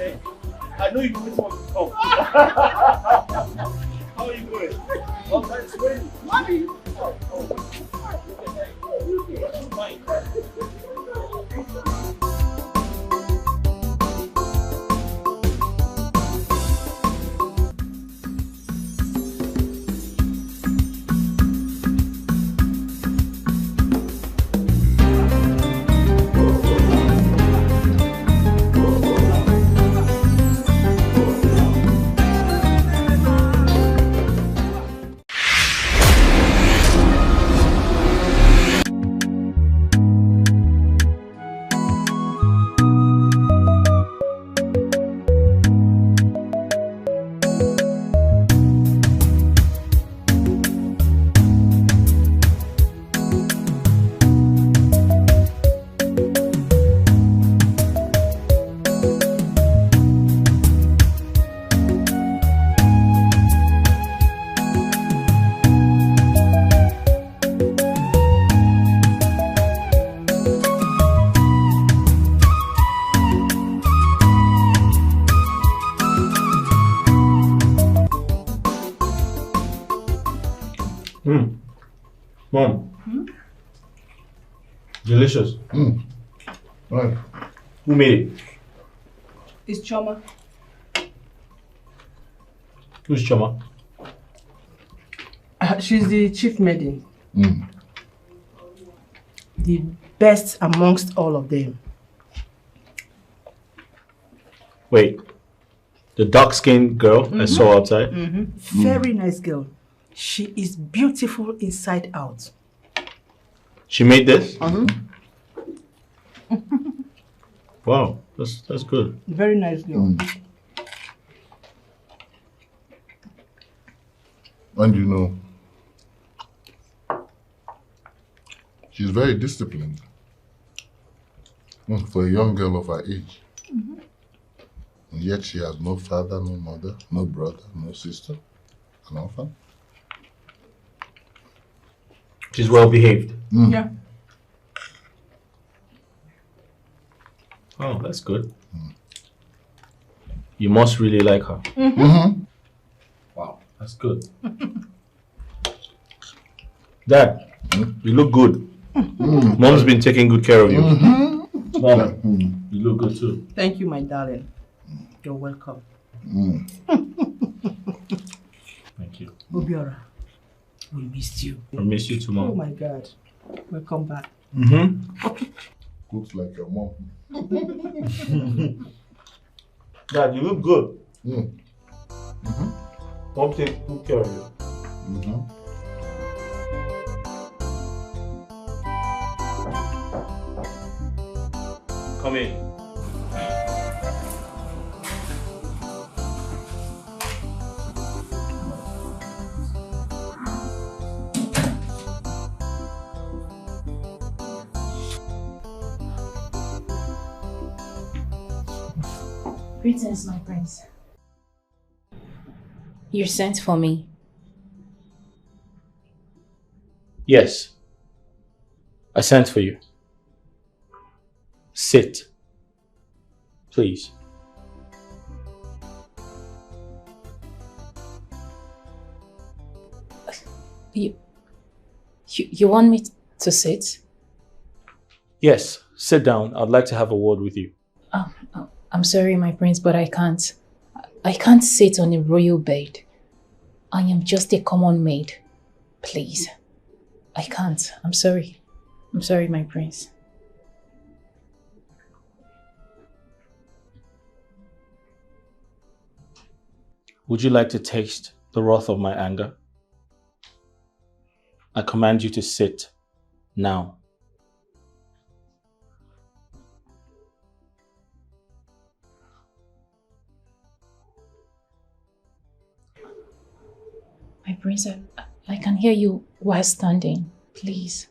Okay. I know you always want to talk. How are you doing? Well, that's great. Mommy! Mom. Delicious. Right. Who made it? It's Choma. Who's Choma? She's the chief maiden. The best amongst all of them. Wait. The dark-skinned girl I saw outside? Very nice girl. She is beautiful inside out. She made this? Wow, that's good. Very nice girl. And you know, she's very disciplined for a young girl of her age. And yet she has no father, no mother, no brother, no sister, an orphan. She's well behaved. Yeah. Oh, that's good. You must really like her. Wow, that's good. Dad, you look good. Mom's been taking good care of you. Mom, you look good too. Thank you, my darling. You're welcome. Thank you. Obiora, we missed you. I miss you too, Mom. Oh my God. Welcome back. Looks like your mom. Dad, you look good. Mom takes good care of you. Come in. Greetings, my prince. You sent for me. Yes. I sent for you. Sit. Please. You want me to sit? Yes, sit down. I'd like to have a word with you. I'm sorry, my prince, but I can't. I can't sit on a royal bed. I am just a common maid. Please. I can't. I'm sorry. I'm sorry, my prince. Would you like to taste the wrath of my anger? I command you to sit now. My prince, I can hear you while standing. Please.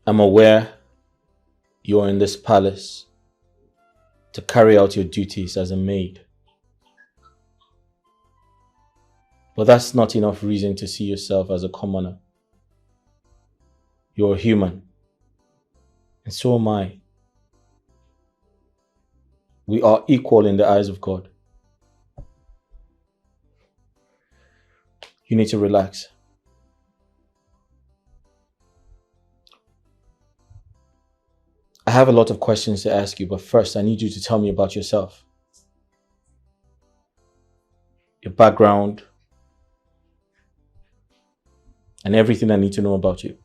I'm aware you're in this palace to carry out your duties as a maid. But that's not enough reason to see yourself as a commoner. You're a human, and so am I. We are equal in the eyes of God. You need to relax. I have a lot of questions to ask you, but first I need you to tell me about yourself. Your background, and everything I need to know about you.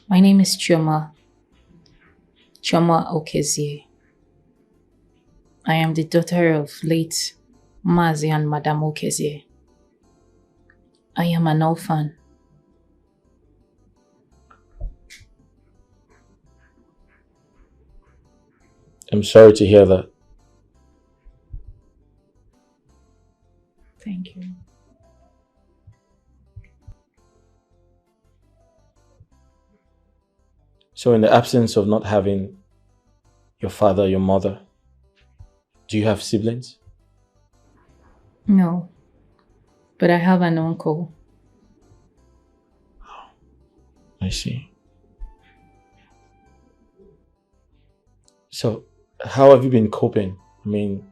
My name is Chioma Okezie. I am the daughter of late Mazi and Madam Okezie. I am an orphan. I'm sorry to hear that. Thank you. So in the absence of not having your father, your mother, do you have siblings? No, but I have an uncle. I see. So, how have you been coping? I mean,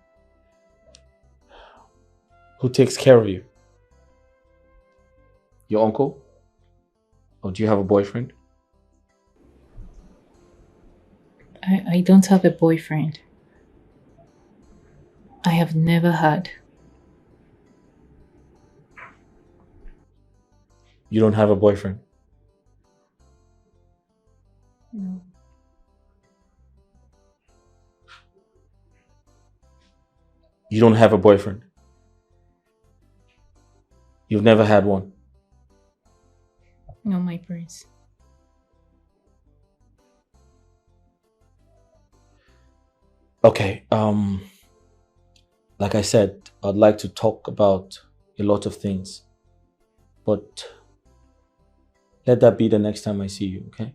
who takes care of you? Your uncle? Or do you have a boyfriend? I don't have a boyfriend. I have never had. You don't have a boyfriend? No. You don't have a boyfriend? You've never had one? No, my prince. Okay, like I said, I'd like to talk about a lot of things, but let that be the next time I see you, okay?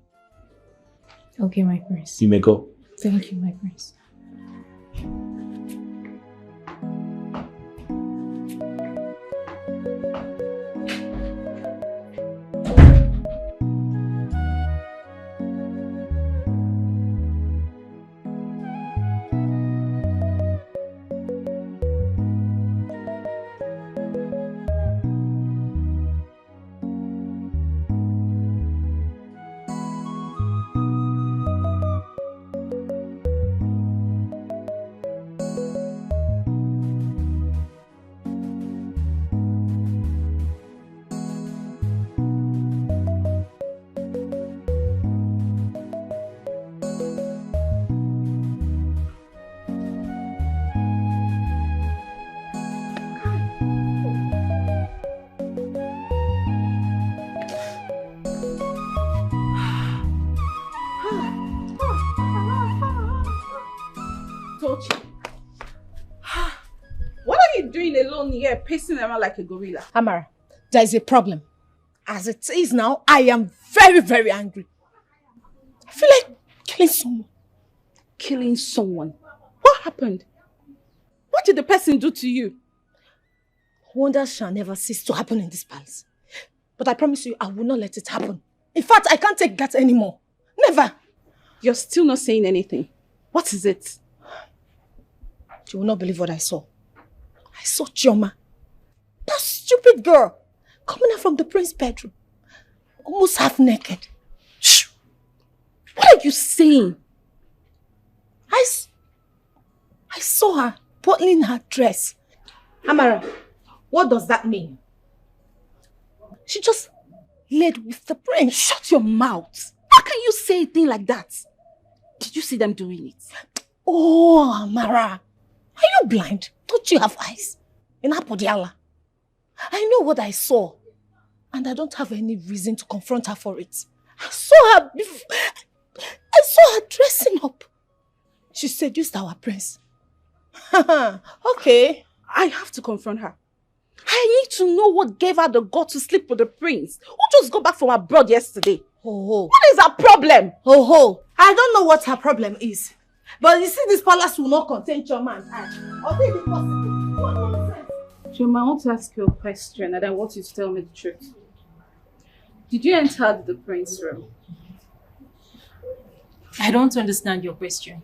Okay, my prince. You may go. Thank you, my prince. What are you doing alone here, pacing around like a gorilla? Amara, there is a problem. As it is now, I am very, very angry. I feel like killing someone. Killing someone? What happened? What did the person do to you? Wonders shall never cease to happen in this palace. But I promise you, I will not let it happen. In fact, I can't take that anymore. Never. You're still not saying anything. What is it? You will not believe what I saw. I saw Chioma, that stupid girl, coming out from the prince's bedroom, almost half naked. Shh! What are you saying? I saw her bottling her dress. Amara, what does that mean? She just laid with the prince. Shut your mouth. How can you say a thing like that? Did you see them doing it? Oh, Amara. Are you blind? Don't you have eyes? In Apodiala. I know what I saw. And I don't have any reason to confront her for it. I saw her before. I saw her dressing up. She seduced our prince. Okay. I have to confront her. I need to know what gave her the gut to sleep with the prince, who just got back from abroad yesterday. Oh, What is her problem? oh, I don't know what her problem is. But you see, this palace will not contain Choma and I. Or think it possible. What nonsense? Choma, I want to ask you a question and I want you to tell me the truth. Did you enter the prince's room? I don't understand your question.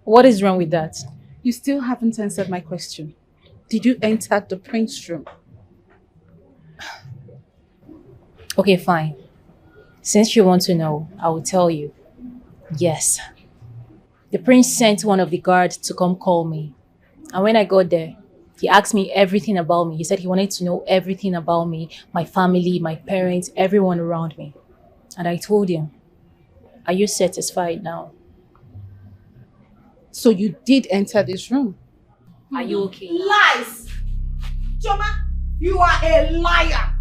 What is wrong with that? You still haven't answered my question. Did you enter the prince's room? Okay, fine. Since you want to know, I will tell you. Yes. The prince sent one of the guards to come call me. And when I got there, he asked me everything about me. He said he wanted to know everything about me, my family, my parents, everyone around me. And I told him, are you satisfied now? So you did enter this room? Are you okay? Lies! Choma, you are a liar.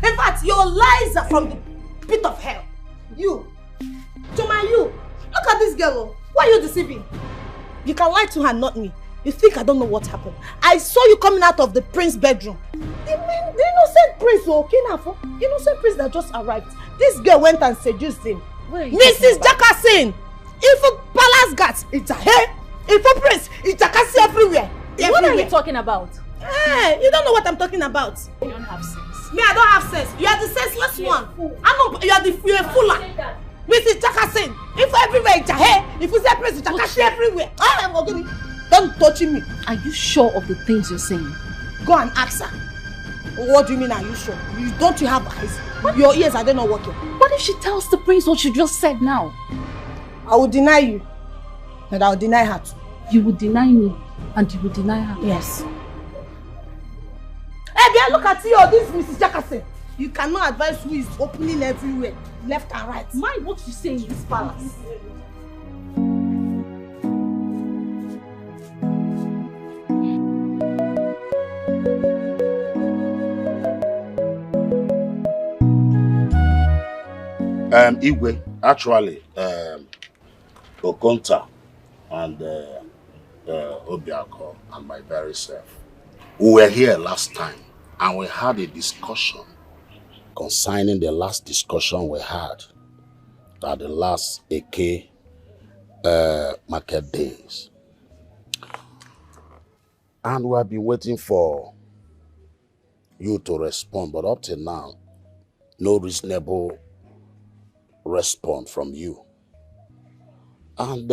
In fact, your lies are from the pit of hell. You. Choma, you. Look at this girl. Why are you deceiving? You can lie to her, not me. You think I don't know what happened. I saw you coming out of the prince's bedroom. The innocent prince, okay now? Innocent prince that just arrived. This girl went and seduced him. Mrs. Jackasin! If a palace guards, it's a hair. If a prince, it's Jakasi everywhere. What are you talking about? Hey, you don't know what I'm talking about. You don't have sense. Me, I don't have sense. You are the senseless one. You're a fooler. Mrs. Jackasin. If everywhere it's a hair, if you say prince, it's Jakasi everywhere. I'm going. Don't touch me. Are you sure of the things you're saying? Go and ask her. What do you mean, are you sure? Don't you have eyes? What? Your ears are they not working? What if she tells the prince what you just said now? I will deny you. And I will deny her too. You will deny me and you will deny her? Yes. Hey, Bia, look at you, this Mrs. Jackasin. You cannot advise who is opening everywhere, left and right. Mind what you say in this palace. Igwe, actually, Okonta and Obiako and my very self, we were here last time and we had a discussion concerning the last discussion we had at the last AK market days. And we have been waiting for you to respond, but up till now, no reasonable response from you. And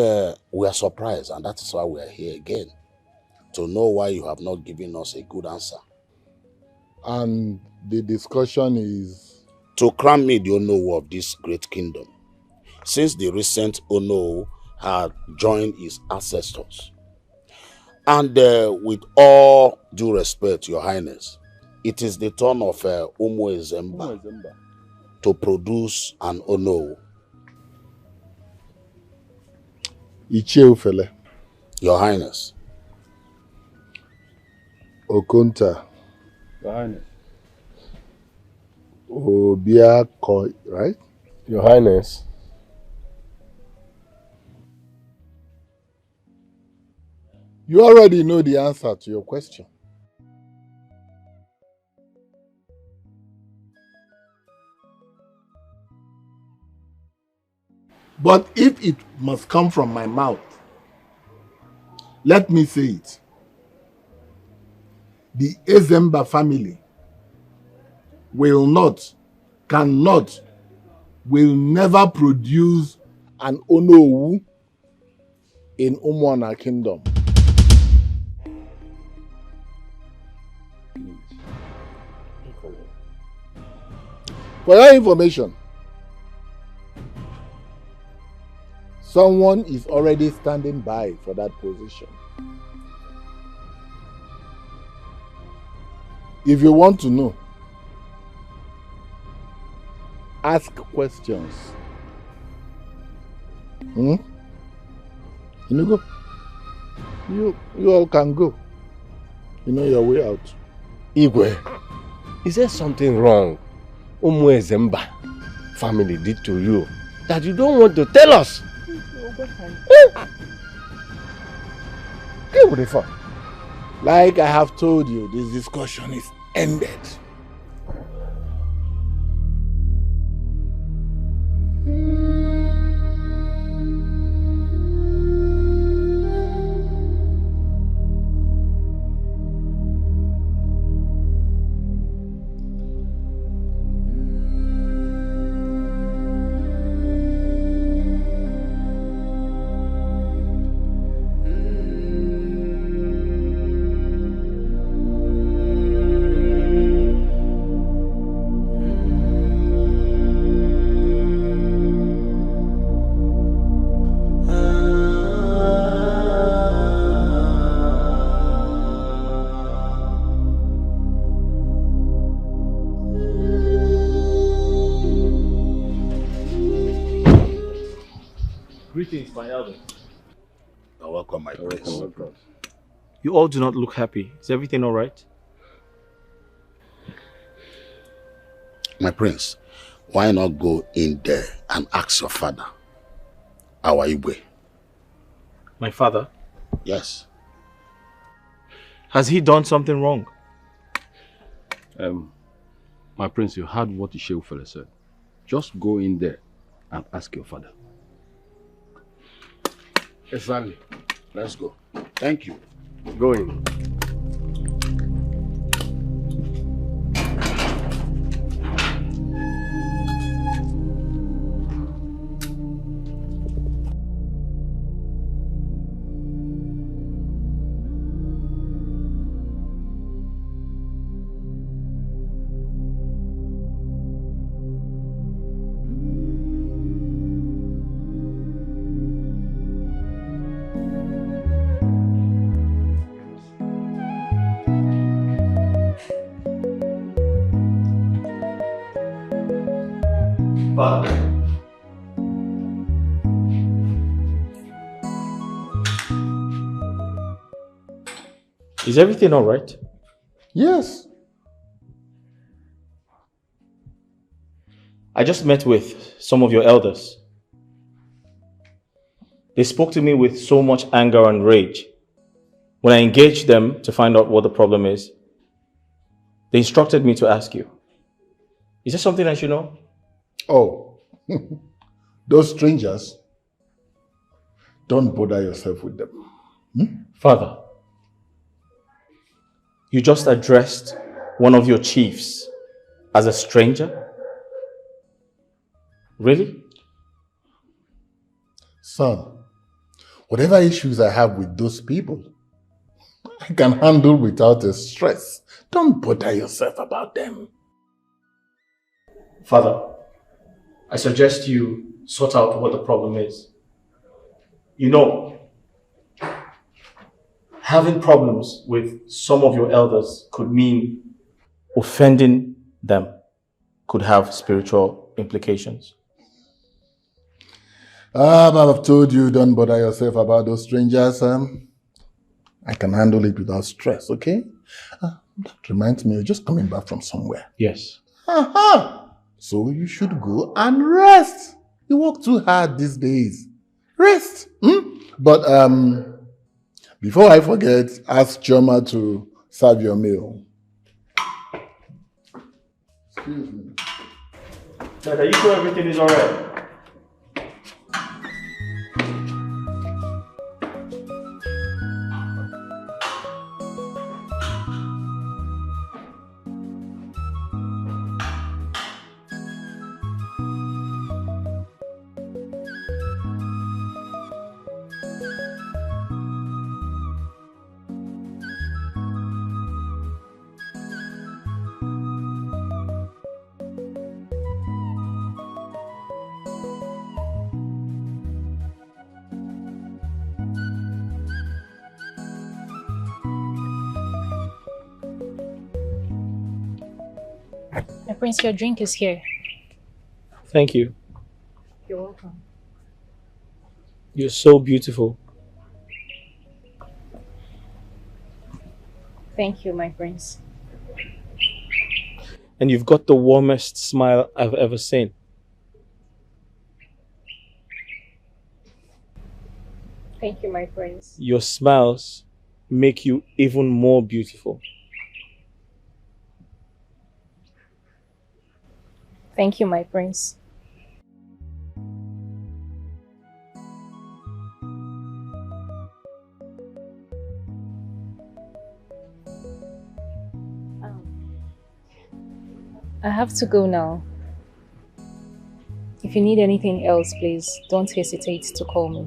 we are surprised, and that is why we are here again, to know why you have not given us a good answer. And the discussion is? To crown me the Ono of this great kingdom, since the recent Ono had joined his ancestors. And with all due respect, Your Highness, it is the turn of Umu Ezemba to produce an Ono. Icheufele. Your Highness. Okonta. Your Highness. Obiako, right? Your Highness. You already know the answer to your question. But if it must come from my mouth, let me say it. The Ezemba family will not, cannot, will never produce an Onowu in Umuana kingdom. For your information, someone is already standing by for that position. If you want to know, ask questions. You go. You all can go. You know your way out. Igwe, is there something wrong Umu Ezemba family did to you that you don't want to tell us? Like I have told you, this discussion is ended. Greetings, my elder. You're welcome, my prince. You all do not look happy. Is everything all right? My prince, why not go in there and ask your father, our Igwe? My father? Yes. Has he done something wrong? My prince, you heard what the Shehu fella said. Just go in there and ask your father. Exactly. Let's go. Thank you. Go in. Father. Is everything all right? Yes. I just met with some of your elders. They spoke to me with so much anger and rage. When I engaged them to find out what the problem is, they instructed me to ask you. Is there something I should know? Oh, those strangers, don't bother yourself with them. Father, you just addressed one of your chiefs as a stranger? Really? Son, whatever issues I have with those people, I can handle without a stress. Don't bother yourself about them. Father, I suggest you sort out what the problem is. You know, having problems with some of your elders could mean offending them, could have spiritual implications. I've told you, don't bother yourself about those strangers. I can handle it without stress, okay? That reminds me, you're just coming back from somewhere. Yes. So you should go and rest. You work too hard these days. Rest. But before I forget, ask Choma to serve your meal. Excuse me. Dad, are you sure everything is alright? Prince, your drink is here. Thank you. You're welcome. You're so beautiful. Thank you, my prince. And you've got the warmest smile I've ever seen. Thank you, my prince. Your smiles make you even more beautiful. Thank you, my prince. I have to go now. If you need anything else, please don't hesitate to call me.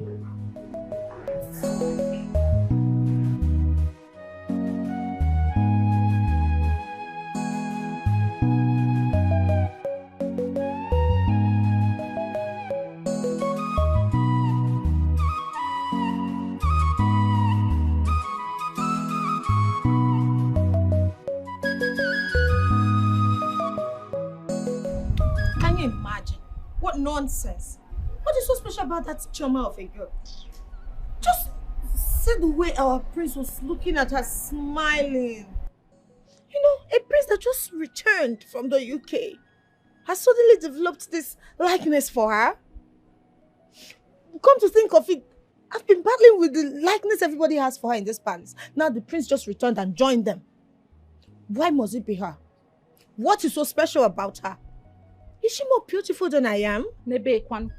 Nonsense. What is so special about that choma of a girl? Just see the way our prince was looking at her, smiling. You know, a prince that just returned from the UK has suddenly developed this likeness for her. Come to think of it, I've been battling with the likeness everybody has for her in this palace. Now the prince just returned and joined them. Why must it be her? What is so special about her? Is she more beautiful than I am? Nebe Kwan.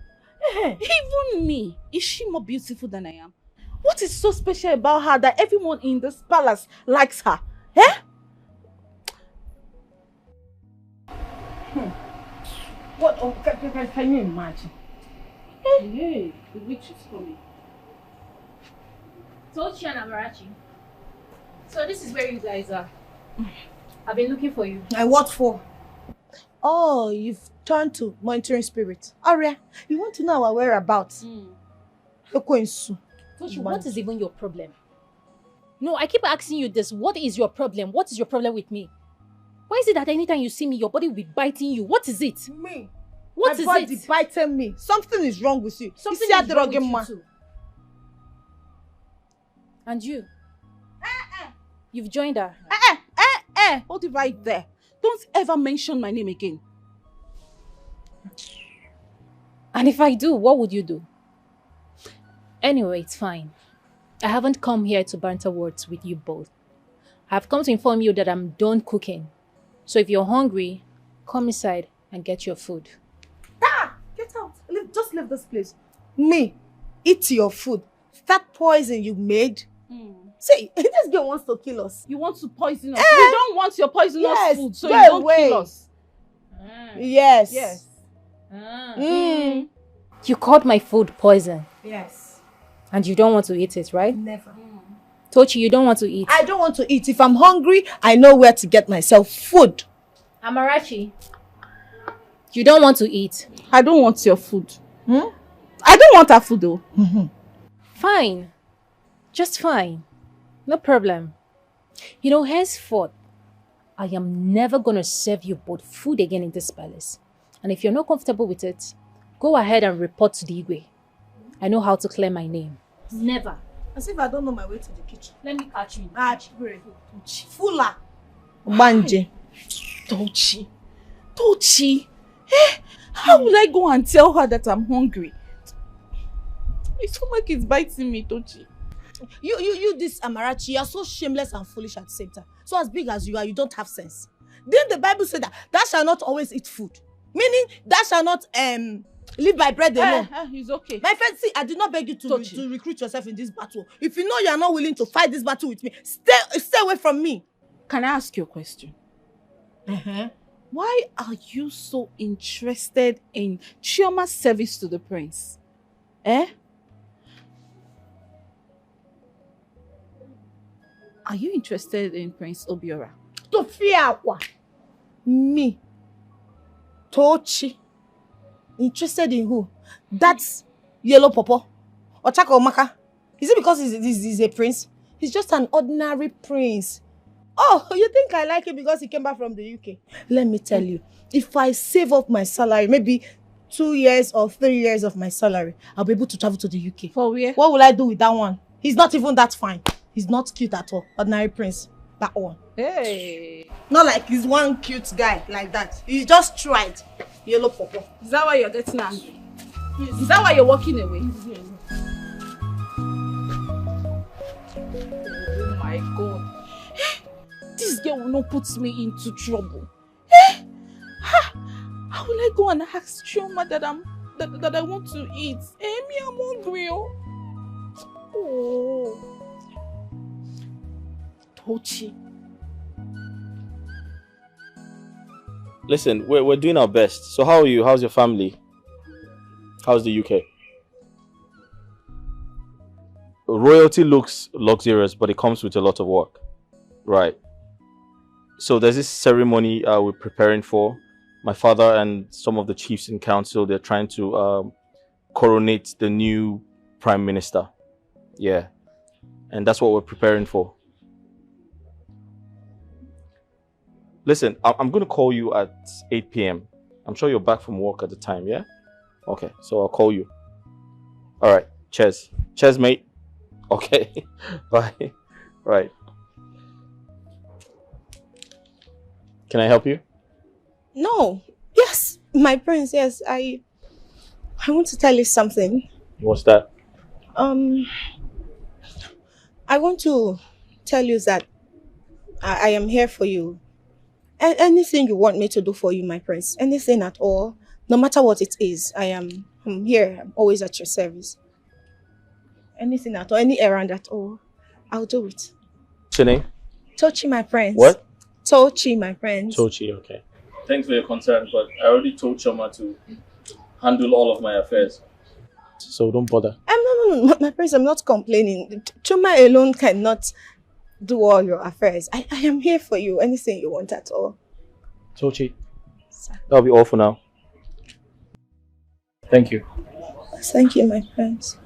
Even me, is she more beautiful than I am? What is so special about her that everyone in this palace likes her? Eh? What? Oh, can you imagine? Hey, the witch is coming. Tochi and Amarachi. So this is where you guys are. I've been looking for you. And what for? Oh, you've turned to monitoring spirit. Aria, you want to know our whereabouts? Tochi, what is even your problem? No, I keep asking you this. What is your problem? What is your problem with me? Why is it that anytime you see me, your body will be biting you? What is it? Me? What is My it? body biting me. Something is wrong with you. Something is wrong with you too. And you? You've joined her. Hold it right there. Don't ever mention my name again. And if I do, what would you do? Anyway, it's fine. I haven't come here to banter words with you both. I've come to inform you that I'm done cooking. So if you're hungry, come inside and get your food. Get out. Just leave this place. Me, eat your food. That poison you made. See, this girl wants to kill us. You want to poison us? We don't want your poisonous food, so you don't kill us. Yes. Yes. You called my food poison. Yes. And you don't want to eat it, right? Never. Tochi, you don't want to eat. I don't want to eat. If I'm hungry, I know where to get myself food. Amarachi, you don't want to eat. I don't want your food. I don't want her food though. Fine. Just fine. No problem. You know, henceforth, I am never going to serve you both food again in this palace. And if you're not comfortable with it, go ahead and report to Dikeh. I know how to clear my name. Never. As if I don't know my way to the kitchen. Let me catch you. Fula. Banje. Tochi. How will I go and tell her that I'm hungry? My stomach is biting me, Tochi. You, this Amarachi, you are so shameless and foolish at the same time. So as big as you are, you don't have sense. Didn't the Bible say that thou shalt not always eat food? Meaning, thou shalt not live by bread alone. It's okay. My friend, see, I did not beg you to recruit yourself in this battle. If you know you are not willing to fight this battle with me, stay away from me. Can I ask you a question? Why are you so interested in Chioma's service to the prince? Are you interested in Prince Obiora? To fear me. Tochi. Interested in who? That's Yellow Popo. Ochaka Omaka. Is it because he's a prince? He's just an ordinary prince. Oh, you think I like him because he came back from the UK? Let me tell you, if I save up my salary, maybe 2 years or 3 years of my salary, I'll be able to travel to the UK. For where? What will I do with that one? He's not even that fine. He's not cute at all. Ordinary prince. That one. Hey. Not like he's one cute guy like that. He just tried. Yellow Popo. Is that why you're getting angry? Is that why you're walking away? my God. This girl will not put me into trouble. How will I go and ask Chioma that I want to eat? Me, I'm hungry. Oh. Tochi. Listen, we're doing our best. So how are you? How's your family? How's the UK? Royalty looks luxurious, but it comes with a lot of work. Right. So there's this ceremony we're preparing for. My father and some of the chiefs in council, they're trying to coronate the new prime minister. Yeah. And that's what we're preparing for. Listen, I'm going to call you at 8 p.m. I'm sure you're back from work at the time, yeah? Okay, so I'll call you. All right, cheers. Cheers, mate. Okay, bye. Right. Can I help you? No. Yes, my prince, yes. I want to tell you something. What's that? I want to tell you that I am here for you. Anything you want me to do for you, my prince, anything at all, no matter what it is, I'm here. I'm always at your service. Anything at all, any errand at all, I'll do it. What's your name? Tochi, my prince. What? Tochi, my prince. Tochi, okay. Thanks for your concern, but I already told Choma to handle all of my affairs. So don't bother. No, my prince, I'm not complaining. Choma alone cannot do all your affairs. I am here for you. Anything you want at all. Tochi, that'll be all for now. Thank you. Thank you, my friends.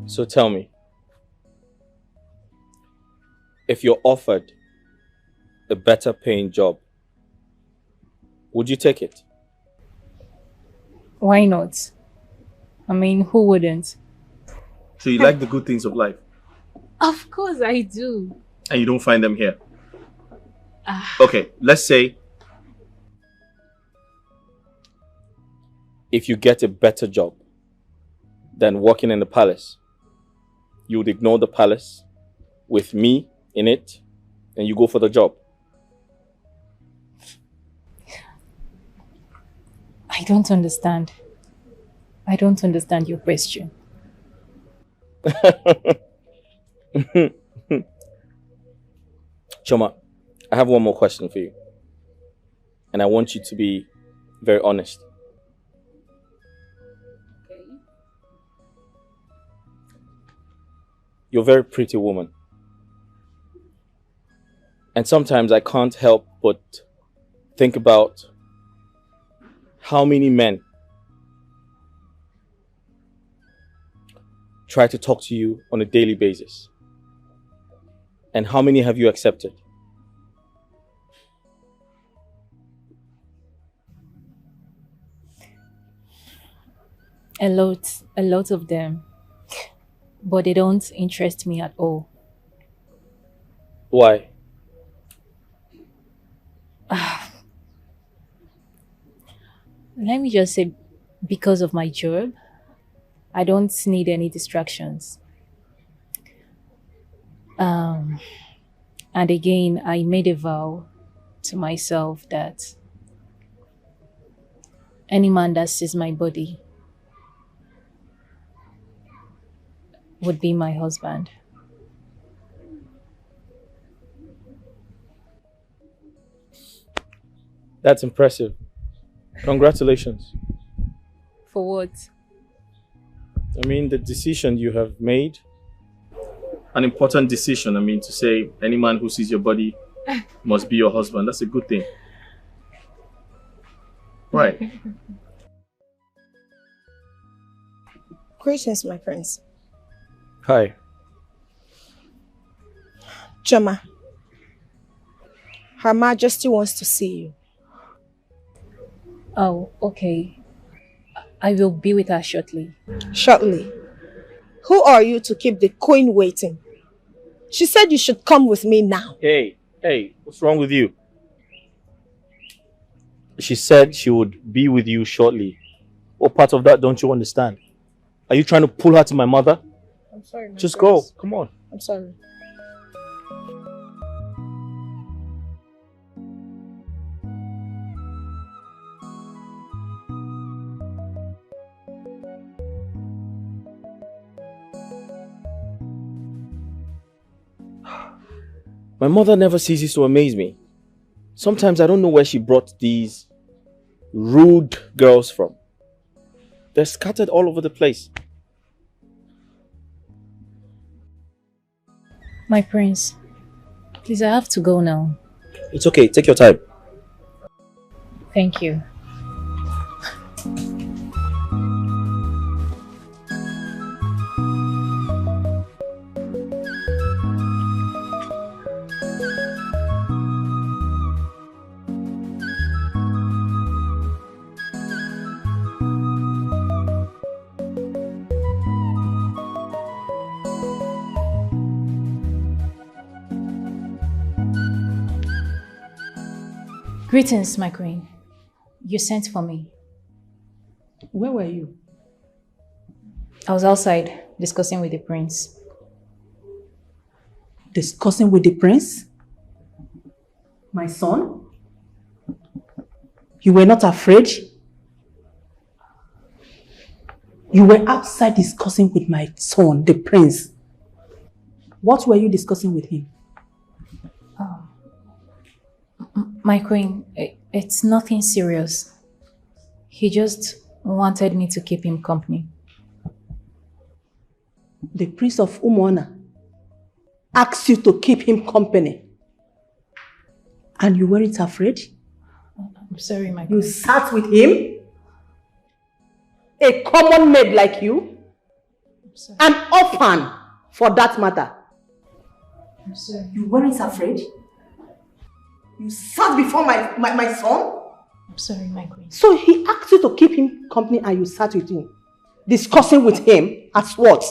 So tell me, if you're offered a better paying job, would you take it? Why not? I mean, who wouldn't? So you like the good things of life? Of course I do. And you don't find them here? Okay, let's say if you get a better job than working in the palace, you would ignore the palace with me in it and you go for the job. I don't understand. I don't understand your question. Choma, I have one more question for you. And I want you to be very honest. You're a very pretty woman. And sometimes I can't help but think about how many men try to talk to you on a daily basis. And how many have you accepted? A lot of them. But they don't interest me at all. Why? Let me just say, because of my job, I don't need any distractions. And again, I made a vow to myself that any man that sees my body would be my husband. That's impressive. Congratulations. For what? I mean, the decision you have made, an important decision. I mean, to say any man who sees your body must be your husband. That's a good thing. Right. Greetings, my friends. Hi. Choma, Her Majesty wants to see you. Oh, okay. I will be with her shortly. Shortly. Who are you to keep the queen waiting? She said you should come with me now. Hey, what's wrong with you? She said she would be with you shortly. What part of that don't you understand? Are you trying to pull her to my mother? I'm sorry. Just go. Come on. I'm sorry. My mother never ceases to amaze me. Sometimes I don't know where she brought these rude girls from. They're scattered all over the place. My prince, please, I have to go now. It's okay, take your time. Thank you. Greetings, my queen. You sent for me. Where were you? I was outside discussing with the prince. Discussing with the prince? My son? You were not afraid? You were outside discussing with my son, the prince. What were you discussing with him? My queen, it's nothing serious. He just wanted me to keep him company. The prince of Umona asked you to keep him company. And you weren't afraid? I'm sorry, my queen. You sat with him? A common maid like you? An orphan, for that matter. I'm sorry. You weren't afraid? You sat before my son? I'm sorry, my queen. So he asked you to keep him company and you sat with him? Discussing with him as what?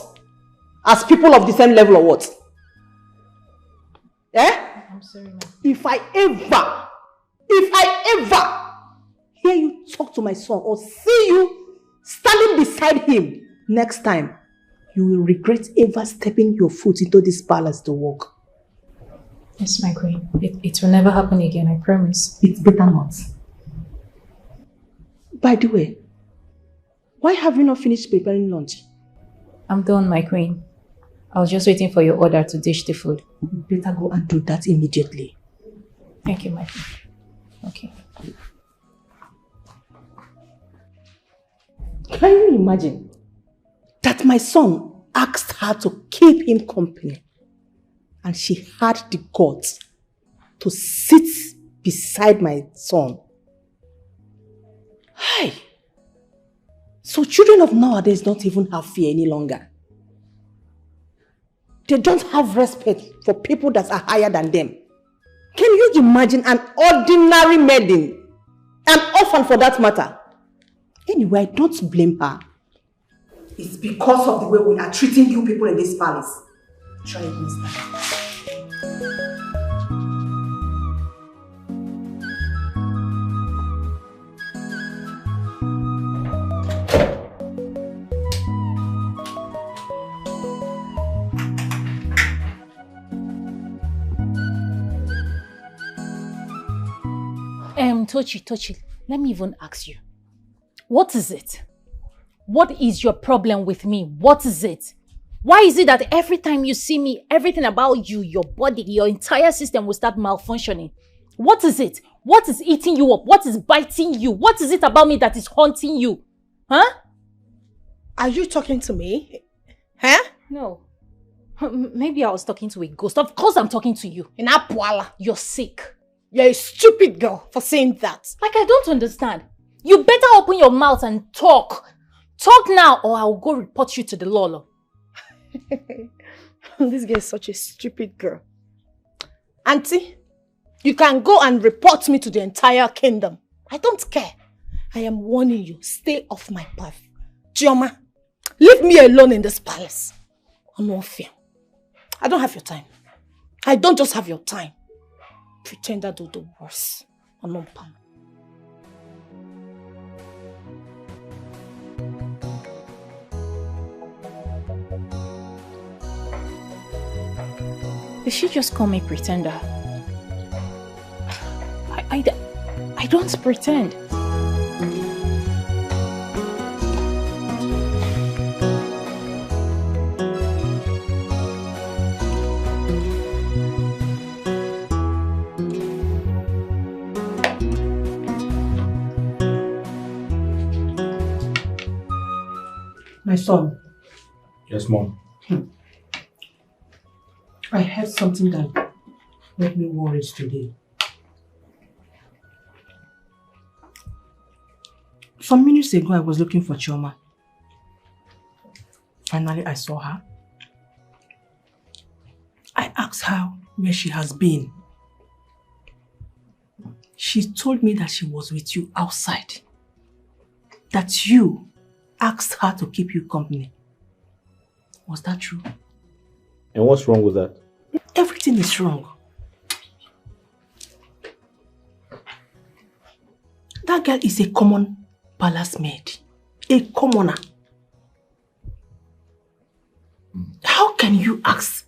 As people of the same level or what? Eh? I'm sorry, my queen. If I ever hear you talk to my son or see you standing beside him next time, you will regret ever stepping your foot into this palace to walk. Yes, my queen. It will never happen again, I promise. It's better not. By the way, why have you not finished preparing lunch? I'm done, my queen. I was just waiting for your order to dish the food. You better go and do that immediately. Thank you, my queen. Okay. Can you imagine that my son asked her to keep him company and she had the guts to sit beside my son? Hey! So children of nowadays don't even have fear any longer. They don't have respect for people that are higher than them. Can you imagine an ordinary maiden, an orphan for that matter? Anyway, I don't blame her. It's because of the way we are treating you people in this palace. Try it next time. Tochi, let me even ask you. What is it? What is your problem with me? What is it? Why is it that every time you see me, everything about you, your body, your entire system will start malfunctioning? What is it? What is eating you up? What is biting you? What is it about me that is haunting you? Huh? Are you talking to me? Huh? No. Maybe I was talking to a ghost. Of course I'm talking to you. In Apwala. You're sick. You're a stupid girl for saying that. Like, I don't understand. You better open your mouth and talk. Talk now or I will go report you to the law. This girl is such a stupid girl. Auntie, you can go and report me to the entire kingdom. I don't care. I am warning you, stay off my path. Chioma, leave me alone in this palace. I'm not fear. I don't have your time. I don't just have your time. Pretender do the worst. I'm not pam. Did she just call me pretender? I don't pretend. My son. Yes, Mom. I heard something that made me worried today. Some minutes ago, I was looking for Chioma. Finally, I saw her. I asked her where she has been. She told me that she was with you outside. That you asked her to keep you company. Was that true? And what's wrong with that? Everything is wrong. That girl is a common palace maid. A commoner. How can you ask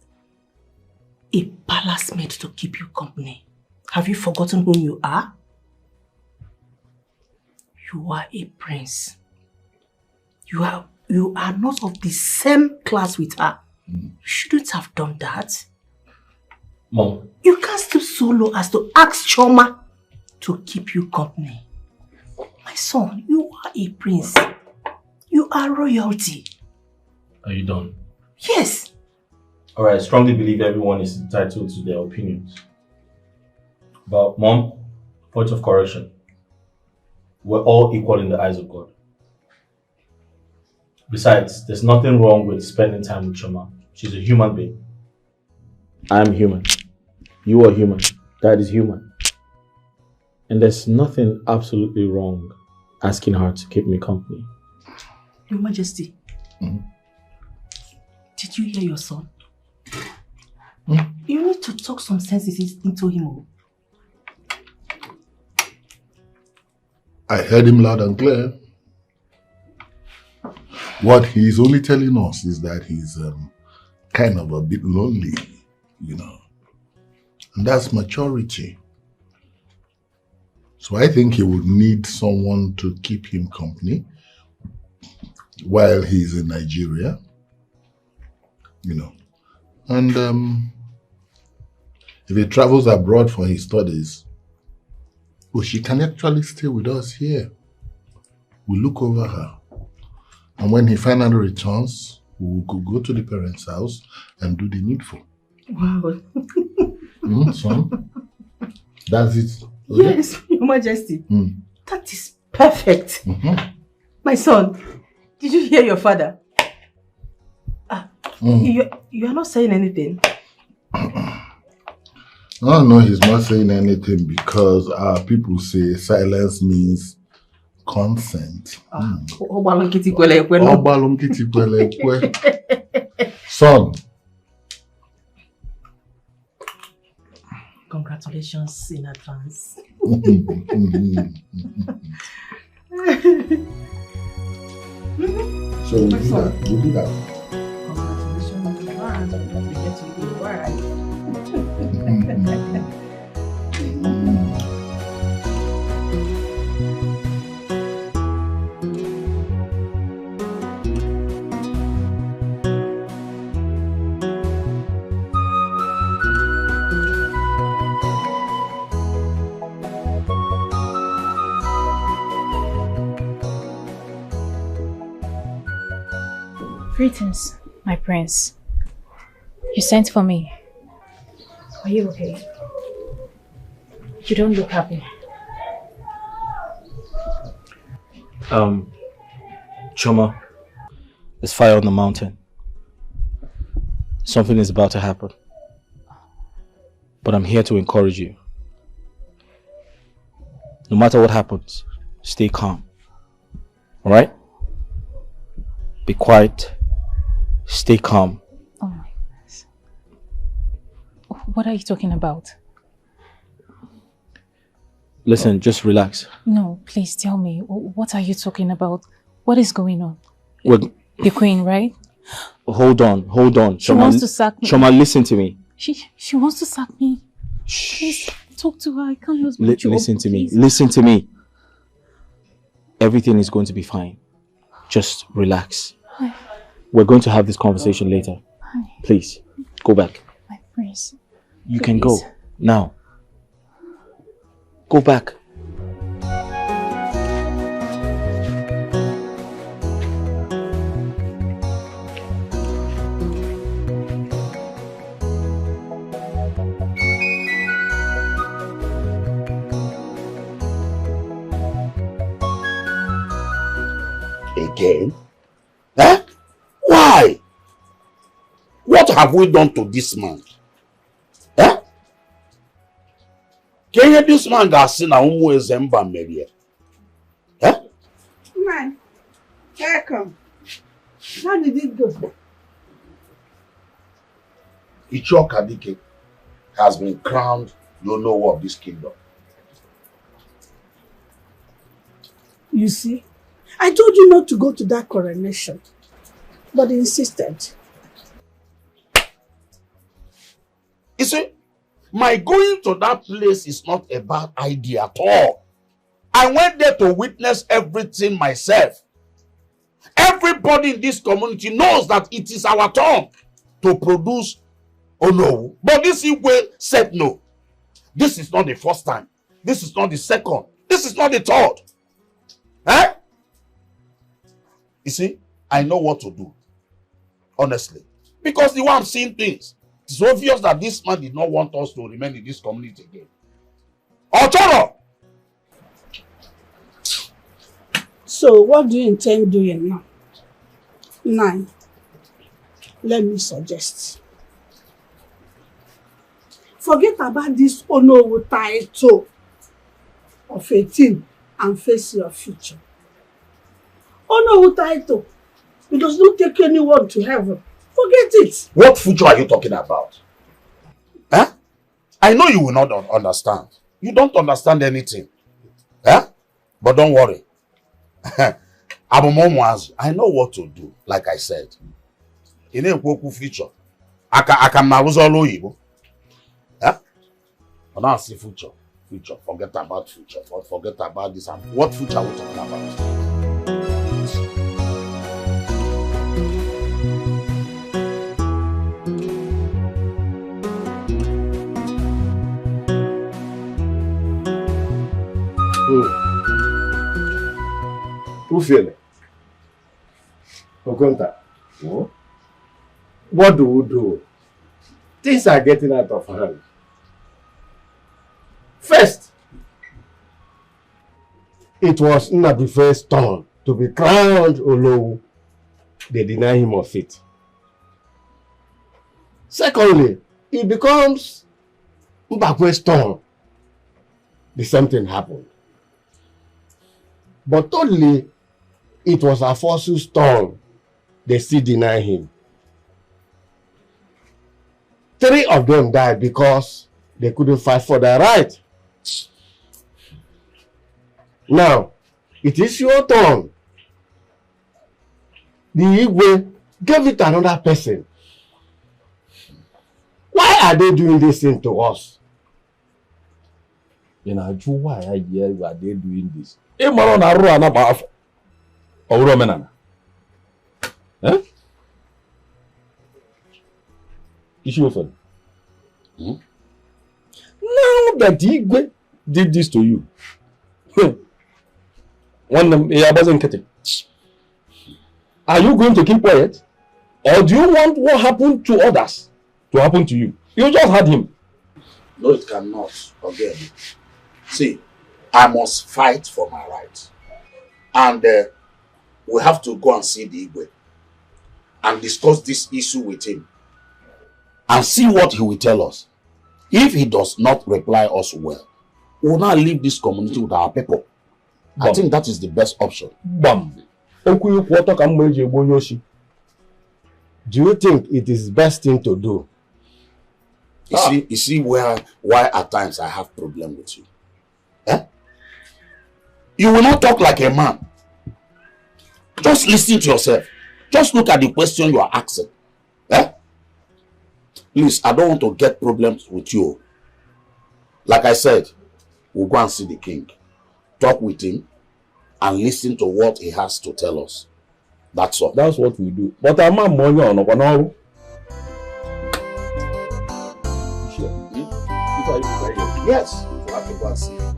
a palace maid to keep you company? Have you forgotten who you are? You are a prince. You are not of the same class with her. You shouldn't have done that. Mom. You can't stoop so low as to ask Chioma to keep you company. My son, you are a prince. You are royalty. Are you done? Yes. Alright, I strongly believe everyone is entitled to their opinions. But Mom, point of correction. We're all equal in the eyes of God. Besides, there's nothing wrong with spending time with Chioma. She's a human being. I'm human. You are human. Dad is human. And there's nothing absolutely wrong asking her to keep me company. Your Majesty, did you hear your son? You need to talk some senses into him. I heard him loud and clear. What he's only telling us is that he's kind of a bit lonely, you know. And that's maturity. So I think he would need someone to keep him company while he's in Nigeria, you know. And if he travels abroad for his studies, well, she can actually stay with us here. We look over her. And when he finally returns, we could go to the parents' house and do the needful. Wow. Son, that's it. Okay? Yes, Your Majesty. That is perfect. My son, did you hear your father? You are not saying anything. Oh no, he's not saying anything because our people say silence means consent. Son. Congratulations in advance. So we'll do that. Congratulations in advance. Don't forget to be the wife. Greetings, my prince. You sent for me. Are you okay? You don't look happy. Chioma, there's fire on the mountain. Something is about to happen. But I'm here to encourage you. No matter what happens, stay calm. Alright? Be quiet. Stay calm. Oh my goodness. What are you talking about? Listen, just relax. No, please tell me. What are you talking about? What is going on? Well, The queen, right? hold on. She wants to sack me. Shoma, listen to me. She wants to sack me. Please talk to her. I can't lose my job. Listen to me. Please. Listen to me. Everything is going to be fine. Just relax. Hi. We're going to have this conversation later. Hi. Please, go back. My prince. You can go. Now. Go back. Again? Eh? Why? What have we done to this man? Eh? Can you this man got seen a umu ezemba merie? Eh? Man, welcome. How did it go? Ichoka Dikeh has been crowned Onowu of this kingdom. You see, I told you not to go to that coronation, but he insisted. You see, my going to that place is not a bad idea at all. I went there to witness everything myself. Everybody in this community knows that it is our turn to produce Onowu. But this Igwe said no. This is not the first time. This is not the second. This is not the third. Eh? You see, I know what to do. Honestly. Because the way I'm seeing things, it's obvious that this man did not want us to remain in this community again. Ochoro! So, what do you intend doing now? 9. Let me suggest. Forget about this Onowu title of 18 and face your future. Onowu title, it does not take anyone to heaven. Forget it. What future are you talking about? Huh? I know you will not understand. You don't understand anything. Huh? But don't worry. I know what to do, like I said. In a future, I can marry you. Huh? But now see future. Future. Forget about future. Forget about this. What future are we talking about? Who feel it? Okonta. What do we do? Things are getting out of hand. First, it was Nnabufe's turn to be crowned Onowu. They deny him of it. Secondly, it becomes Mbakwe's turn. The same thing happened. But totally, it was Afosu's turn. They still deny him. 3 of them died because they couldn't fight for their right. Now, it is your turn. The Igwe gave it to another person. Why are they doing this thing to us? You know, why are they doing this? Eh? Issue open. Now that Igwe did this to you, are you going to keep quiet? Or do you want what happened to others to happen to you? You just had him. No, it cannot. Again. See, I must fight for my rights. And we have to go and see the Igwe and discuss this issue with him. and see what he will tell us. If he does not reply us well, we will not leave this community with our people. I think that is the best option. Bam. Do you think it is the best thing to do? You see why at times I have problem with you. Eh? You will not talk like a man. Just listen to yourself. Just look at the question you are asking. Eh? Please, I don't want to get problems with you. Like I said, we'll go and see the king. Talk with him and listen to what he has to tell us. That's all. That's what we do. But I'm not money on no. Yes, we'll have to go and see him.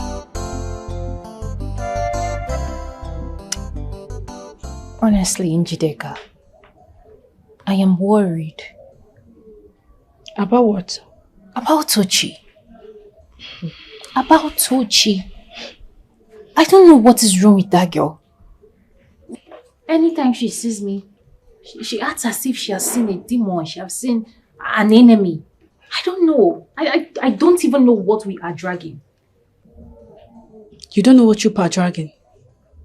Honestly, Njideka, I am worried. About what? About Tochi. About Tochi. I don't know what is wrong with that girl. Anytime she sees me, she acts as if she has seen a demon, she has seen an enemy. I don't know. I don't even know what we are dragging. You don't know what you are dragging?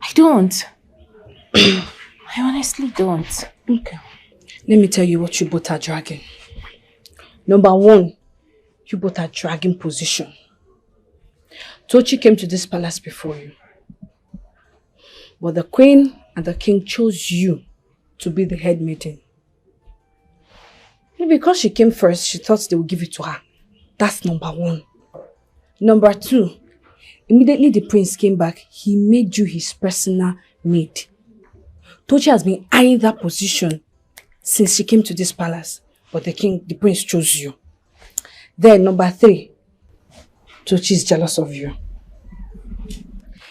I don't. I honestly don't. Okay. Let me tell you what you both are dragging. Number one, you both are dragging position. Tochi came to this palace before you. But the queen and the king chose you to be the head maiden. Because she came first, she thought they would give it to her. That's number one. Number two, immediately the prince came back, he made you his personal maid. Tochi has been eyeing that position since she came to this palace. But the prince chose you. Then number three, Tochi is jealous of you.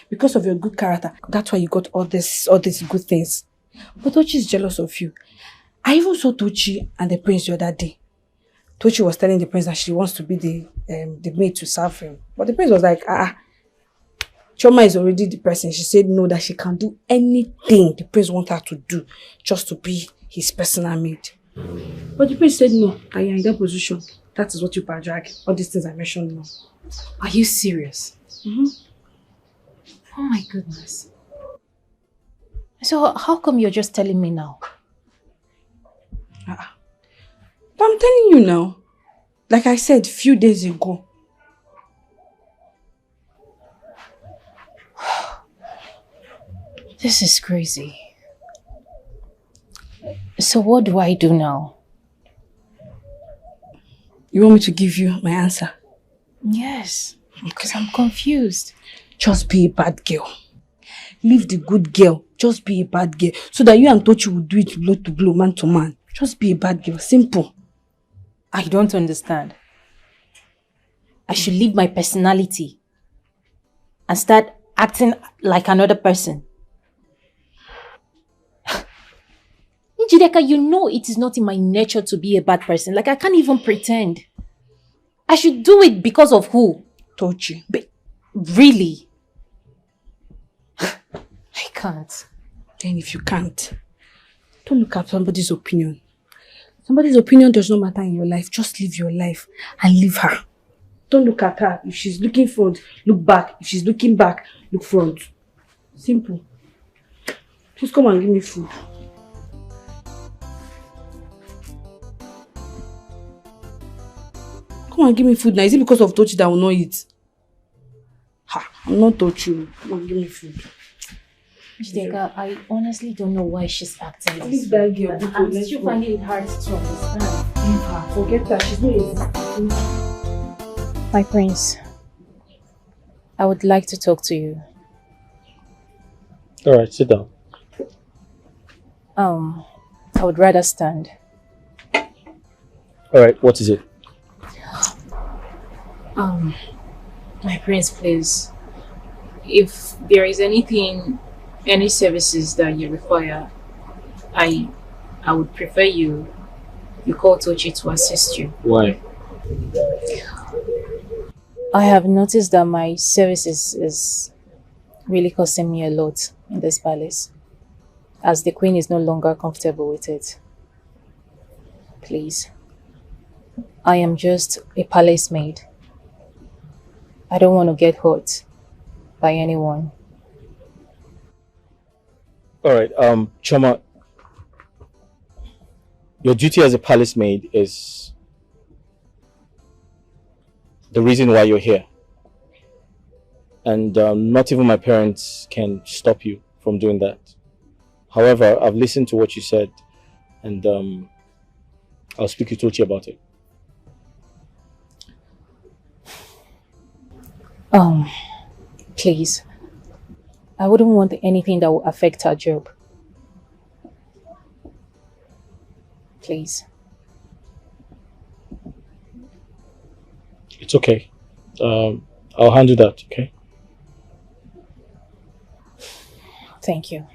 Because of your good character, that's why you got all these good things. But Tochi is jealous of you. I even saw Tochi and the prince the other day. Tochi was telling the prince that she wants to be the maid to serve him. But the prince was like, Choma is already the person. She said no, that she can do anything the prince wants her to do just to be his personal maid. But the prince said no, that you're in that position. That is what you are dragging. All these things I mentioned now. Are you serious? Mm-hmm. Oh my goodness. So how come you're just telling me now? But I'm telling you now. Like I said a few days ago. This is crazy. So what do I do now? You want me to give you my answer? Yes, because I'm confused. Just be a bad girl. Leave the good girl. Just be a bad girl. So that you and Tochi will do it blow to blow, man to man. Just be a bad girl. Simple. I don't understand. I should leave my personality and start acting like another person. Njideka, you know it is not in my nature to be a bad person. Like, I can't even pretend. I should do it because of who? Tochi. But really? I can't. Then if you can't, don't look at somebody's opinion. Somebody's opinion does not matter in your life. Just live your life and leave her. Don't look at her. If she's looking front, look back. If she's looking back, look front. Simple. Please come and give me food. Come and give me food now. Is it because of Tochi that I will not eat? Ha, I'm not Tochi. Come and give me food. Njideka, I honestly don't know why she's acting this Leave that girl. I'm still finding it hard to understand. Leave her. Forget her. She's not existing. My prince, I would like to talk to you. All right, sit down. I would rather stand. All right, what is it? My prince, please. If there is anything, any services that you require, I would prefer you call Tochi to assist you. Why? I have noticed that my services is really costing me a lot in this palace, as the queen is no longer comfortable with it. Please. I am just a palace maid. I don't want to get hurt by anyone. All right, Choma, your duty as a palace maid is the reason why you're here. And not even my parents can stop you from doing that. However, I've listened to what you said, and I'll speak to Tochi about it. Please. I wouldn't want anything that will affect our job. Please. It's okay. I'll handle that, okay? Thank you.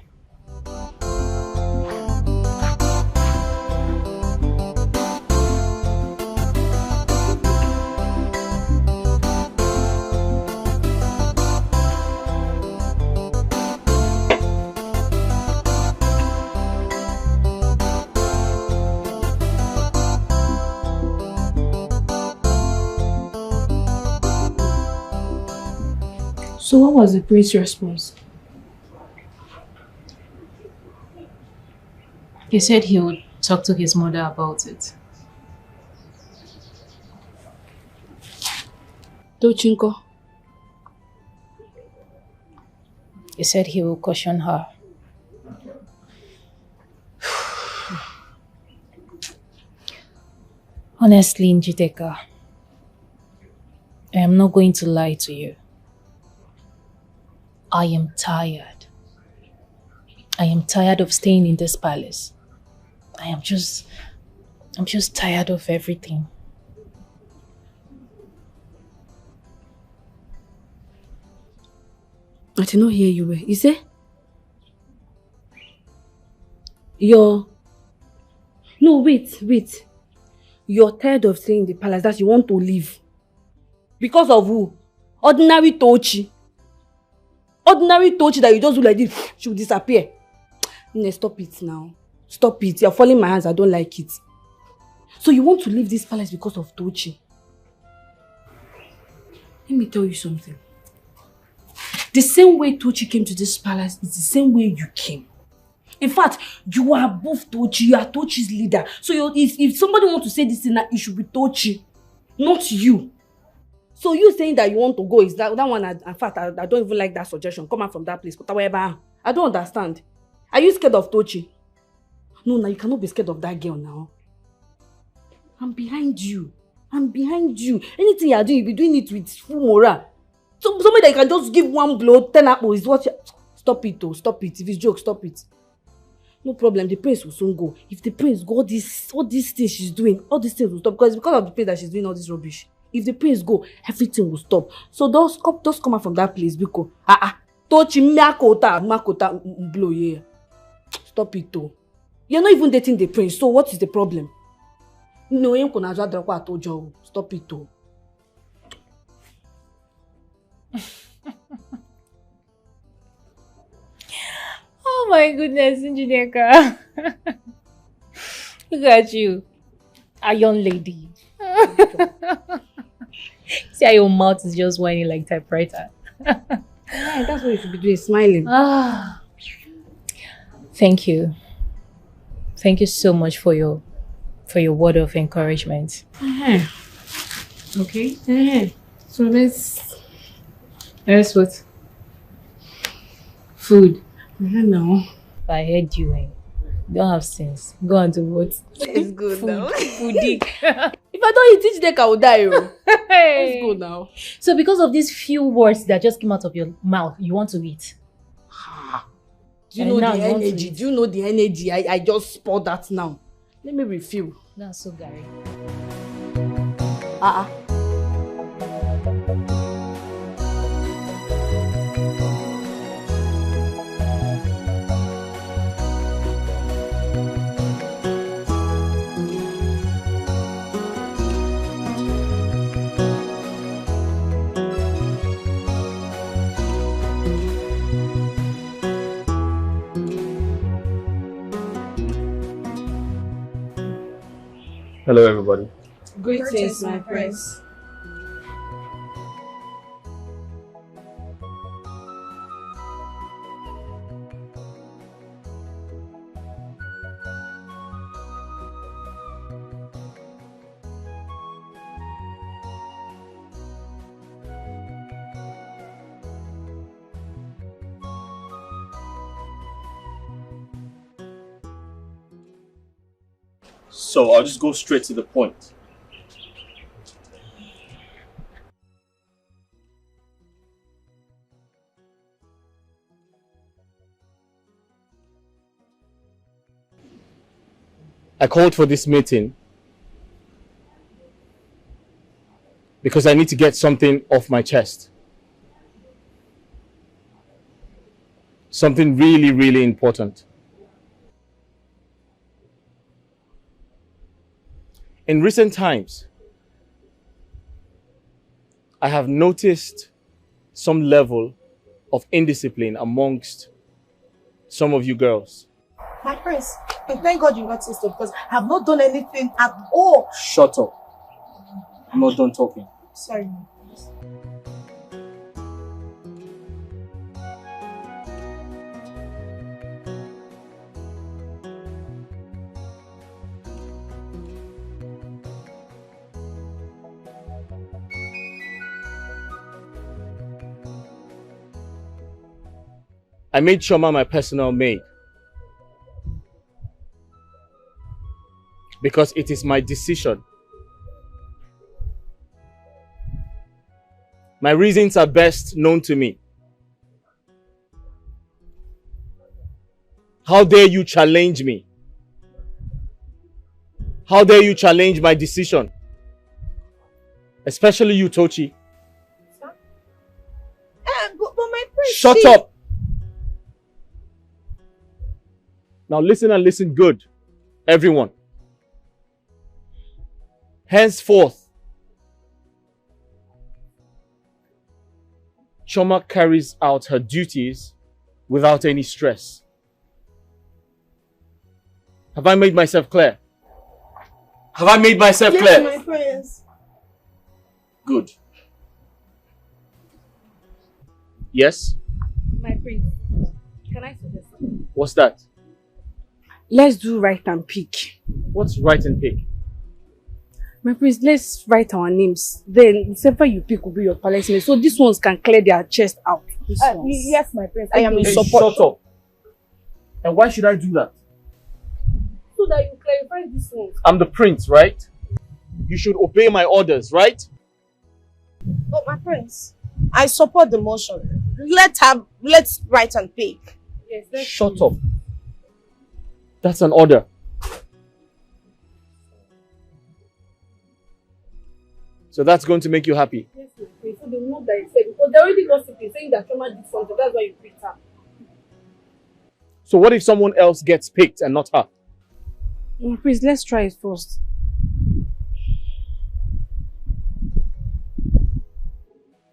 So what was the priest's response? He said he would talk to his mother about it. Dochinko? He said he will caution her. Honestly, Njiteka, I am not going to lie to you. I am tired. I am tired of staying in this palace. I'm just tired of everything. I did not hear you well. Is it? No, wait. You're tired of staying in the palace, that you want to leave. Because of who? Ordinary Tochi. Ordinary Tochi that you just do like this, she will disappear. Stop it now. Stop it. You're falling my hands. I don't like it. So you want to leave this palace because of Tochi? Let me tell you something. The same way Tochi came to this palace is the same way you came. In fact, you are above Tochi. You are Tochi's leader. So if somebody wants to say this thing, it should be Tochi, not you. So you saying that you want to go is that one? In fact, I don't even like that suggestion. Come out from that place. I don't understand. Are you scared of Tochi? No, now you cannot be scared of that girl now. I'm behind you. Anything you are doing, you'll be doing it with full morale. So somebody that you can just give one blow, 10 apples is what you... Stop it though, stop it. If it's joke, stop it. No problem, the prince will soon go. If the prince go, all these things she's doing, all these things will stop. Because it's because of the prince that she's doing all this rubbish. If the prince go, everything will stop. So just come out from that place because Tochi makota blow here. Stop it though. You're not even dating the prince, so what is the problem? No, you can stop it though. Oh my goodness, Njineka. Look at you. A young lady. See how your mouth is just whining like typewriter. Yeah, that's what you should be doing, smiling. Thank you. Thank you so much for your word of encouragement. Okay. So let's what? Food. I don't know. I heard you. You don't have sense. Go on to what? It's good Food. now. Foodie. If I don't eat Dikeh, I will die. Let's go now. So because of these few words that just came out of your mouth, you want to eat? Do you know the energy? Do you know the energy? I just poured that now. Let me refill. That's so Gary. Hello, everybody. Greetings, my prince. So I'll just go straight to the point. I called for this meeting because I need to get something off my chest. Something really, really important. In recent times, I have noticed some level of indiscipline amongst some of you girls. My prince, thank God you noticed it because I have not done anything at all. Shut up. I'm not done talking. Sorry, my prince. I made Chioma my personal maid because it is my decision. My reasons are best known to me. How dare you challenge me? How dare you challenge my decision? Especially you, Tochi. But my prince. Shut up! Now listen and listen good, everyone. Henceforth, Chioma carries out her duties without any stress. Have I made myself clear? Have I made myself clear? Yes, my prince. Good. Yes? My prince, can I suggest something? What's that? Let's do write and pick. What's write and pick? My prince, let's write our names. Then, whichever you pick will be your palace name. So these ones can clear their chest out. Yes, my prince. I am in Hey, support. shut up. And why should I do that? So that you clarify this one. I'm the prince, right? You should obey my orders, right? But my prince, I support the motion. Let's write and pick. Yes, let's Shut up. That's an order. So that's going to make you happy. Yes, my prince. So the one that you said, because they already gossiping saying that Chioma did something. That's why you picked her. So what if someone else gets picked and not her? My prince, let's try it first.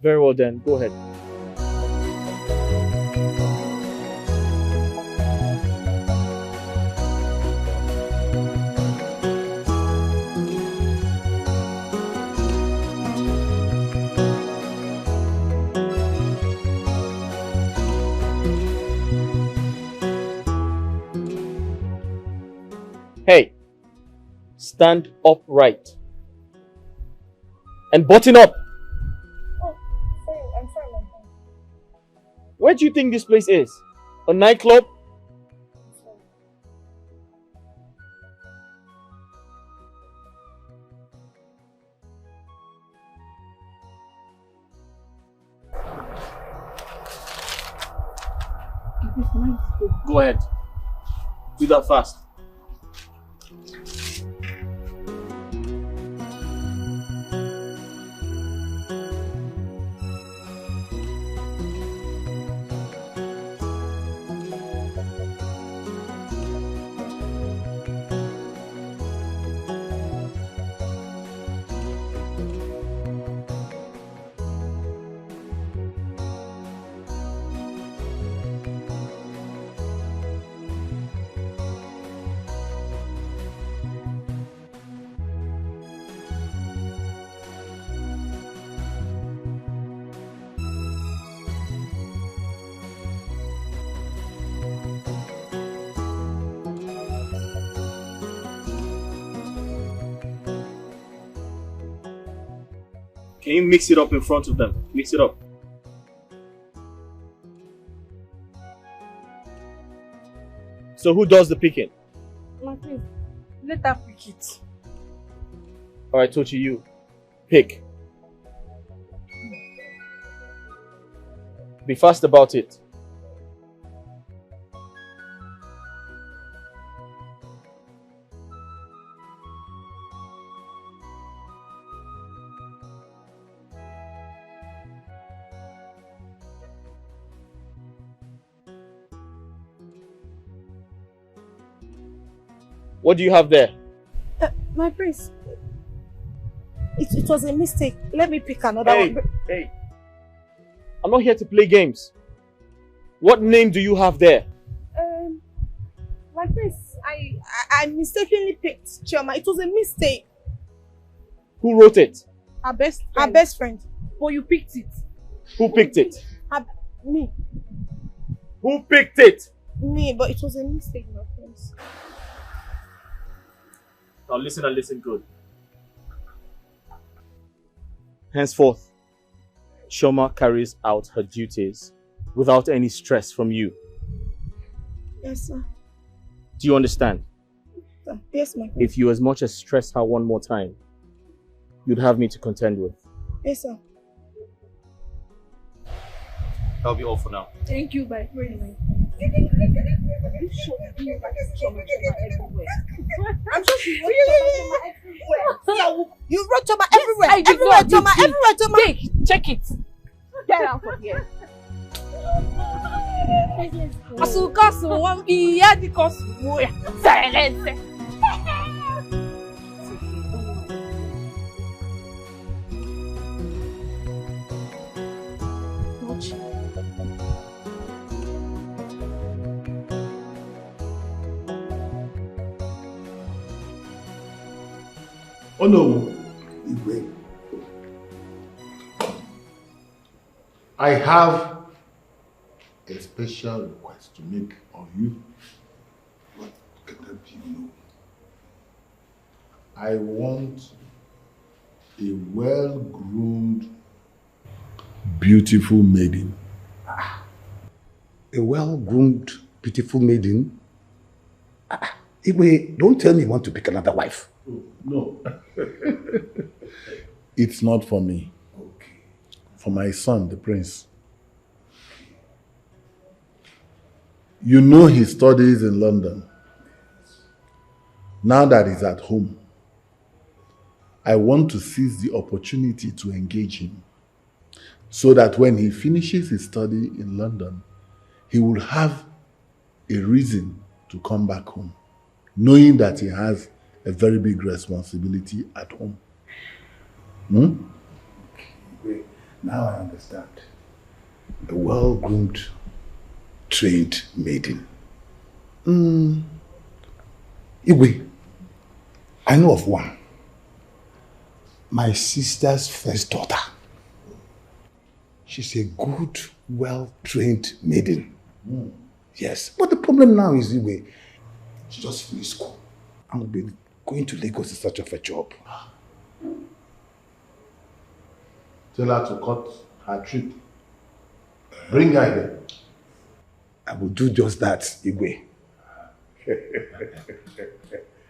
Very well then, go ahead. Hey, stand upright and button up. Oh, sorry, I'm sorry, my prince. Where do you think this place is? A nightclub? Go ahead. Do that fast. Can you mix it up in front of them? Mix it up. So who does the picking? My prince, let her pick it. Alright, Tochi, you. Pick. Be fast about it. What do you have there? My prince, it was a mistake. Let me pick another one. Hey, I'm not here to play games. What name do you have there? My prince, I mistakenly picked Chioma. It was a mistake. Who wrote it? Our best friend. But you picked it. Who picked it? Me. Who picked it? Me, but it was a mistake, my prince. Now listen and listen good. Henceforth, Chioma carries out her duties without any stress from you. Yes, sir. Do you understand? Yes, my prince. If you as much as stress her one more time, you'd have me to contend with. Yes, sir. That'll be all for now. Thank you, my prince. I'm sure she wrote Chioma everywhere. You wrote Chioma everywhere. I did everywhere, not. Chioma, everywhere, Chioma. Take, check it. Get out from here. Asuka suwam iya di kosuya. Silence. Oh no, Igwe. I have a special request to make of you. What can that be? No. I want a well-groomed, beautiful maiden. A well-groomed, beautiful maiden? Igwe, don't tell me you want to pick another wife. Oh, no. It's not for me. Okay. For my son, the prince. You know he studies in London. Now that he's at home, I want to seize the opportunity to engage him so that when he finishes his study in London, he will have a reason to come back home, knowing that he has a very big responsibility at home. Okay, now I understand. A well-groomed, trained maiden. Igwe, I know of one. My sister's first daughter. She's a good, well-trained maiden. Yes, but the problem now is, Igwe, she just finished school and will be going to Lagos in search of a job. Tell her to cut her trip. Bring her here. I will do just that, Igwe.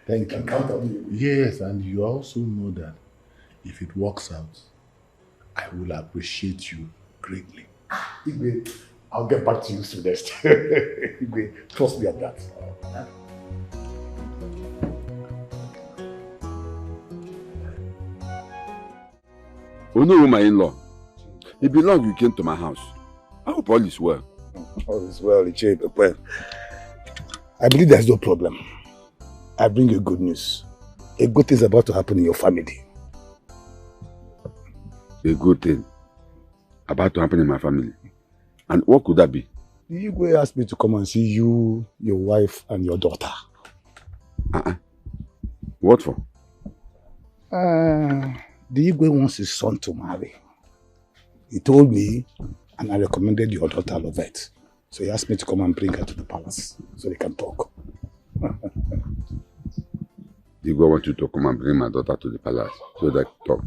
Thank you. Count on me. Yes, and you also know that if it works out, I will appreciate you greatly. Igwe, I'll get back to you soonest. Igwe, trust me at that. Oh no, my in-law. It belongs you came to my house. I hope all is well. All is well, Ichebe. Well, I believe there's no problem. I bring you good news. A good thing is about to happen in your family. A good thing about to happen in my family. And what could that be? The Igwe asked me to come and see you, your wife, and your daughter. What for? The Igwe wants his son to marry. He told me, and I recommended your daughter Lovette. So he asked me to come and bring her to the palace so they can talk. The Igwe wants you to come and bring my daughter to the palace so they can talk.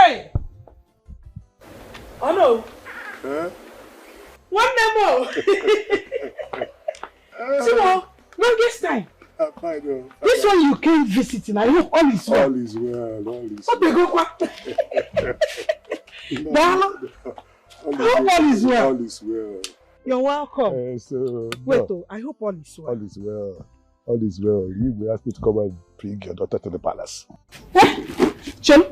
Hey! Oh no! One more! Simo, longest time. This one you came visiting, I hope all is well. All is well, all is what well. What they go all is well. All is well. You're welcome. Wait, I hope all is well. All is well. All is well. You will ask me to come and bring your daughter to the palace. Chen?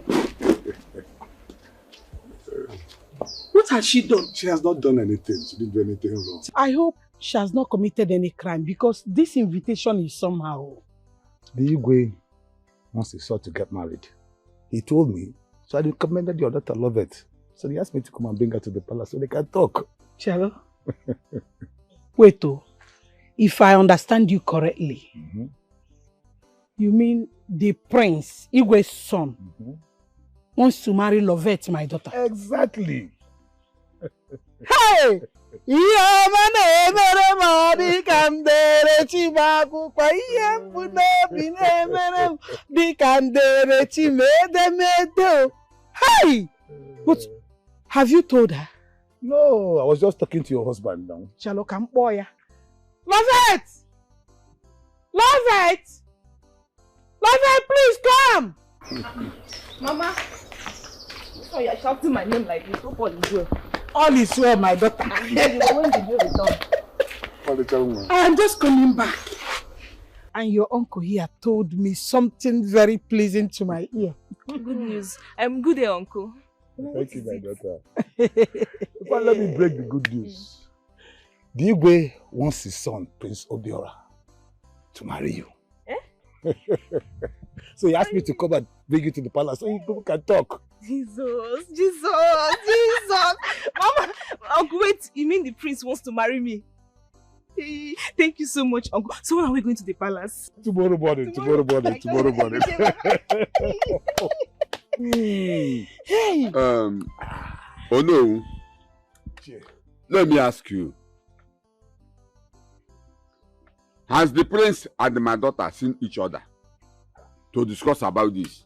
What has she done? She has not done anything. She didn't do anything wrong. I hope she has not committed any crime because this invitation is somehow. The Igwe wants his son to get married. He told me, so I recommended your daughter love it. So he asked me to come and bring her to the palace so they can talk. Chelo? Wait, if I understand you correctly, you mean the prince, Igwe's son, wants to marry Lovette, my daughter? Exactly. Hey! Hey! But have you told her? No, I was just talking to your husband now. Chalo Kampoya. Lovette! Lovette! Lovette, please come! Mama. Oh, you're shouting my name like this. All is well. All is well, my daughter. When did you return? I'm just coming back. And your uncle here told me something very pleasant to my ear. Good news. I'm good, uncle. Thank you, my daughter. But let me break the good news. The Igwe wants his son, Prince Obiora, to marry you. Eh? So he asked me to come and bring you to the palace so people can talk. Jesus. Mama, Uncle, wait, you mean the prince wants to marry me? Thank you so much, Uncle. So when are we going to the palace? Tomorrow morning. Hey! Oh no. Let me ask you. Has the prince and my daughter seen each other to discuss about this?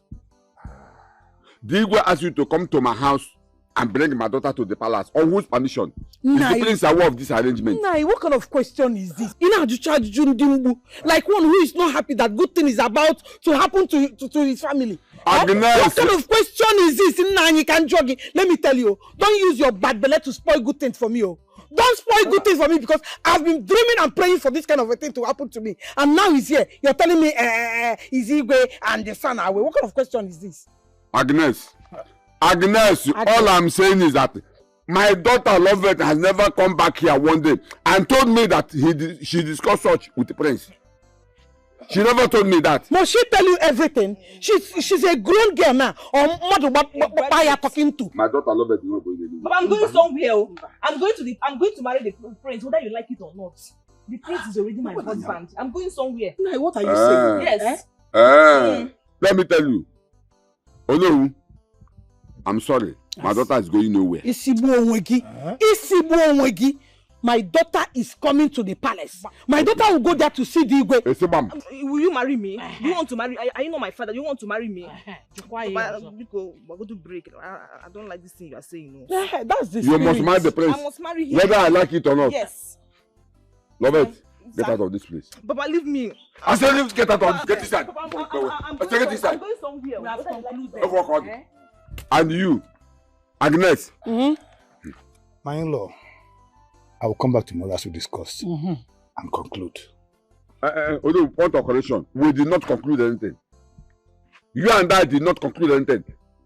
Did we ask you to come to my house and bring my daughter to the palace? On whose permission? Is the prince aware of this arrangement? What kind of question is this? Like one who is not happy that good thing is about to happen to his family. Agnes. What kind of question is this? Let me tell you, don't use your bad belly to spoil good things for me. Don't spoil good things for me because I've been dreaming and praying for this kind of a thing to happen to me. And now he's here. You're telling me is Igwe and the son away. What kind of question is this? Agnes, all I'm saying is that my daughter Lovette has never come back here one day and told me that she discussed such with the prince. She never told me that. Must she tell you everything? She's a grown girl now. Or what are you talking to? My daughter Lovette is not going anywhere. But I'm going somewhere. I'm going to marry the prince, whether you like it or not. The prince is already my husband. I'm going somewhere. What are you saying? Yes. Let me tell you. Oh no, I'm sorry. My daughter is going nowhere. My daughter is coming to the palace. My daughter will go there to see the Igwe. Will you marry me? Do you want to marry? Are you not my father? You want to marry me? We're going to break. I don't like this thing you are saying. No. That's the You must marry the prince. I must marry him. Whether I like it or not. Yes. Lovette, get out of this place. Papa, leave me. I said, get out of this. Get inside. I'm going somewhere. We have concluded. And you, Agnes. My in-law, I will come back tomorrow as we discussed and conclude. Although, point of correction, we did not conclude anything. You and I did not conclude anything.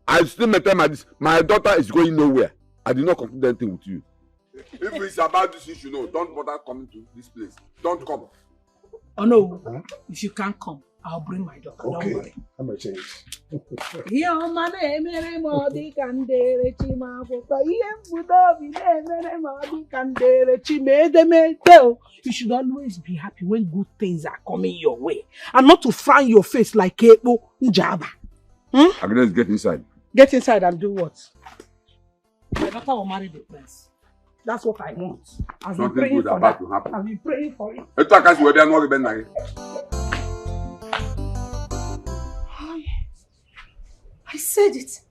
I still maintain my daughter is going nowhere. I did not conclude anything with you. If it's about this issue, no, don't bother coming to this place. Don't come. Oh no, if you can't come, I'll bring my daughter. Okay. Don't worry. I'm going to change. You should always be happy when good things are coming your way and not to frown your face like Kepo Njaba. Agnes, get inside. Get inside and do what? My daughter will marry the prince. That's what I want. I've been Something praying good for about that. to happen. I've been praying for it. I said it.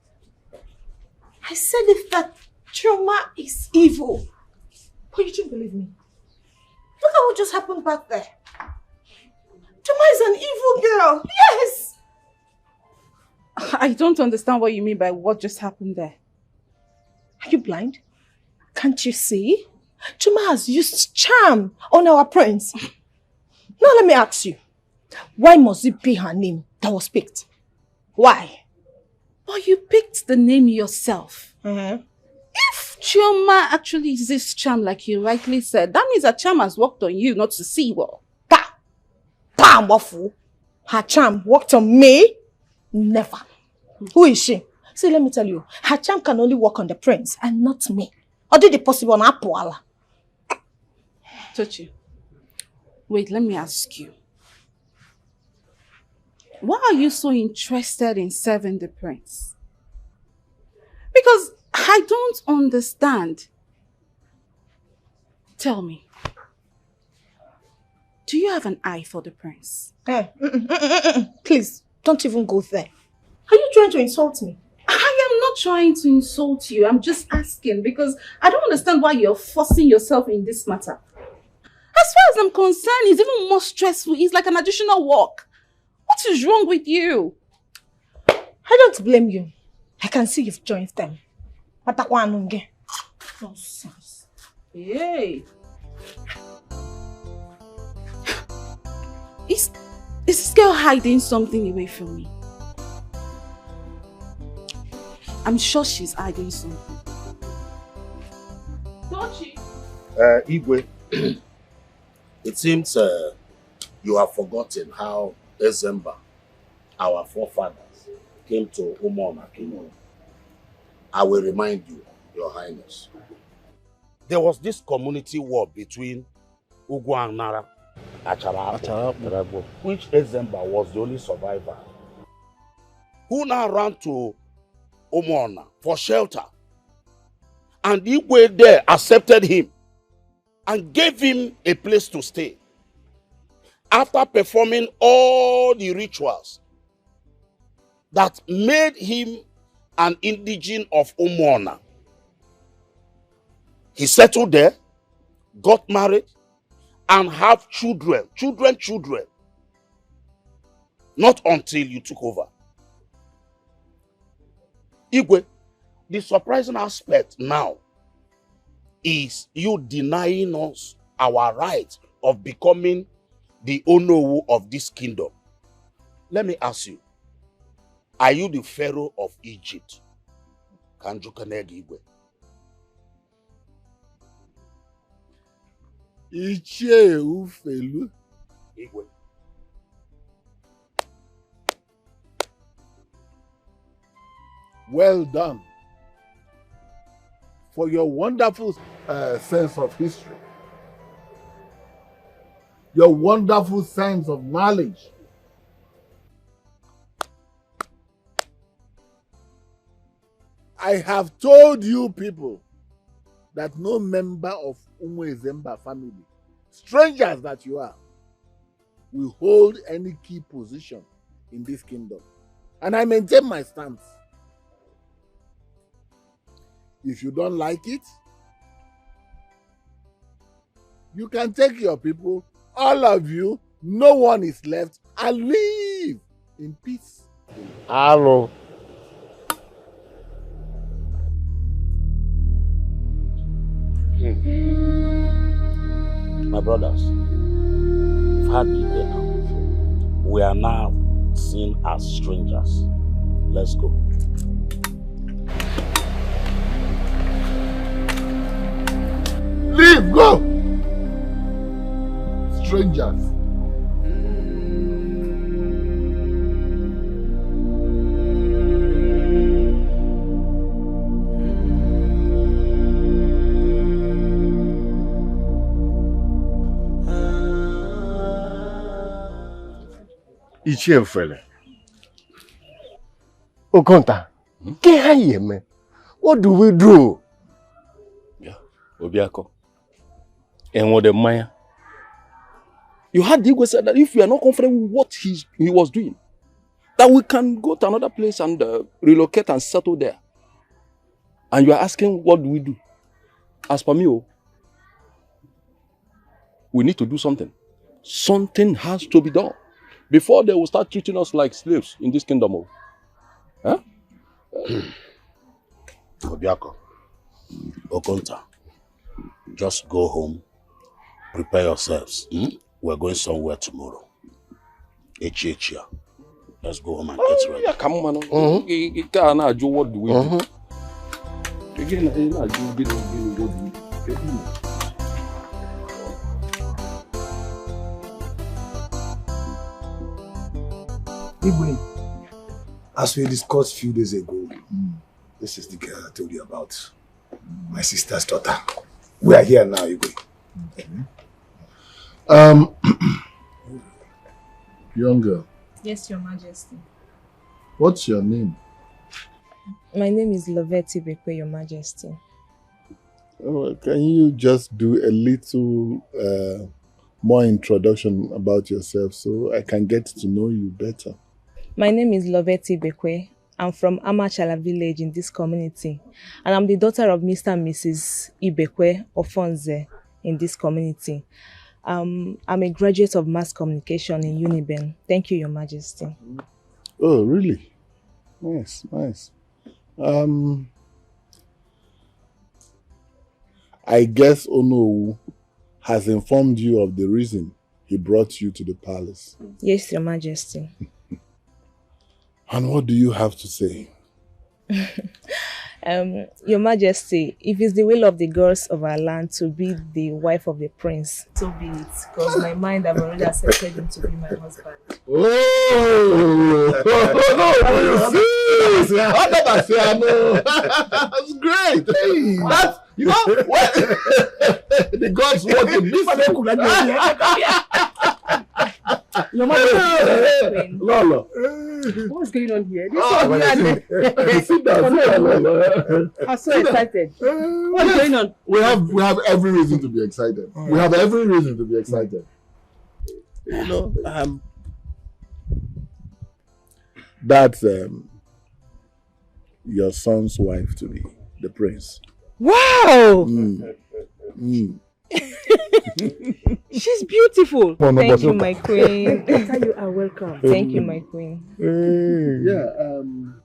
I said it that Chioma is evil. But you didn't believe me. Look at what just happened back there. Chioma is an evil girl. Yes! I don't understand what you mean by what just happened there. Are you blind? Can't you see? Chioma has used charm on our prince. Now let me ask you. Why must it be her name that was picked? Why? Well, you picked the name yourself. If Chioma actually is this charm like you rightly said, that means her charm has worked on you, not to see well. Waffle. Her charm worked on me? Never. Who is she? See, let me tell you, her charm can only work on the prince and not me. Or did it possible on Apuala? Tochi, wait, let me ask you. Why are you so interested in serving the prince? Because I don't understand. Tell me, do you have an eye for the prince? Please, don't even go there. Are you trying to insult me? I am not trying to insult you. I'm just asking because I don't understand why you're forcing yourself in this matter. As far as I'm concerned, it's even more stressful. It's like an additional work. What is wrong with you? I don't blame you. I can see you've joined them. Nonsense. Hey. Is this girl hiding something away from me? I'm sure she's hiding something. Don't she? Igwe, it seems you have forgotten how Ezemba, our forefathers, came to Umona Kingdom. I will remind you, Your Highness. There was this community war between Ugwu and Nara, Acharabu, which Ezemba was the only survivor, who now ran to Umona for shelter. And Igwe there accepted him and gave him a place to stay. After performing all the rituals that made him an indigene of Umona, he settled there, got married, and have children. Not until you took over. Igwe, the surprising aspect now is you denying us our right of becoming the Onowu of this kingdom. Let me ask you, are you the Pharaoh of Egypt? Kanjukanegi Igwe. Ichie Ufelu. Igwe. Well done for your wonderful sense of history, your wonderful sense of knowledge. I have told you people that no member of Ezemba family, strangers that you are, will hold any key position in this kingdom. And I maintain my stance. If you don't like it, you can take your people, all of you, no one is left, and live in peace. Hello. My brothers, we've had the day now. We are now seen as strangers. Let's go. Leave, go! Strangers. Ichie Fele. Okonta, what do we do? Obiako. And what the Maya? You had Igwe said that if you are not comfortable with what he was doing, that we can go to another place and relocate and settle there. And you are asking what do we do? As per me, we need to do something. Something has to be done before they will start treating us like slaves in this kingdom. Huh? Obiako, Okonta, just go home, prepare yourselves. We're going somewhere tomorrow. Echia. Let's go home and get ready. Yeah, come on, man. You can't do what do we do? Again, Igwe, as we discussed a few days ago, this is the girl I told you about. My sister's daughter. We are here now, Igwe. Young girl, Yes, Your Majesty. what's your name? My name is Lovette Ibekwe, Your Majesty. Oh, can you just do a little more introduction about yourself so I can get to know you better? My name is Lovette Ibekwe. I'm from Amachala village in this community. And I'm the daughter of Mr. and Mrs. Ibekwe Ofonze in this community. I'm a graduate of mass communication in Uniben. Thank you, Your Majesty. Oh, really? Nice, nice. I guess Ono has informed you of the reason he brought you to the palace. Yes, Your Majesty. And what do you have to say? Your Majesty, if it's the will of the girls of our land to be the wife of the prince, so be it. Because my mind, I've already accepted him to be my husband. That's great. That's, you know, what? The gods want to be Your Majesty. Lolo. What's going on here? This Oh, one sit down. I'm so excited. What's going on? We have every reason to be excited. We have every reason to be excited. You know, that's your son's wife to be, the prince. Wow! She's beautiful. Thank you, my queen. You are welcome. Thank you, my queen.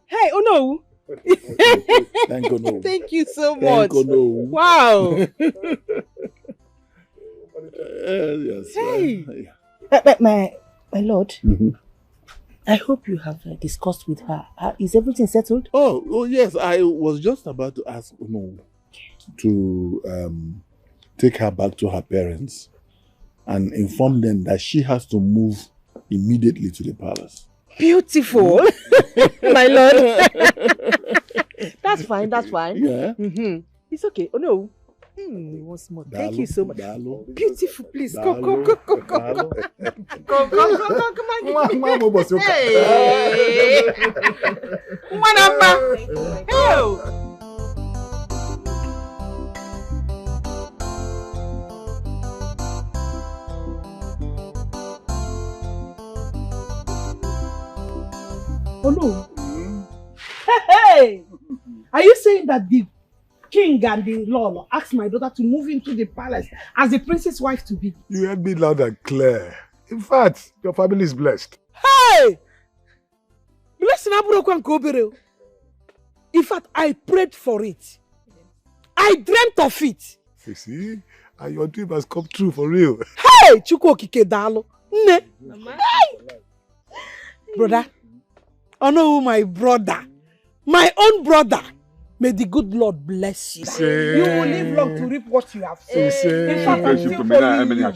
Hey, oh no! Thank you, no. Thank you so much. Thank you, no. Wow! Yes. Hey. My lord, I hope you have discussed with her. Is everything settled? Oh, yes. I was just about to ask Uno to take her back to her parents and inform them that she has to move immediately to the palace. Beautiful. My lord. That's fine, that's fine. Yeah. It's okay. Oh no. Once more. Thank you so much. Beautiful, please. Come on. Hey. Oh no. Hey! Are you saying that the king and the Lolo asked my daughter to move into the palace as the princess wife to be? You heard me loud and clear. In fact, your family is blessed. Hey! In fact, I prayed for it. I dreamt of it. You see? And your dream has come true for real. Hey! Chuko kike dalo. Ne. Hey! Brother. Oh no, my brother. My own brother. May the good Lord bless you. You will live long to reap what you have sown. In fact, I'm still following you.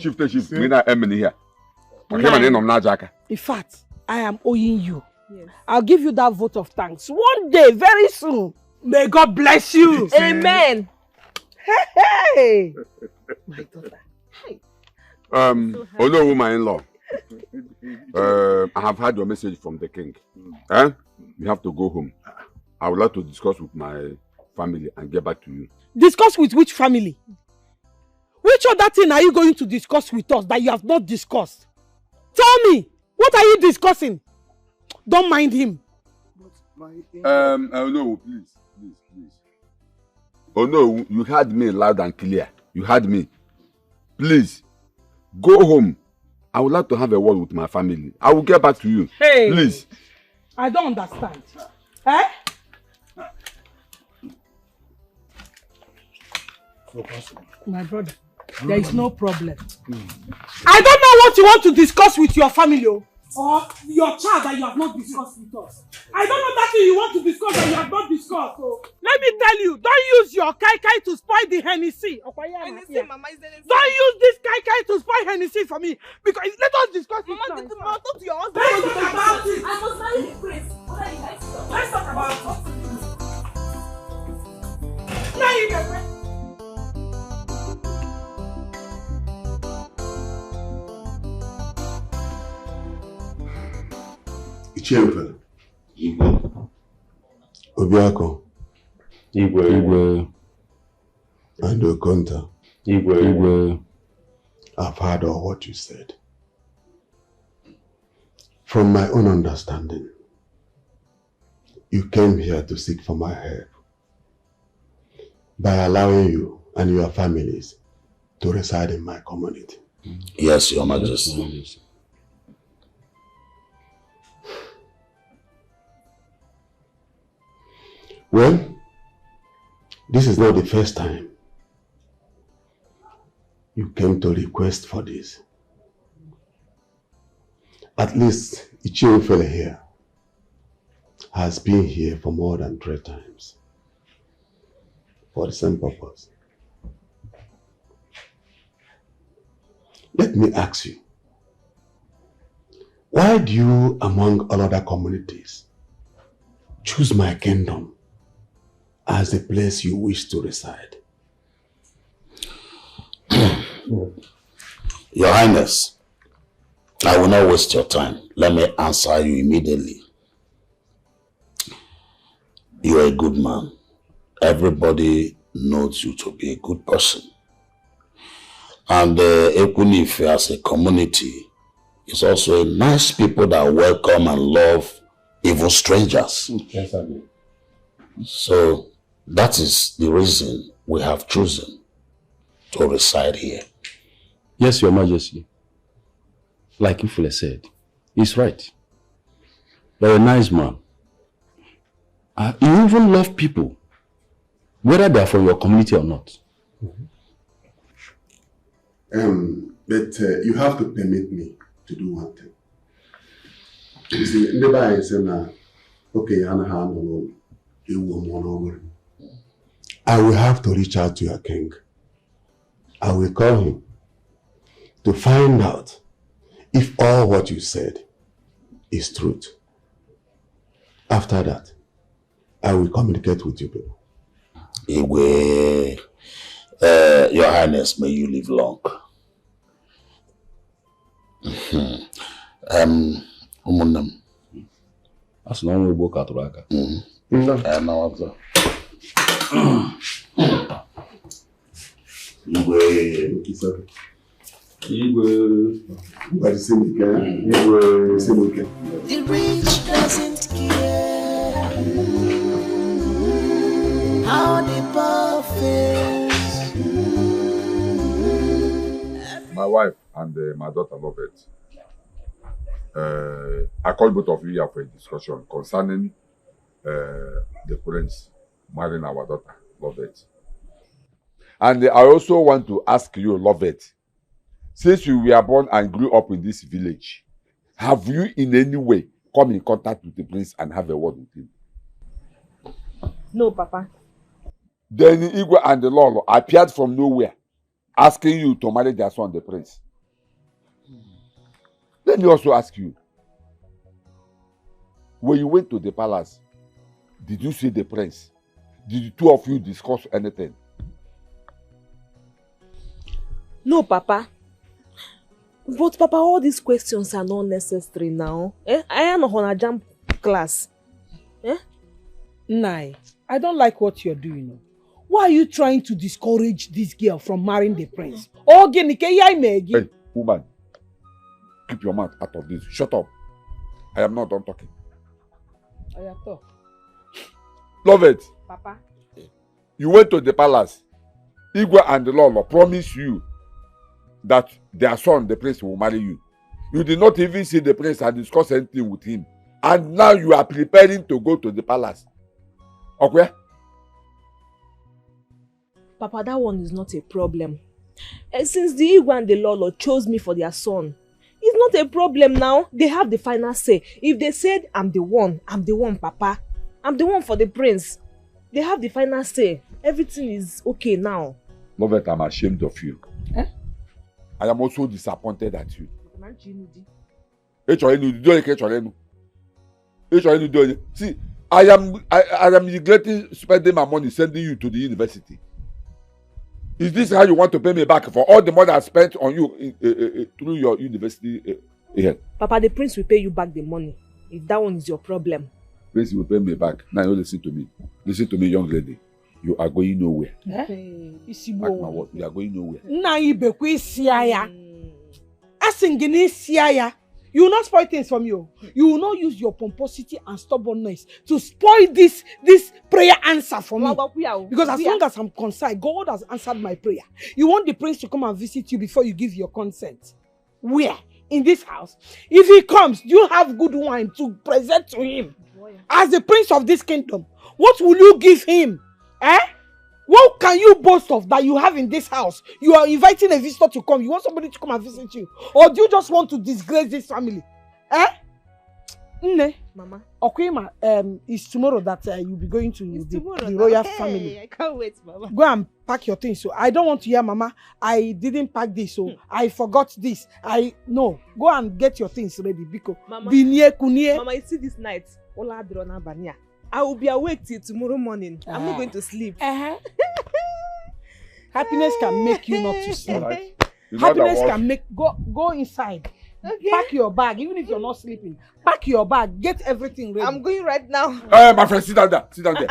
In fact, I am owing you. Yes. I'll give you that vote of thanks one day, very soon. May God bless you. Amen. Hey, my daughter. Hello, my in-law. I have had your message from the king. We have to go home. I would like to discuss with my family and get back to you. Discuss with which family? Which other thing are you going to discuss with us that you have not discussed? Tell me, what are you discussing? Don't mind him. No, please. Oh no, you heard me loud and clear. You heard me. Please, go home. I would like to have a word with my family. I will get back to you. Hey! Please. I don't understand. Eh? My brother, there is no problem. I don't know what you want to discuss with your family or your child that you have not discussed with us. I don't know that thing you want to discuss that you have not discussed. So let me tell you, don't use your kai to spoil the Hennessy. Mama, don't use this kai to spoil Hennessy for me. Because let us discuss it now. Talk to your husband. Let's talk about it. I must marry the prince. Let's talk about it. Now you get ready. Ichemfele. Igwe. Obiako. Igwe. And Okonta. Igwe. I've heard all what you said. From my own understanding, you came here to seek for my help by allowing you and your families to reside in my community. Yes, Your Majesty. Well, this is not the first time you came to request for this. At least Ichemfele here has been here for more than 3 times for the same purpose. Let me ask you, why do you, among all other communities, choose my kingdom as the place you wish to reside? Your Highness, I will not waste your time. Let me answer you immediately. You are a good man. Everybody knows you to be a good person. And Ekunife as a community is also a nice people that welcome and love even strangers. Yes, I do. So that is the reason we have chosen to reside here. Yes, Your Majesty. Like Ifule said, he's right. You're a nice man. You even love people, whether they're from your community or not. But you have to permit me to do one thing. You see, never say na okay, I will have to reach out to your king. I will call him to find out if all what you said is truth. After that, I will communicate with you people. Igwe, Your Highness, may you live long. Umunam. That's not only book at Raka. The rich doesn't care how the poor feels. My wife and my daughter love it. I called both of you here for a discussion concerning the prince marrying our daughter, love it. And I also want to ask you, love it, since you were born and grew up in this village, have you in any way come in contact with the prince and have a word with him? No, Papa. Then Igwe and the Lolo appeared from nowhere, asking you to marry their son, the prince. Let me also ask you, when you went to the palace, did you see the prince? Did the two of you discuss anything? No, Papa. But Papa, all these questions are not necessary now. I am on a jump class. Nai, I don't like what you're doing. Why are you trying to discourage this girl from marrying the prince? Hey, woman, keep your mouth out of this. Shut up. I am not done talking. I talk. Love it. Papa. You went to the palace. Igwe and the Lolo promised you that their son, the prince, will marry you. You did not even see the prince and discuss anything with him. And now you are preparing to go to the palace. Okay? Papa, that one is not a problem. Since the Igwe and the Lolo chose me for their son, it's not a problem now. They have the final say. If they said, I'm the one, Papa. I'm the one for the prince. They have the final say. Everything is okay now. Lovett, I'm ashamed of you. Eh? I am also disappointed at you. See, I am regretting spending my money sending you to the university. Is this how you want to pay me back for all the money I spent on you through your university? Papa, the prince will pay you back the money. If that one is your problem. Prince will pay me back. Now you listen to me. Listen to me, young lady. You are going nowhere. Mark my word, you are going nowhere. You will not spoil things from you. You will not use your pomposity and stubbornness to spoil this prayer answer for me. Because as long as I'm concerned, God has answered my prayer. You want the prince to come and visit you before you give your consent. Where? In this house. If he comes, you have good wine to present to him. As the prince of this kingdom, what will you give him? Eh? What can you boast of that you have in this house? You are inviting a visitor to come. You want somebody to come and visit you? Or do you just want to disgrace this family? Eh? Nne, Mama. Okwema, it's tomorrow that you'll be going to the royal family. I can't wait, Mama. Go and pack your things. So I don't want to hear, Mama, I didn't pack this, so I forgot this. No. Go and get your things ready, because Mama, Mama, you see this night, Ola Adrona Bania. I will be awake till tomorrow morning. I'm not going to sleep. Happiness can make you not to sleep. Right. Happiness can make go inside. Okay. Pack your bag, even if you're not sleeping. Pack your bag, get everything ready. I'm going right now. My friend, sit down there. Sit down there.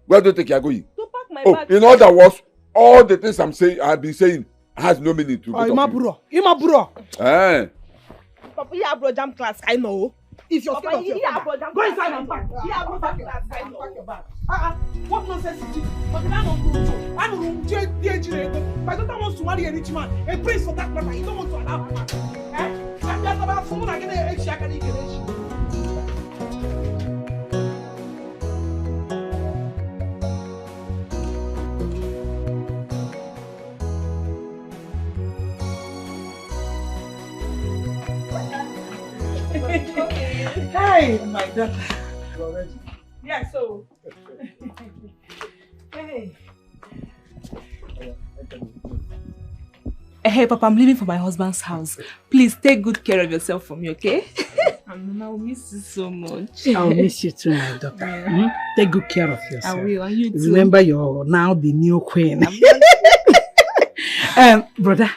Where do you think you're going? To pack my bag. In other words, all the things I've been saying has no meaning to me. Imaburo. Papa, you have jam class, I know. If you're Papa, scared of your bag, go inside and pack. Pack your bag. What nonsense is this? But I don't know. My daughter wants to marry a rich man. A prince for that matter. You don't want to allow her. Eh? I'm just about someone I get a Hey, my daughter. Yeah, so. Hey. Hey, Papa, I'm leaving for my husband's house. Please take good care of yourself for me, okay? And I'll miss you so much. I'll miss you too, my daughter. Yeah. Take good care of yourself. I will, and you too. Remember, you're now the new queen. Brother.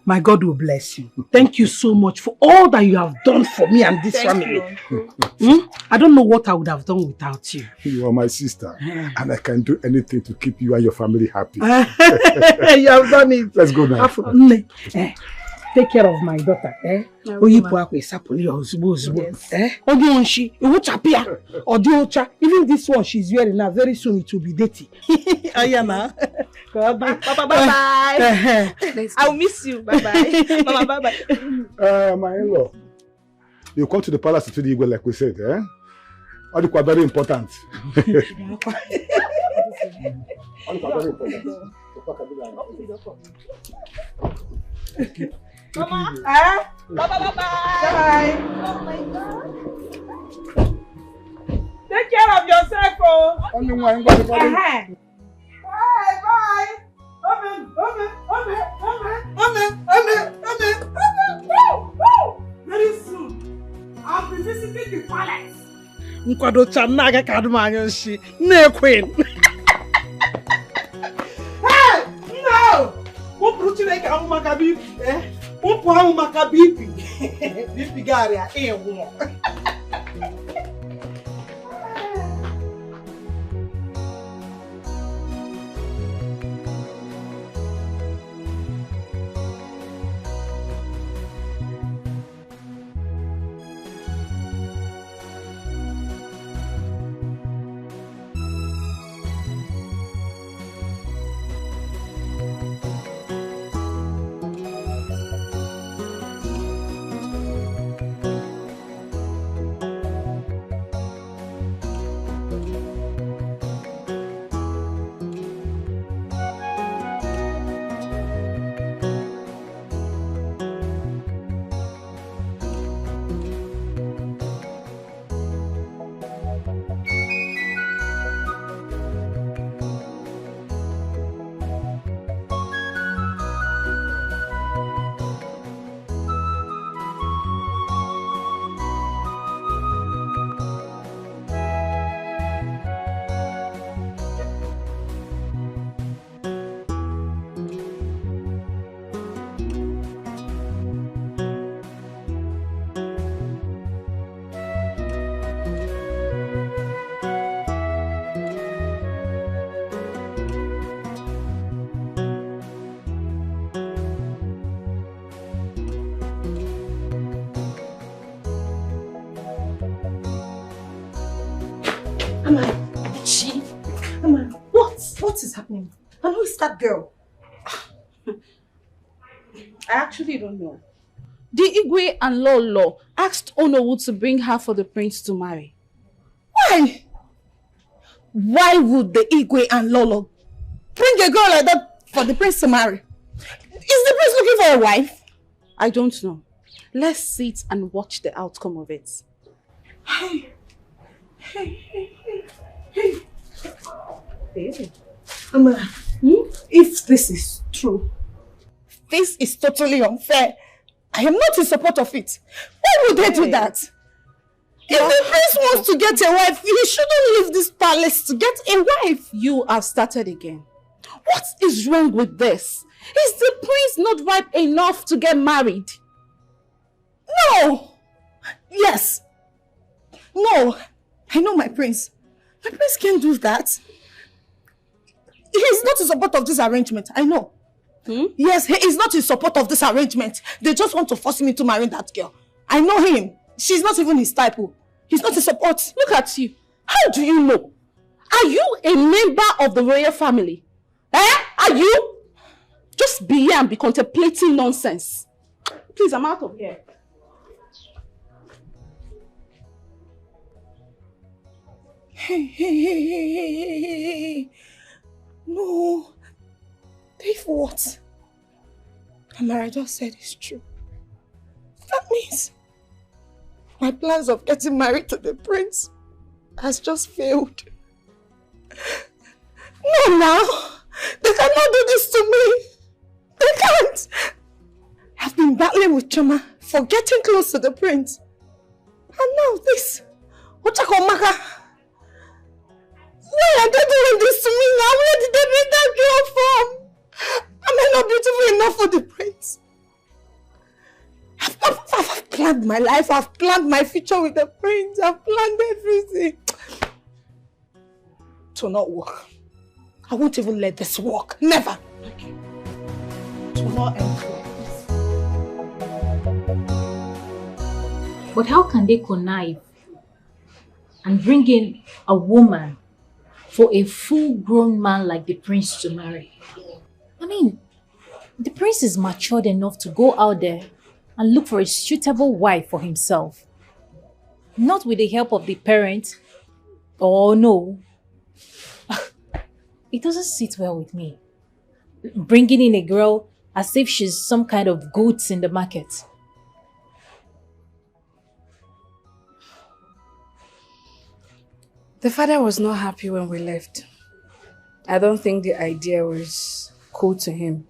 My God will bless you. Thank you so much for all that you have done for me and this family. I don't know what I would have done without you. You are my sister, and I can do anything to keep you and your family happy. You have done it. Let's go now. Take care of my daughter. Even this one she's wearing now, very soon it will be dirty. Papa, bye-bye. I'll miss you. Bye-bye. Mama, bye-bye. My in-law, you come to the palace to the Igwe like we said, eh? All the very important. Mama, bye-bye. Oh my God. Take care of yourself, Only one. Bye. Amen. Very soon, I'll be visiting the palace. Nkwado chanaga kadumanya shi ne queen. Hey, no! What bruchine ka hamu makabi? What hamu makabi? Bibi gari a ewo. Chi. Ama, what is happening? And who is that girl? I actually don't know. The Igwe and Lolo asked Onowu to bring her for the prince to marry. Why? Why would the Igwe and Lolo bring a girl like that for the prince to marry? Is the prince looking for a wife? I don't know. Let's sit and watch the outcome of it. Hey. Ama, if this is true, this is totally unfair. I am not in support of it. Why would they do that? If the prince wants to get a wife, he shouldn't leave this palace to get a wife. You have started again. What is wrong with this? Is the prince not ripe enough to get married? No! Yes. No. I know my prince. My prince can't do that. He is not in support of this arrangement. I know. Yes, he is not in support of this arrangement. They just want to force him into marrying that girl. I know him. She's not even his type. He's not in support. Look at you. How do you know? Are you a member of the royal family? Are you? Just be here and be contemplating nonsense. Please, I'm out of here. Hey. No. Dave, what? Amara just said it's true. That means my plans of getting married to the prince has just failed. No, now. They cannot do this to me. They can't. I've been battling with Choma for getting close to the prince. And now this. Ochakomaka. Why are they doing this to me now? Where did they bring that girl from? Am I not beautiful enough for the prince? I've planned my life. I've planned my future with the prince. I've planned everything. It will not work. I won't even let this work. Never. Okay. It will not end well. But how can they connive and bring in a woman for a full-grown man like the prince to marry? I mean, the prince is matured enough to go out there and look for a suitable wife for himself. Not with the help of the parents. Oh no. It doesn't sit well with me. Bringing in a girl as if she's some kind of goods in the market. The father was not happy when we left. I don't think the idea was cool to him.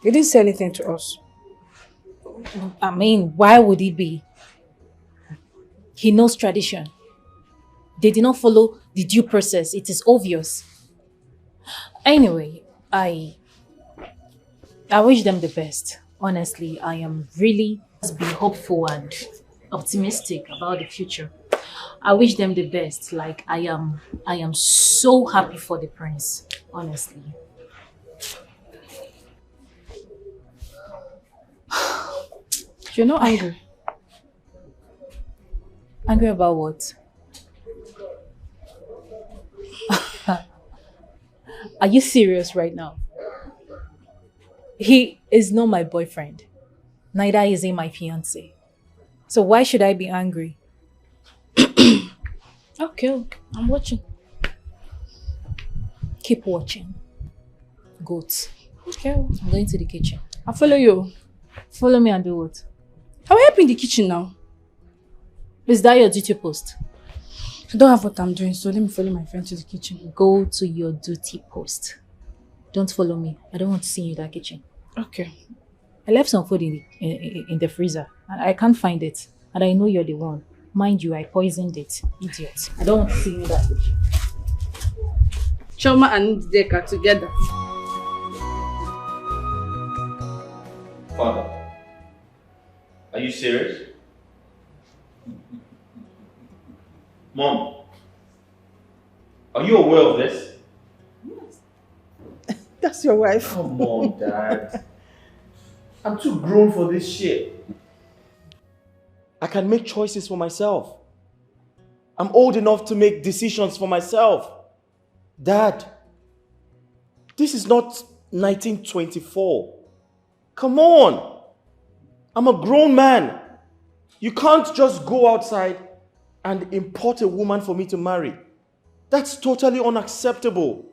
He didn't say anything to us. I mean, why would he be? He knows tradition. They did not follow the due process. It is obvious. Anyway, I wish them the best. Honestly, I am really be hopeful and optimistic about the future. I wish them the best. Like I am so happy for the prince, honestly. You're not angry. Angry about what? Are you serious right now? He is not my boyfriend. Neither is he my fiancé. So why should I be angry? Okay, I'm watching. Keep watching. Goats. Okay, I'm going to the kitchen. I'll follow you. Follow me and do what? I will help you in the kitchen now. Is that your duty post? I don't have what I'm doing, so let me follow my friend to the kitchen. Go to your duty post. Don't follow me. I don't want to see you in that kitchen. Okay. I left some food in the freezer and I can't find it. And I know you're the one. Mind you, I poisoned it. Idiot. I don't want to see you in that kitchen. Choma and Dikeh together. Father, are you serious? Mom, are you aware of this? Yes. That's your wife. Come on, Dad. I'm too grown for this shit. I can make choices for myself. I'm old enough to make decisions for myself. Dad, this is not 1924. Come on. I'm a grown man. You can't just go outside and import a woman for me to marry. That's totally unacceptable.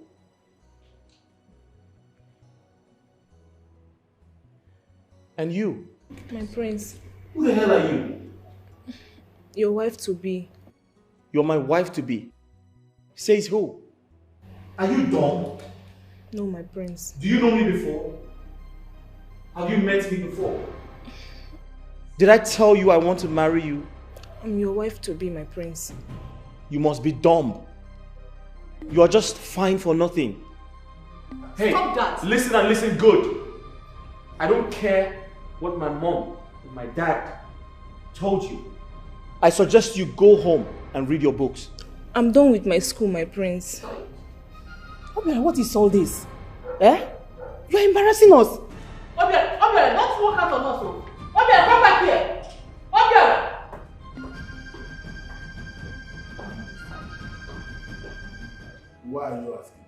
And you? My prince. Who the hell are you? Your wife to be. You're my wife to be. Says who? Are you dumb? No, my prince. Do you know me before? Have you met me before? Did I tell you I want to marry you? I'm your wife to be, my prince. You must be dumb. You are just fine for nothing. Hey, stop that. Listen and listen good. I don't care what my mom and my dad told you. I suggest you go home and read your books. I'm done with my school, my prince. Obia, what is all this? Eh? You are embarrassing us. Obia, don't walk out on us. Obia, come back here. Obia! Why are you asking?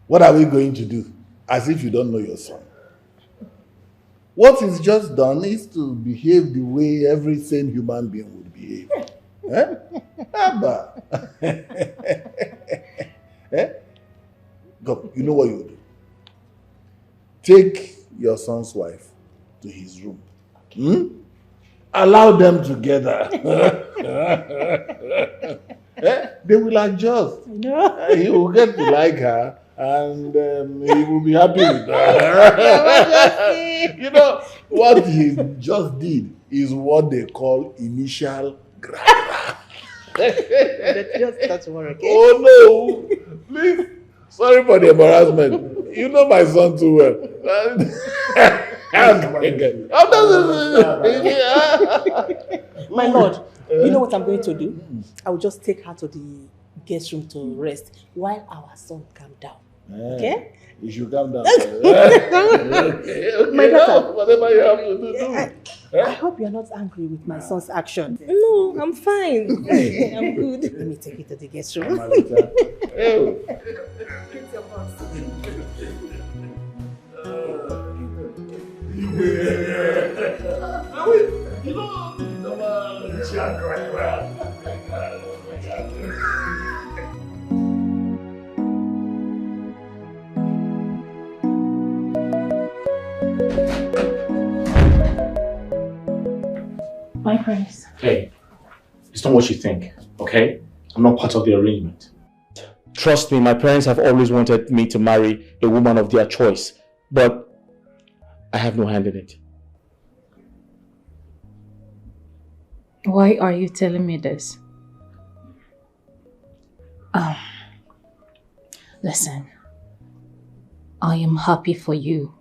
What are we going to do? As if you don't know your son. What is just done is to behave the way every sane human being would behave. Eh? Abba. Eh? Go, you know what you do. Take your son's wife to his room. Allow them together. Eh? They will adjust. No. He will get to like her and he will be happy with her. You know, what he just did is what they call initial grammar. Just start tomorrow, okay? Oh no! Please, sorry for the embarrassment. You know my son too well. My lord, you know what I'm going to do? I will just take her to the guest room to rest while our son calm down. Okay? You should calm down. My daughter, whatever you have to do. I hope you're not angry with my son's action. No, I'm fine. I'm good. Let me take you to the guest room. My prince. Hey, it's not what you think, okay? I'm not part of the arrangement. Trust me, my parents have always wanted me to marry a woman of their choice, but I have no hand in it. Why are you telling me this? Listen, I am happy for you,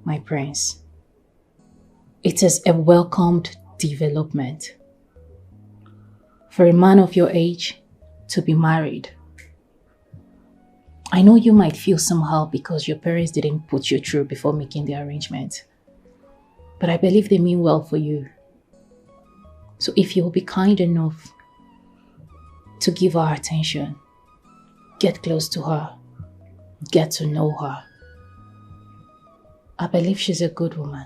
my prince. It is a welcomed development for a man of your age to be married. I know you might feel somehow because your parents didn't put you through before making the arrangement, but I believe they mean well for you. So if you will be kind enough to give her attention, get close to her, get to know her, I believe she's a good woman.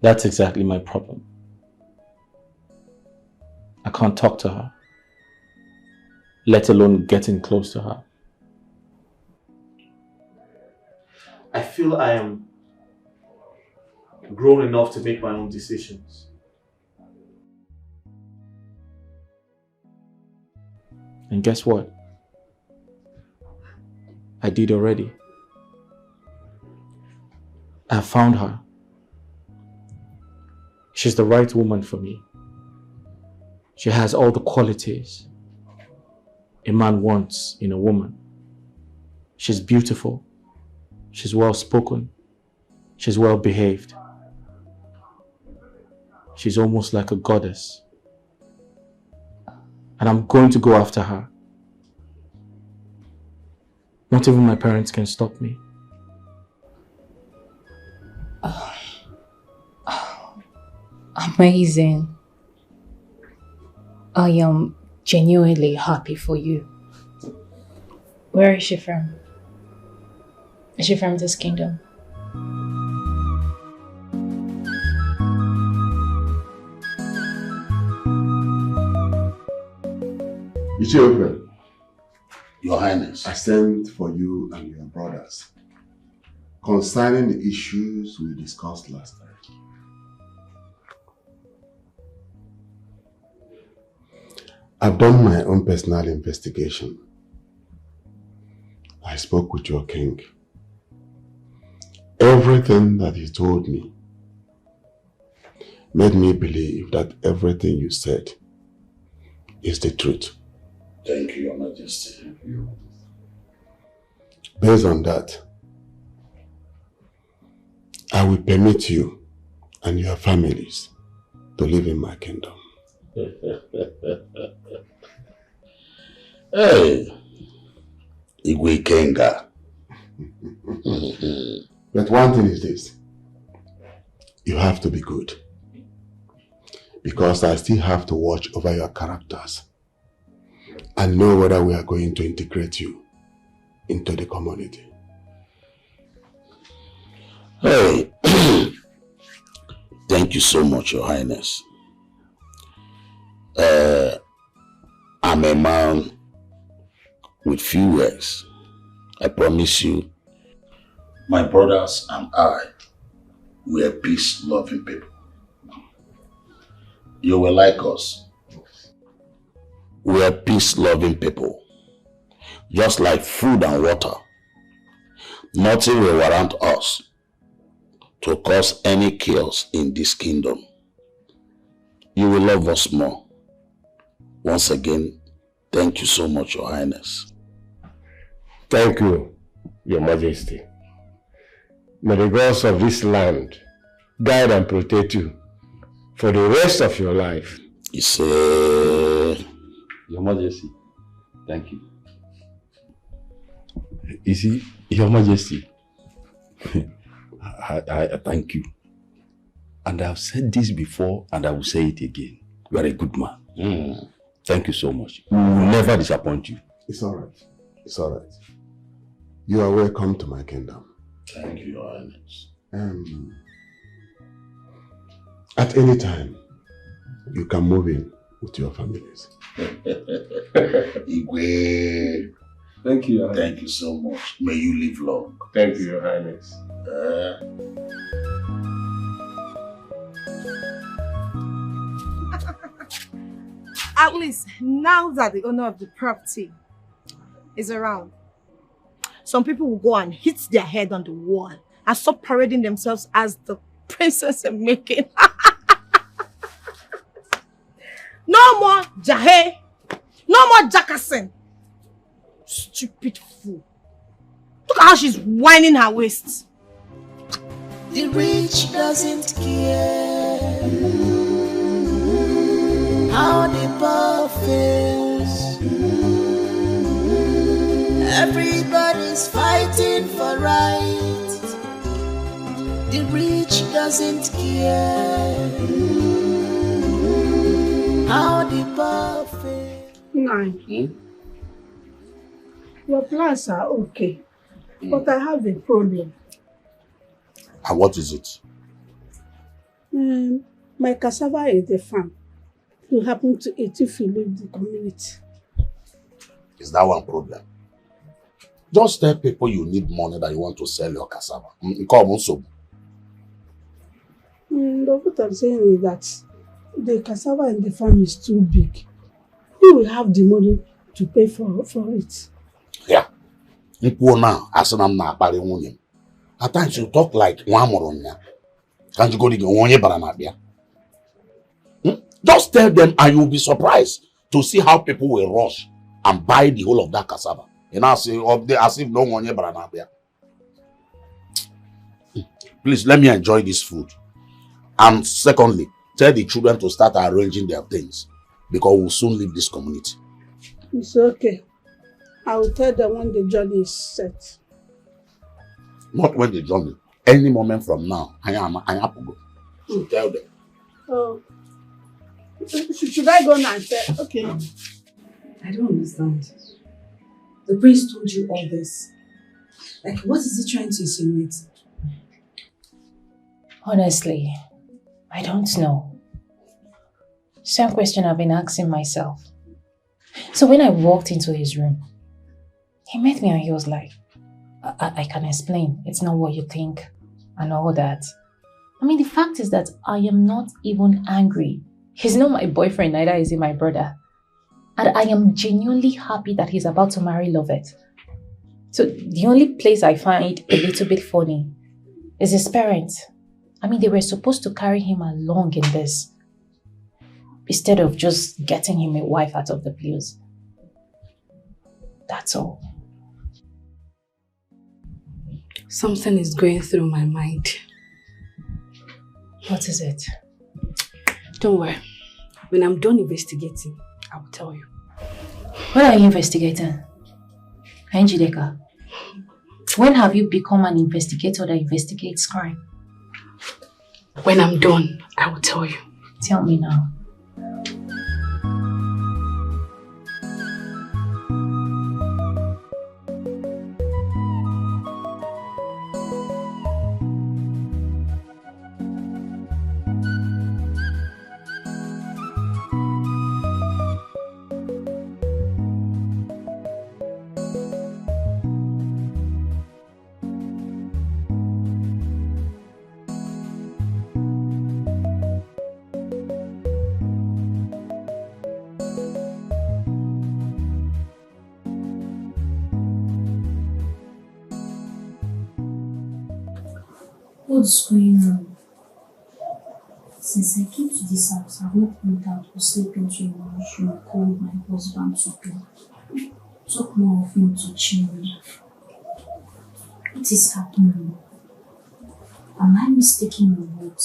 That's exactly my problem. I can't talk to her, let alone getting close to her. I feel I am grown enough to make my own decisions. And guess what? I did already. I found her. She's the right woman for me. She has all the qualities a man wants in a woman. She's beautiful. She's well spoken. She's well behaved. She's almost like a goddess. And I'm going to go after her. Not even my parents can stop me. Amazing. I am genuinely happy for you. Where is she from? Is she from this kingdom? Is she open? Your Highness. I sent for you and your brothers concerning the issues we discussed last time. I've done my own personal investigation. I spoke with your king. Everything that he told me made me believe that everything you said is the truth. Thank you, Your Majesty. Based on that, I will permit you and your families to live in my kingdom. Hey, Igwe Kenga. But one thing is this. You have to be good. Because I still have to watch over your characters and know whether we are going to integrate you into the community. Hey, thank you so much, Your Highness. I'm a man with few words. I promise you, my brothers and I, we are peace-loving people. You will like us. We are peace-loving people. Just like food and water. Nothing will warrant us to cause any chaos in this kingdom. You will love us more. Once again, thank you so much, Your Highness. Thank you, Your Majesty. May the gods of this land guide and protect you for the rest of your life. Your Majesty, thank you. You see, Your Majesty, I thank you. And I've said this before and I will say it again. You are a good man. Thank you so much. We will never disappoint you. It's all right. It's all right. You are welcome to my kingdom. Thank you, Your Highness. At any time, you can move in with your families. Igwe. Thank you, Your Highness. Thank you so much. May you live long. Thank you, Your Highness. At least now that the owner of the property is around, some people will go and hit their head on the wall and stop parading themselves as the princess in making. No more jahe, no more jackassing. Stupid fool. Look at how she's whining her waist. The rich doesn't care how the poor feels. Everybody's fighting for right. The rich doesn't care how the poor feels. Nine. Your plans are okay, but I have a problem. And what is it? My cassava in the farm will happen to eat if you leave the community. Is that one problem? Just tell people you need money that you want to sell your cassava. Come also. What I'm saying is that the cassava in the farm is too big. Who will have the money to pay for it? Yeah. At times you talk like one. Can't you go to one year? Just tell them and you'll be surprised to see how people will rush and buy the whole of that cassava. And I say up there as if no one year. Please let me enjoy this food. And secondly, tell the children to start arranging their things because we'll soon leave this community. It's okay. I will tell them when the journey is set. Not when the journey. Any moment from now, I am to go. So tell them. Oh. Should I go now and say, okay? I don't understand. The prince told you all this. Like, what is he trying to insinuate? Honestly, I don't know. Same question I've been asking myself. So when I walked into his room, he met me and he was like, I can explain. It's not what you think and all that. I mean, the fact is that I am not even angry. He's not my boyfriend, neither is he my brother. And I am genuinely happy that he's about to marry Lovett. So the only place I find a little bit funny is his parents. I mean, they were supposed to carry him along in this, instead of just getting him a wife out of the blues. That's all. Something is going through my mind. What is it? Don't worry. When I'm done investigating, I will tell you. What are you investigating? Dikeh, when have you become an investigator that investigates crime? When I'm done, I will tell you. Tell me now. What's going on? Since I came to this house, I've not went out or slept into a washroom, called my husband to do. Talk more of him to chill me. What is happening? Am I mistaken or what?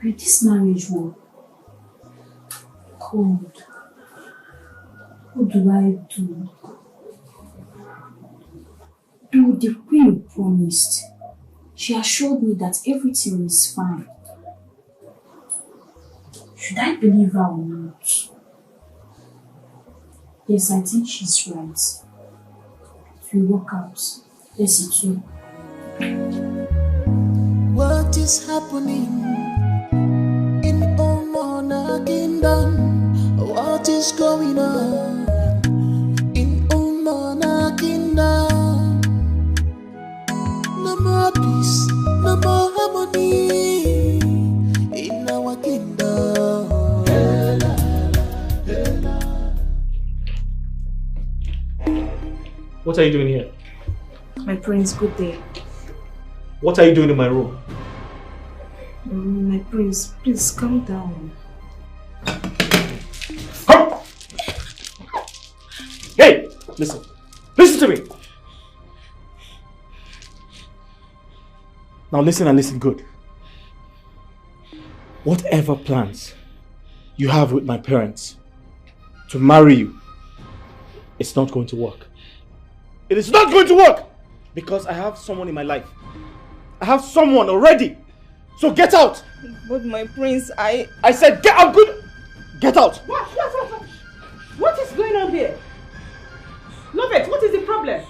Will this marriage work? Cold. What do I do? Do the queen promised? She assured me that everything is fine. Should I believe her or not? Yes, I think she's right. If we work out, let's see too. What is happening in Omona Kingdom? What is going on in Omona Kingdom? No more peace, no more harmony in our kingdom. What are you doing here? My prince, good day. What are you doing in my room? My prince, please calm down. Come! Hey! Listen. Listen to me! Now listen and listen good. Whatever plans you have with my parents to marry you, it's not going to work. It is not going to work! Because I have someone in my life. I have someone already. So get out! But my prince, I said get out! Good! Get out! What is going on here? Lovett, what is the problem?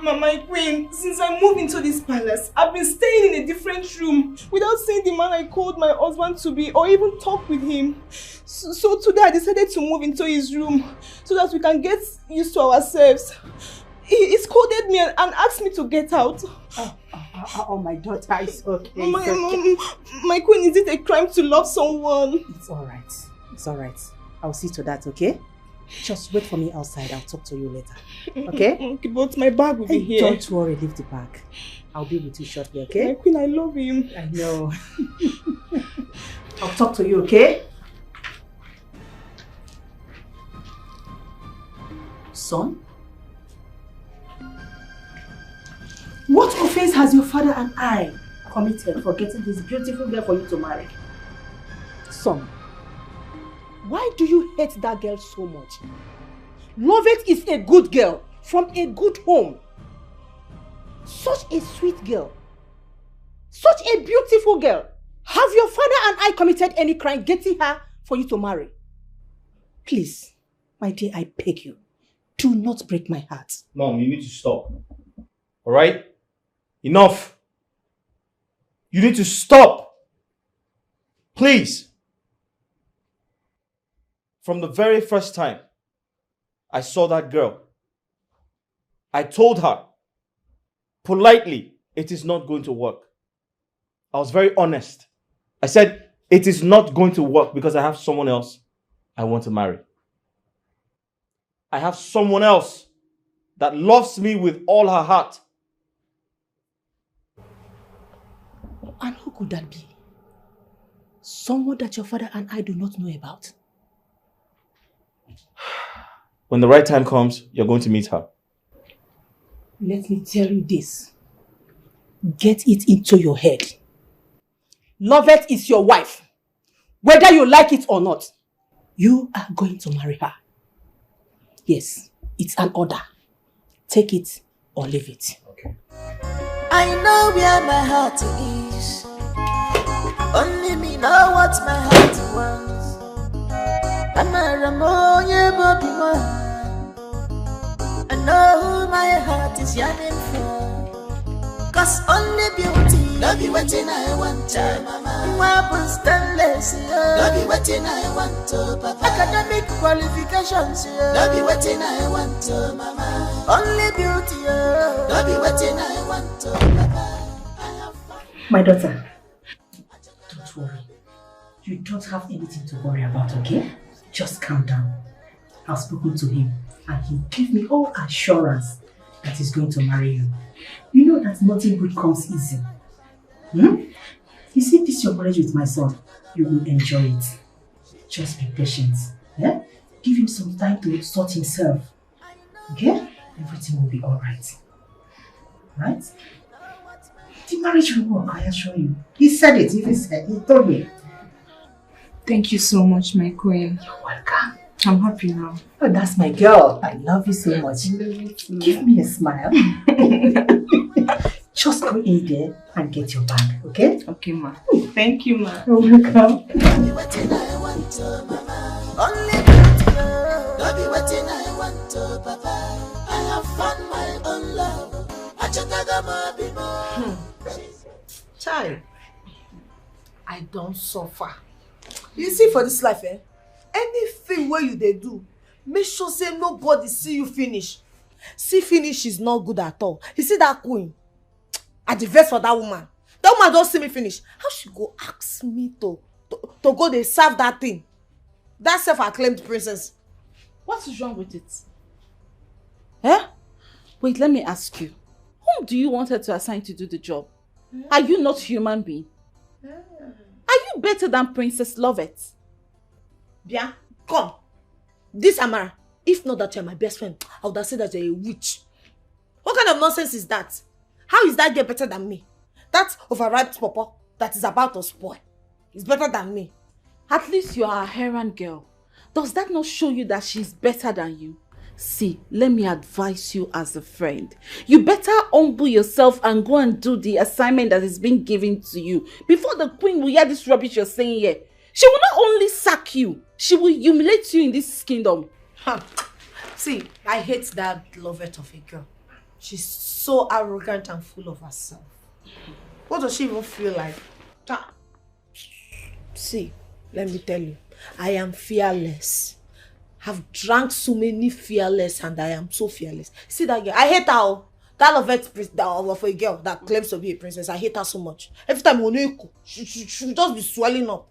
My queen, since I moved into this palace, I've been staying in a different room without seeing the man I called my husband to be or even talk with him. So today I decided to move into his room so that we can get used to ourselves. He scolded me and asked me to get out. Oh, my daughter, it's okay. My queen, is it a crime to love someone? It's alright. It's alright. I'll see to that, okay? Just wait for me outside. I'll talk to you later. Okay? Okay, but my bag will be here. Don't worry, leave the bag. I'll be with you shortly, okay? My queen, I love him. I know. I'll talk to you, okay? Son? What offense has your father and I committed for getting this beautiful girl for you to marry? Son, why do you hate that girl so much? Lovett is a good girl from a good home. Such a sweet girl. Such a beautiful girl. Have your father and I committed any crime getting her for you to marry? Please, my dear, I beg you, do not break my heart. Mom, you need to stop. Alright? Enough. You need to stop. Please. From the very first time I saw that girl, I told her politely, it is not going to work. I was very honest. I said, it is not going to work because I have someone else I want to marry. I have someone else that loves me with all her heart. And who could that be? Someone that your father and I do not know about. When the right time comes, you're going to meet her. Let me tell you this. Get it into your head. Lovett is your wife. Whether you like it or not, you are going to marry her. Yes, it's an order. Take it or leave it. Okay. I know where my heart is. Only me know what my heart wants. I'm a Ramoye Bobby man. I know who my heart is yearning for. Cause only beauty, love you waiting I want to, mama. Wapun stainless, love you waiting I want to, papa. Academic qualifications, love you waiting I want to, mama. Only beauty, love you waiting I want to, papa. My daughter, don't worry. You don't have anything to worry about, okay? Just calm down. I've spoken to him and he gave me all assurance that he's going to marry you. You know that nothing good comes easy. You see this your marriage with my son, you will enjoy it. Just be patient. Yeah? Give him some time to sort himself. Okay? Everything will be alright. Right? The marriage will work, I assure you. He said it, he told me. Thank you so much, my queen. You're welcome. I'm happy now. Oh, that's my girl. I love you so much. Give me a smile. Just go in there and get your bag, okay? Okay, ma. Thank you, ma. You're welcome. Only beauty, love you waiting I want to, papa. I have found my own love. Child, I don't suffer. You see, for this life, anything where you they do, make sure say nobody see you finish. See finish is not good at all. You see that queen? I the vex for that woman. That woman don't see me finish. How she go ask me to go they serve that thing? That self-acclaimed princess. What is wrong with it? Wait, let me ask you. Whom do you want her to assign to do the job? Are you not human being? Are you better than Princess Lovett? Bia, come. This Amara, if not that you're my best friend, I would have said that you're a witch. What kind of nonsense is that? How is that girl better than me? That overripe pawpaw that is about to spoil is better than me. At least you are a errand girl. Does that not show you that she's better than you? See, let me advise you as a friend. You better humble yourself and go and do the assignment that is being given to you before the queen will hear this rubbish you're saying here. She will not only sack you, she will humiliate you in this kingdom. See, I hate that Lovett of a girl. She's so arrogant and full of herself. What does she even feel like? See, let me tell you, I am fearless. I've drank so many fearless and I am so fearless. See that girl? I hate her. That Lovett of a girl that claims to be a princess, I hate her so much. Every time she just be swelling up.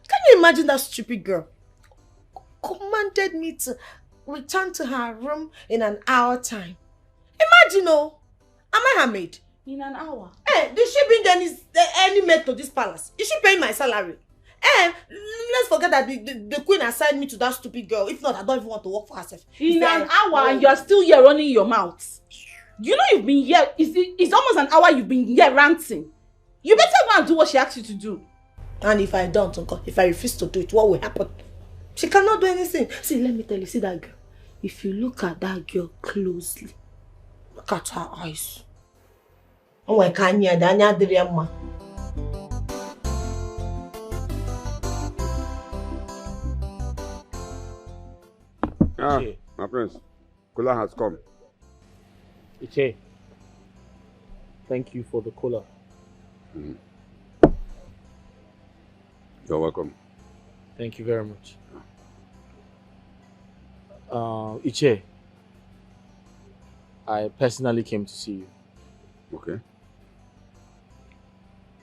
Can you imagine that stupid girl? Commanded me to return to her room in an hour time. Imagine, am I her maid? In an hour? Did she bring any maid to this palace? Is she paying my salary? Let's forget that the queen assigned me to that stupid girl. If not, I don't even want to work for herself. In an hour and you are still here running your mouth. You know you've been here, it's almost an hour you've been here ranting. You better go and do what she asked you to do. And if I don't, if I refuse to do it, what will happen? She cannot do anything. See, let me tell you, see that girl. If you look at that girl closely, look at her eyes. Oh my God, prince. Cola has come. Iche, thank you for the cola. Mm. You're welcome. Thank you very much. Iche, I personally came to see you. Okay.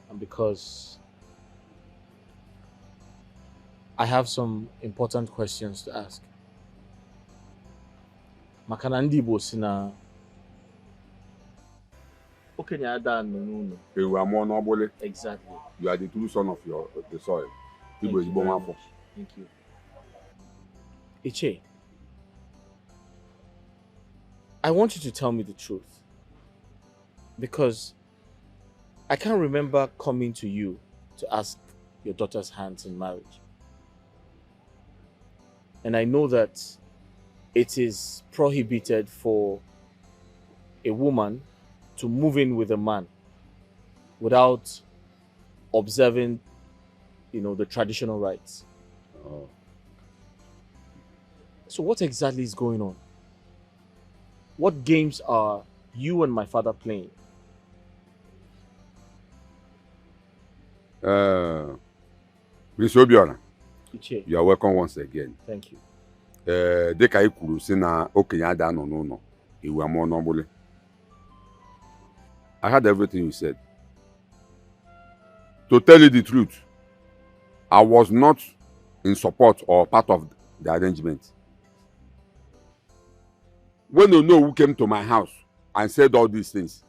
And because I have some important questions to ask. Makanandi Bosina. Exactly. You are the true son of the soil. Thank you. Iche, I want you to tell me the truth. Because I can't remember coming to you to ask your daughter's hands in marriage. And I know that it is prohibited for a woman to move in with a man without observing, the traditional rites. Oh. So what exactly is going on? What games are you and my father playing? Prince Obiora, Iche. you are welcome once again. Thank you. Dikeh kwuru si na okenye ada nọ n'ụlọ iwu amụọ n'ọgbụlị. I heard everything you said. To tell you the truth, I was not in support or part of the arrangement. When Onowu came to my house and said all these things,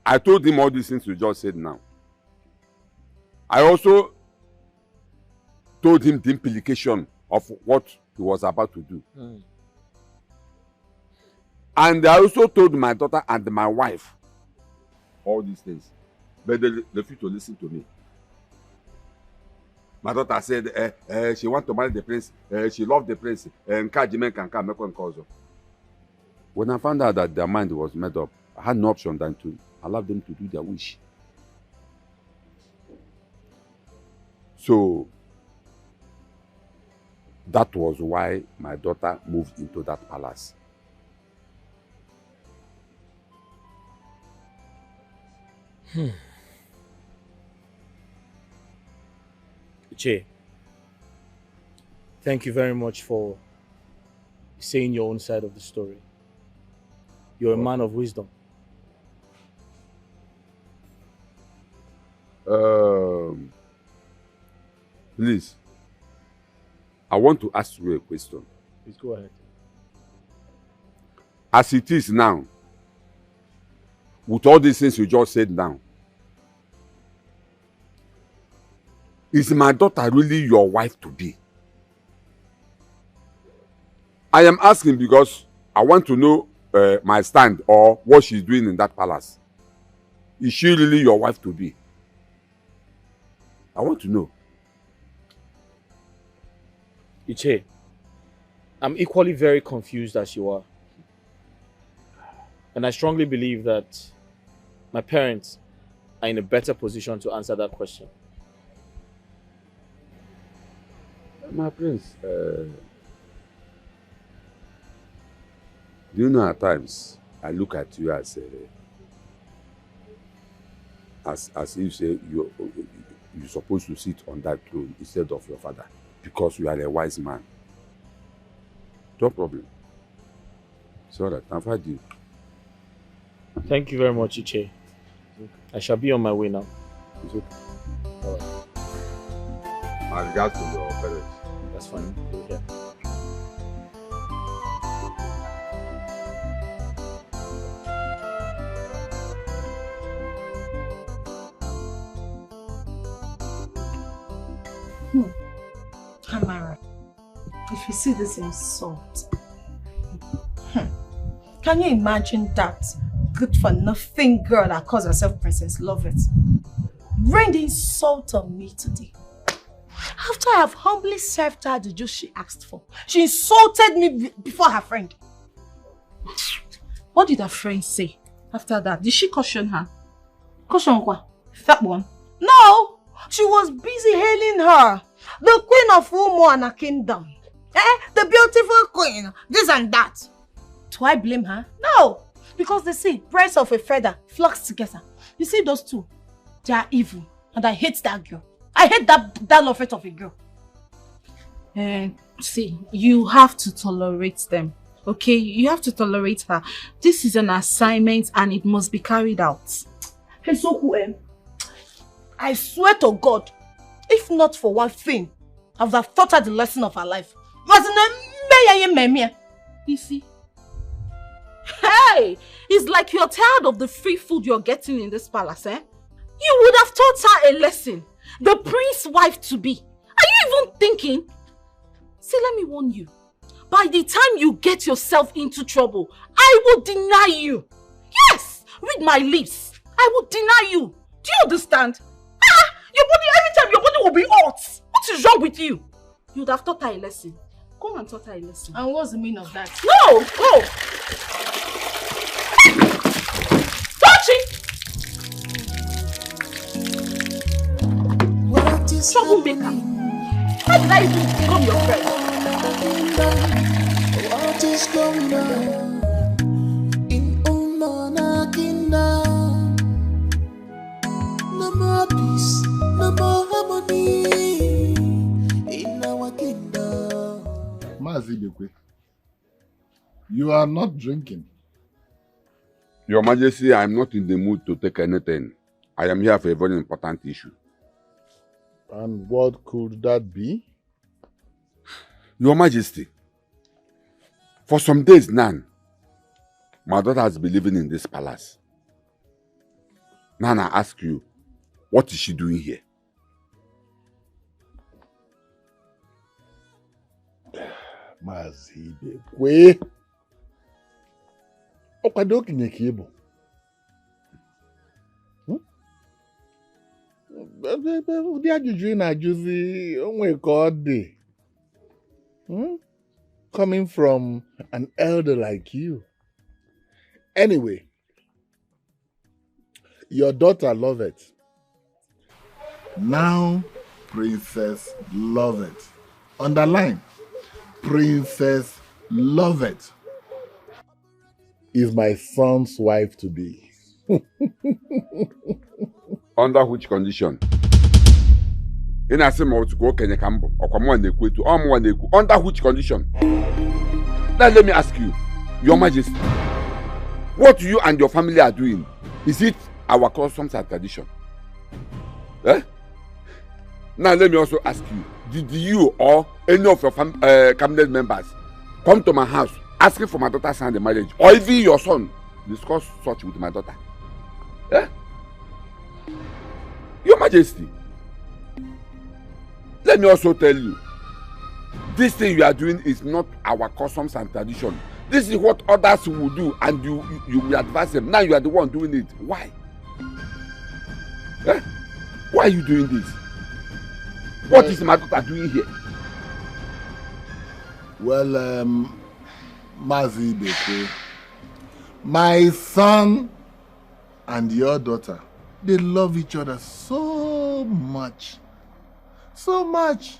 I told him all these things you just said now. I also told him the implication of what he was about to do. Mm. And I also told my daughter and my wife all these things. But they refused to listen to me. My daughter said she wants to marry the prince. She loved the prince. And when I found out that their mind was made up, I had no option than to allow them to do their wish. So that was why my daughter moved into that palace. Iche, thank you very much for saying your own side of the story. You're a man of wisdom. Please, I want to ask you a question. Please go ahead. As it is now, with all these things you just said now, is my daughter really your wife to be? I am asking because I want to know my stand or what she's doing in that palace. Is she really your wife to be? I want to know. Iche, I'm equally very confused as you are. And I strongly believe that my parents are in a better position to answer that question. My prince, do you know at times I look at you as if say you're supposed to sit on that throne instead of your father because you are a wise man. No problem. It's all right. I've heard you. Thank you very much, Iche. I shall be on my way now. It's okay. All right. My regards to your parents. That's fine. Yeah. Amara, if you see this insult, can you imagine that good-for-nothing girl that calls herself Princess Lovett rained insult on me today? After I have humbly served her the juice she asked for, she insulted me before her friend. What did her friend say after that? Did she caution her? Caution what? That one? No! She was busy hailing her, the queen of Umo and her kingdom. The beautiful queen, this and that. Do I blame her? No. Because they say, birds of a feather flocks together. You see those two? They are evil. And I hate that girl. I hate that loveth of a girl. See, you have to tolerate them. Okay? You have to tolerate her. This is an assignment and it must be carried out. Hey, so I swear to God, if not for one thing, I would have taught her the lesson of her life. You see? Hey! It's like you're tired of the free food you're getting in this palace, eh? You would have taught her a lesson. The prince's wife to be. Are you even thinking? See, let me warn you. By the time you get yourself into trouble, I will deny you. Yes! Read my lips. I will deny you. Do you understand? Your body, every time your body will be hot. What is wrong with you? You'd have taught her a lesson. Go and taught her a lesson. And what's the meaning of that? No! Go! Troublemaker. How did I even become your friend? What is going on in Umana Kingdom? No more peace, no more harmony in our kingdom. Mazi Bekwe, you are not drinking. Your Majesty, I am not in the mood to take anything. I am here for a very important issue. And what could that be? Your Majesty, for some days now, my daughter has been living in this palace. Now I ask you, what is she doing here? Mazi Bekwe. Okadoki Nyekebo. The ajụjụ na-ajụzi onwe ka ọ dị. Coming from an elder like you. Anyway, your daughter Lovett, now Princess Lovett. Underline, Princess Lovett is my son's wife to be. Under which condition? Under which condition? Now let me ask you, Your Majesty, what you and your family are doing, is it our customs and tradition? Eh? Now let me also ask you, did you or any of your cabinet members come to my house asking for my daughter's hand in marriage, or even your son discuss such with my daughter? Eh? Your Majesty, let me also tell you, this thing you are doing is not our customs and tradition. This is what others will do, and you will advise them. Now you are the one doing it. Why? Eh? Why are you doing this? What is my daughter doing here? Well, Mazi Bekwe, my son and your daughter, they love each other so much. So much.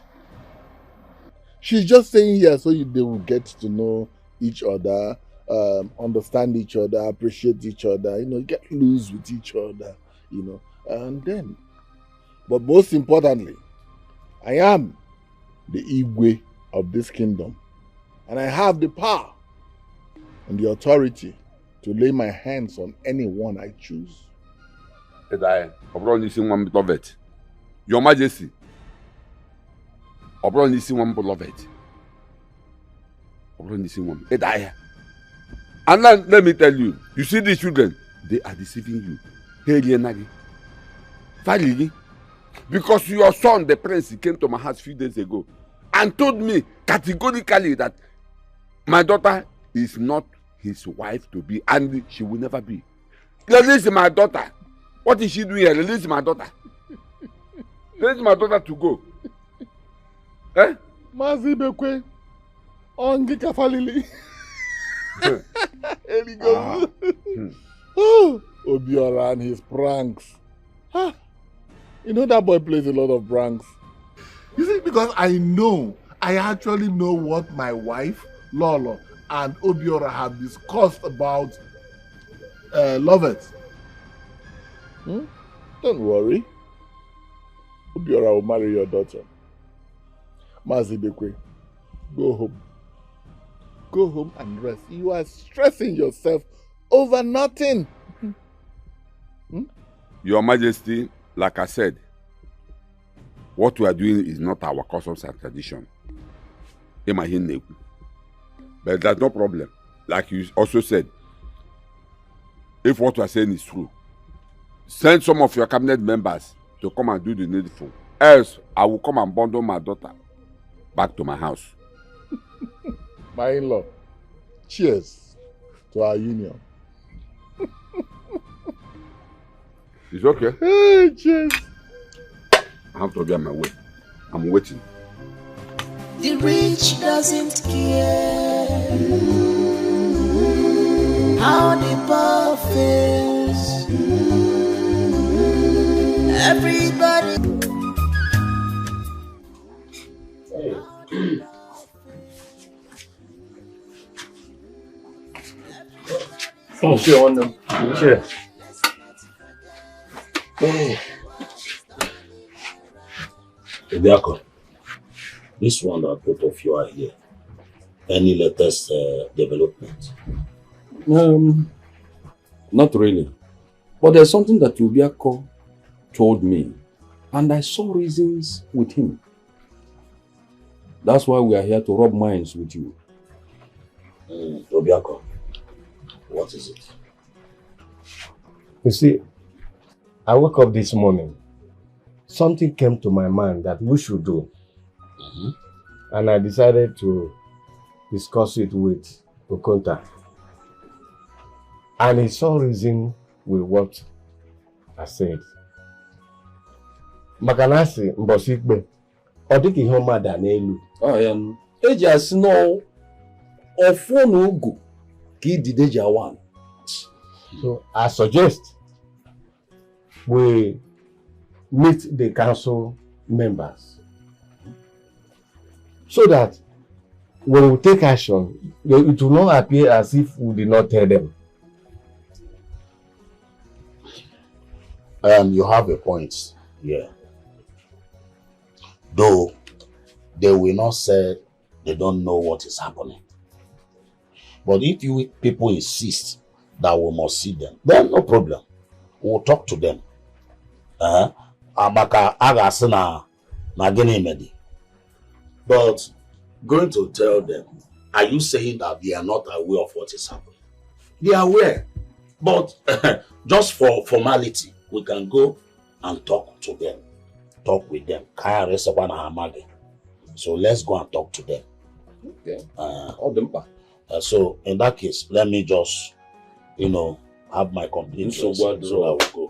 She's just saying here so they will get to know each other, understand each other, appreciate each other, get loose with each other, and then. But most importantly, I am the Igwe of this kingdom, and I have the power and the authority to lay my hands on anyone I choose. Your Majesty, and then, let me tell you, you see these children, they are deceiving you. Because your son, the prince, came to my house a few days ago and told me categorically that my daughter is not his wife to be, and she will never be. Release my daughter. What is she doing here? Release my daughter. Release my daughter to go. Eh? Mazi Bekwe, ongi kafalili. Here he goes. Oh, Obiora and his pranks. You know that boy plays a lot of pranks. You see, because I know I actually know what my wife, Lolo, and Obiora have discussed about Lovett. Don't worry. Obiora will marry your daughter. Mazi Bekwe, go home. Go home and rest. You are stressing yourself over nothing. Your Majesty, like I said, what we are doing is not our customs and tradition. But that's no problem. Like you also said, if what we are saying is true, send some of your cabinet members to come and do the needful. Else, I will come and bundle my daughter back to my house. My in-law, cheers to our union. It's okay. Hey, cheers. I have to be on my way. I'm waiting. The rich doesn't care how the poor feels. Everybody. Oh, sure, on them. Sure. Oh. Obiako, this one that both of you are here, any latest development? Not really. But there's something that Obiako told me, and I saw reasons with him. That's why we are here to rub minds with you. Obiako, what is it? You see, I woke up this morning. Something came to my mind that we should do. And I decided to discuss it with Okonta. And he saw reason with what I said. Makanasi Mbosikbe, Odiki Homa Danelu. Eja no Ofonu Ugu Ki Dideja one. So I suggest we meet the council members so that when we take action, it will not appear as if we did not tell them. You have a point here. Though they will not say they don't know what is happening. But if you people insist that we must see them, then no problem. We'll talk to them. Abaka agasina na gini medi. But going to tell them, are you saying that they are not aware of what is happening? They are aware. But just for formality, we can go and talk to them. Talk with them. So let's go and talk to them. Okay. So in that case, let me just, have my complete so I will go.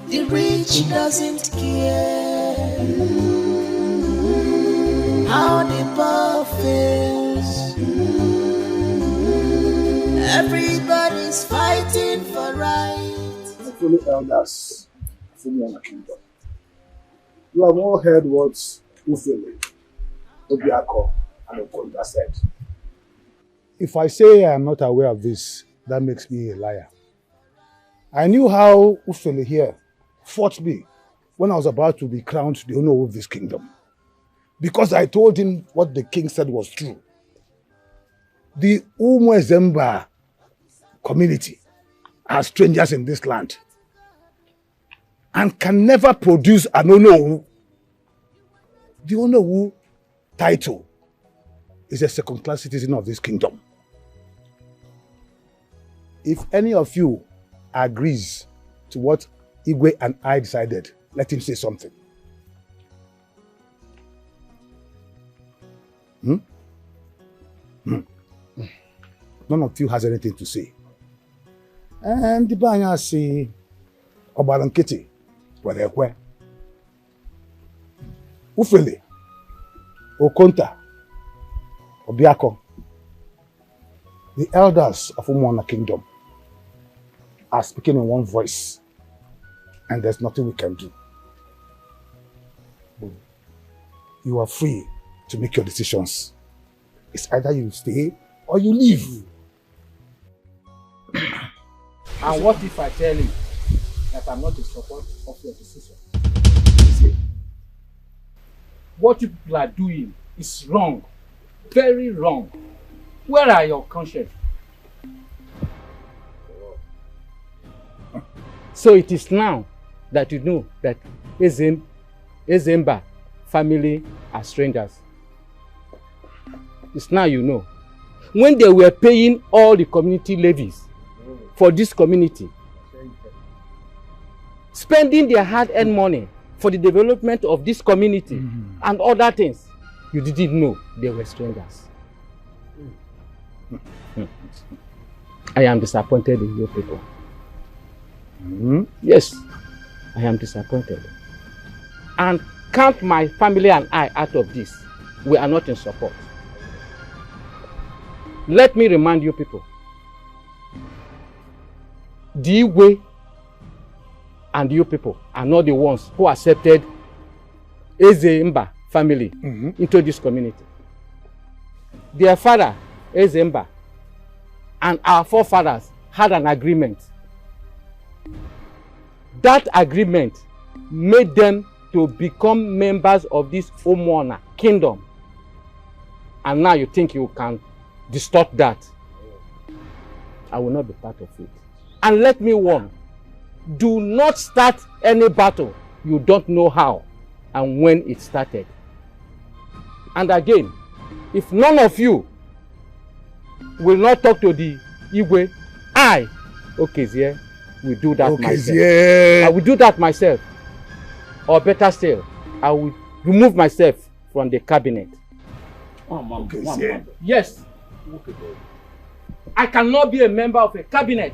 The rich doesn't care how the poor feels. Everybody's fighting for right. Fellow elders, Philmond Kingdom, you have all heard what Ufele, Obiako, and Okonta said. If I say I am not aware of this, that makes me a liar. I knew how Ufele here fought me when I was about to be crowned the owner of this kingdom. Because I told him what the king said was true. The Umwezemba community are strangers in this land and can never produce an Onowu. The Onowu title is a second-class citizen of this kingdom. If any of you agrees to what Igwe and I decided, let him say something. None of you has anything to say. And the Banya say, Obalankiti, Wadekwe, Ufele, Okonta, Obiako, the elders of Umwana Kingdom are speaking in one voice, and there's nothing we can do. You are free to make your decisions. It's either you stay or you leave. And what if I tell you that I'm not in support of your decision? See, what you people are doing is wrong. Very wrong. Where are your conscience? So it is now that you know that Ezemba family are strangers. It's now you know. When they were paying all the community levies for this community, spending their hard-earned money for the development of this community and other things, you didn't know they were strangers. I am disappointed in you people. Yes, I am disappointed. And count my family and I out of this. We are not in support. Let me remind you people. The way and you people are not the ones who accepted Ezemba family into this community. Their father, Ezemba, and our forefathers had an agreement. That agreement made them to become members of this Omona kingdom. And now you think you can distort that. I will not be part of it. And let me warn, do not start any battle you don't know how and when it started. And again, if none of you will not talk to the Igwe, I, Okezie, will do that myself. I will do that myself. Or better still, I will remove myself from the cabinet. Yes. I cannot be a member of a cabinet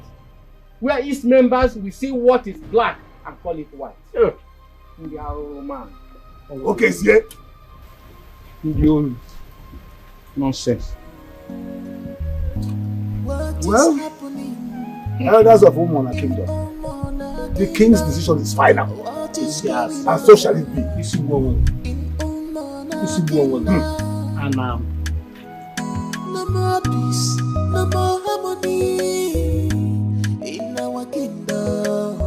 where its members will see what is black and call it white. Nonsense. Well, elders of Omona Kingdom, the king's decision is final. Yes. And so shall it be. And no more peace, no more harmony in our kingdom.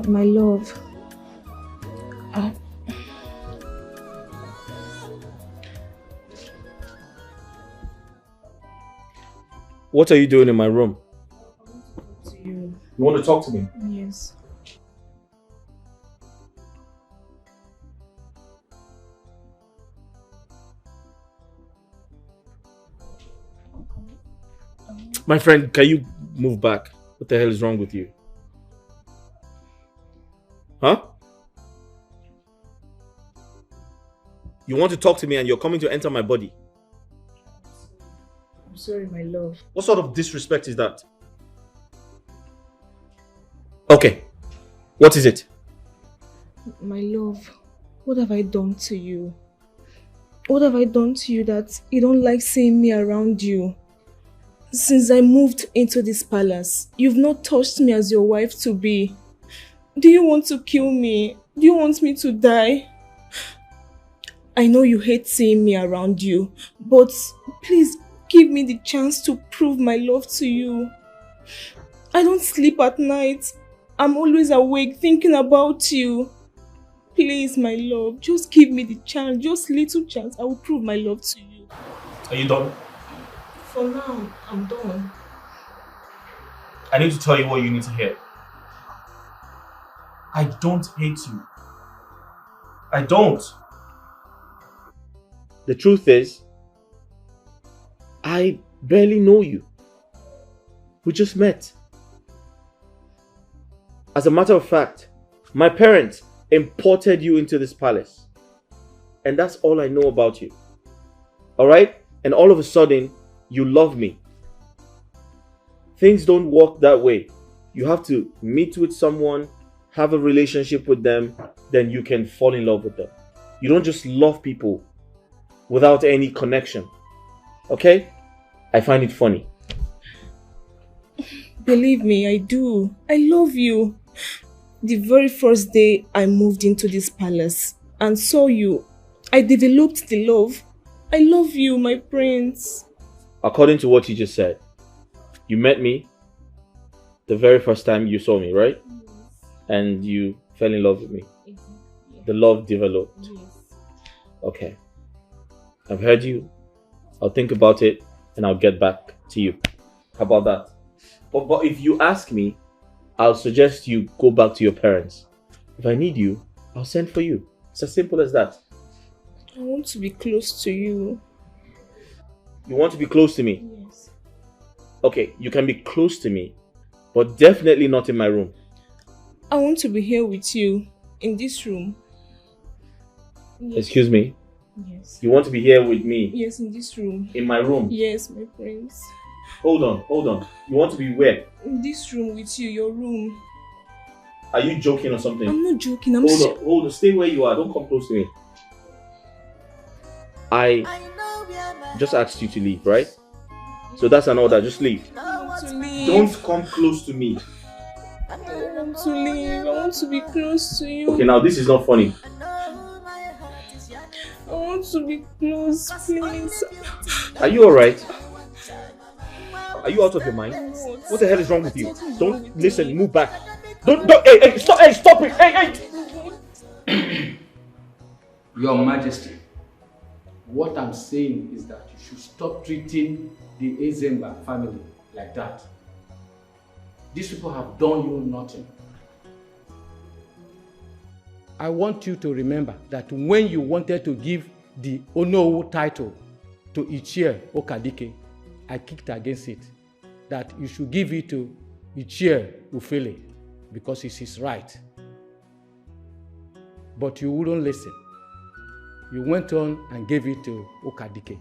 My love, What are you doing in my room? You want to talk to me? Yes. My friend, can you move back? What the hell is wrong with you? Huh? You want to talk to me and you're coming to enter my body? I'm sorry, my love. What sort of disrespect is that? Okay. What is it? My love, what have I done to you? What have I done to you that you don't like seeing me around you? Since I moved into this palace, you've not touched me as your wife to be. Do you want to kill me? Do you want me to die? I know you hate seeing me around you, but please give me the chance to prove my love to you. I don't sleep at night. I'm always awake thinking about you. Please, my love, just give me the chance, just little chance. I will prove my love to you. Are you done? For now, I'm done. I need to tell you what you need to hear. I don't hate you. I don't. The truth is, I barely know you. We just met. As a matter of fact, my parents imported you into this palace. And that's all I know about you. Alright? And all of a sudden, you love me. Things don't work that way. You have to meet with someone, have a relationship with them, then you can fall in love with them. You don't just love people without any connection. Okay? I find it funny. Believe me, I do. I love you. The very first day I moved into this palace and saw you, I developed the love. I love you, my prince. According to what you just said, you met me the very first time you saw me, right? Yes. And you fell in love with me. Exactly. The love developed. Yes. Okay. I've heard you. I'll think about it and I'll get back to you. How about that? But if you ask me, I'll suggest you go back to your parents. If I need you, I'll send for you. It's as simple as that. I want to be close to you. You want to be close to me? Yes. Okay, you can be close to me, but definitely not in my room. I want to be here with you, in this room. Yes. Excuse me? Yes. You want to be here with me? Yes, in this room. In my room? Yes, my prince. Hold on. You want to be where? In this room with you, your room. Are you joking or something? I'm not joking, Hold on. Stay where you are. Don't come close to me. I just asked you to leave, right? So that's an order. Just leave. I want to leave. Don't come close to me. I want to leave. I want to be close to you. Okay, now this is not funny. I want to be close, please. Are you alright? Are you out of your mind? What the hell is wrong with you? Don't listen, move back. Don't, hey, stop it, hey. Your Majesty, what I'm saying is that you should stop treating the Ezemba family like that. These people have done you nothing. I want you to remember that when you wanted to give the Onowu title to Ichie Okadike, I kicked against it, that you should give it to Ichie Ufele because it's his right. But you wouldn't listen. You went on and gave it to Okadike.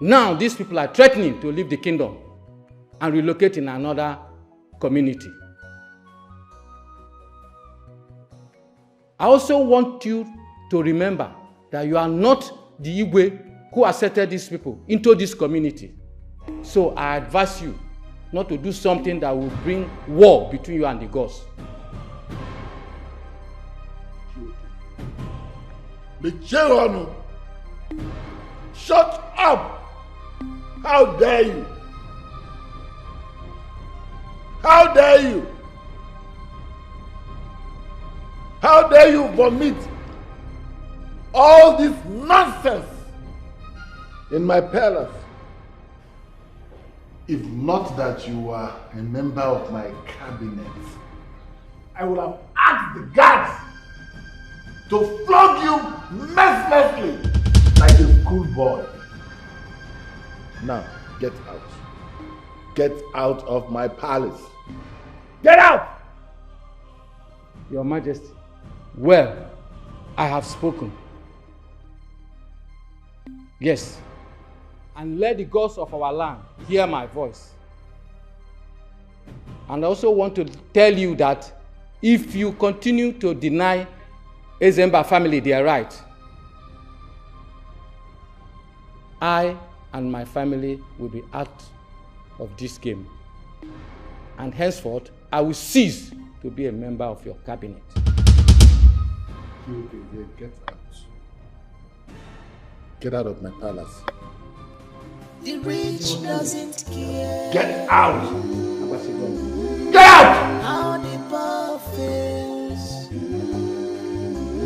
Now these people are threatening to leave the kingdom and relocate in another community. I also want you to remember that you are not the Igwe who accepted these people into this community. So I advise you not to do something that will bring war between you and the gods. Shut up! How dare you? How dare you? How dare you vomit all this nonsense in my palace? If not that you are a member of my cabinet, I would have asked the guards to flog you mercilessly like a schoolboy. Now, get out. Get out of my palace. Get out! Your Majesty, well, I have spoken. Yes, and let the gods of our land hear my voice. And I also want to tell you that if you continue to deny Ezemba family their right, I and my family will be out of this game. And henceforth, I will cease to be a member of your cabinet. Get out. Get out of my palace. The rich doesn't care. Get out! Get out! How the poor fails.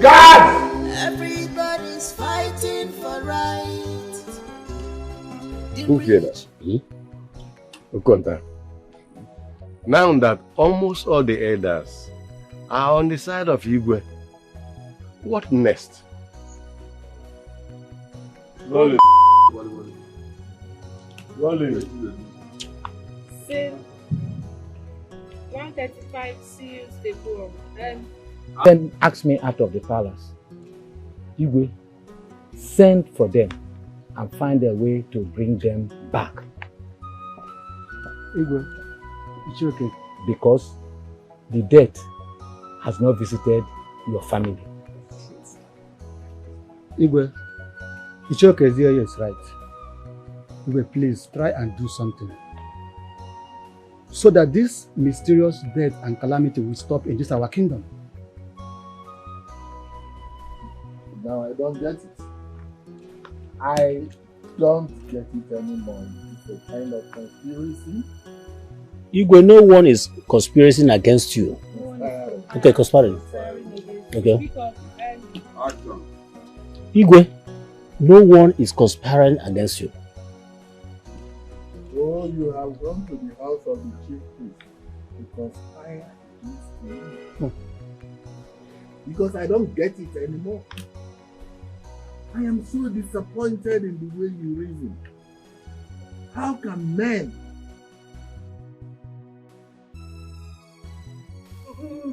Guards! Everybody's fighting for right. Who hear that? Okonta. Now that almost all the elders are on the side of Igwe, what next? Wale. Say 135 seals they go. Then ask me out of the palace. Igwe, send for them and find a way to bring them back. Igwe, it's okay. Because the death has not visited your family. Igwe, it's okay, dear, yes, right. Igwe, please try and do something so that this mysterious death and calamity will stop in this our kingdom. Now I don't get it. I don't get it anymore. It's a kind of conspiracy. Igwe, no one is conspiring against you. Okay, conspiring. Okay. Igwe, no one is conspiring against you. Oh, you have gone to the house of the chief priest to conspire against me. Because I don't get it anymore. I am so disappointed in the way you reason. How can men?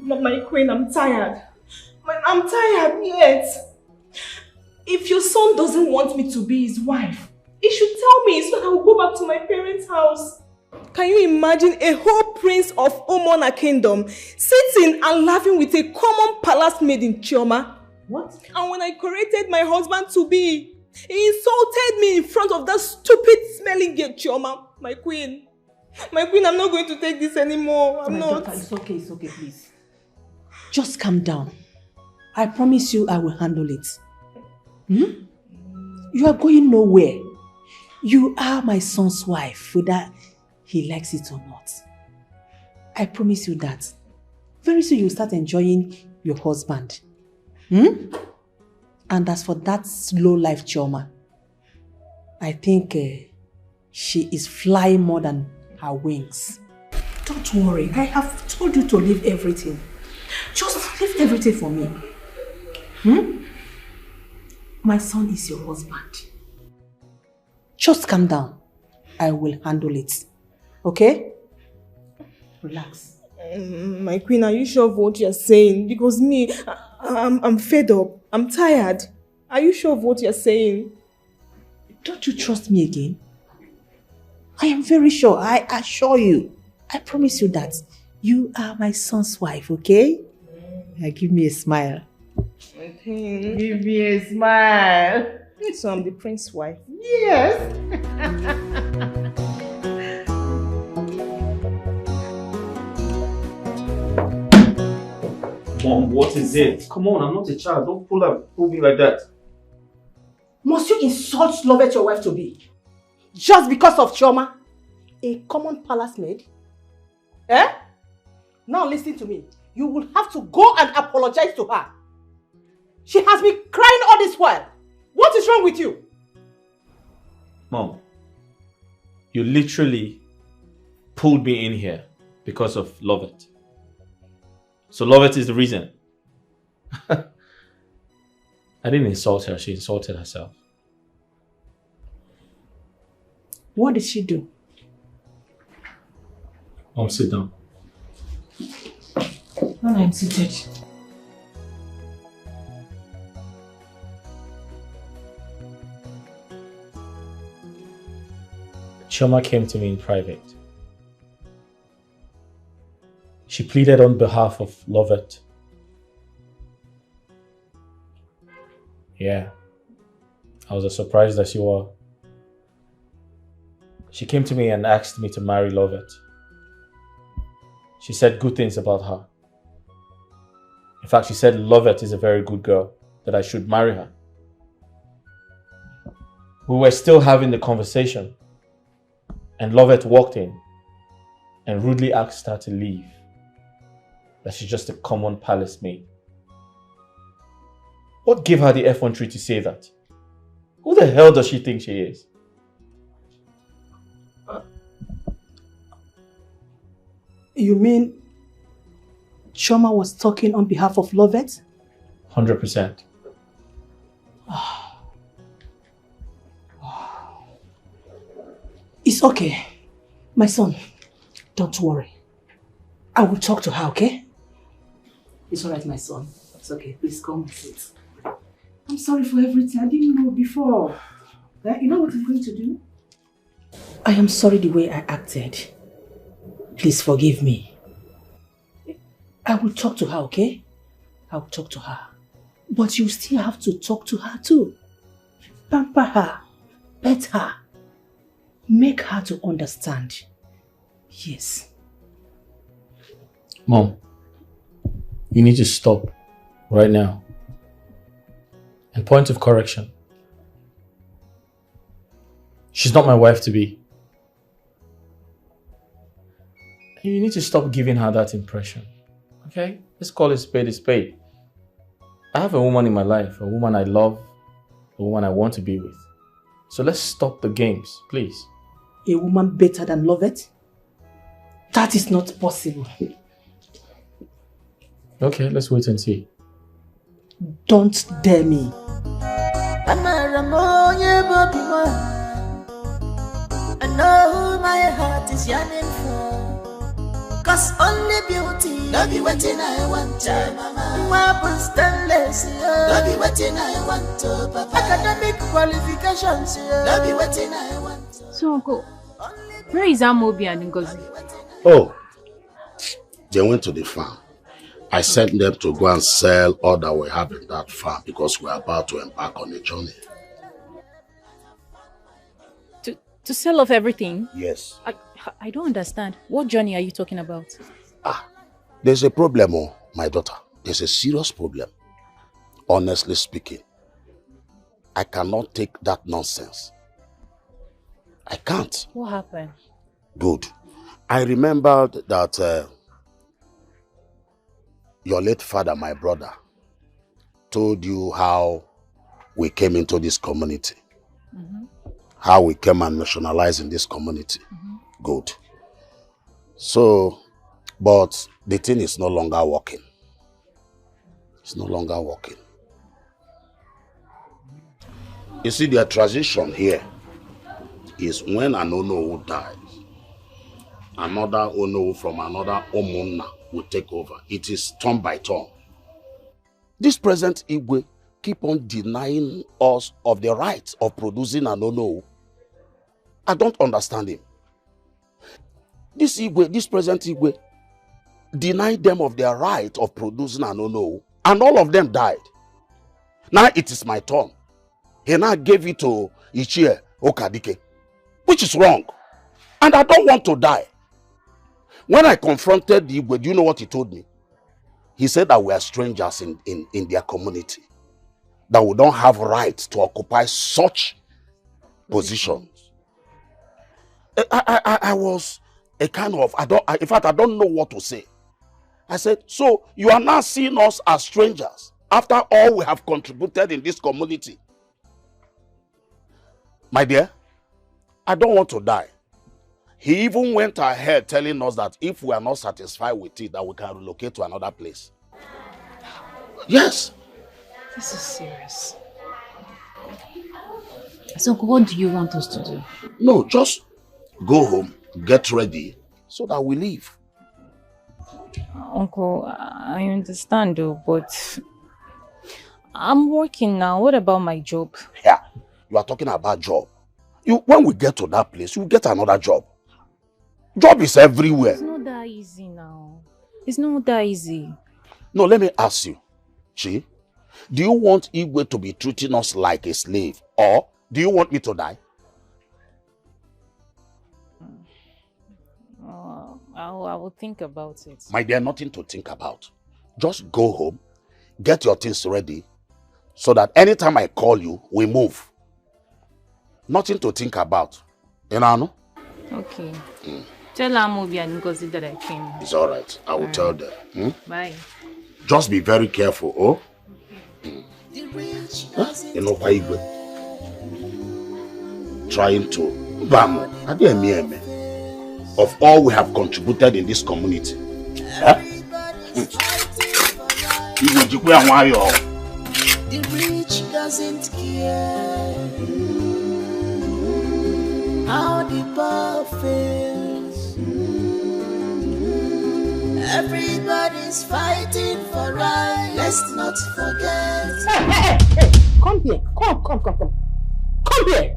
My queen, I'm tired. I'm tired yet. If your son doesn't want me to be his wife, he should tell me so that I will go back to my parents' house. Can you imagine a whole prince of Omona kingdom sitting and laughing with a common palace maid in Chioma? What? And when I corrected my husband to be, he insulted me in front of that stupid smelling girl, Chioma. My queen, I'm not going to take this anymore. I'm not. Daughter, it's okay, please. Just calm down. I promise you I will handle it. You are going nowhere. You are my son's wife, whether he likes it or not. I promise you that. Very soon you'll start enjoying your husband. And as for that slow life Chioma, I think she is flying more than her wings. Don't worry, I have told you to leave everything. Just leave everything for me. My son is your husband. Just calm down. I will handle it. Okay? Relax. My queen, are you sure of what you're saying? Because me, I'm fed up. I'm tired. Are you sure of what you're saying? Don't you trust me again? I am very sure. I assure you. I promise you that you are my son's wife, okay? Now give me a smile. Give me a smile. So I'm the prince's wife? Yes. Mom, what is it? Come on, I'm not a child. Don't pull me like that. Must you insult Lovett your wife to be? Just because of Chioma? A common palace maid? Eh? Now listen to me. You will have to go and apologize to her. She has been crying all this while. What is wrong with you? Mom, you literally pulled me in here because of Lovett. So Lovett is the reason. I didn't insult her, she insulted herself. What did she do? Mom, sit down. When I'm seated. Chioma came to me in private. She pleaded on behalf of Lovett. Yeah, I was as surprised as you were. She came to me and asked me to marry Lovett. She said good things about her. In fact, she said Lovett is a very good girl, that I should marry her. We were still having the conversation, and Lovett walked in and rudely asked her to leave, that she's just a common palace maid. What gave her the effrontery to say that? Who the hell does she think she is? You mean Chioma was talking on behalf of Lovett? 100%. It's okay. My son, don't worry. I will talk to her, okay? It's alright, my son. It's okay. Please come and sit. I'm sorry for everything. I didn't know before. You know what I'm going to do? I am sorry the way I acted. Please forgive me. I will talk to her, okay? I will talk to her. But you still have to talk to her too. Pamper her. Pet her. Make her to understand. Yes. Mom, you need to stop right now. And point of correction. She's not my wife to be. And you need to stop giving her that impression. Okay? Let's call it spade a spade. I have a woman in my life, a woman I love, a woman I want to be with. So let's stop the games, please. A woman better than Lovett? That is not possible. Okay, let's wait and see. Don't dare me. I know who my heart is yearning for. Cause only beauty, no be waiting I want to, mama. Marble stainless, no be waiting I want to, papa. Academic qualifications, no be waiting I want to. So, Uncle, where is Amobi and Ngozi? Oh, they went to the farm. I sent them to go and sell all that we have in that farm because we're about to embark on a journey. To sell off everything? Yes. I don't understand. What journey are you talking about? There's a problem, oh, my daughter. There's a serious problem. Honestly speaking, I cannot take that nonsense. I can't. What happened? Good. I remembered that your late father, my brother, told you how we came into this community. How we came and nationalized in this community. Good. So, but the thing is no longer working. It's no longer working. You see, the tradition here is when an Onowu dies, another Onowu from another Omunna will take over. It is turn by turn. This present Igwe keep on denying us of the right of producing an Onowu. I don't understand him. This Igwe, this present Igwe, denied them of their right of producing an Onowu, and all of them died. Now it is my turn. He now gave it to Ichie Okadike, which is wrong. And I don't want to die. When I confronted the Igwe, do you know what he told me? He said that we are strangers in their community. That we don't have right to occupy such positions. I was a kind of, in fact, I don't know what to say. I said, so you are now seeing us as strangers after all we have contributed in this community. My dear, I don't want to die. He even went ahead telling us that if we are not satisfied with it, that we can relocate to another place. Yes. This is serious. So what do you want us to do? No, just go home, get ready, so that we leave. Uncle, I understand though, but I'm working now. What about my job? Yeah, you are talking about job. When we get to that place, you get another job. Job is everywhere. It's not that easy now. It's not that easy. No, let me ask you, Chi, do you want Igwe to be treating us like a slave, or do you want me to die? I will think about it. My dear, nothing to think about. Just go home, get your things ready, so that anytime I call you, we move. Nothing to think about. You know? Okay. Tell Amobi and Ngozi that I came. It's all right. I will tell them. Bye. Just be very careful, oh? You know why Igwe? Trying to bam. Of all we have contributed in this community. The rich doesn't care how the poor feels. Everybody's fighting for right. Let's not forget. Hey! Come here. Come. Come here.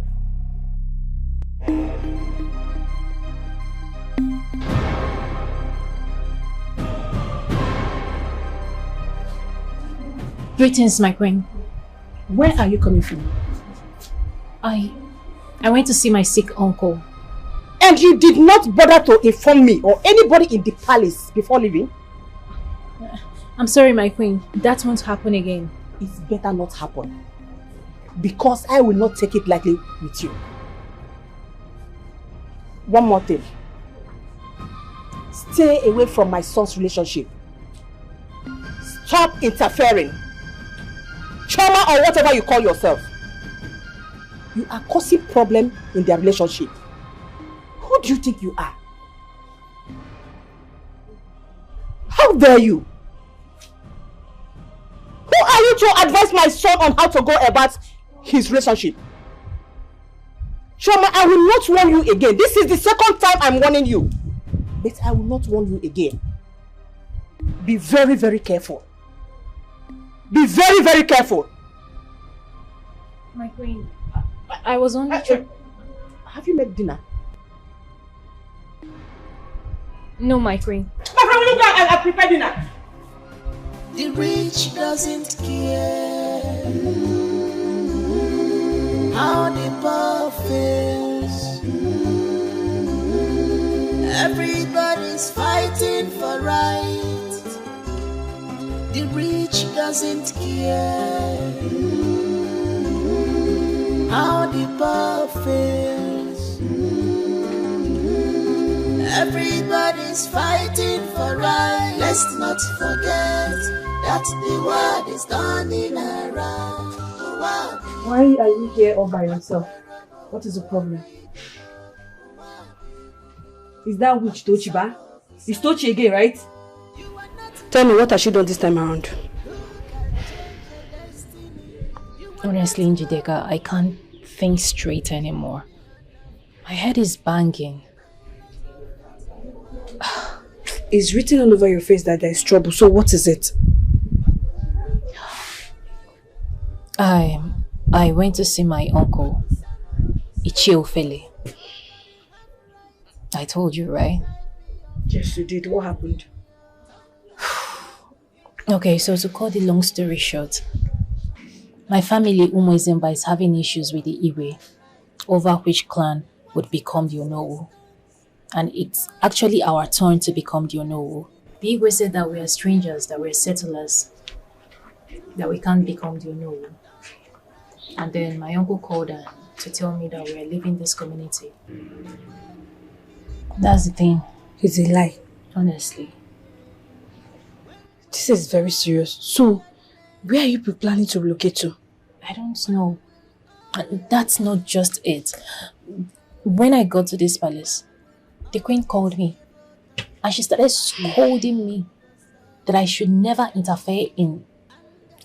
Greetings, my queen. Where are you coming from? I went to see my sick uncle. And you did not bother to inform me or anybody in the palace before leaving? I'm sorry, my queen. That won't happen again. It better not happen. Because I will not take it lightly with you. One more thing. Stay away from my son's relationship. Stop interfering. Choma or whatever you call yourself. You are causing problem in their relationship. Who do you think you are? How dare you? Who are you to advise my son on how to go about his relationship? Choma, I will not warn you again. This is the second time I'm warning you. But I will not warn you again. Be very, very careful. Be very, very careful. My queen, I was only trying... Have you made dinner? No, my queen. My friend, will you go and prepare dinner? The rich doesn't care how the poor feels. Everybody's fighting for right. The rich doesn't care how the poor feels. Everybody's fighting for right. Let's not forget that the world is turning around. Why are you here all by yourself? What is the problem? Is that witch Tochiba? It's Tochi again, right? Tell me, what has she done this time around? Honestly, Njideka, I can't think straight anymore. My head is banging. It's written all over your face that there is trouble, so what is it? I went to see my uncle, Ichiofele. I told you, right? Yes, you did. What happened? Okay, so to cut the long story short, my family, Umuizemba, is having issues with the Iwe, over which clan would become the Onowu. And it's actually our turn to become the Onowu. The Igwe said that we are strangers, that we're settlers, that we can't become the Onowu. And then my uncle called to tell me that we are leaving this community. That's the thing. It's a lie. Honestly. This is very serious. So, where are you planning to relocate to? I don't know. And that's not just it. When I got to this palace, the queen called me and she started scolding me that I should never interfere in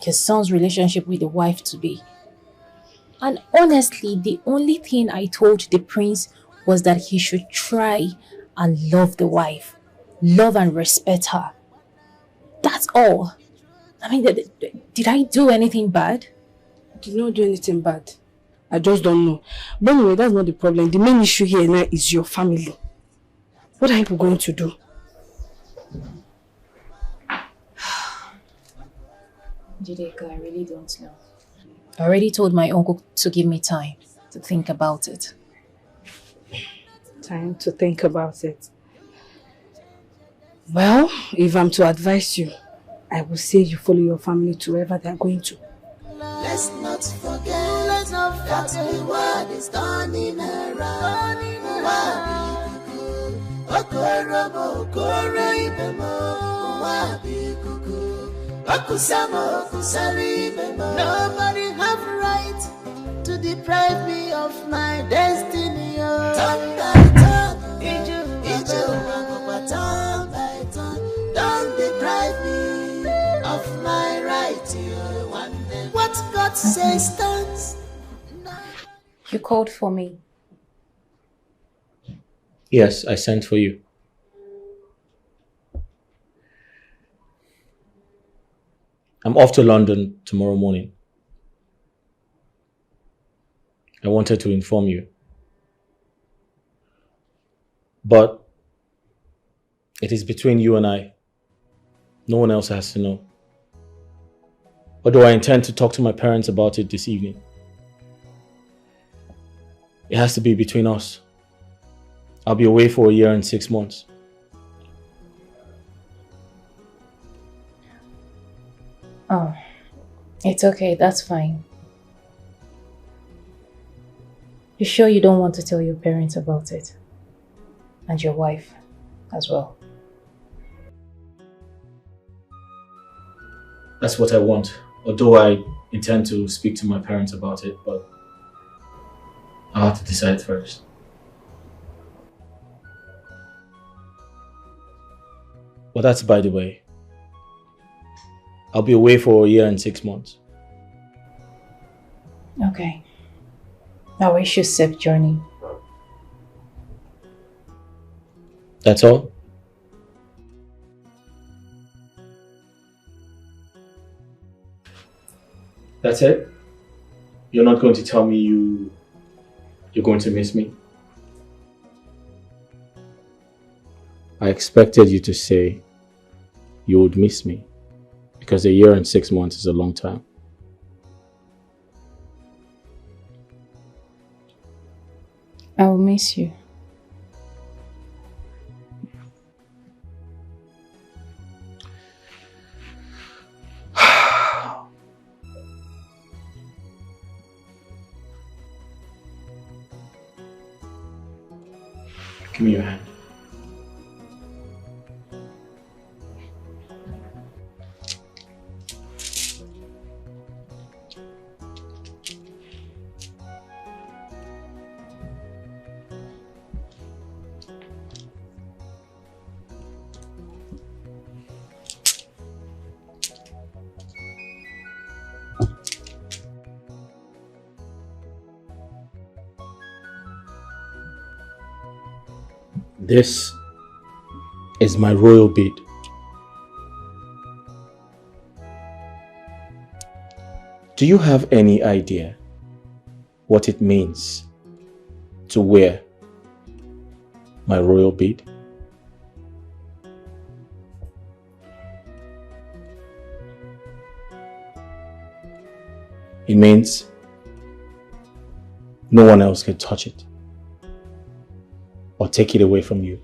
his son's relationship with the wife-to-be. And honestly, the only thing I told the prince was that he should try and love the wife. Love and respect her. That's all. I mean, did I do anything bad? I did not do anything bad. I just don't know. But anyway, that's not the problem. The main issue here now is your family. What are you going to do? Jideka, I really don't know. I already told my uncle to give me time to think about it. Time to think about it. Well, if I'm to advise you, I will say you follow your family to wherever they are going to. Let's not forget that the world is turning around. Nobody have right to deprive me of my destiny. Turn by turn, turn by turn, don't deprive me of my right. What God says stands. You called for me. Yes, I sent for you. I'm off to London tomorrow morning. I wanted to inform you. But it is between you and I. No one else has to know. But Although I intend to talk to my parents about it this evening. It has to be between us. I'll be away for a year and 6 months. Oh, it's okay. That's fine. You sure you don't want to tell your parents about it? And your wife as well? That's what I want. Although I intend to speak to my parents about it, but I'll have to decide first. But that's by the way. I'll be away for a year and 6 months. Okay. I wish you a safe journey. That's all? That's it? You're not going to tell me you're going to miss me? I expected you to say you would miss me, because a year and 6 months is a long time. I will miss you. Give me your hand. This is my royal bead. Do you have any idea what it means to wear my royal bead? It means no one else can touch it or take it away from you.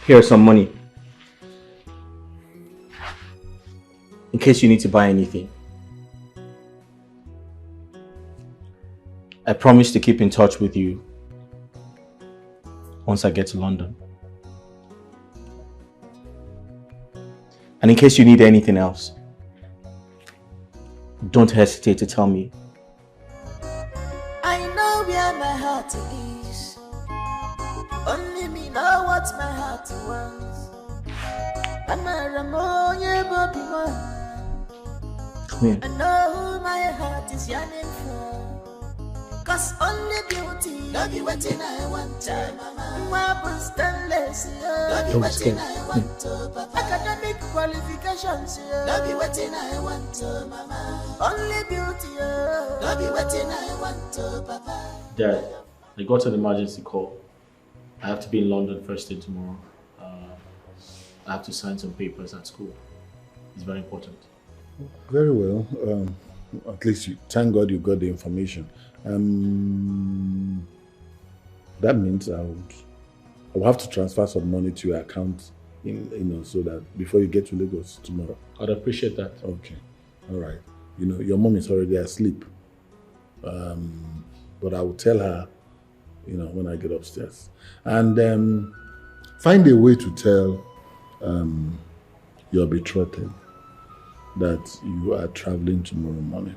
Here's some money, in case you need to buy anything. I promise to keep in touch with you once I get to London. And in case you need anything else, don't hesitate to tell me. I know where my heart is. Only me know what my heart wants. I'm a Ramoye Bobby. Come here. I know who my heart is yearning for. Cause only beauty, don't be waiting I want to, mama. Marble stainless, don't be waiting I want to, papa. Academic qualifications, don't be waiting I want to, mama. Only beauty, don't be waiting I want to, papa. Dad, I got an emergency call. I have to be in London first thing tomorrow. I have to sign some papers at school. It's very important. Very well. At least thank God you got the information. That means I'll have to transfer some money to your account, so that before you get to Lagos tomorrow. I'd appreciate that. Okay, all right. Your mom is already asleep, but I will tell her, when I get upstairs, and find a way to tell your betrothed that you are traveling tomorrow morning,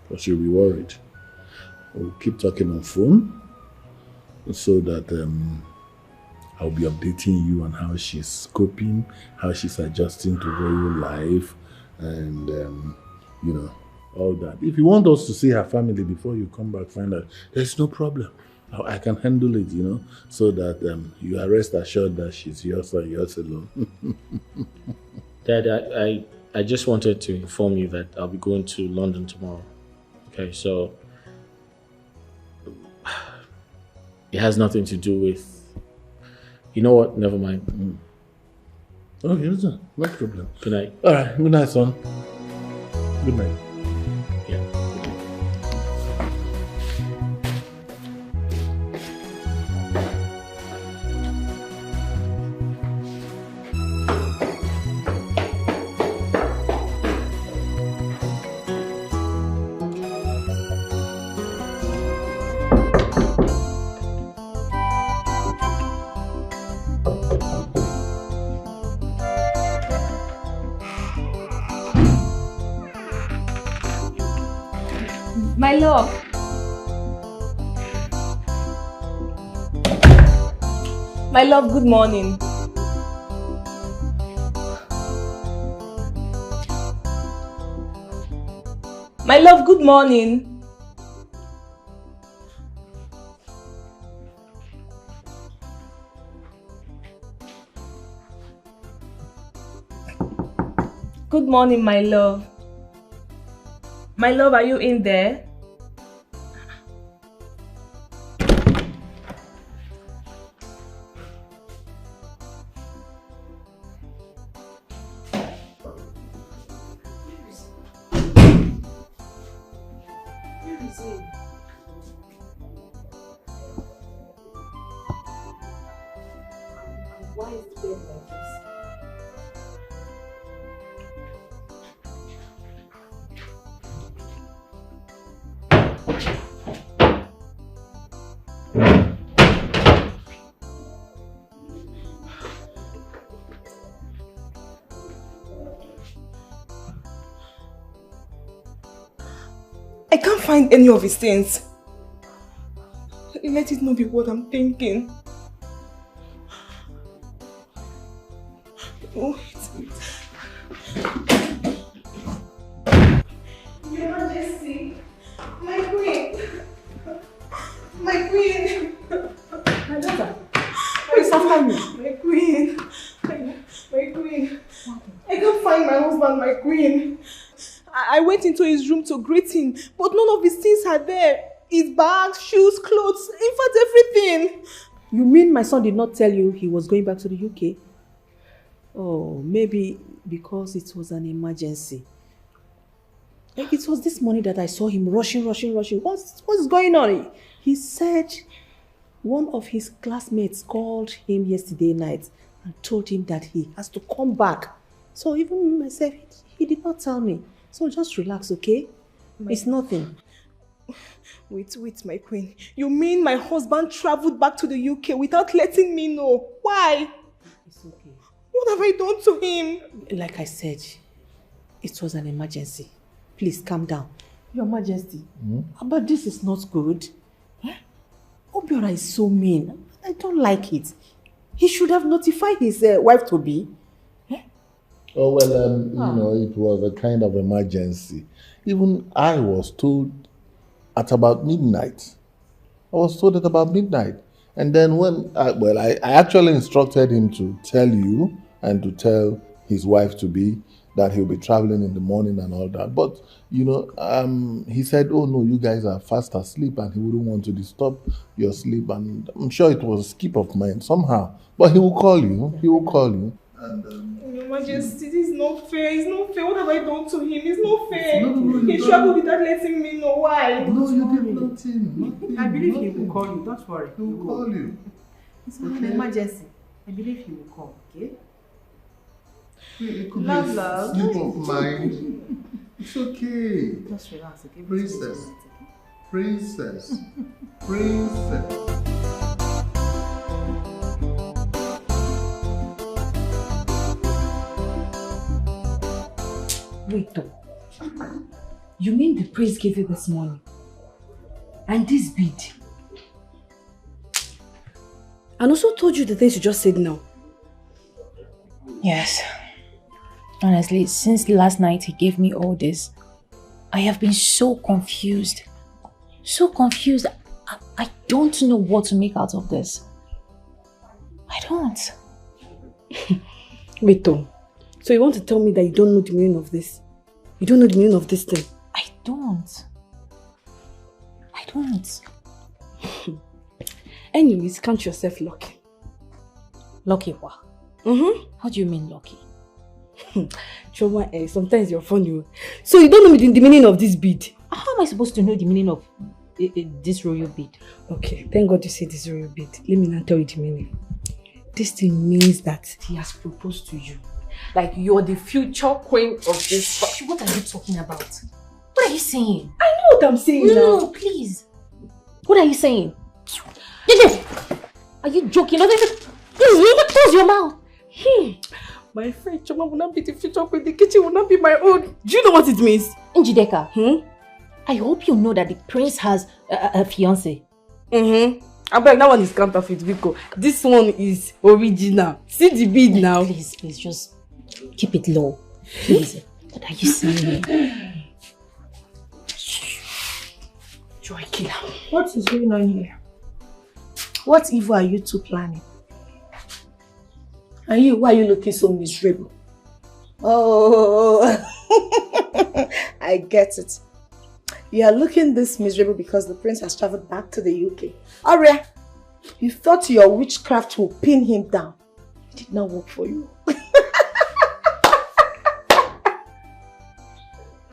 because she'll be worried. We'll keep talking on phone so that I'll be updating you on how she's coping, how she's adjusting to royal life, and all that. If you want us to see her family before you come back, find out, there's no problem. I can handle it, so that you are rest assured that she's yours and yours alone. Dad, I just wanted to inform you that I'll be going to London tomorrow. Okay, so it has nothing to do with... You know what? Never mind. Oh, yes, sir. No problem. Good night. All right. Good night, son. Good night. Yeah. My love. My love, good morning. My love, good morning. Good morning, my love. My love, are you in there? Why is the bed like this? I can't find any of his things. Let it not be what I'm thinking. Oh, Your Majesty, my queen, my queen, My daughter, why are you suffering me? my queen, my queen. I can't find my husband, my queen. I went into his room to greet him, but none of his things are there. His bags, shoes, clothes, in fact, everything. You mean my son did not tell you he was going back to the UK? Oh, maybe because it was an emergency. It was this morning that I saw him rushing. What's going on? He said one of his classmates called him yesterday night and told him that he has to come back. So even myself, he did not tell me. So just relax, okay? It's nothing. Wait, my queen. You mean my husband traveled back to the UK without letting me know? Why? It's okay. What have I done to him? Like I said, it was an emergency. Please calm down. Your Majesty, but this is not good. Obiora is so mean. I don't like it. He should have notified his wife to be. Oh, well, it was a kind of emergency. Even I was told at about midnight. And then when, I actually instructed him to tell you and to tell his wife to be that he'll be traveling in the morning and all that. But, he said, oh no, you guys are fast asleep and he wouldn't want to disturb your sleep. And I'm sure it was a skip of mine somehow. But he will call you. And, Your Majesty, this is not fair. It's not fair. What have I done to him? It's not fair. He traveled without letting me know. Why? No, you did nothing. I believe he will call you. Don't worry. He will call you. It's not an emergency. I believe he will call, okay? It could Love, be a love. slip of mind. It's okay. Just relax, okay? Princess. Wait though. You mean the prince gave you this money? And this bead? And also told you the things you just said now. Yes. Honestly, since last night he gave me all this, I have been so confused. I don't know what to make out of this. I don't. Wait, Tom. So you want to tell me that you don't know the meaning of this? You don't know the meaning of this thing? I don't. Anyways, count yourself lucky. Lucky what? How do you mean lucky? Choma, sometimes you're funny. So you don't know the meaning of this bead? How am I supposed to know the meaning of this royal bead? Okay, thank God you said this royal bead. Let me now tell you the meaning. This thing means that he has proposed to you. Like you're the future queen of this. What are you talking about? What are you saying? I know what I'm saying now. No, please. What are you saying? Are you joking? Close your mouth. My friend Choma will not be the future queen. The kitchen will not be my own. Do you know what it means? Njideka, I hope you know that the prince has a fiancé. I beg, that one is counterfeit, Vico. This one is original. See the bead now. Please, just keep it low. Please. What are you saying? Joy killer. What is going on here? What evil are you two planning? And you, why are you looking so miserable? Oh, I get it. You are looking this miserable because the prince has traveled back to the UK. Aria, you thought your witchcraft would pin him down. It did not work for you.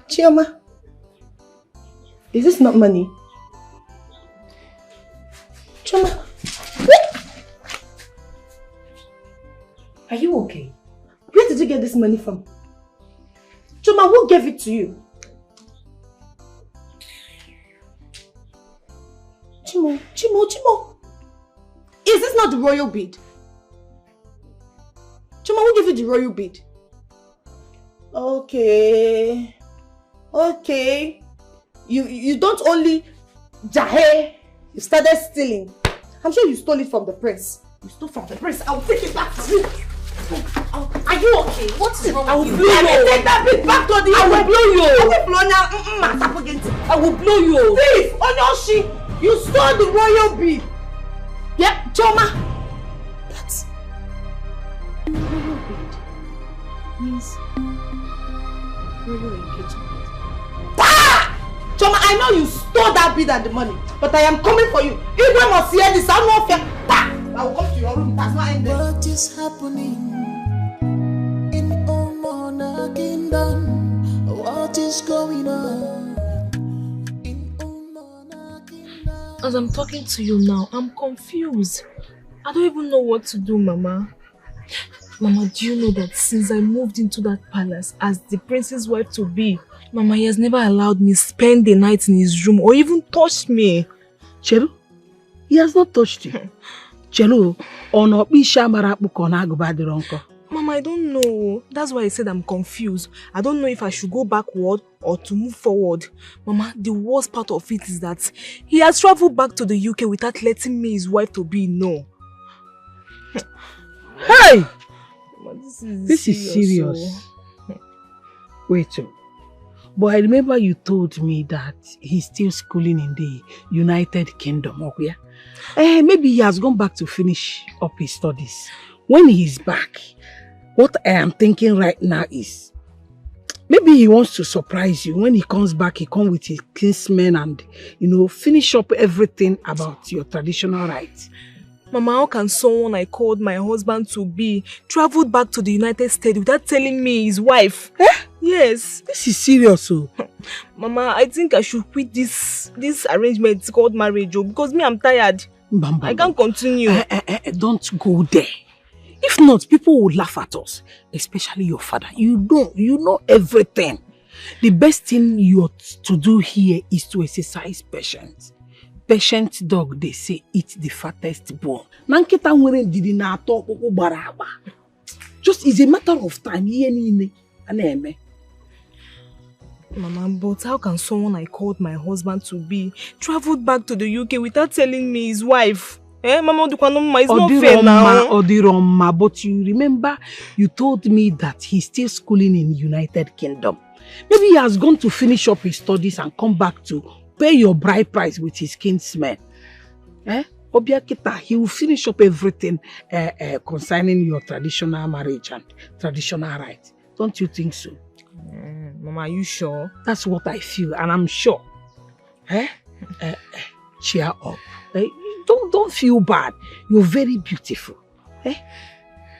Chioma, is this not money? Chioma, are you okay? Where did you get this money from? Chioma, who gave it to you? Chimo. Is this not the royal bead? Chima, who gave you the royal bead? Okay. You don't only jahe, you started stealing. I'm sure you stole it from the prince. You stole from the prince. I'll take it back from you. Are you okay? What is wrong with you? I will take that bead back to the I will blow you. I will blow you. Thief! Onyoshi! You stole the royal bead. Yep, Choma. That's royal bead. Means royal engagement. Choma, I know you stole that bead and the money, but I am coming for you. If I must hear this, I'm not fair. I will come to your room. That's not ended. What is happening in Omona Kingdom? What is going on? As I'm talking to you now, I'm confused. I don't even know what to do, Mama. Mama, do you know that since I moved into that palace as the prince's wife to be, Mama, he has never allowed me spend the night in his room or even touched me. Chelu, he has not touched you. Chelu, Mama, I don't know. That's why I said I'm confused. I don't know if I should go backward or to move forward. Mama, the worst part of it is that he has traveled back to the UK without letting me, his wife, to be know. Hey! Mama, this is serious. Wait, but I remember you told me that he's still schooling in the United Kingdom. Okay? Maybe he has gone back to finish up his studies. When he's back, what I am thinking right now is, maybe he wants to surprise you. When he comes back, he comes with his kinsmen and, finish up everything about your traditional rites. Mama, how can someone I called my husband to be traveled back to the United States without telling me his wife? Yes. This is serious, oh. Mama, I think I should quit this arrangement called marriage, because me, I'm tired. I can't continue. Don't go there. If not, people will laugh at us, especially your father. You know everything. The best thing you're to do here is to exercise patience. Patient dog, they say, eat the fattest bone. Just is a matter of time. Mama, but how can someone I called my husband to be traveled back to the UK without telling me his wife? Mama, it's not fair now. But you remember, you told me that he's still schooling in the United Kingdom. Maybe he has gone to finish up his studies and come back to pay your bride price with his kinsmen. Obiakita, he will finish up everything concerning your traditional marriage and traditional rights. Don't you think so? Mama, are you sure? That's what I feel, and I'm sure. Cheer up. Don't feel bad. You're very beautiful.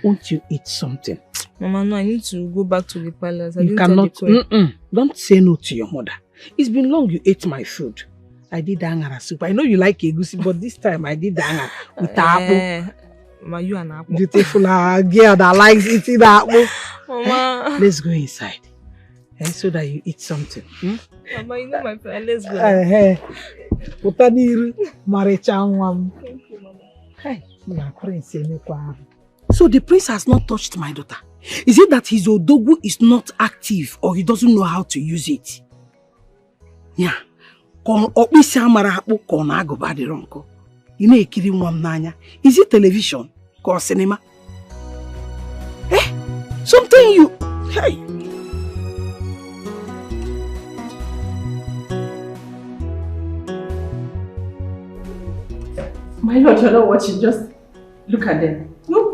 Won't you eat something? Mama, no, I need to go back to the palace. You cannot. Don't say no to your mother. It's been long you ate my food. I did angara soup. I know you like egusi, but this time I did angara with apple. Mama, you an apple. Beautiful girl that likes eating apple. Mama. Let's go inside. So that you eat something. Mama, you know my friend. Let's go. Thank you, Mama. So the prince has not touched my daughter. Is it that his odogu is not active or he doesn't know how to use it? Yeah. Is it television or cinema? Something you... Hey! My lord, you're not watching. Just look at them. No.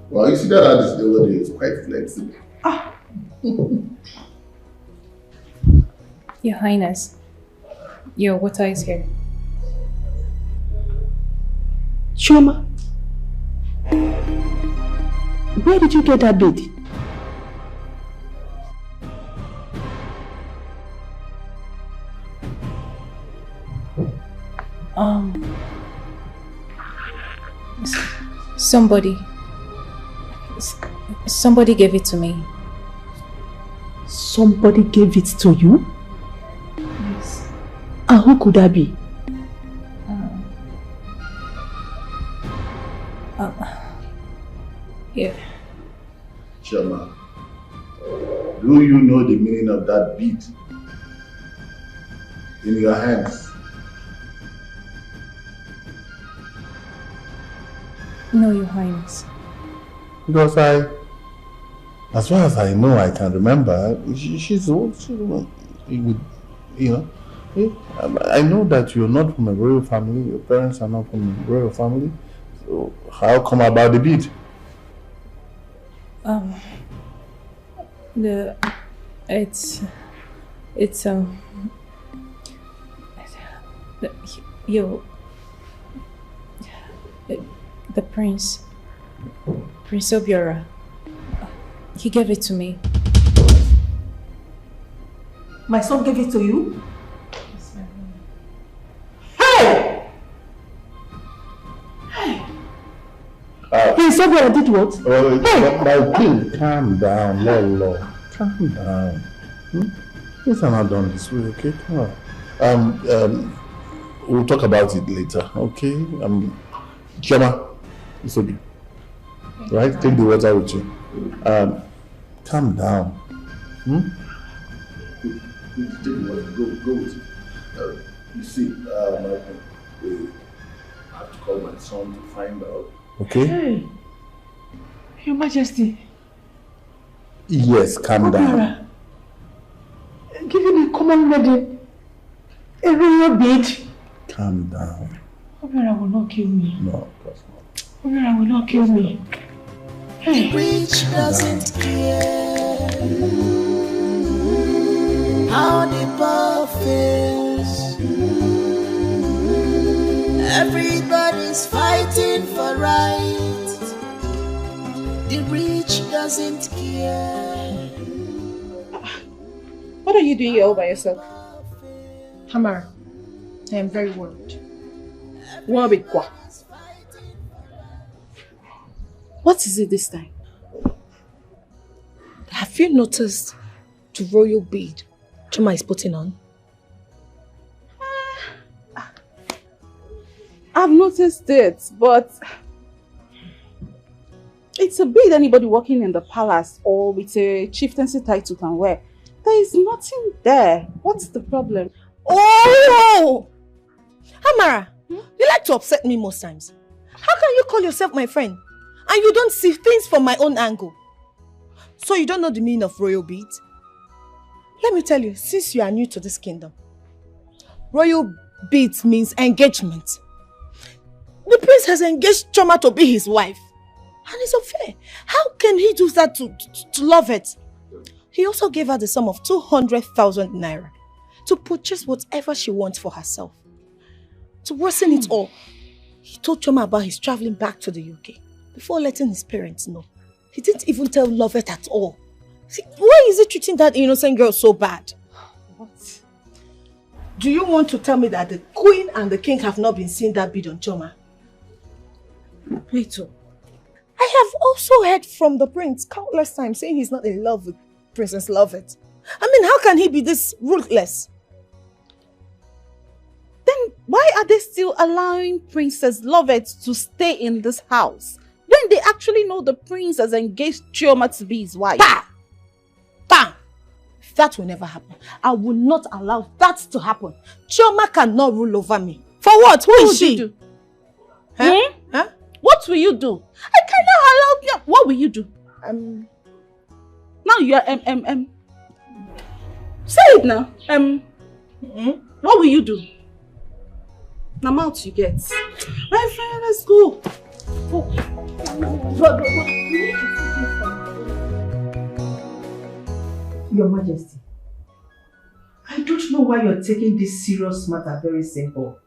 Well, you see that artist the other day is quite flexible. Your Highness, your water is here. Chioma, where did you get that bead? Somebody gave it to me. Somebody gave it to you? Yes. And who could that be? Here. Chioma, do you know the meaning of that bead in your hands? No, Your Highness. Because as far as I know, I can remember, she's the one, I know that you're not from a royal family, your parents are not from a royal family, so how come about the bead? The Prince Obiora, he gave it to me. My son gave it to you? Yes, ma'am. Hey! Hey! Prince Obiora did what? My king, calm down, Lolo. Calm down. Things are not done this way, okay? Come on. We'll talk about it later, okay? Chioma, it's okay. Right? Take the water with you. Calm down. Take the water. Go with it. You see, I have to call my son to find out. Okay? Hey, Your Majesty. Yes, calm down. Giving a common wedding, a royal bead. Calm down. Obiora will not kill me. No, of course not. Obiora will not kill me. The rich doesn't care how the poor feels. Everybody's fighting for right. The rich doesn't care. What are you doing here all by yourself? Hamara, I am very worried. What is it this time? Have you noticed the royal bead Chuma is putting on? I've noticed it, but it's a bead anybody working in the palace or with a chieftaincy title can wear. There is nothing there. What's the problem? Oh! Hamara, you like to upset me most times. How can you call yourself my friend and you don't see things from my own angle? So you don't know the meaning of royal beads? Let me tell you, since you are new to this kingdom, royal beads means engagement. The prince has engaged Chioma to be his wife. And it's unfair. How can he do that to Lovett? He also gave her the sum of 200,000 naira to purchase whatever she wants for herself. To worsen it all, he told Chioma about his traveling back to the UK before letting his parents know. He didn't even tell Lovett at all. See, why is he treating that innocent girl so bad? What? Do you want to tell me that the queen and the king have not been seeing that bid on Chioma? Plato. I have also heard from the prince countless times saying he's not in love with Princess Lovett. I mean, how can he be this ruthless? Then why are they still allowing Princess Lovett to stay in this house when they actually know the prince has engaged Chioma to be his wife? Bah! Bah! That will never happen. I will not allow that to happen. Chioma cannot rule over me. For what? Who is she? Do? Huh? Huh? What will you do? I cannot allow you. What will you do? Now you are Say it now. What will you do? Now mouth you get. My friend, let's go. Your Majesty, I don't know why you're taking this serious matter very simple.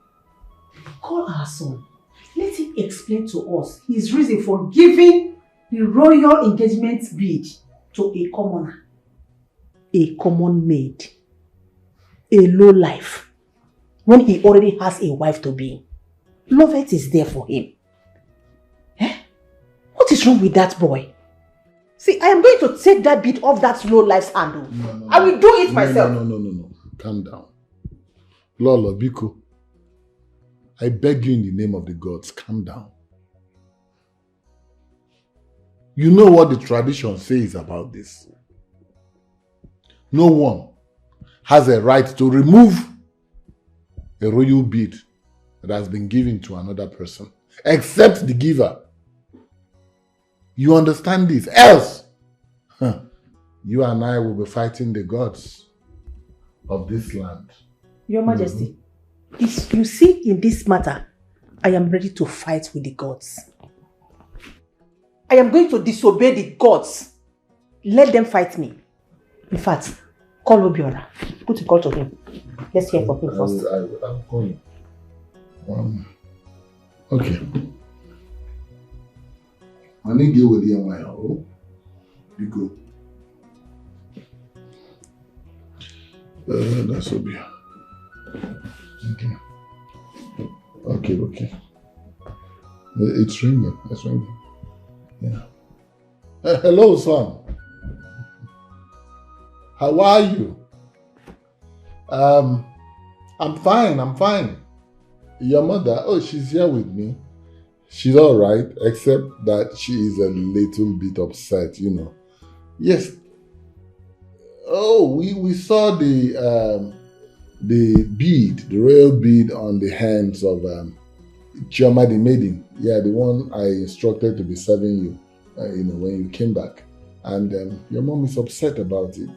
Call our son. Let him explain to us his reason for giving the royal engagement bid to a commoner. A common maid. A lowlife. When he already has a wife to be. Lovett is there for him. What is wrong with that boy? See, I am going to take that bit off that lowlife's handle. No. I will do it myself. No. Calm down. Lolo, Biko. I beg you in the name of the gods, calm down. You know what the tradition says about this. No one has a right to remove a royal bid that has been given to another person, except the giver. You understand this? Else, you and I will be fighting the gods of this land. Your Majesty, if you see in this matter, I am ready to fight with the gods. I am going to disobey the gods. Let them fight me. In fact, call Obiora. Put a call to him. Let's hear from him first. I'm calling. Okay. I need to deal with you, my own. You go. That's Obia. Okay. It's ringing. Yeah. Hello, son. How are you? I'm fine. Your mother, she's here with me. She's all right, except that she is a little bit upset, you know. Yes. Oh, we saw the bead, the royal bead on the hands of Chioma the maiden. Yeah, the one I instructed to be serving you, when you came back. And your mom is upset about it,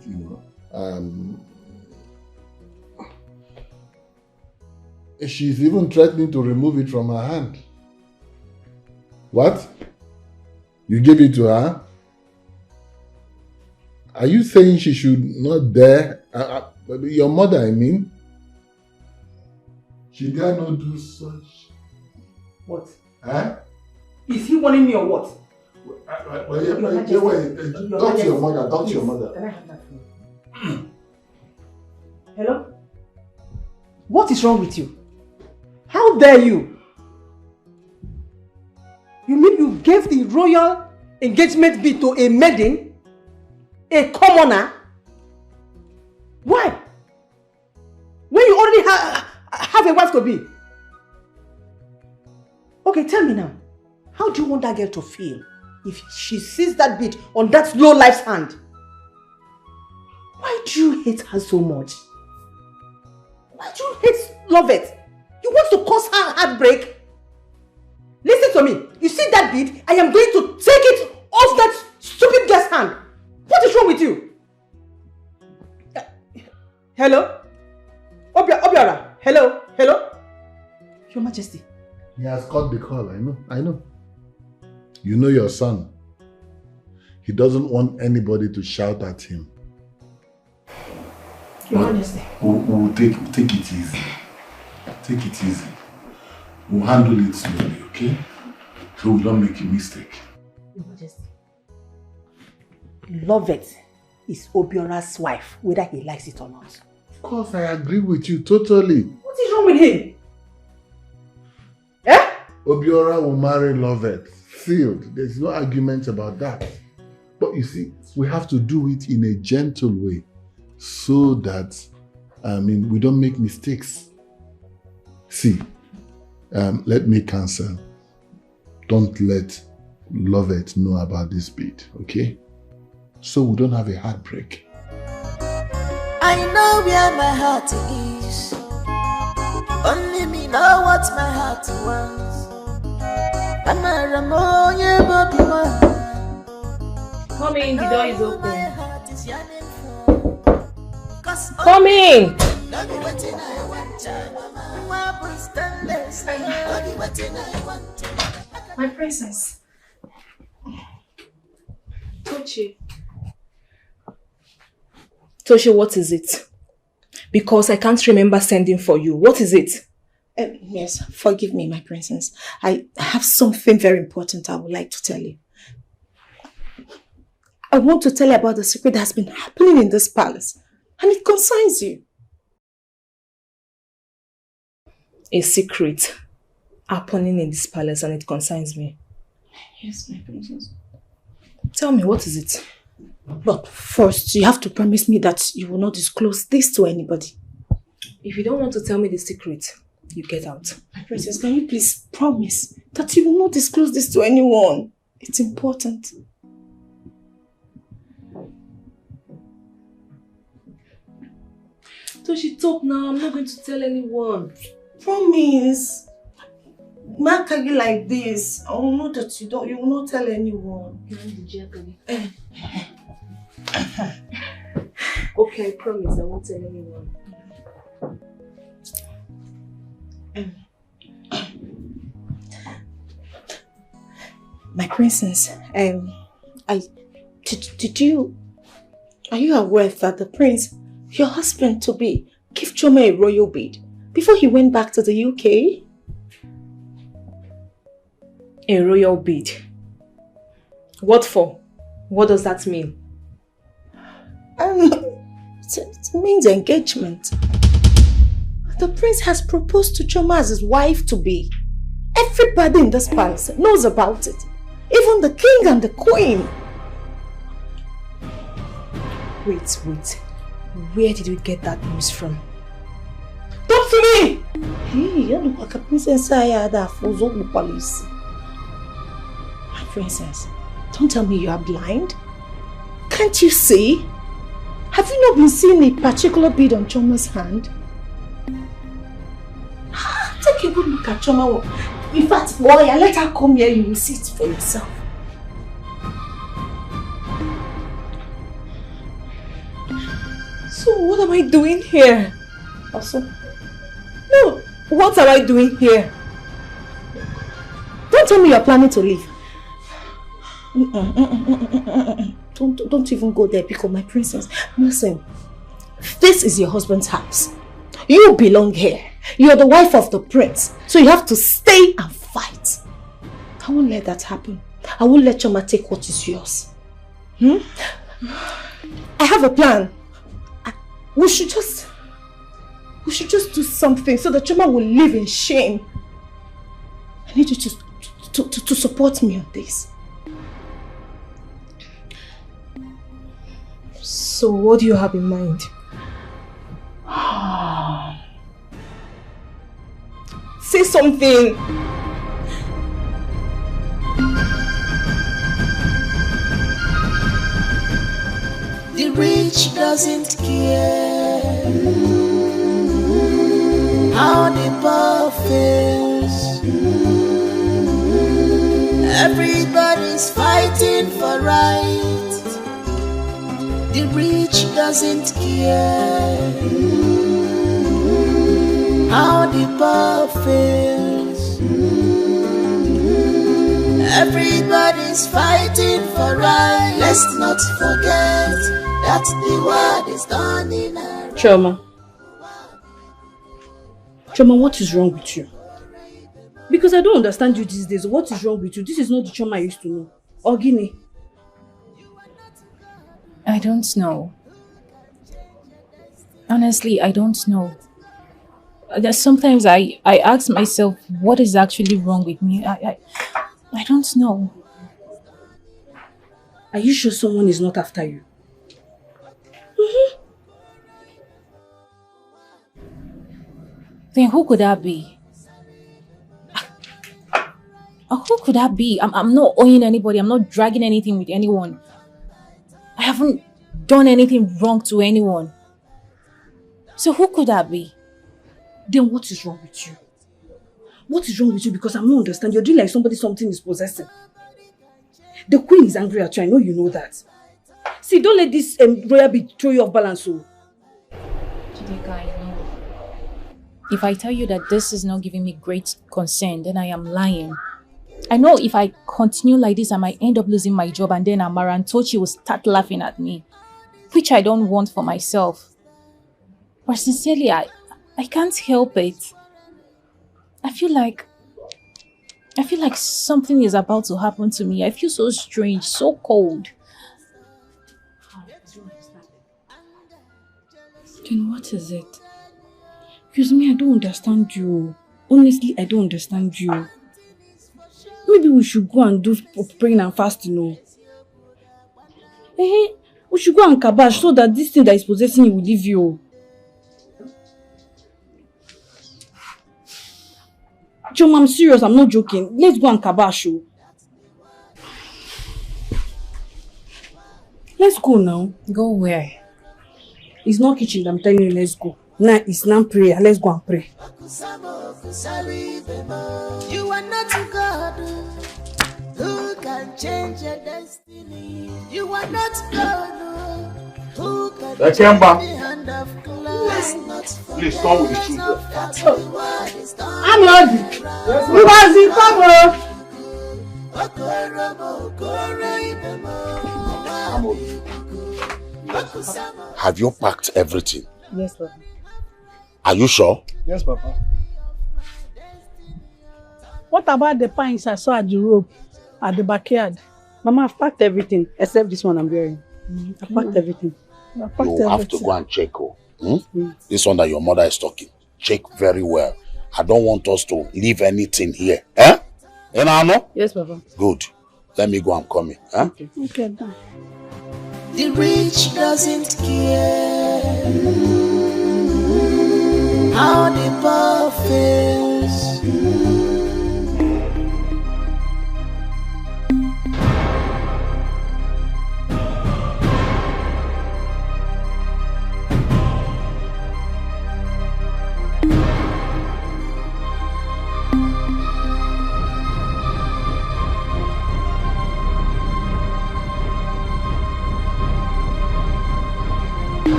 she's even threatening to remove it from her hand. What? You gave it to her? Are you saying she should not dare? Your mother, I mean. She dare not do such. What? Huh? Is he warning me or what? Talk to your mother. Can I have that phone? Hello? What is wrong with you? How dare you? You mean you gave the royal engagement bid to a maiden? A commoner? Why? When you already have a wife to be? Okay, tell me now. How do you want that girl to feel if she sees that bid on that low life's hand? Why do you hate her so much? Why do you hate Lovett? You want to cause her heartbreak? Listen to me. You see that bid? I am going to take it off that stupid girl's hand. What is wrong with you? Hello? Obiora. Hello? Hello? Your Majesty. He has cut the call, I know. You know your son. He doesn't want anybody to shout at him. Your Majesty. We'll take it easy. Take it easy. We'll handle it slowly, okay? So we don't make a mistake. Your Majesty. Lovett is Obiora's wife, whether he likes it or not. Of course, I agree with you totally. What is wrong with him? Obiora will marry Lovett. Sealed. There's no argument about that. But you see, we have to do it in a gentle way so that, we don't make mistakes. See, let me cancel. Don't let Lovett know about this bid, okay? So we don't have a heartbreak. I know where my heart is. Only me know what my heart wants. I'm a Ramoye Bobima. Come in, the door is open. Come in! My princess. Toshi, what is it? Because I can't remember sending for you. What is it? Yes, forgive me, my princess. I have something very important I would like to tell you. I want to tell you about the secret that has been happening in this palace. And it concerns you. A secret happening in this palace and it concerns me. Yes, my princess. Tell me, what is it? But first, you have to promise me that you will not disclose this to anybody. If you don't want to tell me the secret, you get out. My princess, can you please promise that you will not disclose this to anyone? It's important. Toshi, talk now. I'm not going to tell anyone. Promise. Mark you like this. I will know that you will not tell anyone. Okay, I promise I won't tell anyone. My princess, are you aware that the prince, your husband to be, gave Choma a royal bid before he went back to the UK? A royal bid? What for? What does that mean? It means engagement. The prince has proposed to Choma as his wife to be. Everybody in this palace knows about it. Even the king and the queen. Wait. Where did you get that news from? Talk to me! Hey, you look like a princess. My princess, don't tell me you are blind. Can't you see? Have you not been seeing a particular bead on Choma's hand? Take a good look at Choma. In fact, boy, I let her come here, you will see it for yourself. So what am I doing here? Also, no, what am I doing here? Don't tell me you're planning to leave. Don't even go there, because my princess, listen, this is your husband's house. You belong here. You're the wife of the prince, so you have to stay and fight. I won't let that happen. I won't let Choma take what is yours. I have a plan. We should just do something so that Choma will live in shame. I need you to support me on this. So what do you have in mind? Say something. The rich doesn't care how the poor feels. Everybody's fighting for right. The rich doesn't care how the poor feels. Everybody's fighting for right. Let's not forget that the world is turning around. Choma, what is wrong with you? Because I don't understand you these days. What is wrong with you? This is not the Choma I used to know. Ogini. I don't know. Honestly, I don't know. Sometimes I ask myself what is actually wrong with me. I don't know. Are you sure someone is not after you? Then who could that be? Who could that be? I'm not owing anybody. I'm not dragging anything with anyone. I haven't done anything wrong to anyone. So who could that be? Then what is wrong with you? What is wrong with you? Because I'm not understanding. You're doing like something is possessing. The queen is angry at you. I know you know that. See, don't let this royal be throw you off balance. So. Dikeh, I know. If I tell you that this is not giving me great concern, then I am lying. I know if I continue like this, I might end up losing my job, and then Amara and Tochi will start laughing at me, which I don't want for myself. But sincerely, I can't help it. I feel like something is about to happen to me. I feel so strange, so cold. Then what is it? Because me, I don't understand you. Honestly, I don't understand you. Maybe we should go and do praying and fasting, no? We should go and kabash so that this thing that is possessing you will leave you. Choma, I'm serious, I'm not joking. Let's go and kabash. Let's go now. Go where? It's not kitchen, I'm telling you, let's go. Now it's not prayer, let's go and pray. You are not God who can change your destiny. You are not God who can change the hand of God. Please come with the children. I'm ready. You guys Come on. Have you packed everything? Yes, Papa. Are you sure? Yes, Papa. What about the pines I saw at the rope at the backyard? Mama, I've packed everything except this one I'm wearing. I've packed everything. You have to go and check. This one that your mother is talking. Check very well. I don't want us to leave anything here. Eh? Enano? Yes, Papa. Good. Let me go. I'm coming. Huh? Okay, done. The rich doesn't care how the poor feels.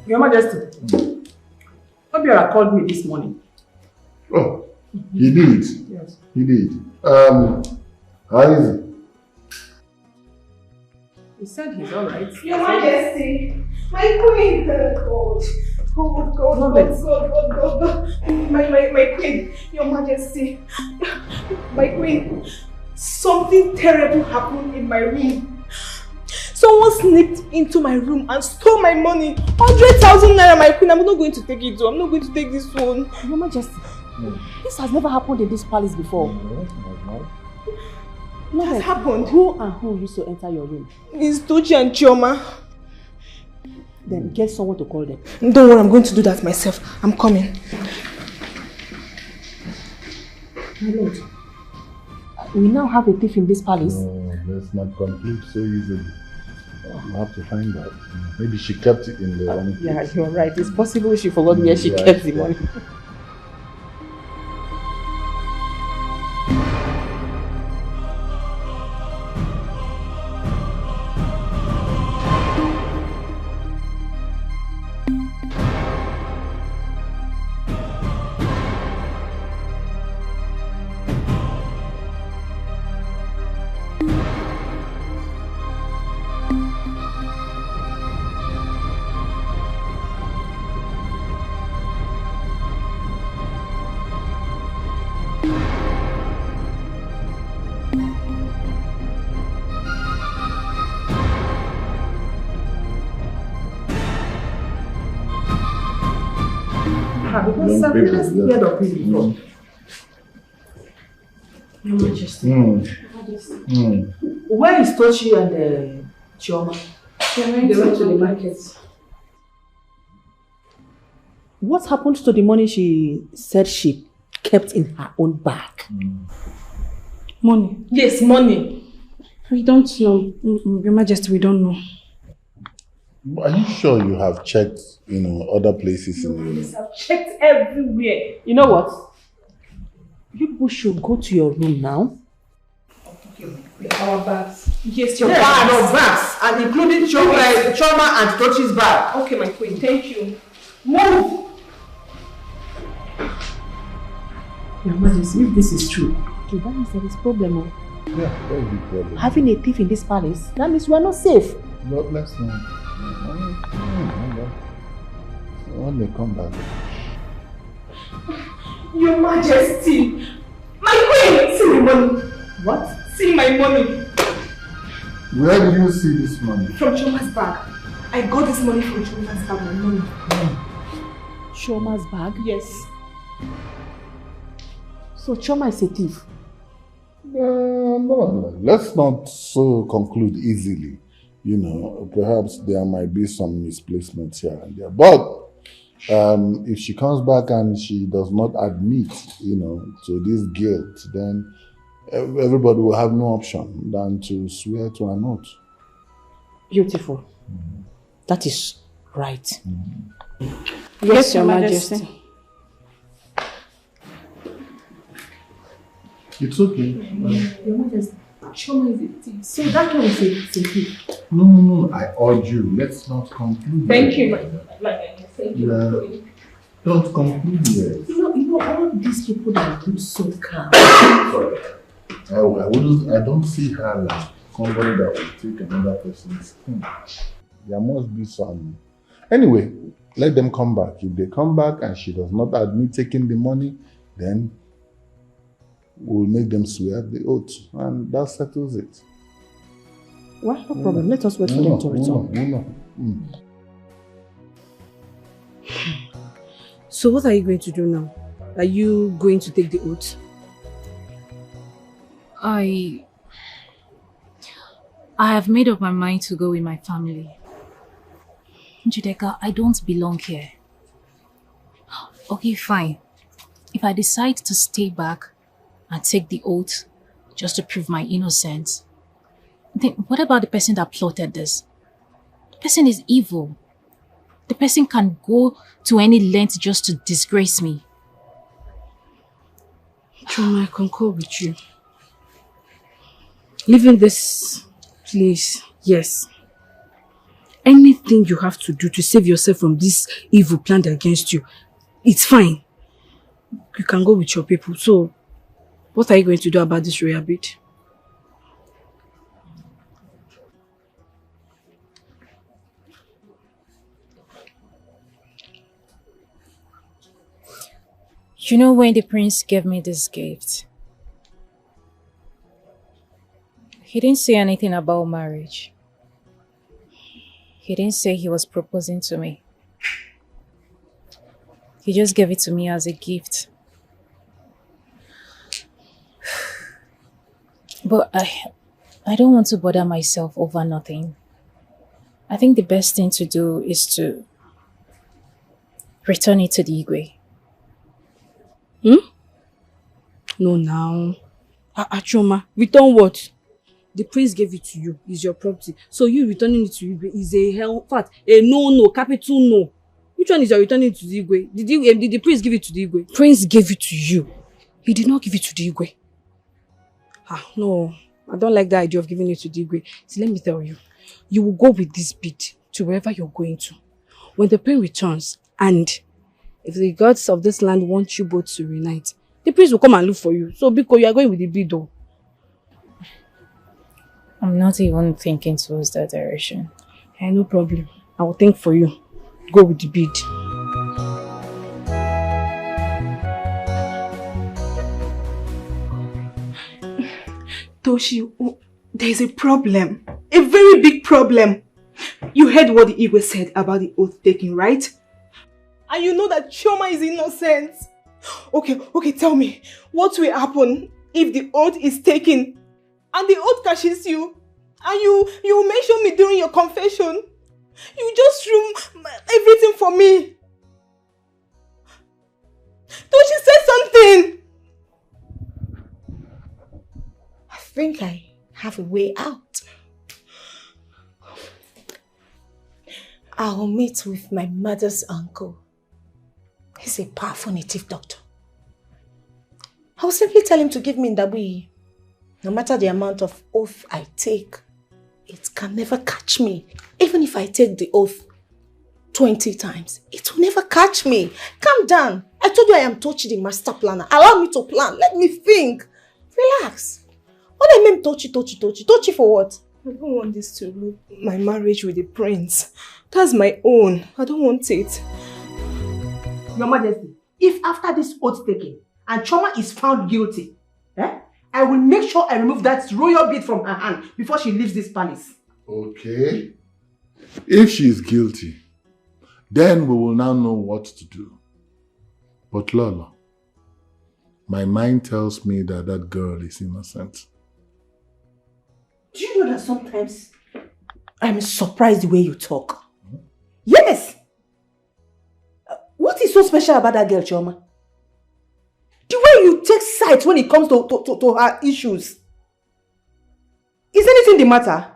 Your Majesty, Obiora called me this morning. Oh, he did? Yes. He did. How is he? He said he's alright. Your Majesty, my queen. God. My queen, Your Majesty, my queen, something terrible happened in my room. Someone sneaked into my room and stole my money. 100,000 naira, my queen. I'm not going to take it. I'm not going to take this one. Your Majesty, this has never happened in this palace before. No, it has happened. Who used to enter your room? It's Tochi and Chioma. Then get someone to call them. Don't worry, I'm going to do that myself. I'm coming. My lord, we now have a thief in this palace. No, let's not conclude so easily. We'll have to find out. Maybe she kept it in the wrong place. Yeah, you're right. It's possible she forgot where she kept the money. heard of it before. Your Majesty. Where is Tochi and Chioma? They went to the market. What happened to the money she said she kept in her own bag? Money? Yes, money. We don't know. Your Majesty, we don't know. Are you sure you have checked, other places in the... I've checked everywhere. You know what? You people should go to your room now. Our bags. Yes, your bags. Your bags. And including Choma and Tochi's bag. Okay, my queen. Thank you. Move! Your Majesty, if this is true, okay, that means there is a problem. Yeah, what is the problem? Having a thief in this palace, that means we are not safe. But let's not. When they come back. Your Majesty! My queen! See my money. What? See my money. Where did you see this money? From Choma's bag. I got this money from Choma's bag, my money. Choma's bag? Yes. So Choma is a thief? No. Let's not so conclude easily. Perhaps there might be some misplacements here and there. But if she comes back and she does not admit, to this guilt, then everybody will have no option than to swear to an oath. Beautiful. That is right. Yes, Your Majesty. It's okay. Your Majesty, Choma is a thief. So that one is a thief. No. I urge you. Let's not conclude. Thank you, my thank you. Yeah. Don't conclude yet. All these people that look so calm. Sorry. I don't see her like somebody that will take another person's thing. There must be some. Anyway, let them come back. If they come back and she does not admit taking the money, then we'll make them swear the oath. And that settles it. Well, no problem. Let us wait for them to return. So what are you going to do now? Are you going to take the oath? I have made up my mind to go with my family. Judeka, I don't belong here. Okay, fine. If I decide to stay back and take the oath just to prove my innocence, then what about the person that plotted this? The person is evil. The person can go to any length just to disgrace me. Choma, I concur with you. Leaving this place, yes. Anything you have to do to save yourself from this evil planned against you, it's fine. You can go with your people. So, what are you going to do about this royal bid? You know, when the prince gave me this gift, he didn't say anything about marriage. He didn't say he was proposing to me. He just gave it to me as a gift. But I don't want to bother myself over nothing. I think the best thing to do is to return it to the Igwe. No, now. Choma, return what? The prince gave it to you. It's your property. So you returning it to Igwe is a hell fact. A no, capital no. Which one is your returning it to the Igwe? Did the prince give it to the Igwe? Prince gave it to you. He did not give it to the Igwe. No. I don't like the idea of giving it to the Igwe. See, let me tell you. You will go with this bid to wherever you're going to. When the prince returns, and if the gods of this land want you both to reunite, the prince will come and look for you. So, because you are going with the bid, though. I'm not even thinking towards that direction. No problem. I will think for you. Go with the bid. Toshi, there is a problem. A very big problem. You heard what the Igwe said about the oath taking, right? And you know that Chioma is innocent. Okay, tell me, what will happen if the oath is taken and the oath catches you and you mention me during your confession? You just ruin everything for me. Don't you say something? I think I have a way out. I'll meet with my mother's uncle. He's a powerful native doctor. I'll simply tell him to give me Ndabuyi. No matter the amount of oath I take, it can never catch me. Even if I take the oath 20 times, it will never catch me. Calm down. I told you I am Tochi, the master planner. Allow me to plan. Let me think. Relax. What I mean Tochi? Tochi for what? I don't want this to look my marriage with the prince. That's my own. I don't want it. Your Majesty, if after this oath taking and Chioma is found guilty, I will make sure I remove that royal bead from her hand before she leaves this palace. Okay. If she is guilty, then we will now know what to do. But Lola, my mind tells me that that girl is innocent. Do you know that sometimes I'm surprised the way you talk? Yes! What is so special about that girl, Chioma? The way you take sides when it comes to her issues. Is anything the matter?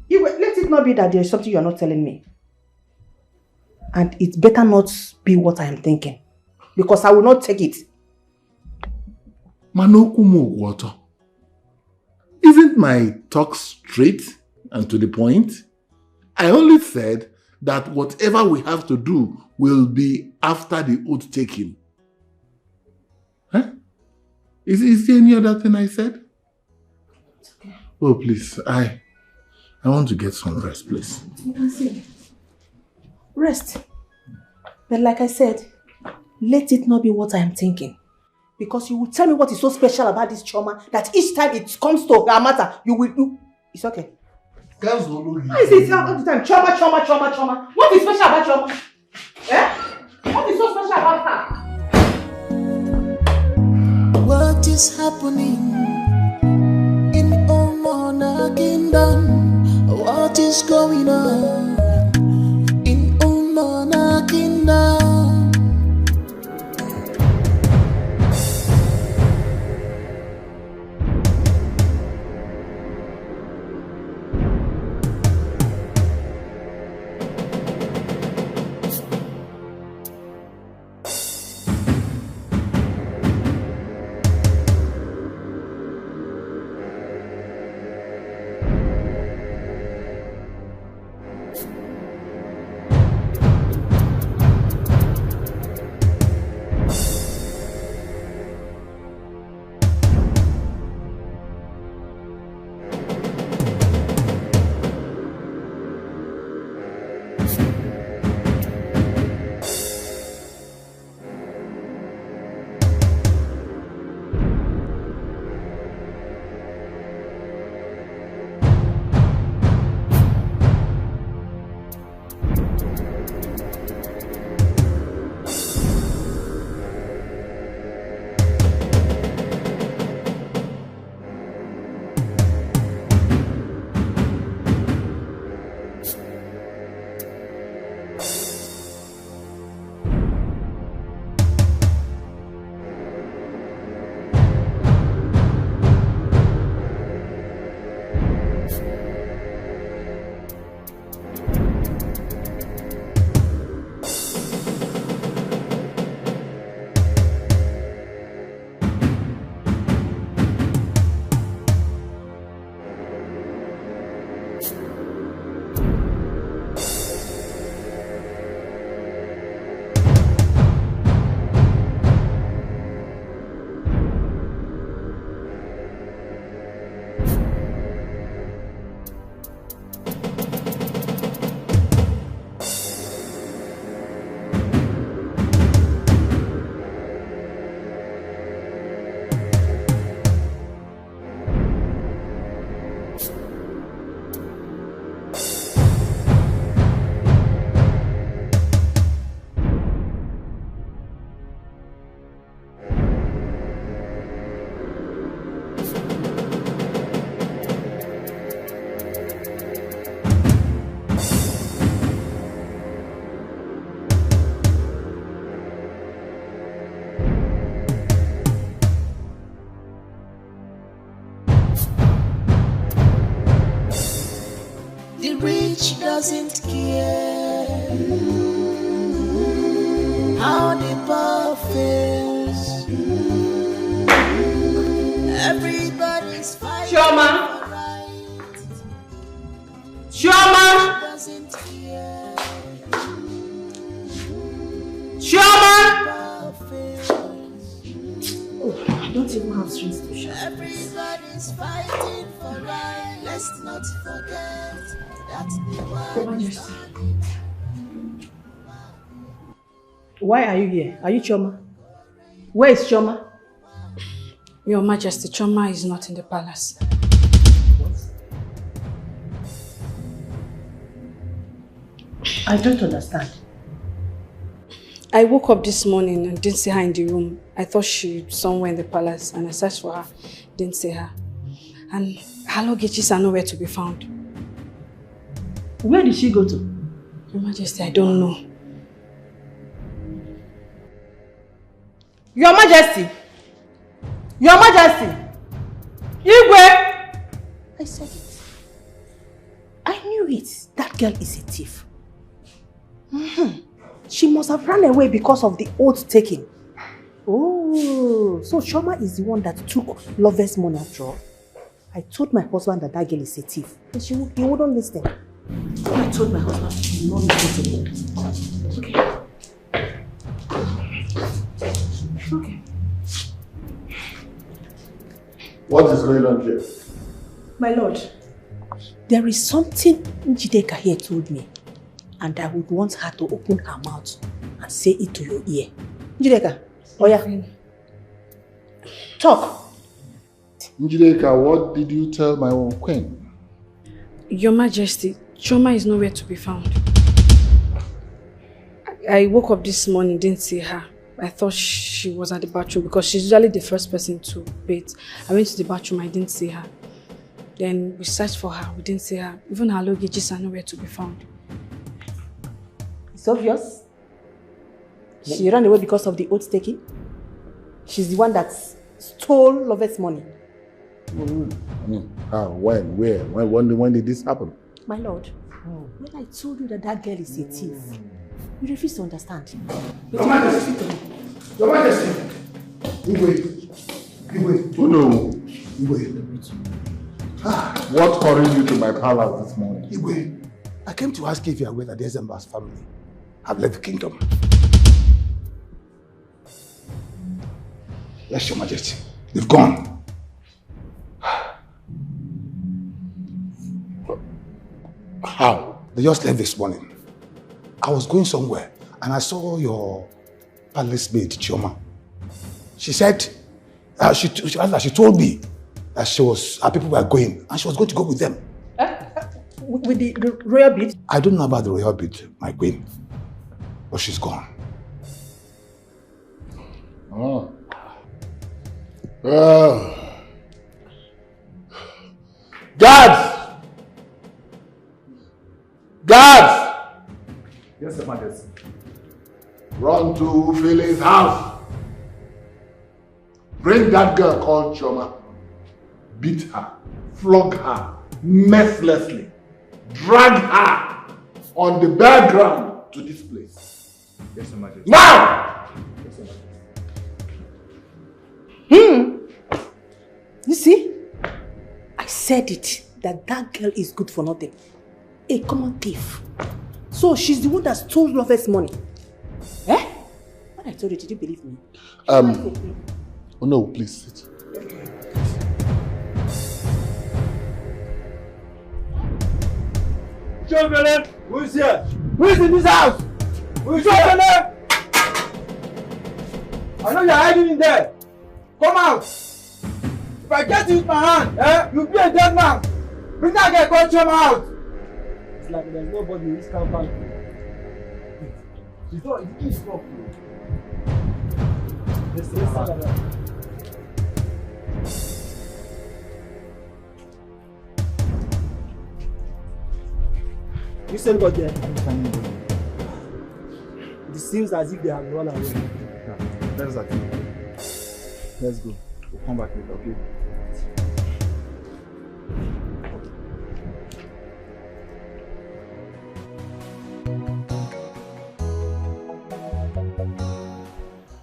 Let it not be that there's something you're not telling me. And it better not be what I am thinking. Because I will not take it. Manokumo water. Isn't my talk straight and to the point? I only said that whatever we have to do will be after the oath taking. Huh? Is there any other thing I said? Okay. Oh, please, I want to get some rest, please. Rest. But like I said, let it not be what I am thinking. Because you will tell me what is so special about this Chioma that each time it comes to her matter, you will do. It's okay. Girls don't know. I say it all the time. Chioma. What is special about Chioma? What is so special about her? What is happening in Omona Kingdom? What is going on in Omona Kingdom? She doesn't care how the poor feels. Everybody's fighting for right. Chioma! Doesn't care. Chioma! I don't even have strength to shout. Everybody's fighting for right. Let's not forget that the world is Why are you here? Are you Chioma? Where is Chioma? Your Majesty, Chioma is not in the palace. I don't understand. I woke up this morning and didn't see her in the room. I thought she was somewhere in the palace and I searched for her, didn't see her. And her luggages are nowhere to be found. Where did she go to? Your Majesty, I don't know. Your Majesty! Your Majesty! Igwe! I said it. I knew it. That girl is a thief. She must have run away because of the oath taking. Oh, so Chioma is the one that took Lover's money after all. I told my husband that that girl is a thief. But he wouldn't listen. I told my husband he would not listen to me. Okay. What is going on here? My lord, there is something Njideka here told me, and I would want her to open her mouth and say it to your ear. Njideka, oh yeah. Talk. Njideka, what did you tell my own queen? Your Majesty, Chioma is nowhere to be found. I woke up this morning, didn't see her. I thought she was at the bathroom because she's usually the first person to bathe. I went to the bathroom, I didn't see her. Then we searched for her, we didn't see her. Even her luggages are nowhere to be found. It's obvious. She ran away because of the oath taking. She's the one that stole Lovet's money. I mean, how, when, where, when did this happen? My lord, when I told you that that girl is a thief, you refuse to understand. Your Majesty! Your Majesty! Igwe! Oh no! Igwe! What hurried you to my palace this morning? Igwe, I came to ask if you are aware that the Ezemba's family have left the kingdom. Yes, Your Majesty. They've gone. How? They just left this morning. I was going somewhere and I saw your palace maid, Chioma. She said, she told me that her people were going and she was going to go with them. With the royal bid? I don't know about the royal bid, my queen, but she's gone. Oh. Guards! Guards! Yes, Your Majesty. Run to Philly's house. Bring that girl called Chioma. Beat her, flog her mercilessly, drag her on the bare ground to this place. Yes, Your Majesty. Now! Yes, Your Majesty. You see? I said it, that girl is good for nothing. A common thief. So she's the one that stole Lover's money. Eh? When I told you, did you believe me? Oh no, please sit. Children, who is here? Who is in this house? Who is children? I know you're hiding in there. Come out. If I get you with my hand, you'll be a dead man. Bring that girl called Chioma out. It's like there's nobody in this compound. She's not, it keeps up. Let's You still got there? It seems as if they have run away. Let's go. We'll come back later, okay?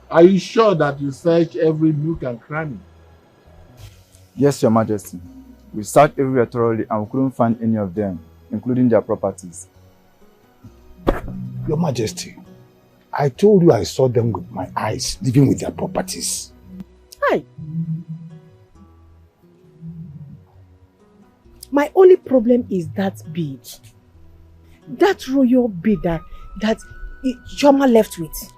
Are you sure that you search every nook and cranny? Yes, Your Majesty. We searched everywhere thoroughly and we couldn't find any of them, including their properties. Your Majesty, I told you I saw them with my eyes, living with their properties. Hi. My only problem is that bid. That royal bid that Choma left with.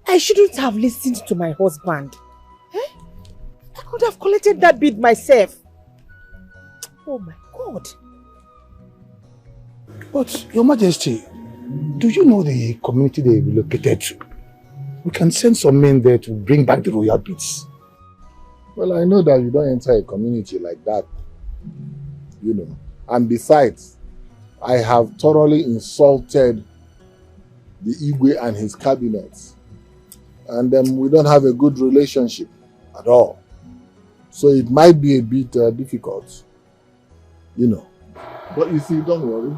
I shouldn't have listened to my husband. Eh? I could have collected that bid myself. Oh my God. But, Your Majesty, do you know the community they relocated to? We can send some men there to bring back the royal bids. Well, I know that you don't enter a community like that. You know. And besides, I have thoroughly insulted the Igwe and his cabinet. And we don't have a good relationship at all. So it might be a bit difficult. You know. But you see, don't worry.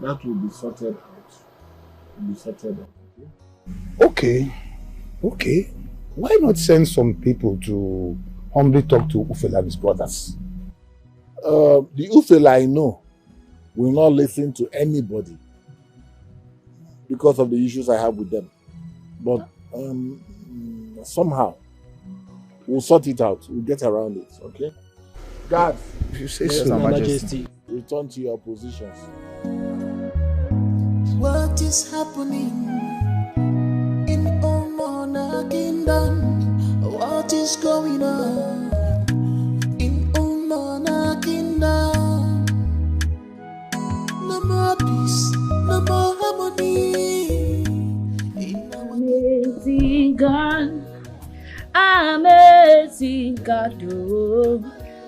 That will be sorted out. Okay. Why not send some people to humbly talk to Ufela and his brothers? The Ufela I know will not listen to anybody because of the issues I have with them. But somehow we'll sort it out. We'll get around it, okay? Guards, if you say so, Your Majesty. Return to your positions. What is happening in Omona Kingdom? What is going on in Omona Kingdom? No more peace, no more harmony. Amazing God, amazing God, oh,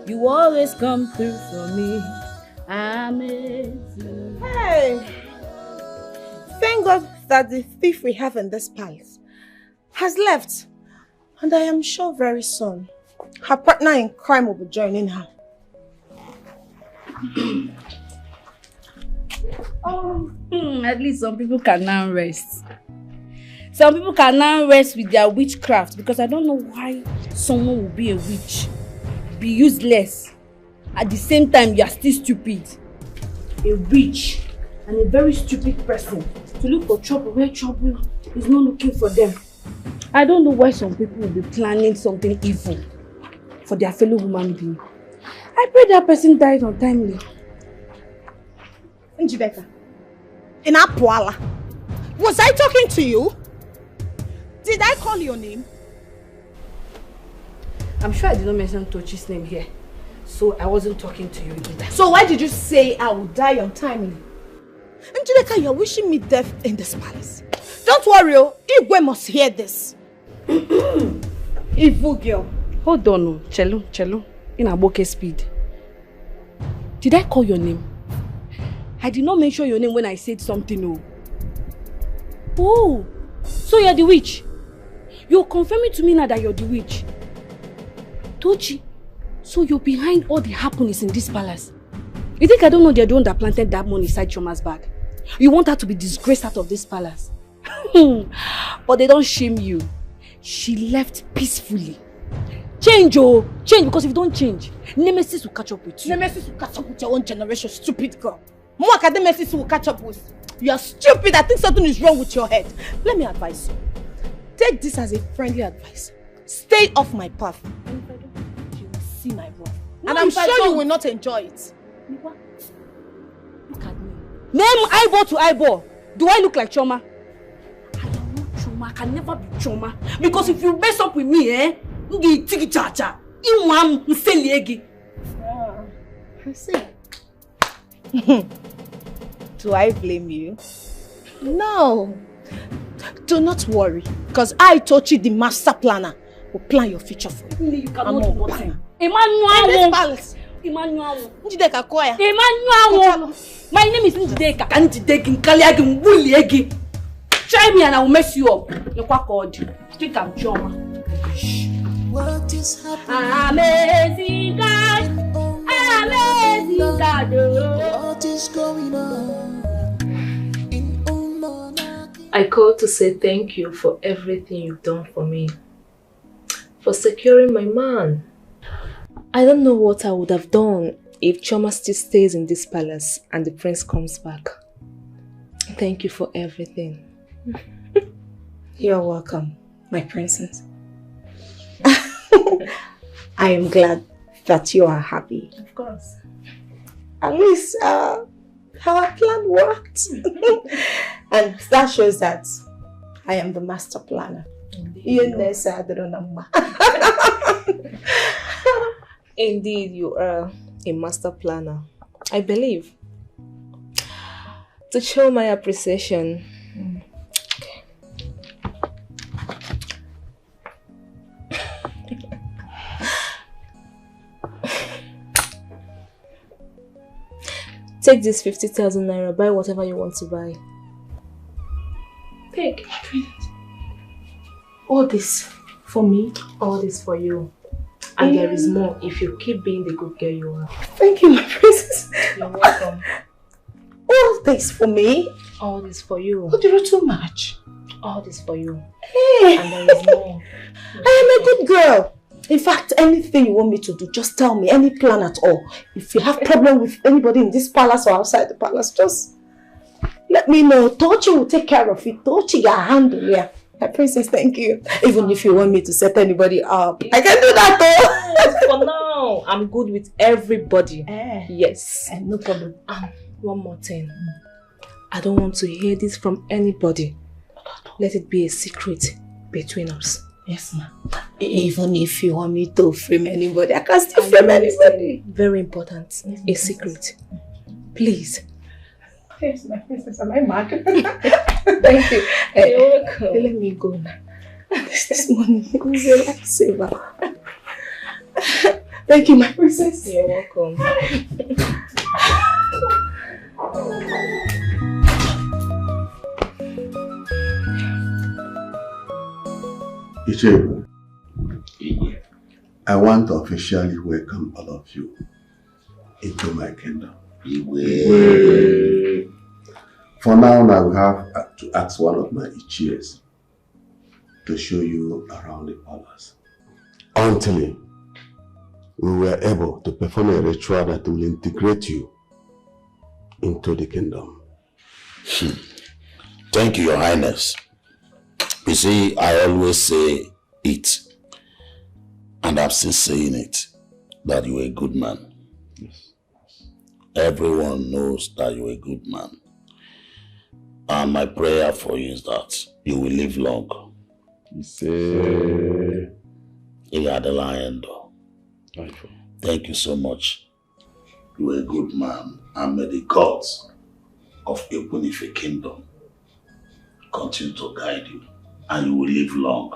you always come through for me. Amazing. Hey! Thank God that the thief we have in this palace has left. And I am sure very soon her partner in crime will be joining her. At least some people can now rest. Some people can now rest with their witchcraft, because I don't know why someone will be a witch, be useless. At the same time, you are still stupid. A witch and a very stupid person to look for trouble where trouble is not looking for them. I don't know why some people will be planning something evil for their fellow human being. I pray that person died untimely. Njideka, in Apuala, was I talking to you? Did I call your name? I'm sure I did not mention Tochi's name here, so I wasn't talking to you either. So why did you say I will die untimely? Njideka, you're wishing me death in this palace. Don't worry, Igwe must hear this. Evil girl. Hold on, Chelo, in Aboke speed. Did I call your name? I did not mention your name when I said something. Oh, so you're the witch. You're confirming to me now that you're the witch. Tochi, so you're behind all the happenings in this palace. You think I don't know they're the one that planted that money inside Choma's bag? You want her to be disgraced out of this palace. But they don't shame you. She left peacefully. Change, because if you don't change, Nemesis will catch up with you. Nemesis will catch up with your own generation, stupid girl. More Nemesis will catch up with. You are stupid. I think something is wrong with your head. Let me advise you. Take this as a friendly advice. Stay off my path. And if I don't, you will see my wrath. And I'm sure you will not enjoy it. Look at me. Name eyeball to eyeball. Do I look like Choma? I am not Choma. I can never be Choma. Because if you mess up with me, I see. Do I blame you? No. Do not worry. Because I taught you the master planner will plan your future for you. You cannot do nothing. Emmanuel. Njideka Koya. Emmanuel. My name is Njideka. Try me and I will mess you up. Think I'm Choma. What is happening? Amazing God. Amazing God. What is going on in Omona? I called to say thank you for everything you've done for me. For securing my man. I don't know what I would have done if Chioma still stays in this palace and the prince comes back. Thank you for everything. You're welcome, my princess. I am glad that you are happy. Of course. At least our plan worked. And that shows that I am the master planner. Indeed, you are a master planner. I believe. To show my appreciation, take this 50,000 naira, buy whatever you want to buy. Take. All this for me? All this for you. And there is more if you keep being the good girl you are. Thank you, my princess. You're welcome. All this for me? All this for you. Oh, you're too much. All this for you. Hey. And there is more. I am a good girl. In fact, anything you want me to do, just tell me, any plan at all. If you have problem with anybody in this palace or outside the palace, just let me know. Tochi will take care of it. Tochi will handle it. My princess, thank you. Even if you want me to set anybody up, I can do that though. For now, I'm good with everybody. Yes. No problem. One more thing. I don't want to hear this from anybody. Let it be a secret between us. Yes, ma'am. Even if you want me to frame anybody, I can still frame anybody. Very important. A secret. Please. Yes, my princess. Am I mad? Thank you. You're welcome. Let me go now. This morning is a lifesaver. Thank you, my princess. You're welcome. Ichebo, I want to officially welcome all of you into my kingdom. For now, I will have to ask one of my Ichies to show you around the palace. Until we were able to perform a ritual that will integrate you into the kingdom. Thank you, Your Highness. You see, I always say it, and I'm still saying it, that you're a good man. Yes. Everyone knows that you're a good man. And my prayer for you is that you will live long. You are the lion, though. Thank you so much. You are a good man, and may the gods of Ekunife Kingdom continue to guide you, and you will live long.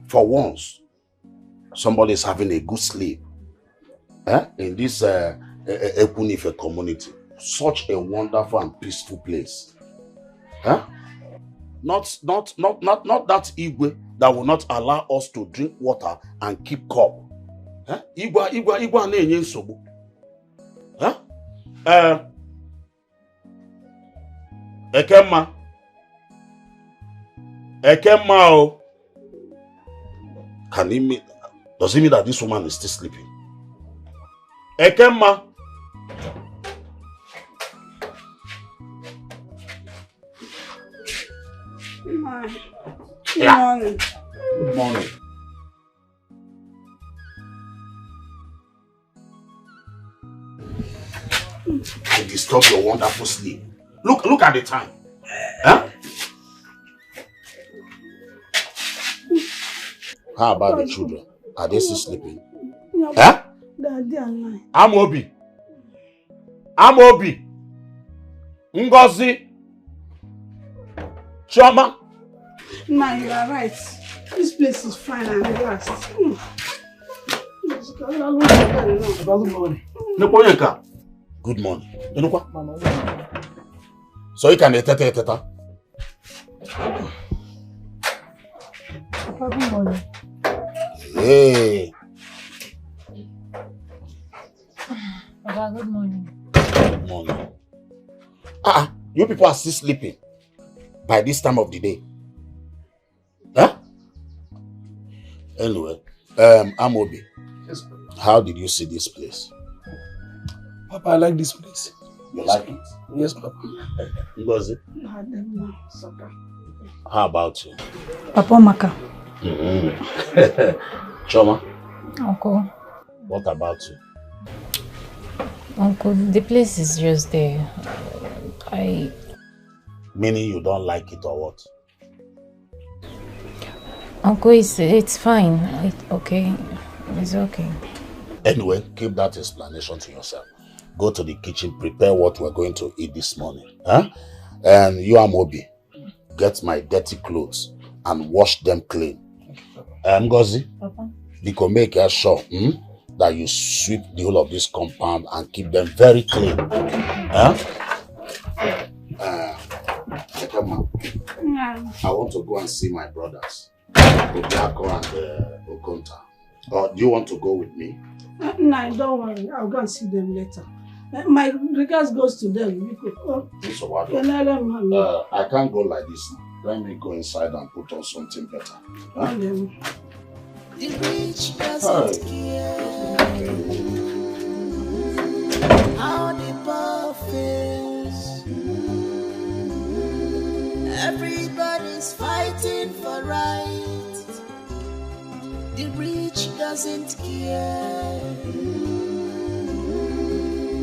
For once, somebody is having a good sleep in this Ekunife community. Such a wonderful and peaceful place. Not that Igwe that will not allow us to drink water and keep cup. Igwe na-enye nsogbu. Ekemma o. Does it mean that this woman is still sleeping? Ekemma. Good morning. Good morning. To disturb your wonderful sleep. Look at the time. How about the children? Are they still sleeping? Daddy and I. Amobi. Ngozi. Chioma. Nah, you are right. This place is fine and relaxed. Good morning. So you can teta. Good morning. Hey. Papa, good morning. Good morning. You people are still sleeping by this time of the day. Huh? Anyway, Amobi. Yes, Papa. How did you see this place? Papa, I like this place. You like it? Yes, Papa. Ngozi? How about you? Papa Maka. Choma? Uncle. What about you? Uncle, the place is just there. Meaning you don't like it or what? Uncle, it's fine. Okay. It's okay. Anyway, keep that explanation to yourself. Go to the kitchen, prepare what we're going to eat this morning. Huh? And you, Amobi, get my dirty clothes and wash them clean. Ngozi, Papa? because make sure that you sweep the whole of this compound and keep them very clean. Huh? I want to go and see my brothers, Obiako and Okonta. Or do you want to go with me? No, don't worry. I'll go and see them later. My regards goes to them. So what? I can't go like this. Let me go inside and put on something better. Huh? The rich doesn't care how the poor feels. Everybody's fighting for right. The rich doesn't care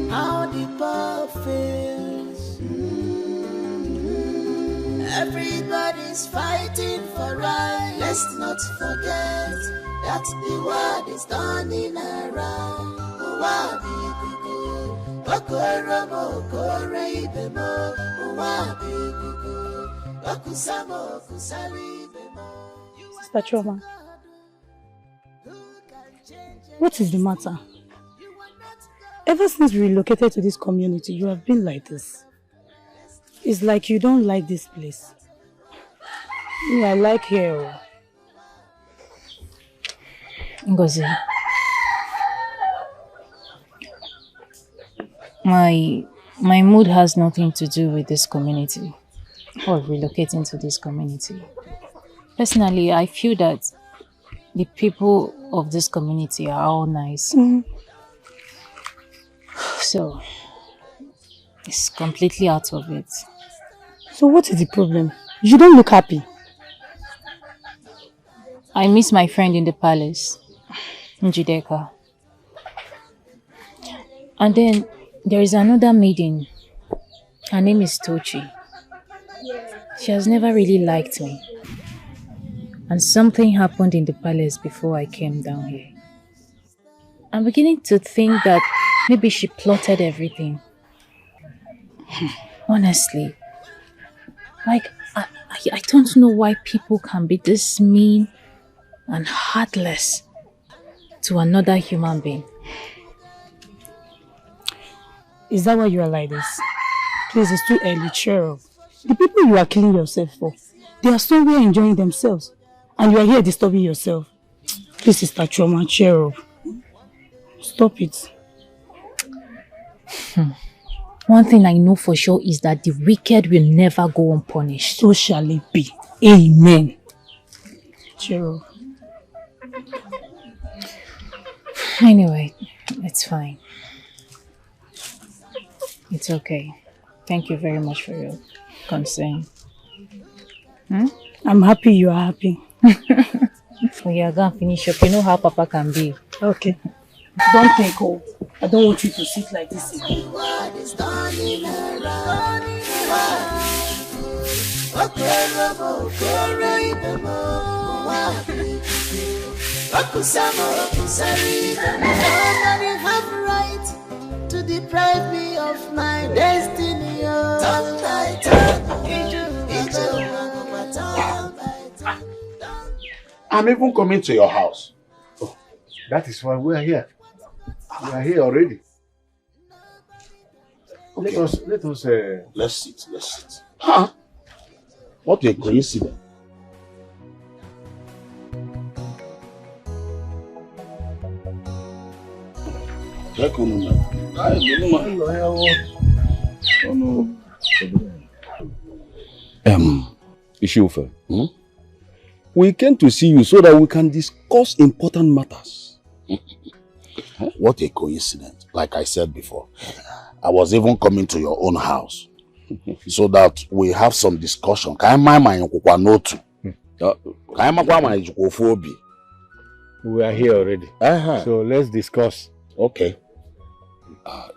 how the poor feels. Everybody's fighting for right. Let's not forget that the world is turning around. Sister Choma, what is the matter? Ever since we relocated to this community, you have been like this. It's like you don't like this place. Yeah, I like here. Ngozi, my mood has nothing to do with this community or relocating to this community. Personally, I feel that the people of this community are all nice. So, it's completely out of it. So what is the problem? You don't look happy. I miss my friend in the palace, Njideka. And then there is another maiden. Her name is Tochi. She has never really liked me. And something happened in the palace before I came down here. I'm beginning to think that maybe she plotted everything. Honestly. Like, I don't know why people can be this mean and heartless to another human being. Is that why you are like this? Please, it's too early, cheer up. The people you are killing yourself for, they are somewhere enjoying themselves. And you are here disturbing yourself. Please, Sister Choma, cheer up. Stop it. One thing I know for sure is that the wicked will never go unpunished. So shall it be. Amen. Cheer up. Anyway, it's fine. It's okay. Thank you very much for your concern. I'm happy you are happy. We are going to finish up. You know how Papa can be. Okay. Don't take hold. I don't want you to sit like this again. Nobody have right to deprive me of my destiny. I'm even coming to your house. Oh, that is why we are here. We are here already. Okay. Let's sit. Huh? What a coincidence. Ishufe, we came to see you so that we can discuss important matters. What a coincidence. Like I said before, I was even coming to your own house so that we have some discussion. We are here already. So let's discuss. Okay.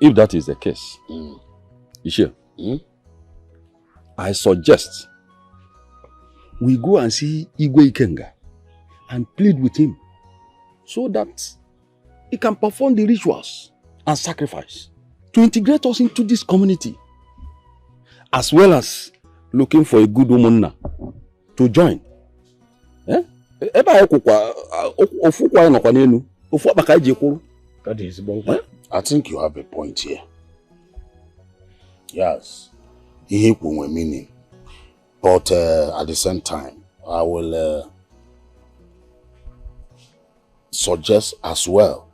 If that is the case, Ishia, I suggest we go and see Igwe Ikenga and plead with him so that he can perform the rituals and sacrifice to integrate us into this community, as well as looking for a good woman to join. That is bon. I think you have a point here. Yes, he will meaning, but at the same time, I will suggest as well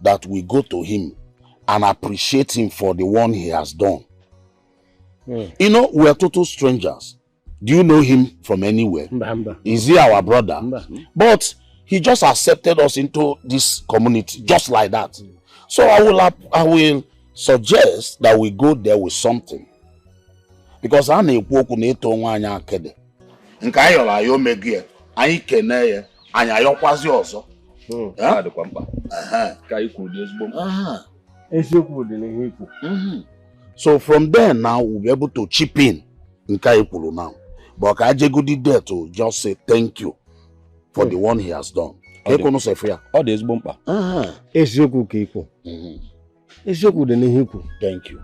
that we go to him and appreciate him for the one he has done. You know, we are total strangers. Do you know him from anywhere? Is he our brother? But he just accepted us into this community just like that. So I will suggest that we go there with something. Because I need to neto nwanya akede. Nka ayola ayo megie, anyi keneye, anya ayokwazi ozo. So from there now we'll be able to chip in Nkaikulu now. But Kajegudi there to just say thank you for the one he has done. All this bumper. Thank you.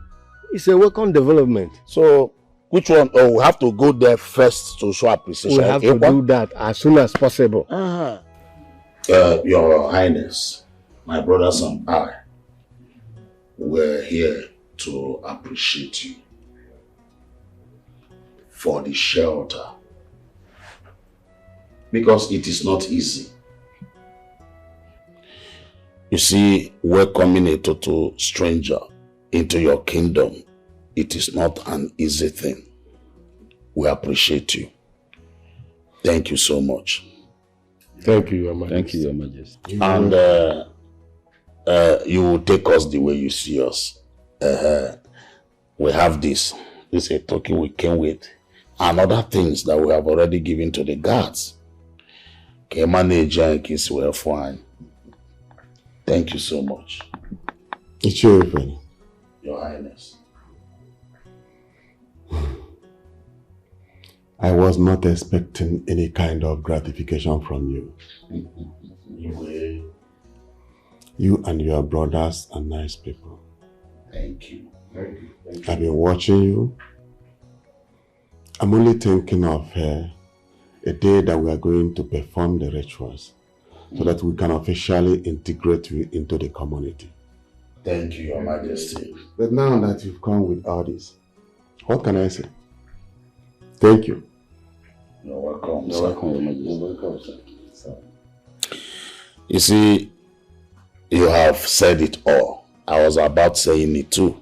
It's a welcome development. So which one? Oh, we have to go there first to show appreciation. We have to do that as soon as possible. Your Highness, my brothers and I, we're here to appreciate you for the shelter, because it is not easy. You see, welcoming a total stranger into your kingdom, it is not an easy thing. We appreciate you. Thank you so much. Thank you, Your Majesty. Thank you, Your Majesty. And you will take us the way you see us. We have this. This is a token we came with. And other things that we have already given to the guards. Well fine. Thank you so much. It's your friend. Your Highness. I was not expecting any kind of gratification from you. You and your brothers are nice people. Thank you. I've been watching you. I'm only thinking of a day that we are going to perform the rituals so that we can officially integrate you into the community. Thank you, Your Majesty. But now that you've come with all this, what can I say? Thank you. You're welcome. You're welcome, Your Majesty. You're welcome, sir. You see, you have said it all. I was about saying it too.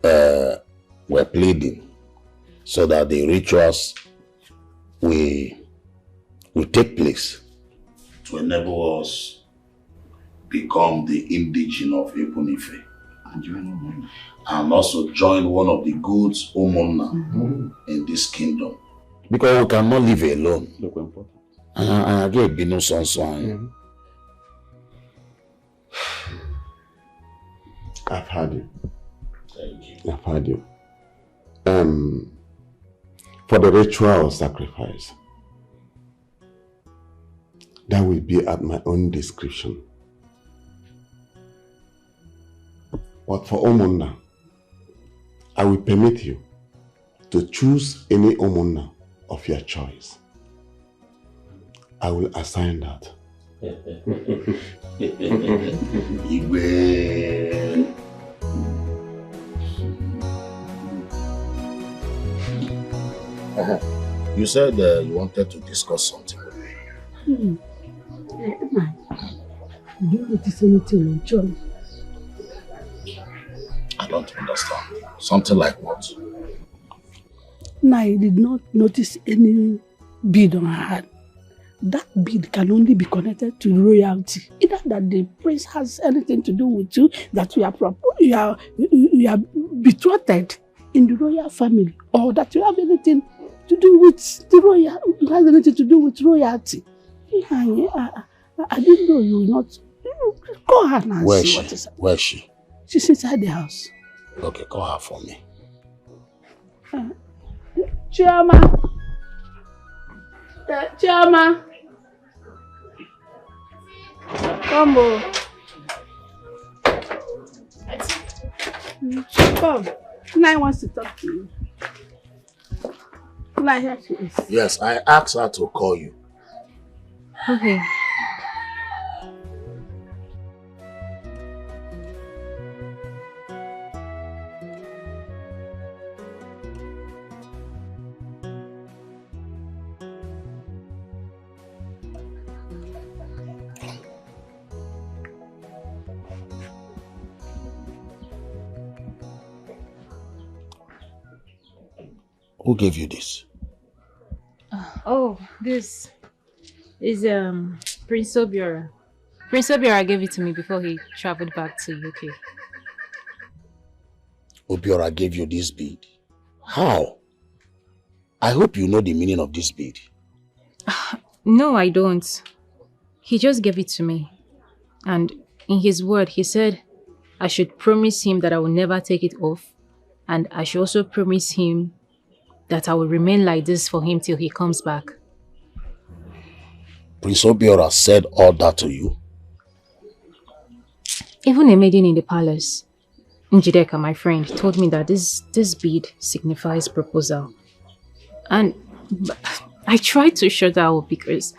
We're pleading so that the rituals will take place to enable us become the indigene of Ebunife and also join one of the goods Omona in this kingdom. Because we cannot live alone. I get Bino Sonson. I've heard you. Thank you. I've heard you. For the ritual sacrifice, that will be at my own discretion. But for Omona, I will permit you to choose any Omona of your choice. I will assign that. You said you wanted to discuss something with me. Do you notice anything on John? I don't understand. Something like what? No, I did not notice any bead on her hand. That bead can only be connected to royalty. Either that the prince has anything to do with you, that you are betrothed in the royal family, or that you have anything to do with the royal, has anything to do with royalty. I didn't know you will not. Call her now. Where is she? Where is she? She's inside the house. Okay, call her for me. Chioma. Chioma. Come on. Come. Nai wants to talk to you. Nai, here she is. Yes, I asked her to call you. Okay. Who gave you this? Oh, this is Prince Obiora. Prince Obiora gave it to me before he traveled back to UK. Obiora gave you this bead? How? I hope you know the meaning of this bead. No, I don't. He just gave it to me. And in his word, he said I should promise him that I will never take it off. And I should also promise him that I will remain like this for him till he comes back. Prince Obiora said all that to you? Even a maiden in the palace, Njideka, my friend, told me that this bead signifies proposal. And I tried to shut that up because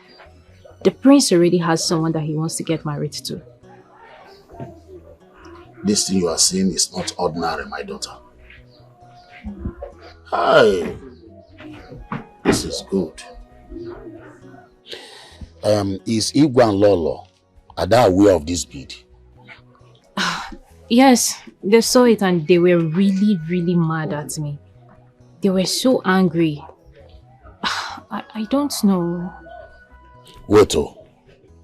the prince already has someone that he wants to get married to. This thing you are saying is not ordinary, my daughter. Hi, this is good. Is Igwe and Lolo, are they aware of this bead? Yes, they saw it and they were really, really mad at me. They were so angry. I don't know. Wait,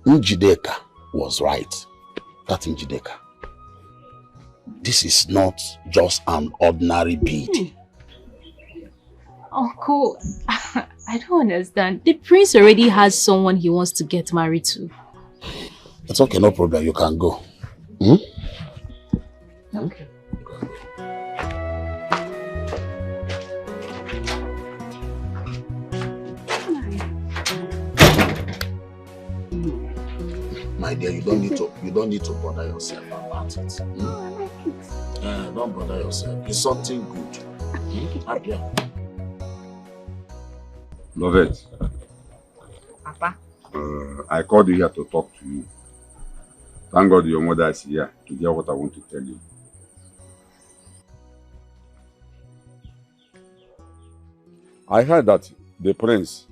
Njideka was right. That Njideka. This is not just an ordinary bead. Uncle, I don't understand. The prince already has someone he wants to get married to. It's okay, no problem. You can go. Hmm? Okay. My dear, you don't need to bother yourself about it. Hmm? Don't bother yourself. It's something good. Happy. Love it. Papa. I called you here to talk to you. Thank God your mother is here to hear what I want to tell you. I heard that the prince,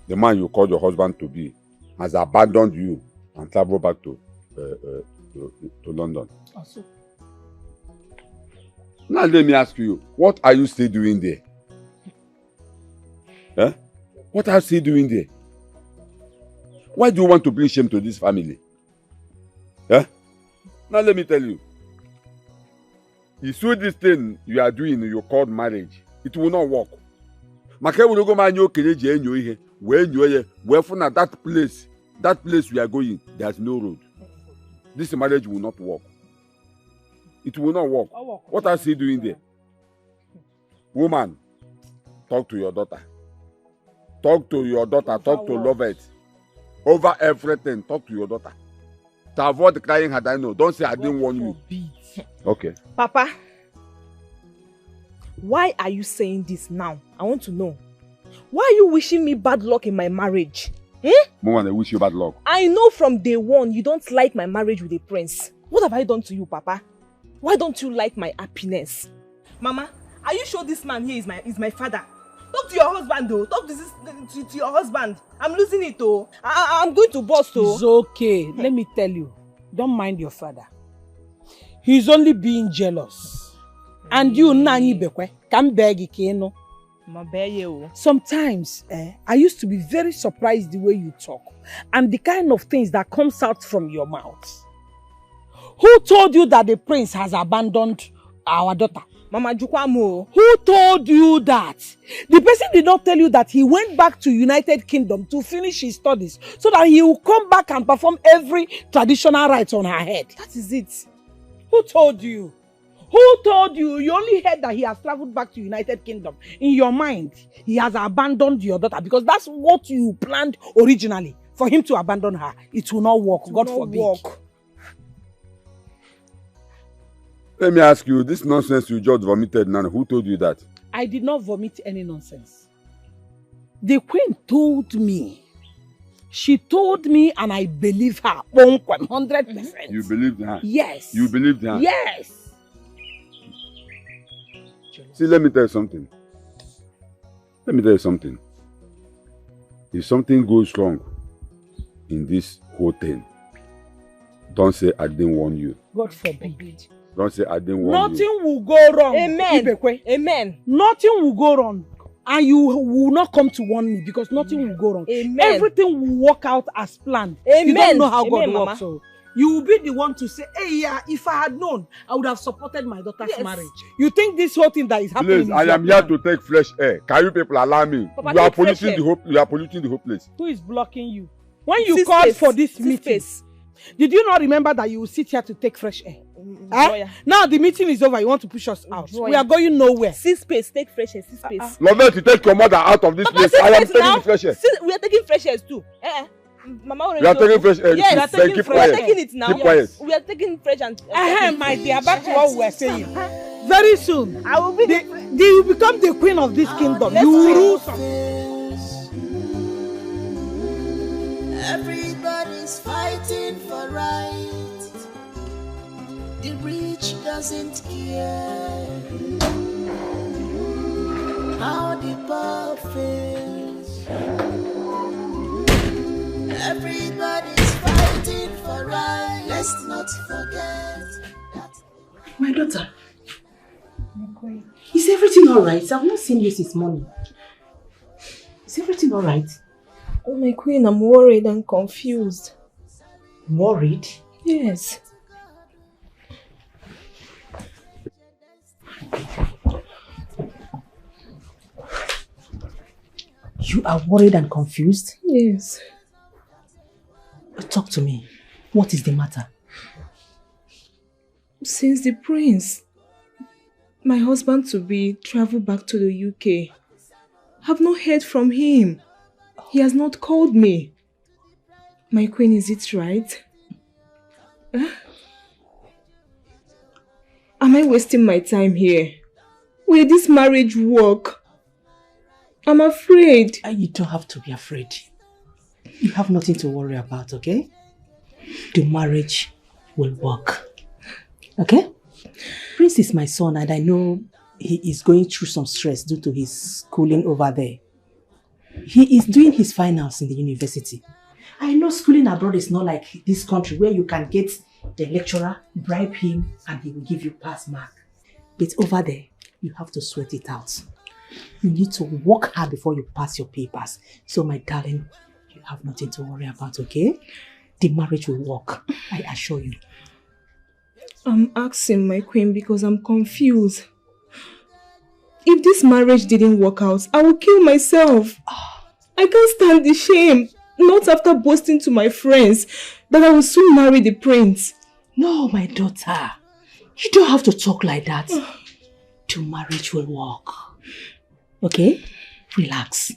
the man you called your husband to be, has abandoned you and traveled back to London. Also. Now let me ask you, what are you still doing there? Eh? What are you still doing there? Why do you want to bring shame to this family? Eh? Now let me tell you. You see this thing you are doing, you called marriage, it will not work. That place we are going, there's no road. This marriage will not work. It will not work. What are you doing there? Woman, talk to your daughter. Talk to your daughter. Talk to Lovett. Over everything, talk to your daughter. To avoid crying, had I know. Don't say I didn't warn you. Okay. Papa, why are you saying this now? I want to know. Why are you wishing me bad luck in my marriage? Mama, I wish you bad luck. I know from day one you don't like my marriage with a prince. What have I done to you, Papa? Why don't you like my happiness? Mama, are you sure this man here is my father? Talk to your husband though. Talk to your husband. I'm losing it though. I'm going to bust though. It's okay. Let me tell you. Don't mind your father. He's only being jealous. And you, Nani Bekwe, can beg Ikeno. Sometimes, I used to be very surprised the way you talk. And the kind of things that comes out from your mouth. Who told you that the prince has abandoned our daughter? Mama Jukwamo. Who told you that? The person did not tell you that he went back to United Kingdom to finish his studies so that he will come back and perform every traditional rites on her head. That is it. Who told you? Who told you? You only heard that he has traveled back to United Kingdom. In your mind, he has abandoned your daughter because that's what you planned originally, for him to abandon her. It will not work. God forbid. Let me ask you, this nonsense you just vomited, Nana, who told you that? I did not vomit any nonsense. The queen told me. She told me and I believe her. 100%. You believed her? Yes. You believed her? Yes. See, let me tell you something. Let me tell you something. If something goes wrong in this whole thing, don't say I didn't warn you. God forbid. Don't say I didn't warn you. Nothing will go wrong. Amen. Ibekwe. Amen. Nothing will go wrong. And you will not come to warn me because nothing will go wrong. Amen. Everything will work out as planned. Amen. You don't know how God Amen, works. Mama. So you will be the one to say, hey, yeah, if I had known, I would have supported my daughter's marriage. You think this whole thing that is happening Please, I am here to take fresh air. Can you people allow me? Papa, You are take fresh polluting air. the whole. You are polluting the whole place. Who is blocking you? When you See called space. for this See meeting, space. did you not remember that you will sit here to take fresh air? Now the meeting is over. You want to push us out. We are going nowhere. See space. Take fresh air. See space. Lovett, you take your mother out of this place. see I am space taking now. the fresh air. See, we are taking fresh air too. Mama already We are told taking fresh air. Yes, Please, we are taking keep fresh. We are quiet. taking it now. Keep quiet. We are taking fresh and. My dear, back to what we were saying. Very soon, I will be you become the queen of this kingdom. You will rule some. Everybody's fighting for right. The rich doesn't care how the poor feels. Everybody's fighting for right. Let's not forget that. My daughter, is everything alright? I've not seen you since morning. Is everything alright? Oh, my queen, I'm worried and confused. Worried? Yes. You are worried and confused? Yes. Talk to me. What is the matter? Since the prince, my husband-to-be, traveled back to the UK, I've not heard from him. He has not called me. My queen, is it right? Huh? Am I wasting my time here? Will this marriage work? I'm afraid. You don't have to be afraid. You have nothing to worry about, okay? The marriage will work. Okay? Prince is my son and I know he is going through some stress due to his schooling over there. He is doing his finals in the university. I know schooling abroad is not like this country where you can get the lecturer, bribe him, and he will give you pass mark. But over there, you have to sweat it out. You need to work hard before you pass your papers. So my darling, you have nothing to worry about, okay? The marriage will work, I assure you. I'm asking, my queen, because I'm confused. If this marriage didn't work out, I will kill myself. I can't stand the shame. Not after boasting to my friends that I will soon marry the prince. No, my daughter. You don't have to talk like that. The marriage will work. Okay? Relax.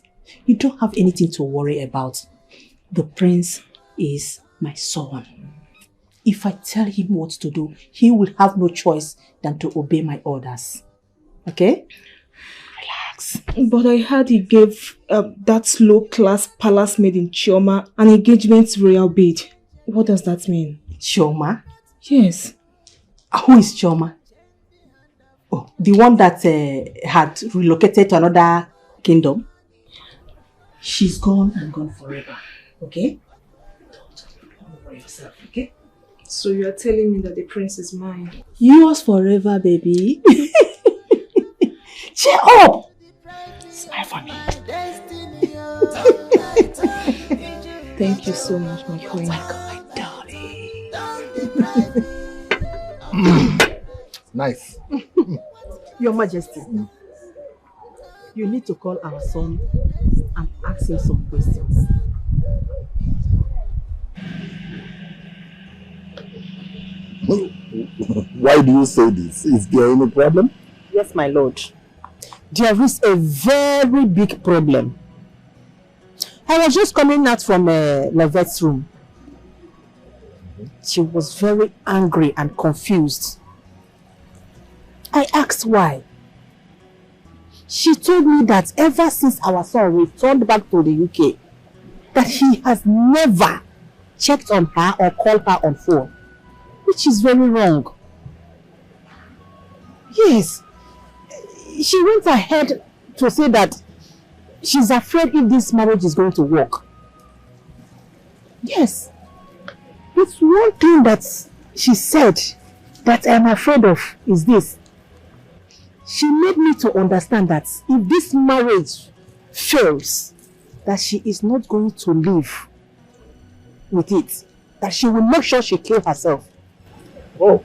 You don't have anything to worry about. The prince is my son. If I tell him what to do, he will have no choice than to obey my orders. Okay? relax. But I heard he gave that low-class palace maid in Chioma an engagement royal bid. What does that mean? Chioma? Yes. Who is Chioma? Oh, the one that had relocated to another kingdom? She's gone and gone forever, okay? Don't worry yourself, okay? So you are telling me that the prince is mine? Yours forever, baby. Cheer up! Smile for me. Thank you so much, my queen. My darling. Nice. Your Majesty, you need to call our son and ask him some questions. Why do you say this? Is there any problem? Yes, my lord. There is a very big problem. I was just coming out from Levette's room. She was very angry and confused. I asked why. She told me that ever since our son returned back to the UK, that he has never checked on her or called her on phone, which is very wrong. Yes, she went ahead to say that she's afraid if this marriage is going to work. Yes, but one thing that she said that I'm afraid of is this. She made me to understand that if this marriage fails, that she is not going to live with it. That she will make sure she kills herself. Oh.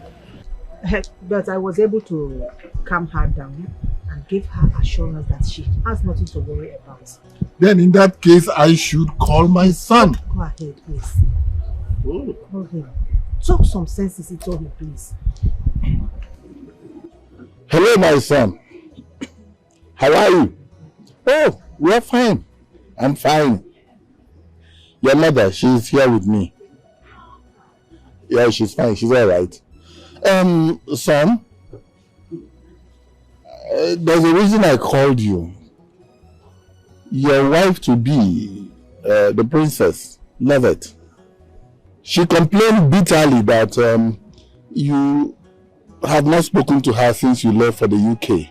But I was able to calm her down and give her assurance that she has nothing to worry about. Then in that case, I should call my son. Go ahead, please. Oh. Call him. Talk some sense into him, please. Hello, my son. How are you? Oh, we're fine. I'm fine. Your mother, she's here with me. Yeah, she's fine. She's all right. Son, there's a reason I called you. Your wife-to-be, the princess, Lovett, she complained bitterly that you have not spoken to her since you left for the UK.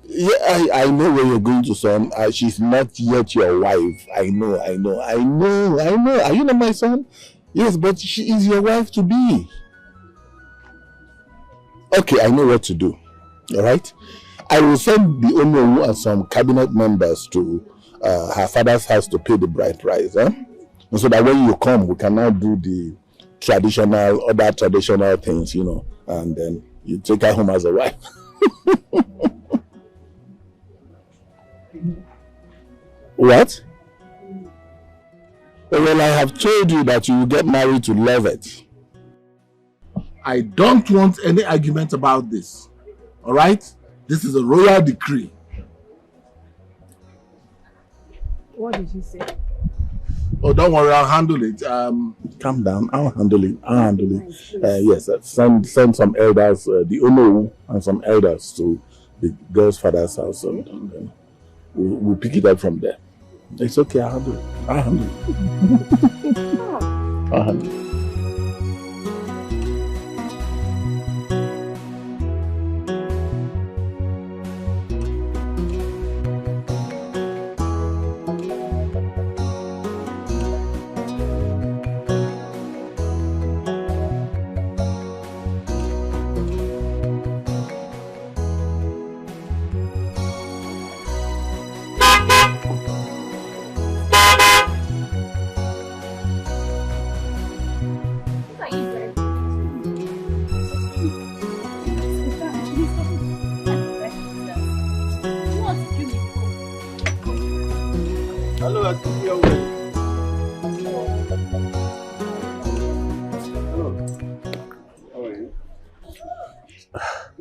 Yeah, I know where you're going to, son. She's not yet your wife. I know. Are you not my son? Yes, but she is your wife to be. Okay, I know what to do. All right? I will send the Onowu and some cabinet members to her father's house to pay the bride price. Huh? And so that when you come, we can now do the other traditional things, you know, and then you take her home as a wife. What? Well, I have told you that you will get married to Lovett. I don't want any argument about this. All right? This is a royal decree. What did you say? Oh, don't worry, I'll handle it. Calm down, I'll handle it. Yes, send some elders, the Onowu and some elders to the girl's father's house, and then we'll pick it up from there. It's okay, I'll handle it.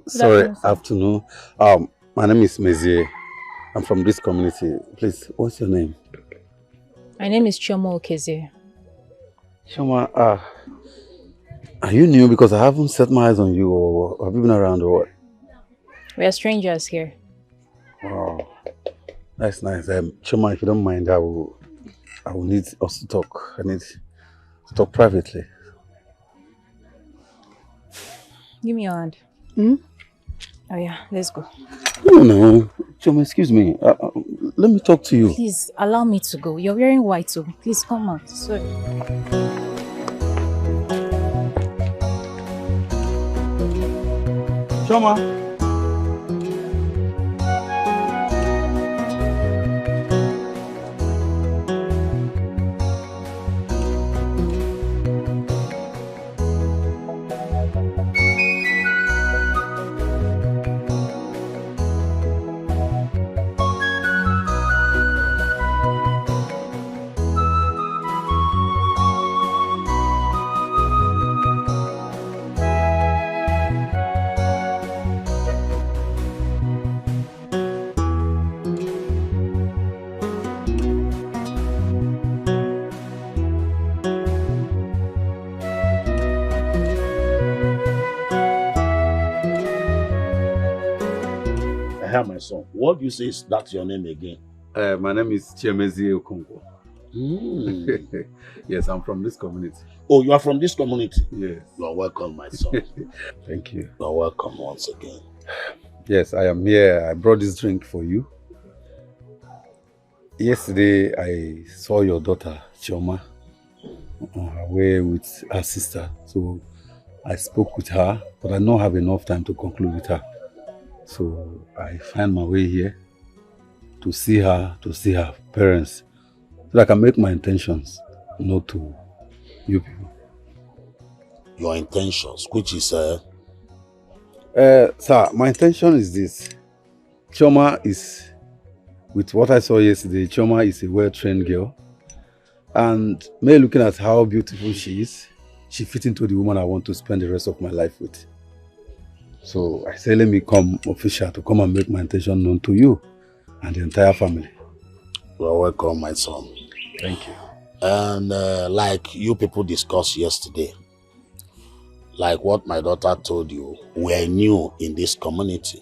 Sorry, afternoon. My name is Mezie. I'm from this community. Please, what's your name? My name is Chioma Okezie. Chioma, Are you new because I haven't set my eyes on you, or have you been around or what? We are strangers here. Wow. That's nice. Choma, if you don't mind, I will need us to talk. I need to talk privately. Give me your hand. Oh yeah, let's go. No. Choma, excuse me. Let me talk to you. Please, allow me to go. You're wearing white, so please come out. Sorry. Choma. My son, what do you say is that your name again? My name is Chiemezi Okonkwo. Yes, I'm from this community. Oh, you are from this community? Yes. You are welcome, my son. Thank you. You are welcome once again. Yes, I am here. I brought this drink for you. Yesterday, I saw your daughter, Chioma, on her way with her sister. So I spoke with her, but I don't have enough time to conclude with her. So I find my way here to see her parents, so that I can make my intentions known to you people. Your intentions, which is Sir, my intention is this. Chioma is, with what I saw yesterday, Chioma is a well-trained girl. And me looking at how beautiful she is, she fits into the woman I want to spend the rest of my life with. So I say, let me come official to come and make my intention known to you and the entire family. You are welcome, my son. Thank you. And like you people discussed yesterday, like what my daughter told you, we're new in this community.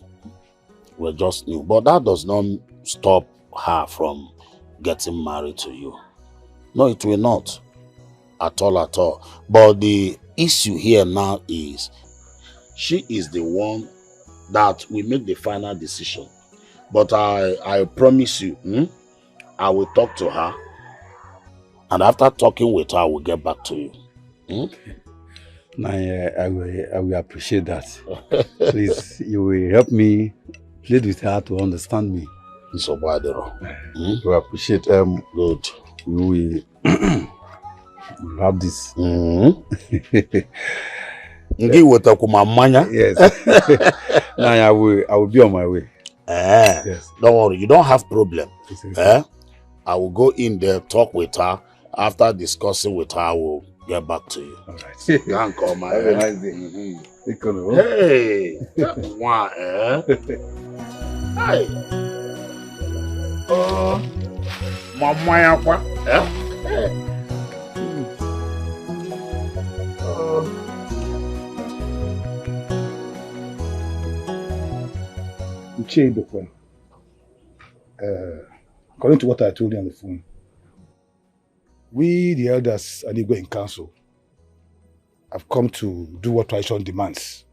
We're just new. But that does not stop her from getting married to you. No, it will not. At all, at all. But the issue here now is, she is the one that will make the final decision. But I promise you, I will talk to her. And after talking with her, I will get back to you. Okay. Now, I will appreciate that. Please, you will help me plead with her to understand me. So bad, we will appreciate. Good. We will have this. Yes. Now I will be on my way. Yes. Don't worry, you don't have problem. I will go in there, talk with her. After discussing with her, I will get back to you. All right. You can call my Have a nice day. Hey, one, Hey. Mama, according to what I told you on the phone, we, the elders and Igwe in council, have come to do what tradition demands,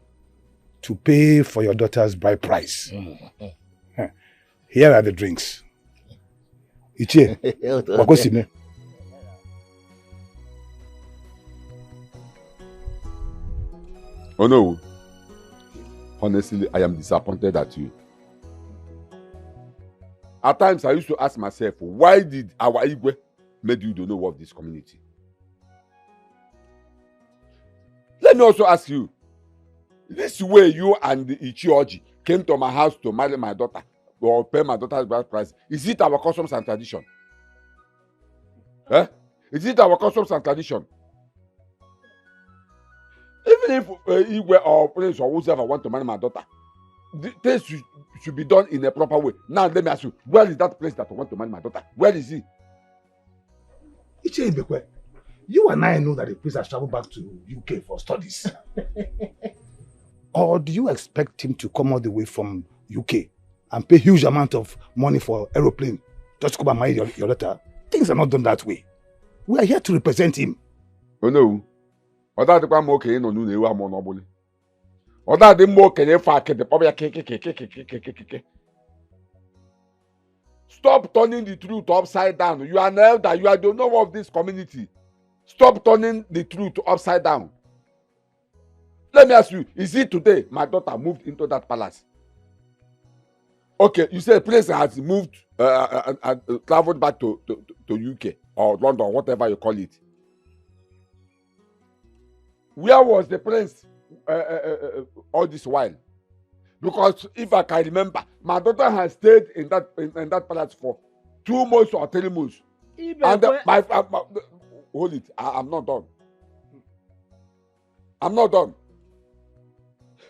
to pay for your daughter's bride price. Here are the drinks. Ichie, Wakosime. Oh no. Honestly, I am disappointed at you. At times, I used to ask myself, why did our Igwe make you don't know of this community? Let me also ask you, this way you and the Ichioji came to my house to marry my daughter or pay my daughter's bride price, is it our customs and tradition? Is it our customs and tradition? Even if Igwe or Prince or whoever want to marry my daughter, things should be done in a proper way. Now let me ask you, where is that place that I want to marry my daughter? Where is he? You and I know that the priest has traveled back to UK for studies. Or do you expect him to come all the way from UK and pay huge amount of money for aeroplane just to come and marry your daughter? Things are not done that way. We are here to represent him. Oh no. Stop turning the truth upside down. You are an elder. You are the owner of this community. Stop turning the truth upside down. Let me ask you, is it today my daughter moved into that palace? Okay, you said Prince has moved, traveled back to UK or London, whatever you call it. Where was the Prince all this while? Because if I can remember, my daughter has stayed in that palace for 2 months or 3 months. And hold it, I'm not done. I'm not done.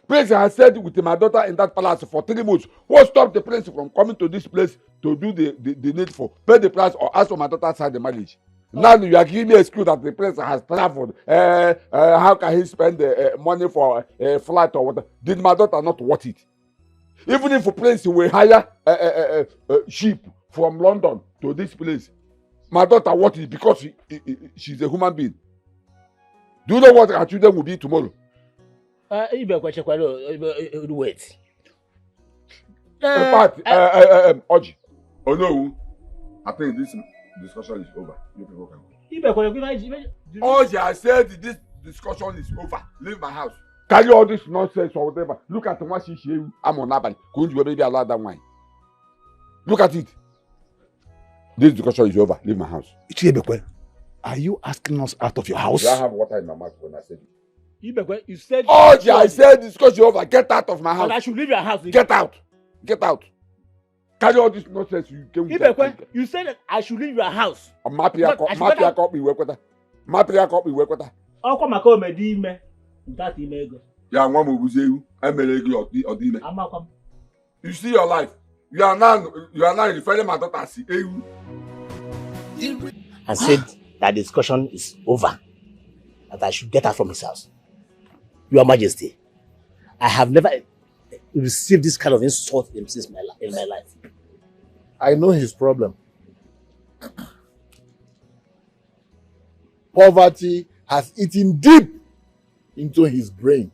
Prince has stayed with my daughter in that palace for 3 months. What stopped the prince from coming to this place to do the needful, pay the price, or ask for my daughter side the marriage? Now you are giving me a excuse that the prince has traveled. How can he spend money for a flight or whatever? Did my daughter not worth it? Even if a prince will hire a ship from London to this place, my daughter worth it because she's a human being. Do you know what our children will be tomorrow? Wait. In fact, Oji, oh no, I think this discussion is over. You people can go. Oji, I said this discussion is over. Leave my house. Carry all this nonsense or whatever. Look at what she said. I'm on Abali. Couldn't you baby allow that wine? Look at it. This discussion is over. Leave my house. Are you asking us out of your house? Do I have water in my mouth when I said it? You said. Oh, yeah, I said discussion over. Get out of my house. And I should leave your house. Get out. Get out. Carry all this nonsense you came with. You said that I should leave your house. Mapia copy work with her. How come I call me Dime? That email. Yeah, one will say you. Or Dime. You see your life. You are now referring my daughter as EU. And said that the discussion is over. That I should get her from his house. Your Majesty, I have never received this kind of insult in my life. I know his problem. Poverty has eaten deep into his brain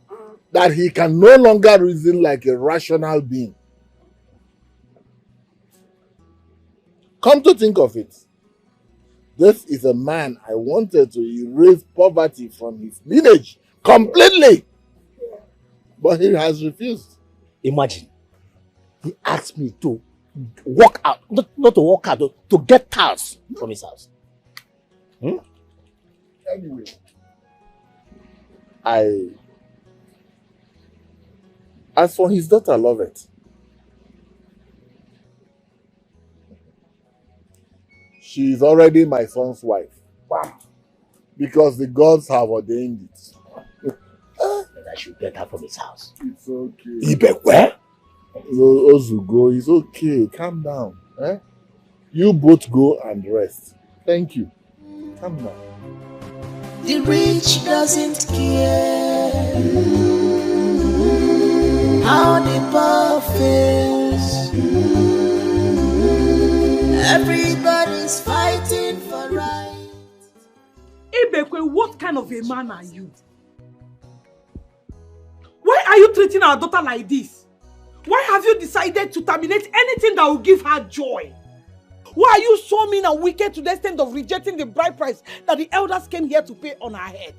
that he can no longer reason like a rational being. Come to think of it, this is a man I wanted to erase poverty from his lineage completely. But he has refused. Imagine, he asked me to walk out, not to walk out, to get tiles from his house. Anyway, as for his daughter, Lovett, she is already my son's wife. Wow. Because the gods have ordained it. I should get her from his house. It's okay. Ibekwe? Ozugo, it's okay. Calm down. You both go and rest. Thank you. Calm down. The rich doesn't care how the poor feels. Everybody's fighting for right. Ibekwe, what kind of a man are you? Why are you treating our daughter like this? Why have you decided to terminate anything that will give her joy? Why are you so mean and wicked to the extent of rejecting the bride price that the elders came here to pay on her head?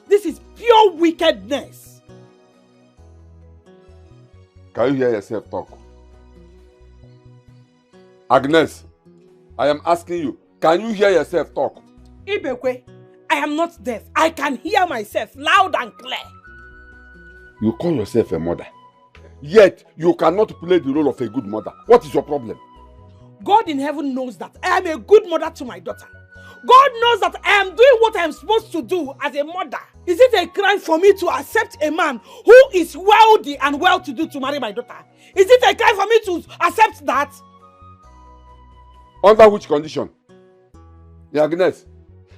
This is pure wickedness. Can you hear yourself talk? Agnes, I am asking you, can you hear yourself talk? Ibekwe, I am not deaf. I can hear myself loud and clear. You call yourself a mother, yet you cannot play the role of a good mother. What is your problem? God in heaven knows that I am a good mother to my daughter. God knows that I am doing what I am supposed to do as a mother. Is it a crime for me to accept a man who is wealthy and well-to-do to marry my daughter? Is it a crime for me to accept that? Under which condition? Yeah, Agnes,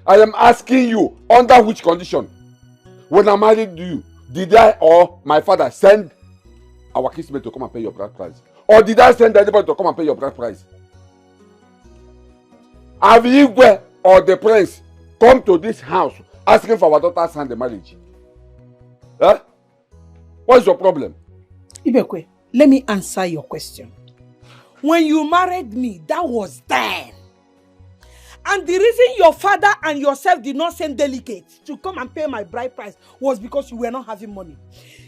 I am asking you, under which condition? When I married you, did I or my father send our kinsmen to come and pay your bride price? Or did I send anybody to come and pay your bride price? Have Igwe or the prince come to this house asking for our daughter's hand in marriage? Huh? What is your problem? Ibekwe, let me answer your question. When you married me, that was then. And the reason your father and yourself did not send delegates to come and pay my bride price was because you were not having money.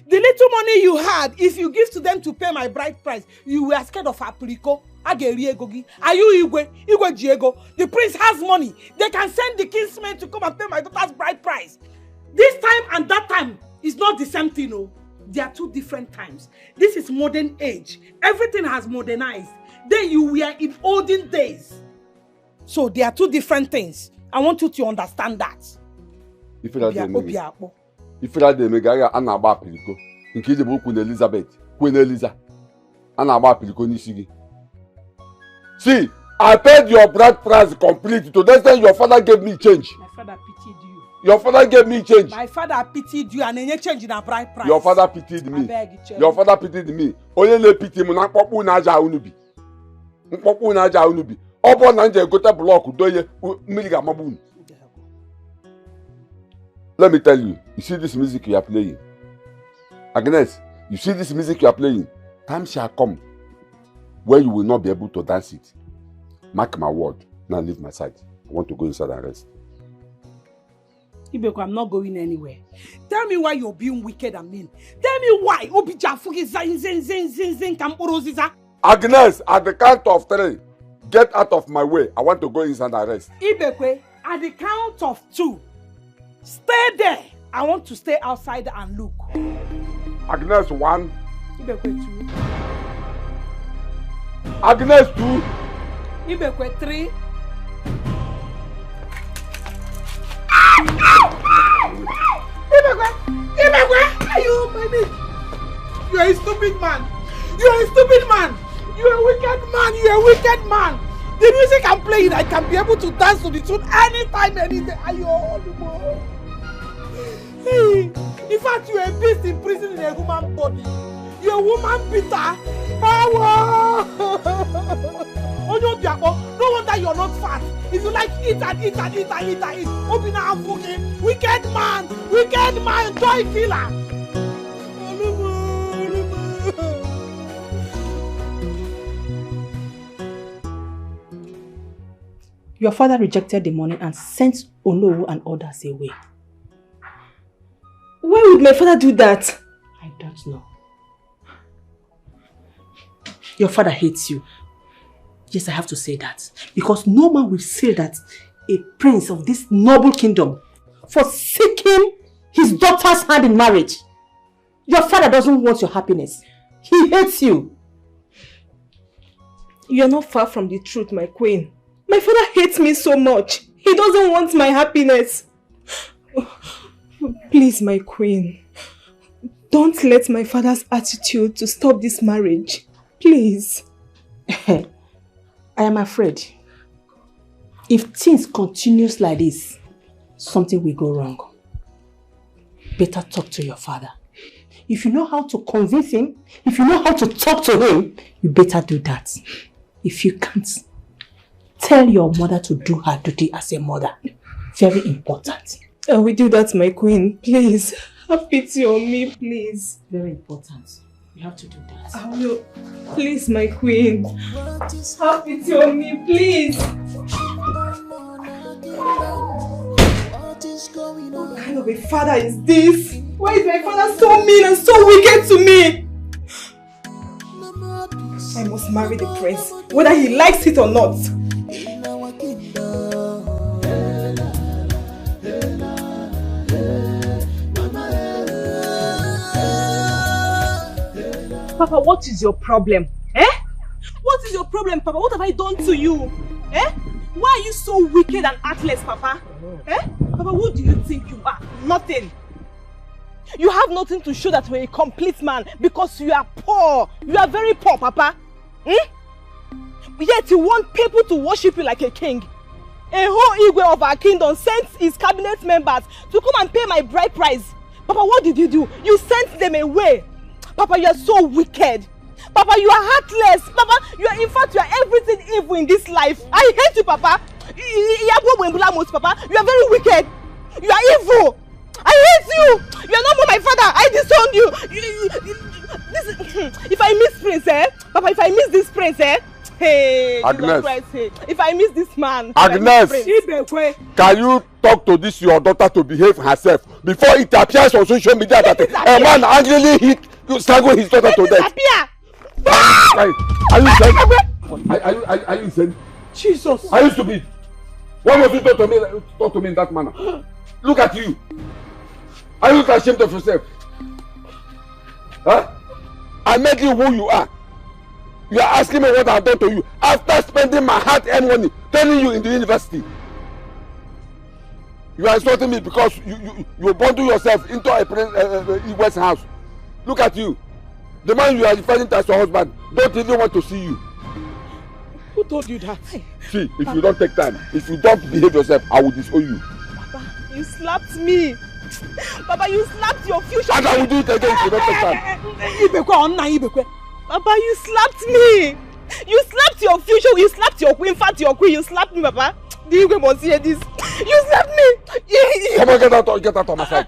The little money you had, if you give to them to pay my bride price, you were scared of Apriko. Are you Igwe? Igwe Diego? The prince has money. They can send the kinsmen to come and pay my daughter's bride price. This time and that time is not the same thing, no. They are two different times. This is modern age. Everything has modernized. Then you were in olden days. So they are two different things. I want you to understand that. If you are the mega Anaba Pilico, in case of Queen Elizabeth, Queen Eliza, Anaba Pilico Nisigi. See, I paid your bride price complete. To that time, your father gave me change. My father pitied you. Your father gave me change. My father pitied you and then you change in a bride price. Your father pitied me. Your father pitied me. Only le pity me na popu na aja unubi. Popu na aja unubi. Obo na nje gote block doye miliga mabun. Let me tell you, you see this music you are playing. Agnes, you see this music you are playing. Time shall come where you will not be able to dance it. Mark my word. Now leave my side. I want to go inside and rest. Ibeko, I'm not going anywhere. Tell me why you're being wicked and mean. Tell me why. Agnes, at the count of 3, get out of my way. I want to go inside and rest. Ibeko, at the count of 2, stay there. I want to stay outside and look. Agnes, 1. Ibeko, 2. Agnes, 2. Ibeko, 3. Ibekwe, are you baby? You are a stupid man. You are a stupid man. You are a wicked man. You are a wicked man. The music I'm playing, I can be able to dance to the tune anytime, any day. Are you all Hey, in fact, you are a beast in prison in a human body. You are a woman beater. No wonder you're not fat. If you like eat and eat and eat and eat and eat, Obina Afuke, wicked man, joy killer. Your father rejected the money and sent Onowu and others away. Why would my father do that? I don't know. Your father hates you. Yes, I have to say that. Because no man will say that a prince of this noble kingdom forsaking his daughter's hand in marriage. Your father doesn't want your happiness. He hates you. You are not far from the truth, my queen. My father hates me so much. He doesn't want my happiness. Please, my queen. Don't let my father's attitude to stop this marriage. Please. I am afraid. If things continues like this, something will go wrong. Better talk to your father. If you know how to convince him, if you know how to talk to him, you better do that. If you can't, tell your mother to do her duty as a mother. Very important. I will do that, my queen. Please, have pity on me, please. Very important. You have to do that. I will. Please, my queen. Have pity on me, please. What kind of a father is this? Why is my father so mean and so wicked to me? I must marry the prince, whether he likes it or not. Papa, what is your problem? Eh? What is your problem, Papa? What have I done to you? Eh? Why are you so wicked and heartless, Papa? Eh? Papa, who do you think you are? Nothing. You have nothing to show that you're a complete man because you are poor. You are very poor, Papa. Hmm? Yet you want people to worship you like a king. A whole Igwe of our kingdom sent his cabinet members to come and pay my bride price. Papa, what did you do? You sent them away. Papa, you are so wicked. Papa, you are heartless. Papa, you are, in fact, you are everything evil in this life. I hate you, Papa. Papa, you are very wicked. You are evil. I hate you. You are not more my father. I disown you. If I miss Prince, Papa, if I miss this Prince, hey, Agnes. Christ, if I miss this man, Agnes, can you talk to this your daughter to behave herself before it appears on social media that a man angrily hit you, strangle his daughter to death? Are you insane? Are you insane? Jesus. Are you stupid? Why must you talk to me in that manner? Look at you. Are you ashamed of yourself? Huh? I made you who you are. You are asking me what I've done to you after spending my hard-earned money training you in the university. You are insulting me because you bundle yourself into a Igwe's house. Look at you. The man you are referring to as your husband don't even want to see you. Who told you that? See, if you don't take time, if you don't behave yourself, I will disown you. Papa, you slapped me. Papa, you slapped your future. And I will do it again if you don't take time. Papa, you slapped me. You slapped your future. You slapped your queen. In fact, your queen. You slapped me, Papa. Do you must hear this? You slapped me. Come on, get out of my sight.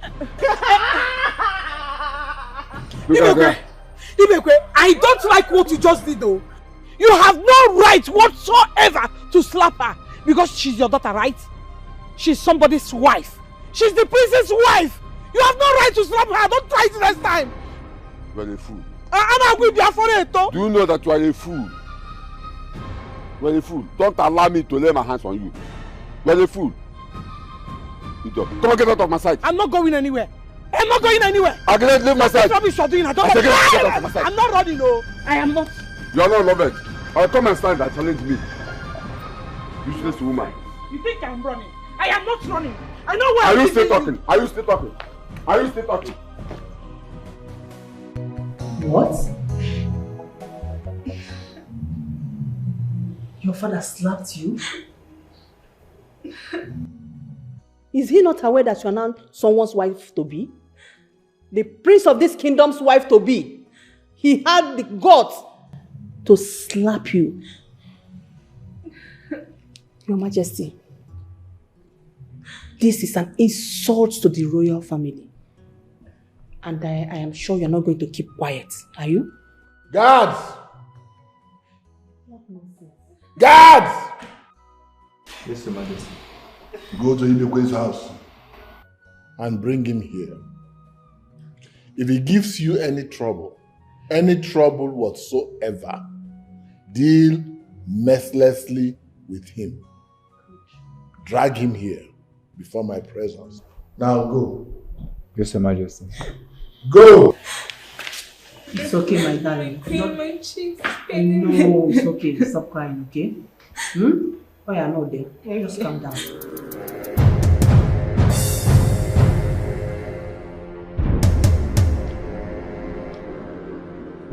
Ibekwe, I don't like what you just did, though. You have no right whatsoever to slap her because she's your daughter, right? She's somebody's wife. She's the princess' wife. You have no right to slap her. Don't try it next time. You are a fool. Do you know that you are a fool? You are a fool. Don't allow me to lay my hands on you. You are a fool. Come on, get out of my sight. I'm not going anywhere. I'm not going anywhere. Agnes, leave my sight. What rubbish you are doing? I don't get out of my sight. I'm not running, no. I am not. You are not loved. I'll come and stand and challenge me. Useless woman. You think I'm running? I am not running. I know where Are you still talking? Are you still talking? Are you still talking? What? Your father slapped you? Is he not aware that you are now someone's wife to be? The prince of this kingdom's wife to be. He had the guts to slap you. Your Majesty, this is an insult to the royal family. And I am sure you're not going to keep quiet, are you? Guards! Guards! Yes, Your Majesty. Go to Ibekwe's house and bring him here. If he gives you any trouble whatsoever, deal mercilessly with him. Drag him here before my presence. Now go. Yes, Your Majesty. Go! It's okay, my darling. My cheeks. No, it's okay. Stop crying, okay? Oh yeah, no, there. Just calm down.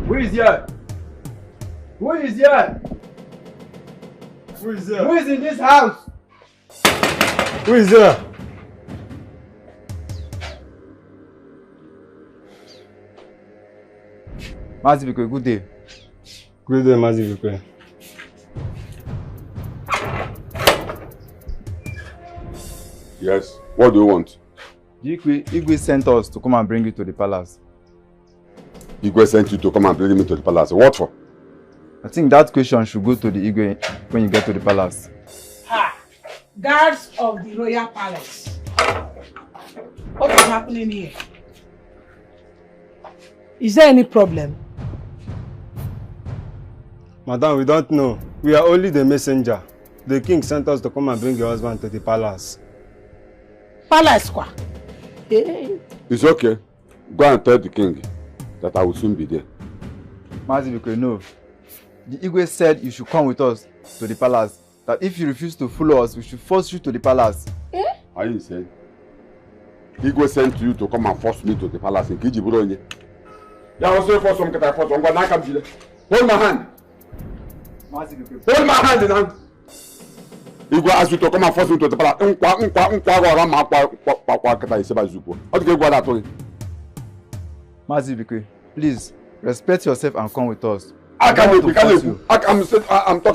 Who is here? Who is here? Who is here? Who is in this house? Who is there? Mazibikwe, good day. Good day, Mazibikwe. Yes, what do you want? Igwe sent us to come and bring you to the palace. Igwe sent you to come and bring me to the palace. What for? I think that question should go to the Igwe when you get to the palace. Ha! Guards of the royal palace. What is happening here? Is there any problem? Madam, we don't know. We are only the messenger. The king sent us to come and bring your husband to the palace. Palace kwa? It's okay. Go and tell the king that I will soon be there. Mazibikwe, no. The Igwe said you should come with us to the palace. That if you refuse to follow us, we should force you to the palace. Are you insane? Igwe sent you to come and force me to the palace in Kijiburonye. Yeah, I was saying force one. Hold my hand. Hold my hand in hand. Igwe asked you to come and force me to the palace. Mazi Bikwe, please respect yourself and come with us. I'm talking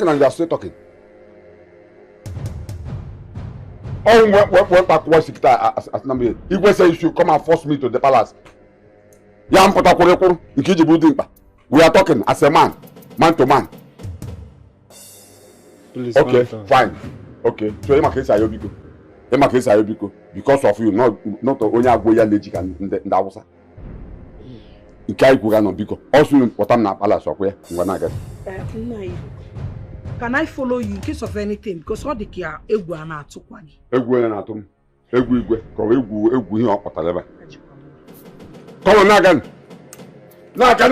and you are still talking. Oh, what back was it as number? Igwe said you should come and force me to the palace. We are talking as a man to man. Please, okay, fine. Okay, so because of you, not only Agoya Legic and the Hausa. Also, what I'm not palace of where I'm gonna get. Can I follow you in case of anything? Because all the care, Eguana took one. Come on, Nagan. Naga. I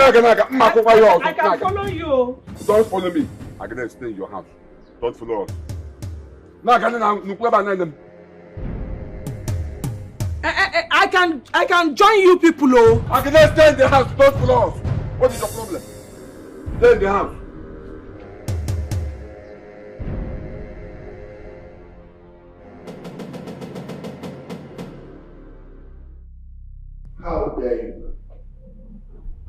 can follow you. Don't follow me. I'm gonna stay in your house. Don't follow us. I can join you people, oh. I can stay in the house. Don't follow us. What is your problem? Stay in the house. How dare you?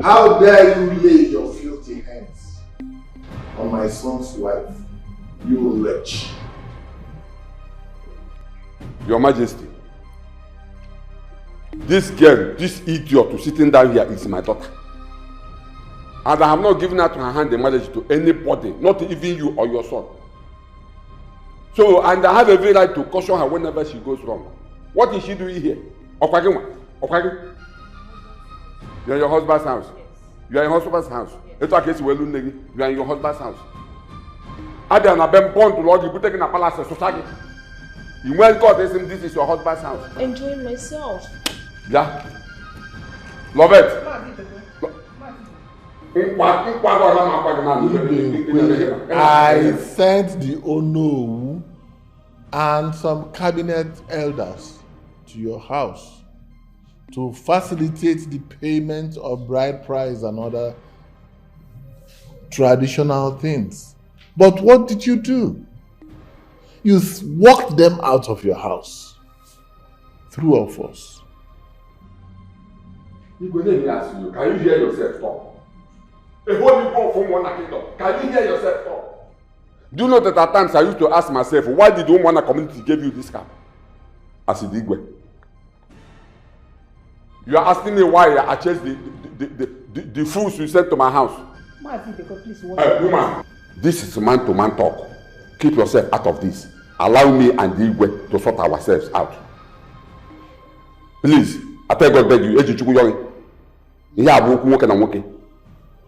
How dare you lay your filthy hands on my son's wife, you wretch? Your Majesty, this girl, this idiot who's sitting down here is my daughter. And I have not given her to her hand in marriage to anybody, not even you or your son. So, and I have every right to caution her whenever she goes wrong. What is she doing here? Okwagima? You are in your husband's house. You are in your husband's house. You are in your husband's house. Ada na been born to Lord, you put taking a palace of society. You went God, this is your husband's house. Enjoying myself. Yeah. Love it. I sent the Ono and some cabinet elders to your house to facilitate the payment of bride price and other traditional things. But what did you do? You walked them out of your house. Through of us. Can you hear yourself talk? A whole people from one kingdom. Can you hear yourself talk? Do you know that at times I used to ask myself, why did the Umwana community give you this car? As Idigwe. You are asking me why I chased the fools you sent to my house. Woman, this is man-to-man talk. Keep yourself out of this. Allow me and Igwe to sort ourselves out. Please, I tell God beg you.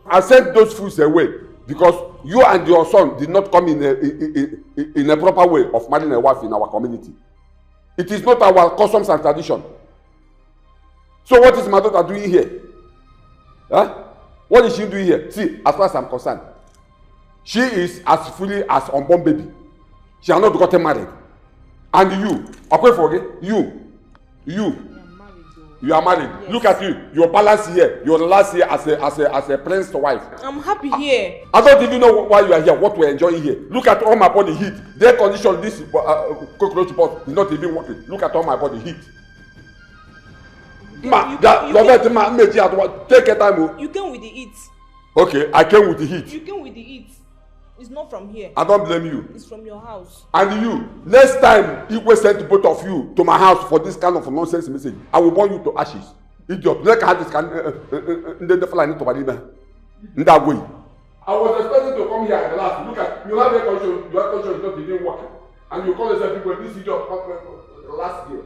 I sent those fools away because you and your son did not come in a proper way of marrying a wife in our community. It is not our customs and tradition. So what is my daughter doing here? Huh? What is she doing here? See, as far as I'm concerned, she is as fully as unborn baby. She has not gotten married. And you, okay, forget you are married. Yes. Look at you. Your balance here. Your last year as a prince's wife. I'm happy here. I don't even know why you are here. What we're enjoying here. Look at all my body heat. Their condition. This cockroach pot is not even working. Look at all my body heat. Take your time. You came with the heat. Okay, I came with the heat. You came with the heat. It's not from here. I don't blame you. It's from your house. And you, next time Igwe send both of you to my house for this kind of nonsense message, I will burn you to ashes. Idiot. Look at this kind of fly to Badina. That way. I was expecting to come here at the last. Look at you have a condition, your condition is not even working. And you call yourself people, this idiot last year.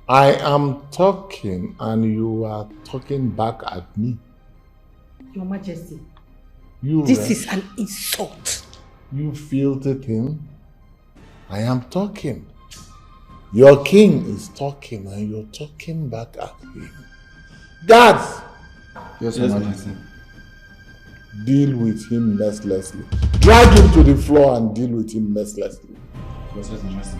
I am talking and you are talking back at me. Your Majesty. This is an insult. You filthy thing. I am talking. Your king is talking and you're talking back at him. Guards! Yes, Your Majesty. Deal with him mercilessly. Drag him to the floor and deal with him mercilessly. Yes, Your Majesty.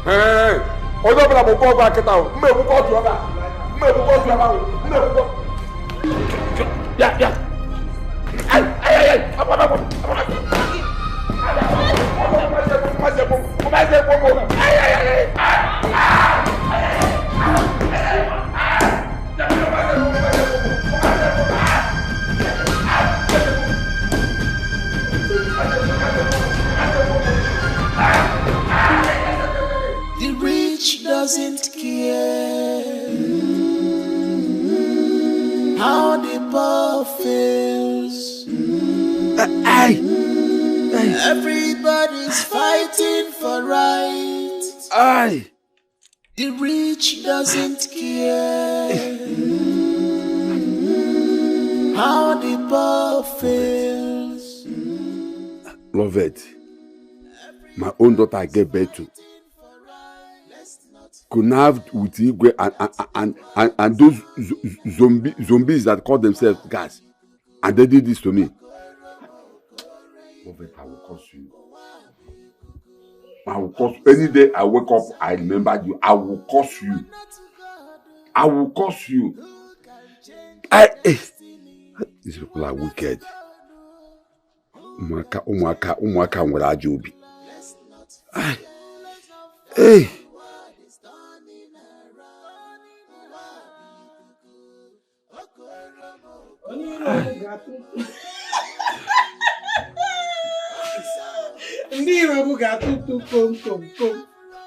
Hey! Odo bra bo go back it out. Me wo go to oda. The rich doesn't care how the poor feels. Everybody's fighting for right. The rich doesn't care how the poor feels. Love it. My own daughter I gave birth to connived with Igwe and those zombies that call themselves guys, and they did this to me. Love it, I will curse you. I will curse you. Any day I wake up, I remember you. I will curse you. I will curse you. These people are wicked. Umwaka nwere aja obi. Hey. Ndị Irobu ga-atụtụ kom kom kom.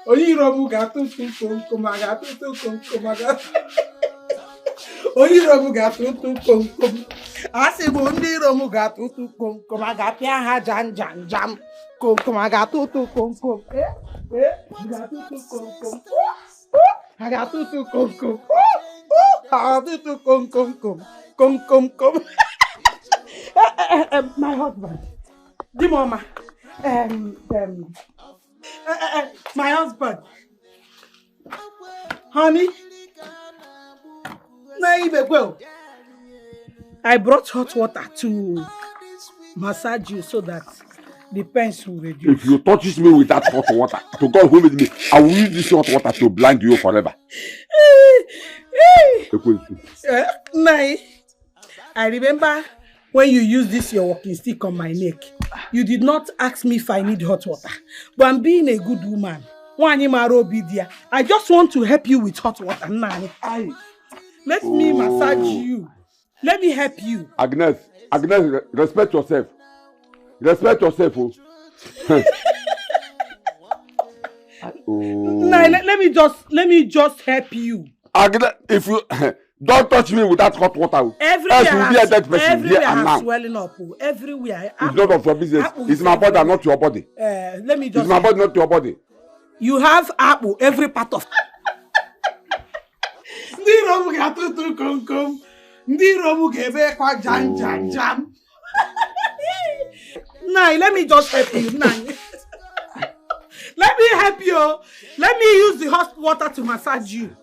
Onye Irobu ga-atụtụ kom kom, a ga-atụtụ kom kom, a ga-atụtụ. Onye Irobu ga-atụtụ kom kom. Asị bụ ndị Irobu ga-atụtụ kom kom, a ga-apịa ha jam jam jam. Kom kom, a ga-atụtụ kom kom. Ga-atụtụ kom kom. A ga-atụtụ kom kom. A ga-atụtụ kom kom kom. Kom kom kom. My husband. The mama. My husband. Honey. I brought hot water to massage you so that the pains will reduce. If you touch me with that hot water, to God who made me, I will use this hot water to blind you forever. I remember when you used this your walking stick on my neck. You did not ask me if I need hot water. But I'm being a good woman. I just want to help you with hot water. Let me massage you. Let me help you. Agnes, respect yourself. Respect yourself. Let me just help you. Agnes, if you don't touch me with that hot water. Everywhere has swelling up. Everywhere. It's none of your business. It's my body, not your body. Let me just. It's my body, not your body. You have apple every part of. Let me just help you. Let me help you. Let me use the hot water to massage you.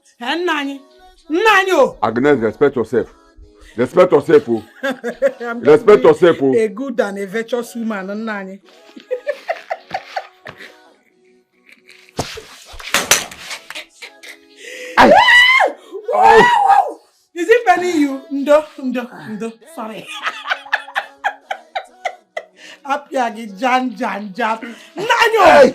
Agnes, respect yourself. Respect yourself. Respect yourself. A good and a virtuous woman. Is it penny you? Ndo. Sorry. Apiagi jan. Nanyo.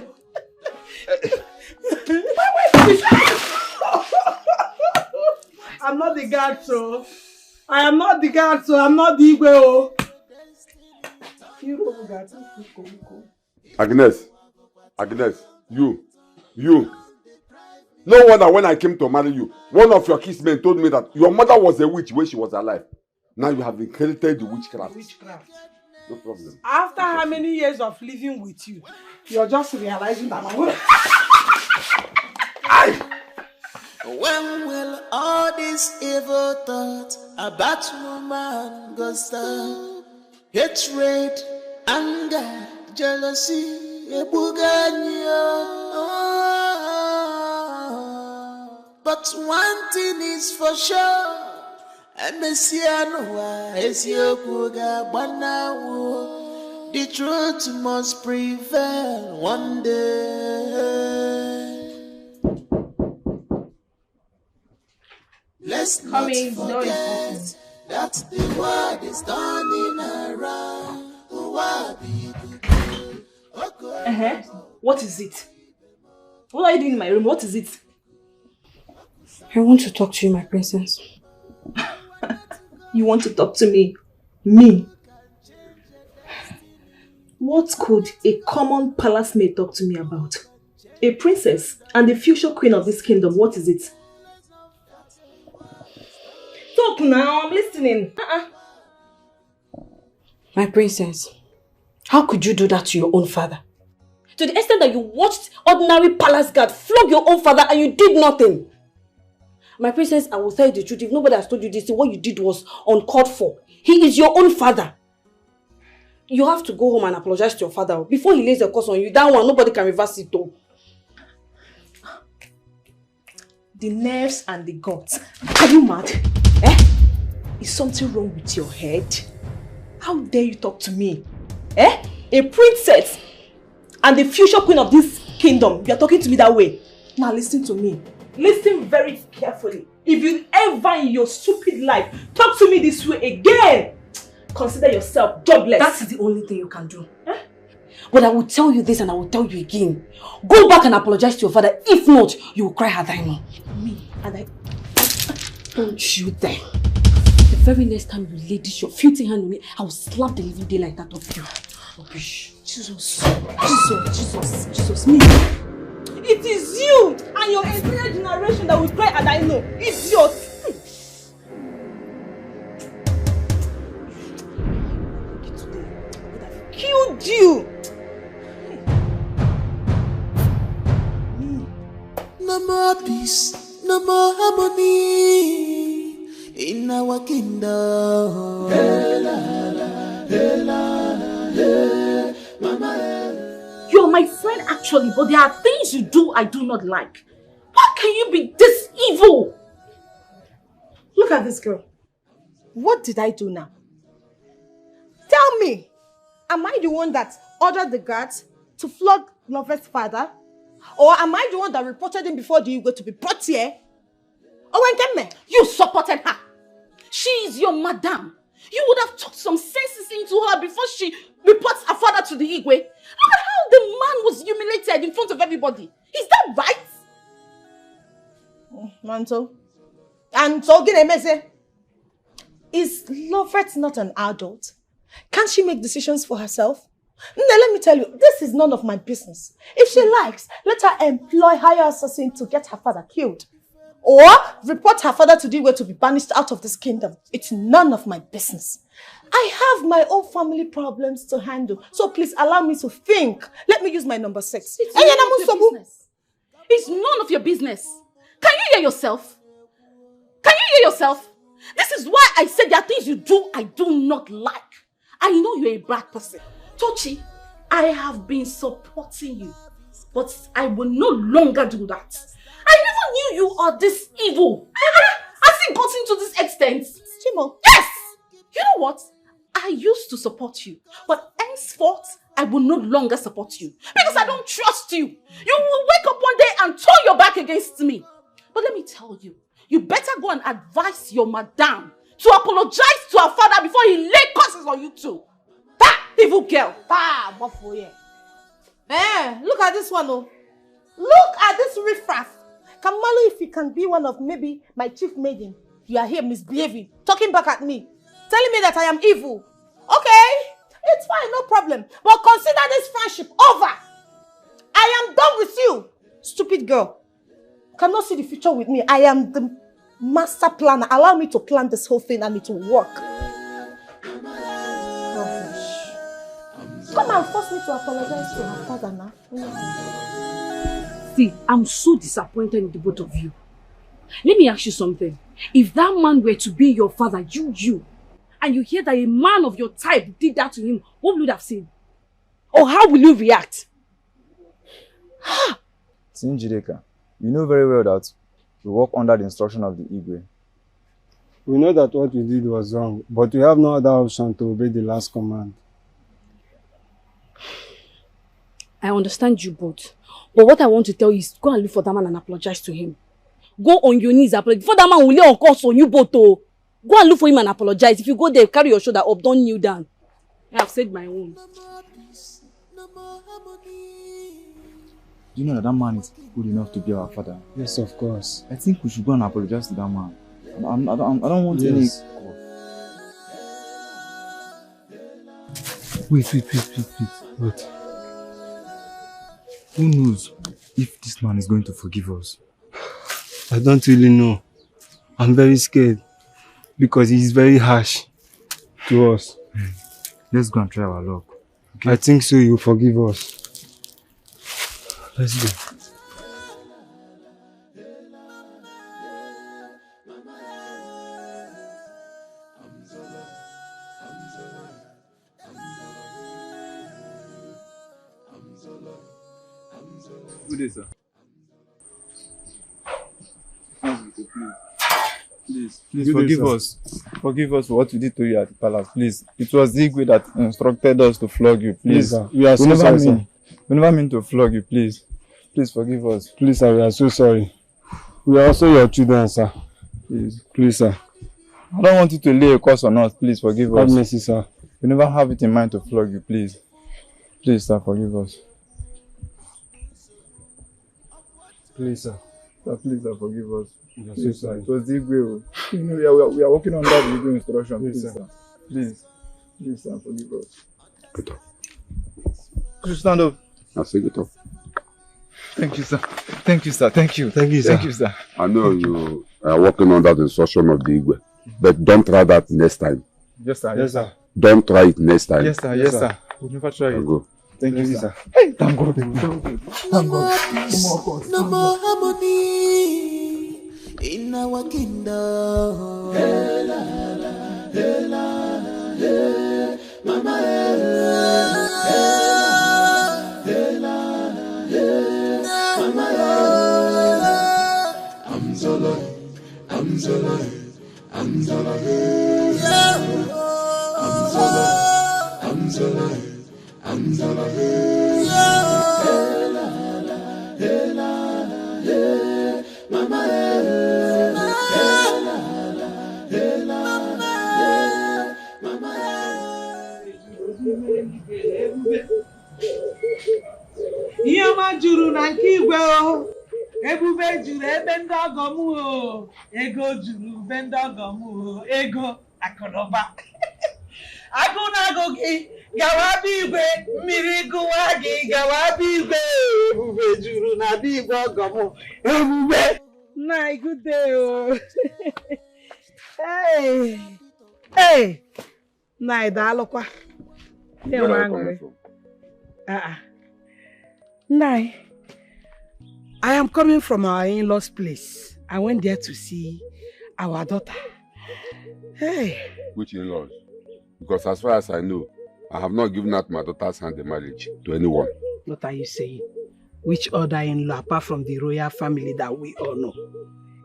I'm not the guard, so I am not the guard, so I'm not the Igwe. Agnes, you. No wonder when I came to marry you, one of your kinsmen told me that your mother was a witch when she was alive. Now you have inherited the witchcraft. No problem. After how many years of living with you, you're just realizing that my mother. When will all this evil thought about woman go stop? Hatred, anger, jealousy, but one thing is for sure. The truth must prevail one day. Let's not forget that the world is turning around. What is it? What are you doing in my room? What is it? I want to talk to you, my princess. You want to talk to me? Me? What could a common palace maid talk to me about? A princess and the future queen of this kingdom, what is it? Talk now, I'm listening. My princess, how could you do that to your own father? To the extent that you watched ordinary palace guard flog your own father and you did nothing. My princess, I will tell you the truth. If nobody has told you this, what you did was uncalled for. He is your own father. You have to go home and apologize to your father. Before he lays a curse on you, that one, nobody can reverse it though. The nerves and the guts. Are you mad? Is something wrong with your head? How dare you talk to me? A princess and the future queen of this kingdom. You are talking to me that way. Now listen to me. Listen very carefully. If you ever in your stupid life talk to me this way again, consider yourself jobless. That is the only thing you can do. But I will tell you this and I will tell you again. Go back and apologize to your father. If not, you will cry her diamond. Me and I... Don't you dare. The very next time you lay this your filthy hand on me, I will slap the living daylight out of you. Rubbish. Jesus, me. It is you and your entire generation that will cry and I know. Idiot. Killed you. No more peace, no more harmony in our kingdom. You are my friend actually, but there are things you do I do not like. How can you be this evil? Look at this girl. What did I do now? Tell me, am I the one that ordered the guards to flog Lover's father? Or am I the one that reported him before the Igwe to be brought here? You supported her. She is your madam. You would have talked some senses into her before she reports her father to the Igwe. Look at how the man was humiliated in front of everybody. Is that right? Manto. And so, is Lovett not an adult? Can't she make decisions for herself? Now, let me tell you, this is none of my business. If she likes, let her employ higher assassin to get her father killed. Or report her father to the way to be banished out of this kingdom. It's none of my business. I have my own family problems to handle. So please allow me to think. Let me use my number 6. It's none of your business. It's none of your business. Can you hear yourself? Can you hear yourself? This is why I said there are things you do I do not like. I know you're a bad person. Tochi, I have been supporting you. But I will no longer do that. I never knew you are this evil. Has it gotten to this extent? Chimo. Yes! You know what? I used to support you. But henceforth, I will no longer support you. Because I don't trust you. You will wake up one day and turn your back against me. But let me tell you, you better go and advise your madam to apologize to her father before he lay curses on you too. That evil girl. Look at this one, oh. Look at this riffraff. Kamalu, if you can be one of maybe my chief maiden, you are here misbehaving, talking back at me, telling me that I am evil. Okay, it's fine, no problem. But consider this friendship over. I am done with you, stupid girl. Cannot see the future with me. I am the master planner. Allow me to plan this whole thing and it will work. Come and force me to apologize to her father now. See, I'm so disappointed in the both of you. Let me ask you something. If that man were to be your father, and you hear that a man of your type did that to him, what would you have seen? Or how will you react? Njideka, you know very well that we work under the instruction of the Igwe. We know that what we did was wrong, but we have no other option to obey the last command. I understand you both. But what I want to tell you is go and look for that man and apologize to him. go on your knees apologize. Before that man will lay on course on you both. Go and look for him and apologize. If you go there, carry your shoulder up, don't kneel down. I have said my own. Do you know that man is good enough to be our father? Yes, of course. I think we should go and apologize to that man. I don't want any... Wait. Who knows if this man is going to forgive us? I don't really know. I'm very scared because he's very harsh to us. Let's go and try our luck. Okay? I think so, he'll forgive us. Let's go. Good day, sir. Please forgive us. Forgive us for what we did to you at the palace. Please. It was Igwe that instructed us to flog you. Please. We are so sorry, sir. We never mean to flog you. Please. Please forgive us. Please, sir. We are so sorry. We are also your children, sir. Please, sir. I don't want you to lay a curse on us. Please forgive us. Have mercy, sir. We never have it in mind to flog you. Please. Please, sir. Forgive us. Please, sir. Sir, please, sir. Forgive us. Please, sir. It was Igwe. You know, we are working on that with your instruction. Please, sir. Please. Please, sir. Forgive us. Get up. Could you stand up? I say get up. Thank you, sir. Thank you, sir. Thank you. Thank you, sir. Thank you, sir. I know you are working on that instruction of the Igwe, but don't try that next time. Yes, sir. Yes, sir. Don't try it next time. Yes, sir. Yes, sir. We'll never try it. Go. Thank you, sir. Hey, thank God. Thank God. No more harmony in our kingdom. Hey, la, la, hey, la, la, hey, mama, hey, la, la, hey, mama, I'm so loyal, I'm so loyal, I'm so loyal, I'm so loyal, I'm so loyal. I'm so loyal. Hey, la, la, hey, la, la, hey, mama, hey, la, la, hey, la, hey, mama, ihe ọma juru na nke igwe o, ebube juru ebe ndị ọgọ m o, ego juru ebe ndị ọgọ m o, ego akụnụba. Agụ na-agụ gị gawa bụ igwe, mmiri gụwa gị gawa bụ igwe, ebube juru na bụ igwe ọgọ m, ebube. Na good day o. Hey, na daalụkwa. Where are you coming from? Nai, I am coming from our in-laws' place. I went there to see our daughter. Hey. Which in-laws? Because as far as I know, I have not given out my daughter's hand in marriage to anyone. What are you saying? Which other in-law apart from the royal family that we all know?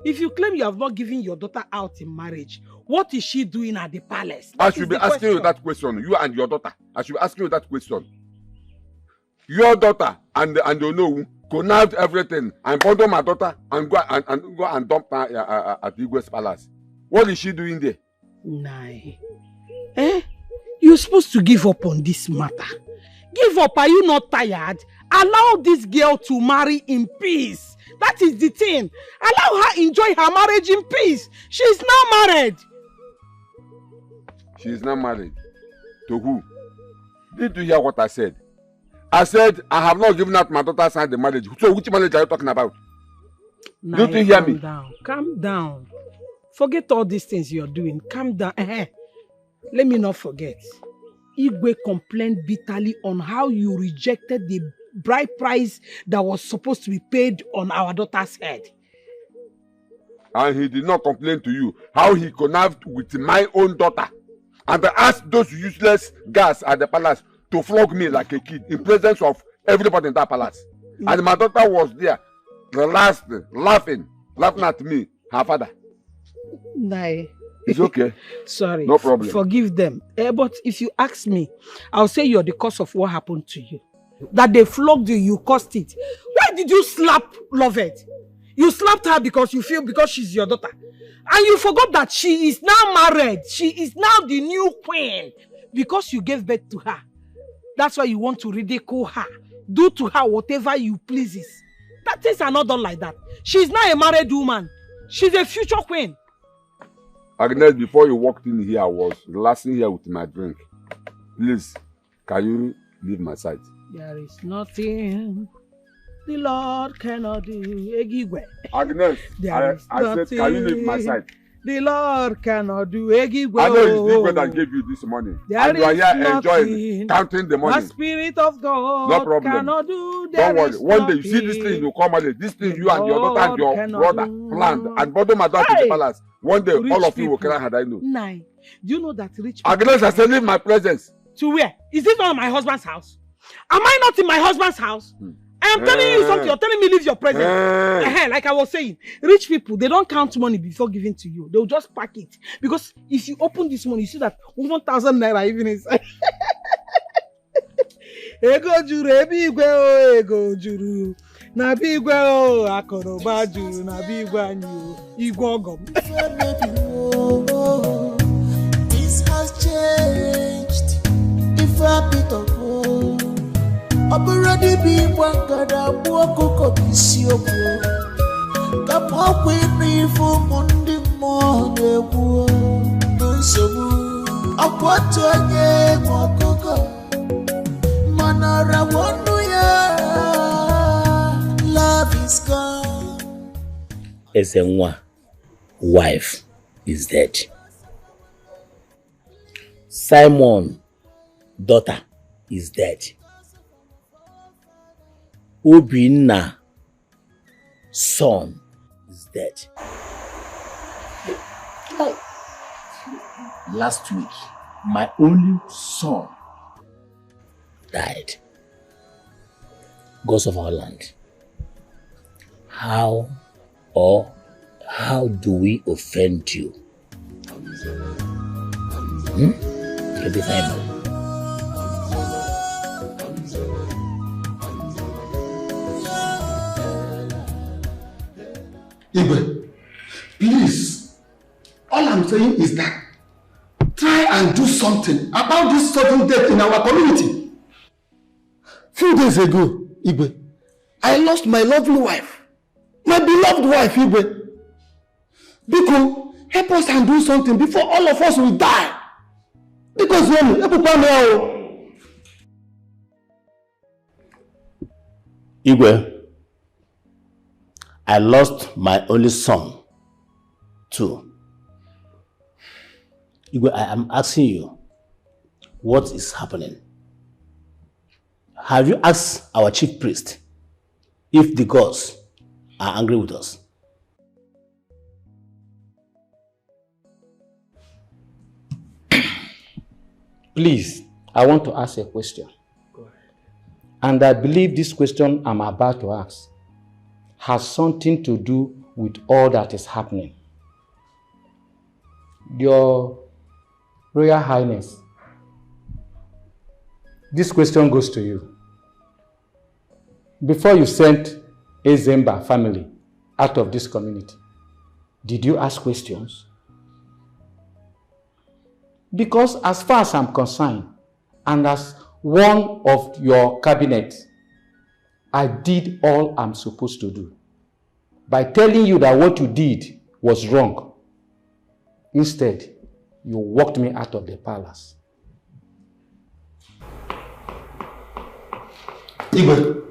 If you claim you have not given your daughter out in marriage, what is she doing at the palace? I should be asking you that question, you and your daughter. I should be asking you that question. Your daughter and Ono connived everything and bundle my daughter and go and dump her at Igwe's palace. What is she doing there? Nai. You're supposed to give up on this matter. Give up, are you not tired? Allow this girl to marry in peace. That is the thing. Allow her enjoy her marriage in peace. She's now married. She is not married. To who? Did you hear what I said? I said I have not given out my daughter's hand in marriage. So which marriage are you talking about? Don't you hear me? Calm down. Forget all these things you're doing. Calm down. Let me not forget. Igwe complained bitterly on how you rejected the bride price that was supposed to be paid on our daughter's head. And he did not complain to you how he connived with my own daughter. And I asked those useless guys at the palace to flog me like a kid in presence of everybody in that palace. And my daughter was there, relaxed, laughing at me, her father. Nai. It's okay. Sorry. No problem. Forgive them. But if you ask me, I'll say you're the cause of what happened to you. That they flogged you, you caused it. Why did you slap Lovett? You slapped her because you feel because she's your daughter. And you forgot that she is now married. She is now the new queen. Because you gave birth to her. That's why you want to ridicule her. Do to her whatever you pleases. That things are not done like that. She's not a married woman. She's a future queen. Agnes, before you walked in here, I was relaxing here with my drink. Please, can you leave my side? There is nothing the Lord cannot do. Agnes, I said, can you leave my side? The Lord cannot do. I know it's Igwe that gave you this money. And you are here enjoying, counting the money. The Spirit of God no problem. Cannot do. Don't worry. One day you see this thing, you come out. This thing you and your daughter and your brother planned and bottom my daughter to the palace. One day all of you will cry and I know. Nine. Do you know that rich people... Agnes, I said leave my presence. To where? Is this not my husband's house? Am I not in my husband's house? I am telling you something. You're telling me leave your presence. Like I was saying, rich people, they don't count money before giving to you. They'll just pack it. Because if you open this money, you see that 1,000 naira even inside. Ego juru ebi igwe o, ego juru. Na bi igwe o, akoroba juru. Na bi igwe anyi o, igwe ogom. This has changed. If a bit of hope. I'm already being one God, I'm walking this year. Come up with me for Monday morning. So I want to get more cocoa. Manara one year. Love is gone. Ezenwa, wife is dead. Simon, daughter, is dead. Obinna, son, is dead. Last week, my only son died. Gods of our land. How do we offend you? Every time. Igwe, please, all I'm saying is that try and do something about this sudden death in our community. Few days ago, Igwe, I lost my lovely wife, my beloved wife, Igwe. Biko, help us and do something before all of us will die. Because Igwe, I lost my only son, too. Igwe, I am asking you, what is happening? Have you asked our chief priest if the gods are angry with us? Please, I want to ask a question. Go ahead. And I believe this question I'm about to ask has something to do with all that is happening. Your Royal Highness, this question goes to you. Before you sent Ezemba family out of this community, did you ask questions? Because as far as I'm concerned, and as one of your cabinet, I did all I'm supposed to do by telling you that what you did was wrong. Instead, you walked me out of the palace. Igwe,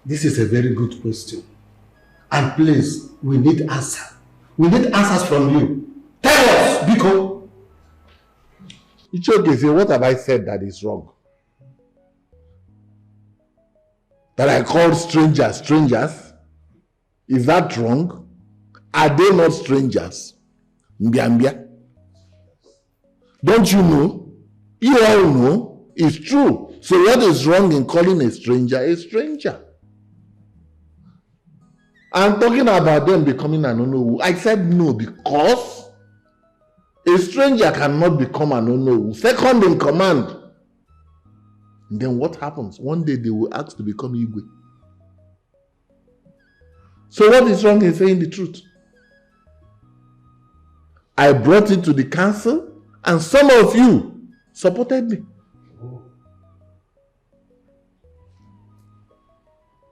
this is a very good question. And please, we need answer. We need answers from you. Tell us, Biko. Ichoke, what have I said that is wrong? That I called strangers strangers? Is that wrong? Are they not strangers? Mbiambia. Don't you know? You all know it's true. So what is wrong in calling a stranger a stranger? I'm talking about them becoming an Onowu. I said no because a stranger cannot become an Onowu. Second in command. And then what happens? One day they will ask to become Igwe. So what is wrong in saying the truth? I brought it to the council and some of you supported me.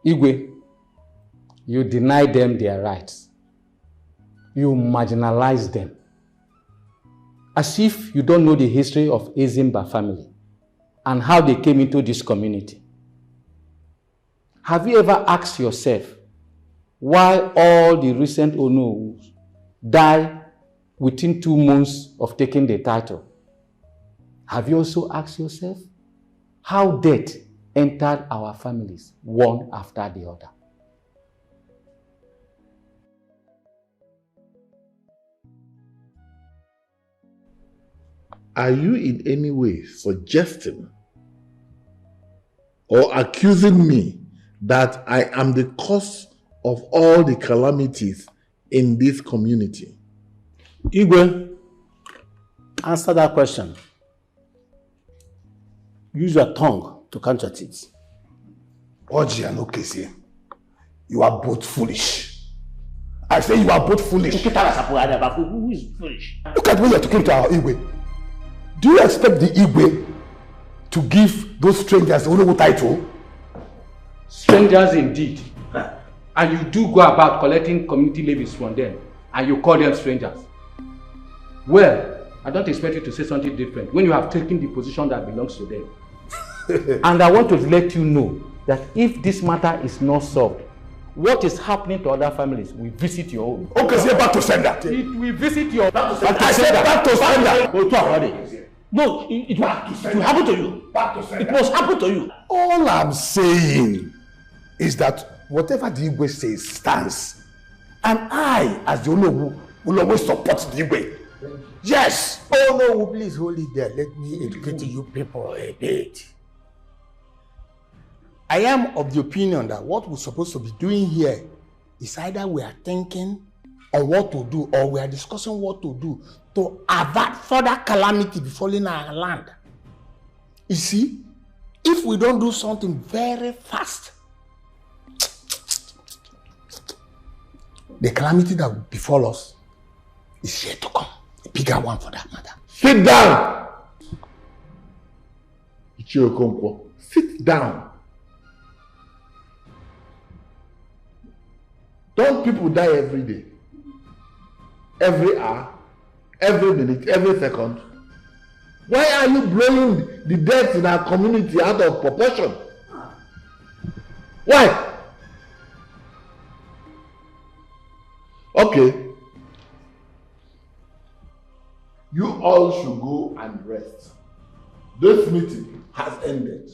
Igwe, you deny them their rights. You marginalize them. As if you don't know the history of Ezimba family and how they came into this community. Have you ever asked yourself why all the recent Onous die within 2 months of taking the title? Have you also asked yourself how death entered our families one after the other? Are you in any way suggesting or accusing me that I am the cause of all the calamities in this community? Igwe, answer that question. Use your tongue to counter it. Oji and Okesi, you are both foolish. I say you are both foolish. Who is foolish? Look at what you're talking to our Igwe. Do you expect the Igwe to give those strangers the Nollywood title? Strangers indeed. And you do go about collecting community levies from them and you call them strangers. Well, I don't expect you to say something different when you have taken the position that belongs to them. And I want to let you know that if this matter is not solved, what is happening to other families will visit your own. Okay, say back to sender. It will visit your back to I said back to sender. No, it will happen to you. Back to sender. It must happen to you. All I'm saying is that whatever the Igwe says stands. And I, as the Olowu, will always support the Igwe. Yes! Oh no, please hold it there. Let me educate you people a bit. I am of the opinion that what we're supposed to be doing here is either we are thinking on what to do or we are discussing what to do to avert further calamity befalling our land. You see, if we don't do something very fast, the calamity that will befall us is yet to come. A bigger one for that matter. Sit down! Sit down. Don't people die every day? Every hour? Every minute? Every second? Why are you blowing the deaths in our community out of proportion? Why? Okay. You all should go and rest. This meeting has ended.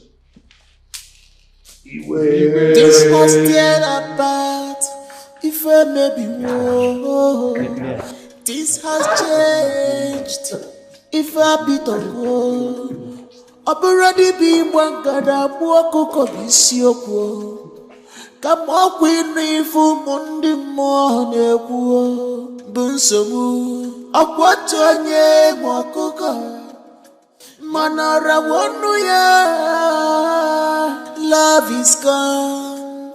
This was tear apart. If I may be wrong, this has changed. If I be to go, already be one gada buoko kobisioko. Come up with me for Monday morning. Bunsomu, Aquatonia, Mokoka, Manara Wonuya. Love is gone,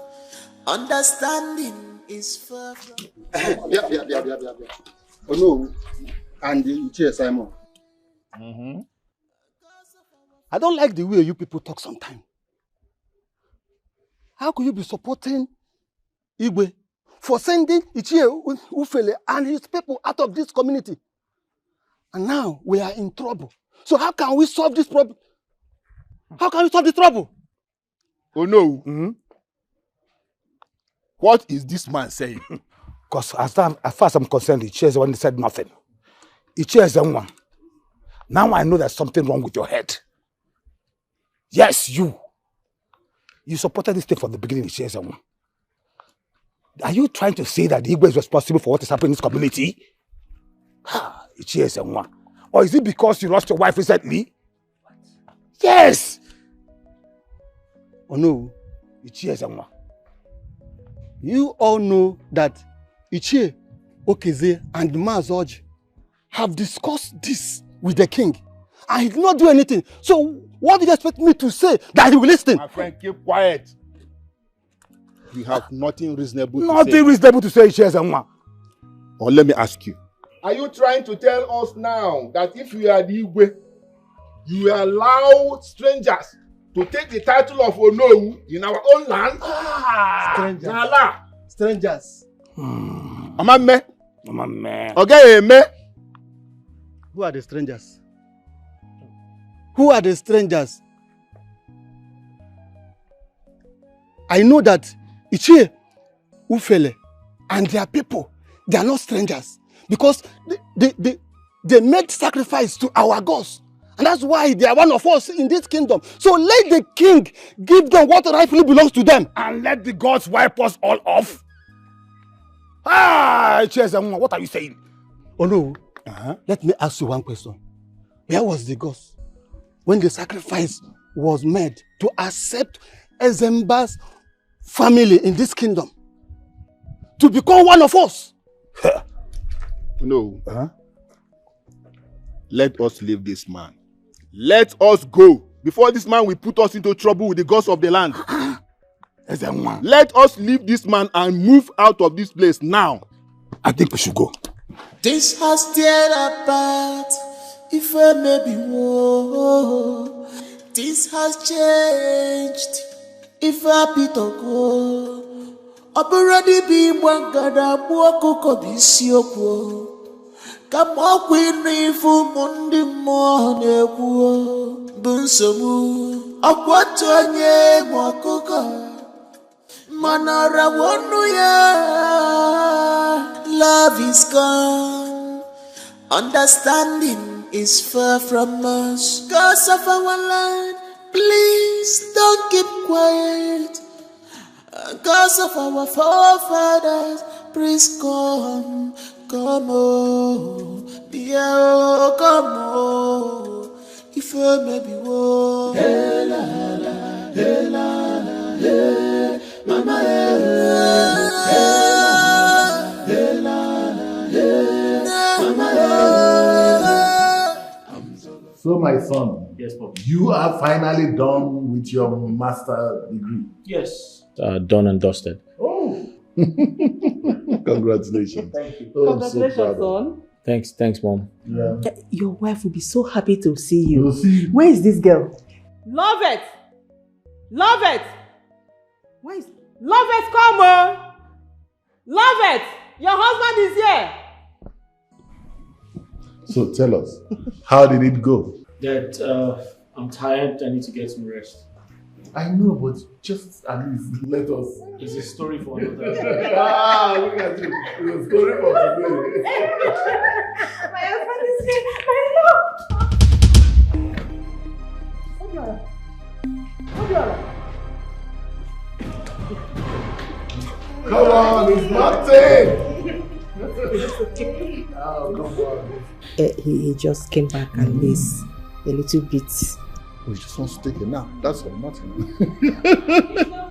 understanding is far from. Yeah. Oh no, and the chair Simon. I don't like the way you people talk sometimes. How could you be supporting Igwe for sending Ichie Ufele and his people out of this community? And now we are in trouble. So how can we solve this problem? How can we solve this trouble? Oh no. What is this man saying? Because as far as I'm concerned, Ichie is the one that said nothing. Ichie is the one. Now I know there's something wrong with your head. Yes, you. You supported this thing from the beginning, Ichie is the one. Are you trying to say that the Igwe is responsible for what is happening in this community? Ichie is the one. Or is it because you lost your wife recently? Yes! Oh no, Ichie is the one. You all know that Ichie, Okeze, and Mazoji have discussed this with the king. And he did not do anything. So what did you expect me to say that he will listen? My friend, keep quiet. You have nothing reasonable to say. Nothing reasonable to say, Ichezemwa. Or let me ask you. Are you trying to tell us now that if you are the Igwe, you allow strangers to take the title of Onowu in our own land? Strangers. Nala. Strangers. Amame. Amame. Okay, me. Who are the strangers? Who are the strangers? I know that Ichie, Ufele, and their people, they are not strangers because they made sacrifice to our gods. And that's why they are one of us in this kingdom. So let the king give them what rightfully belongs to them. And let the gods wipe us all off. Ichezemwa, what are you saying? Oh no. Let me ask you one question. Where was the gods when the sacrifice was made to accept Ezemba's family in this kingdom to become one of us? No. Let us leave this man. Let us go before this man will put us into trouble with the gods of the land. Let us leave this man and move out of this place now. I think we should go. This has teared apart. If I may be war, this has changed. If I be to go, already be one gada buoko kobisioko. Come up with me for Monday morning. Bunsomu, Aquatoye Mokoka, Manara Wonuya. Love is gone, understanding is far from us. Cause of our land, please don't keep quiet. Cause of our forefathers, please come, come on, dear, come on. If I may be war, hey la la, hey la la, hey, mama, hey la la, hey, mama, So my son, yes, Papa. You are finally done with your master degree. Yes. Done and dusted. Oh, congratulations! Thank you. Oh, Congratulations, son. Thanks, Mom. Yeah. Your wife will be so happy to see you. Where is this girl? Love it! Love it! Where is... Love it, come on! Love it! Your husband is here! So tell us, how did it go? Dad, I'm tired. I need to get some rest. I know, but just at least let us. It's a story for another. Look at you. It's a story for today. My husband is here. I know. Come on, it's nothing. Oh, come on. He just came back and he's a little bit. We just want to take a nap. That's all, nothing.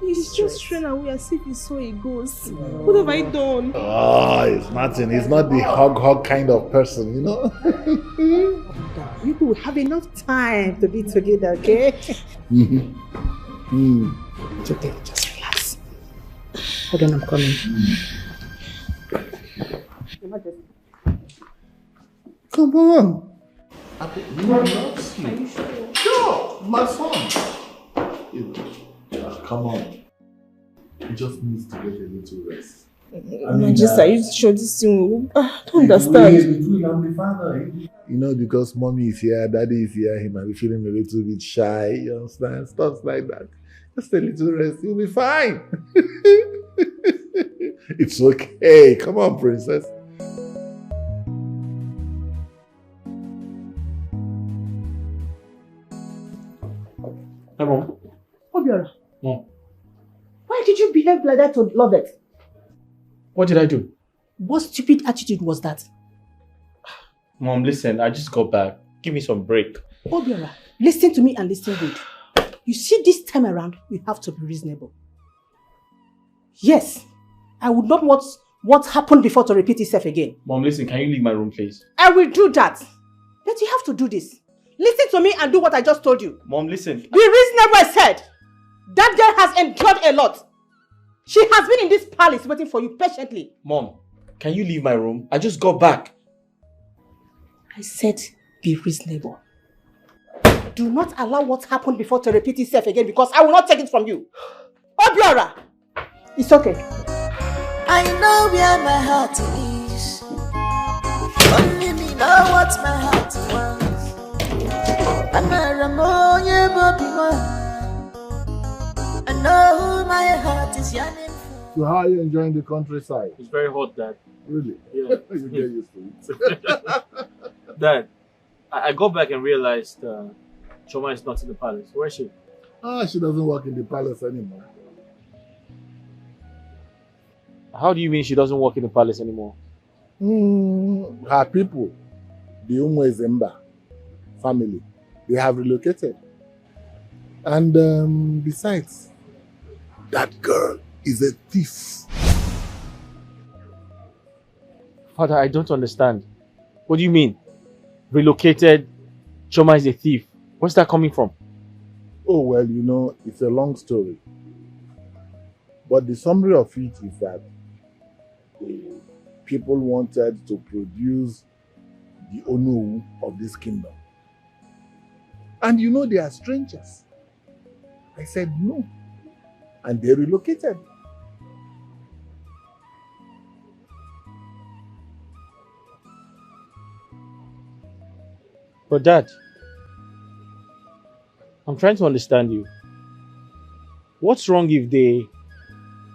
He's just running away as if he saw a ghost. What have I done? Oh, it's nothing. He's not the hug kind of person, you know? We will have enough time to be together, okay? It's okay, just relax. Hold on, I'm coming. Come on. You. Sure, my son. Come on. He just needs to get a little rest. Are you sure this thing? I don't understand. I'm the father. You know, because mommy is here, daddy is here, he might be feeling a little bit shy, you understand? Stuff like that. Just a little rest, you'll be fine. It's okay. Come on, princess. Hey, Mom. Obiora, Mom. why did you behave like that to love it? What did I do? What stupid attitude was that? Mom, listen, I just got back. Give me some break. Obiora, listen to me and listen good. You see, this time around, we have to be reasonable. Yes, I would not want what happened before to repeat itself again. Mom, listen, can you leave my room, please? I will do that. But you have to do this. Listen to me and do what I just told you. Mom, listen. Be reasonable, I said. That girl has endured a lot. She has been in this palace waiting for you patiently. Mom, can you leave my room? I just got back. I said be reasonable. Do not allow what happened before to repeat itself again because I will not take it from you. Obiora! It's okay. I know where my heart is. Only me know what my heart wants. I know who my heart is yearning for. So how are you enjoying the countryside? It's very hot, Dad. Really? Yeah. You get used to it. Dad, I got back and realized Choma is not in the palace. Where is she? She doesn't work in the palace anymore. How do you mean she doesn't work in the palace anymore? Her people, the Umwezemba family, they have relocated. And besides, that girl is a thief. Father, I don't understand. What do you mean? Relocated, Choma is a thief. Where's that coming from? Oh, well, you know, it's a long story. But the summary of it is that people wanted to produce the Onu of this kingdom. And you know they are strangers. I said no. And they relocated. But Dad, I'm trying to understand you. What's wrong if they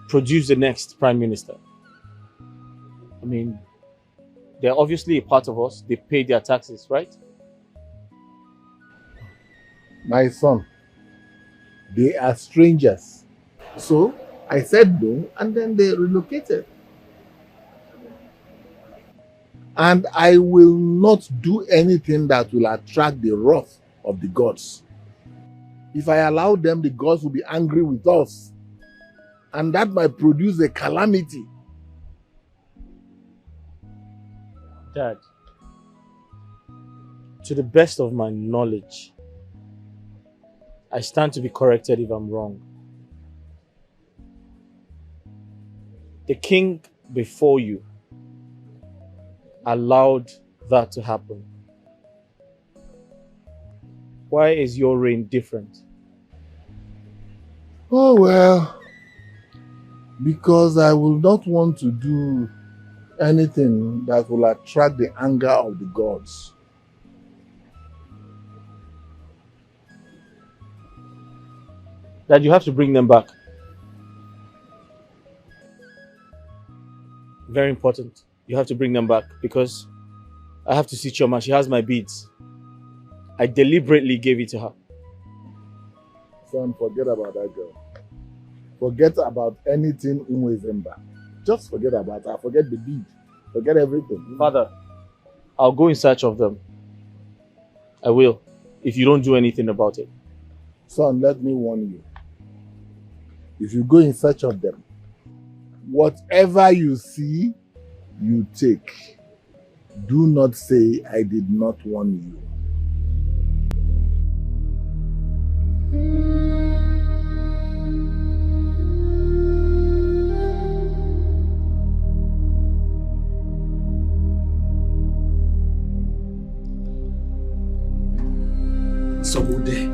produce the next Prime Minister? I mean, they're obviously a part of us. They pay their taxes, right? My son, they are strangers. So I said no, and then they relocated. And I will not do anything that will attract the wrath of the gods. If I allow them, the gods will be angry with us. And that might produce a calamity. Dad, to the best of my knowledge, I stand to be corrected if I'm wrong. The king before you allowed that to happen. Why is your reign different? Oh well, because I will not want to do anything that will attract the anger of the gods. That you have to bring them back. Very important. You have to bring them back because I have to see Choma. She has my beads. I deliberately gave it to her. Son, forget about that girl. Forget about anything Umwezemba. Just forget about her. Forget the bead. Forget everything. Father, I'll go in search of them. I will, if you don't do anything about it. Son, let me warn you. If you go in search of them, whatever you see, you take. Do not say I did not warn you. Someday.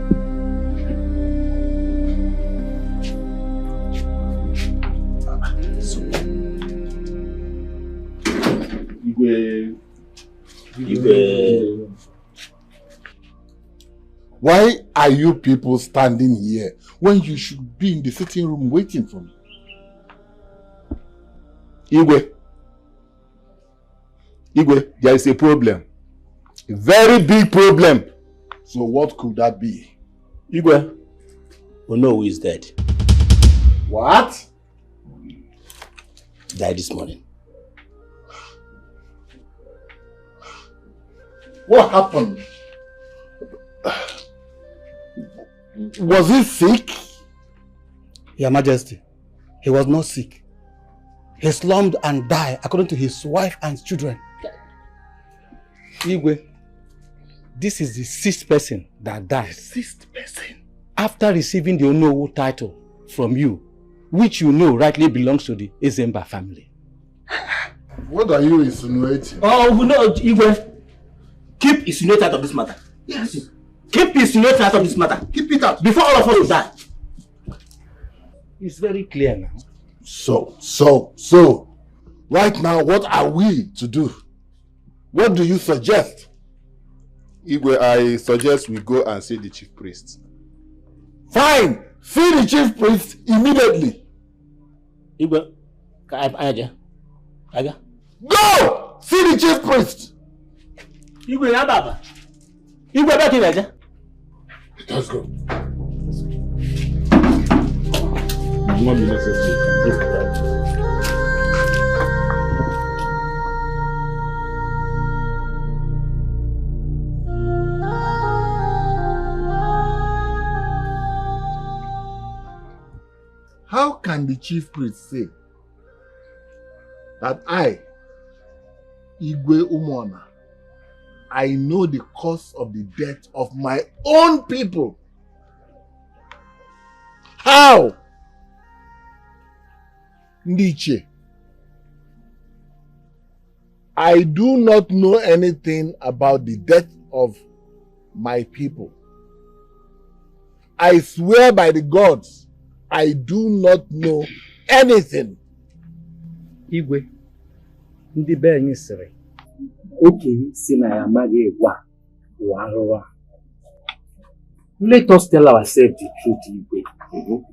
Why are you people standing here when you should be in the sitting room waiting for me? Igwe, there is a problem. A very big problem. So what could that be? Igwe, Ono is dead. What? Died this morning. What happened? Was he sick? Your Majesty, he was not sick. He slumped and died according to his wife and children. Igwe, this is the 6th person that died. 6th person? After receiving the Onowu title from you which you know rightly belongs to the Ezemba family. What are you insinuating? Oh, no, Igwe. Keep insinuating out of this matter. Yes. Keep insinuating out of this matter. Keep it out. Before all of us will die. It's very clear now. So, right now, what are we to do? What do you suggest? Igwe, I suggest we go and see the chief priest. Fine! See the chief priest immediately. Igwe, go! See the chief priest! Igwe, Baba. Igwe, back in there. Let's go. How can the chief priest say that I, Igwe Umona, I know the cause of the death of my own people? How? Ndiche, I do not know anything about the death of my people. I swear by the gods, I do not know anything. Igwe, ndị be anyị sịrị, okenye si na ya amaghị egwa ụwa arụwa. Let us tell ourselves the truth, Igwe.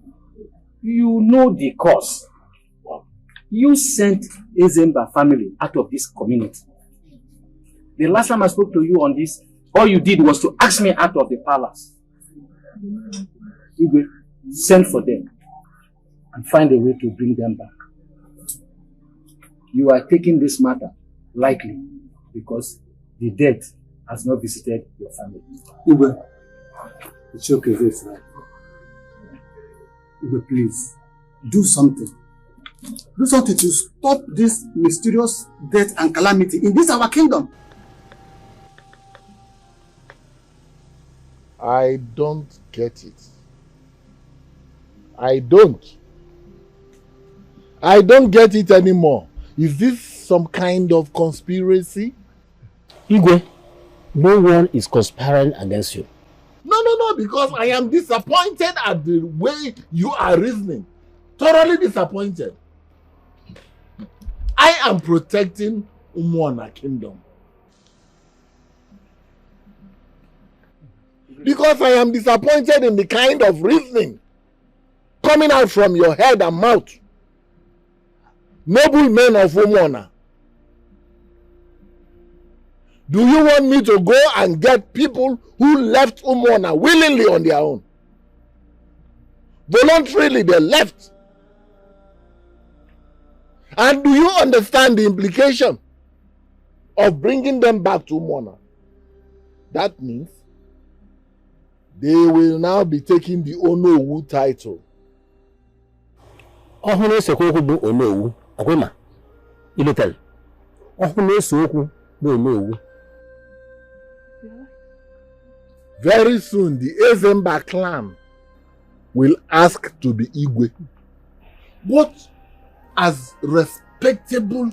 You know the cause. You sent Ezemba family out of this community. The last time I spoke to you on this, all you did was to ask me out of the palace. Igwe, send for them and find a way to bring them back. You are taking this matter lightly because the death has not visited your family. Igwe, it's okay, this right? Igwe, please, do something. Do something to stop this mysterious death and calamity in this our kingdom. I don't get it. I don't get it anymore. Is this some kind of conspiracy? Igwe, no one is conspiring against you. No, because I am disappointed at the way you are reasoning. Thoroughly disappointed. I am protecting Umwana Kingdom. Because I am disappointed in the kind of reasoning coming out from your head and mouth. Noble men of Umwana. Do you want me to go and get people who left Umwana willingly on their own? Voluntarily they left. And do you understand the implication of bringing them back to Umwana? That means they will now be taking the Onowu title. Ohune sekwoku bu Onowu, okwema. Ilotel. Ohune sekwoku bu Onowu. Very soon the Ezemba clan will ask to be Igwe. What, as respectable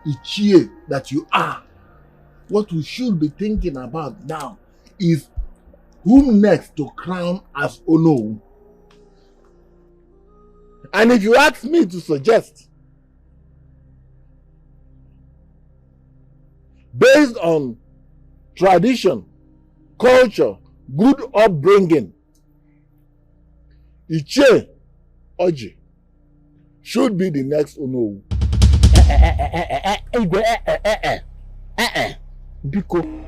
Ichie that you are, what we should be thinking about now is whom next to crown as Onowu. And if you ask me to suggest, based on tradition, culture, good upbringing, Ichie Oji should be the next Onowu. Biko,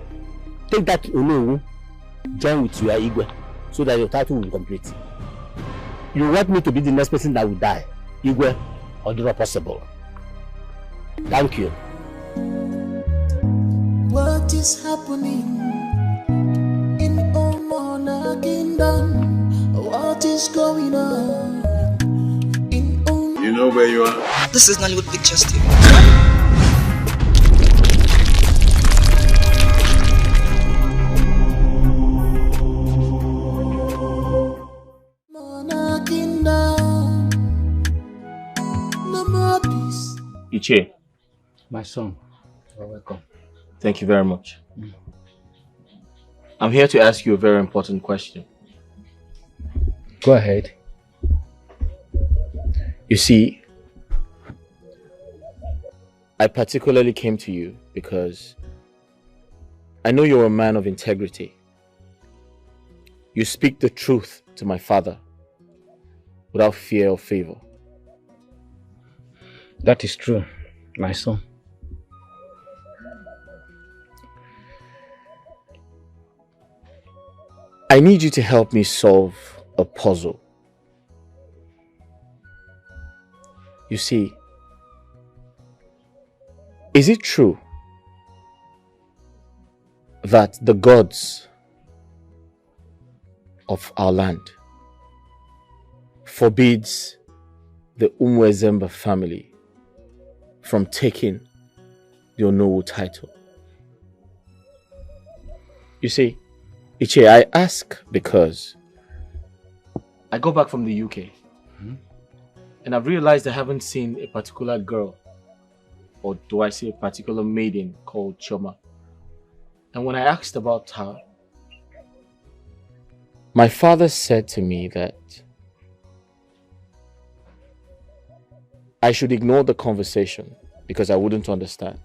take that Onowu, join with your Igwe, so that your title will be complete. You want me to be the next person that will die, Igwe, or the not possible. Thank you. What is happening in Umwana Kingdom? What is going on in Umwana? You know where you are? This is Nollywood Pictures TV. Ichie. My son, you're welcome. Thank you very much. I'm here to ask you a very important question. Go ahead. You see, I particularly came to you because I know you're a man of integrity. You speak the truth to my father without fear or favor. That is true, my son. I need you to help me solve a puzzle. You see, is it true that the gods of our land forbids the Umwezemba family from taking the Onowu title? You see, Ichie, I ask because I go back from the UK and I've realized I haven't seen a particular girl, or do I say a particular maiden called Chioma. And when I asked about her, my father said to me that I should ignore the conversation because I wouldn't understand.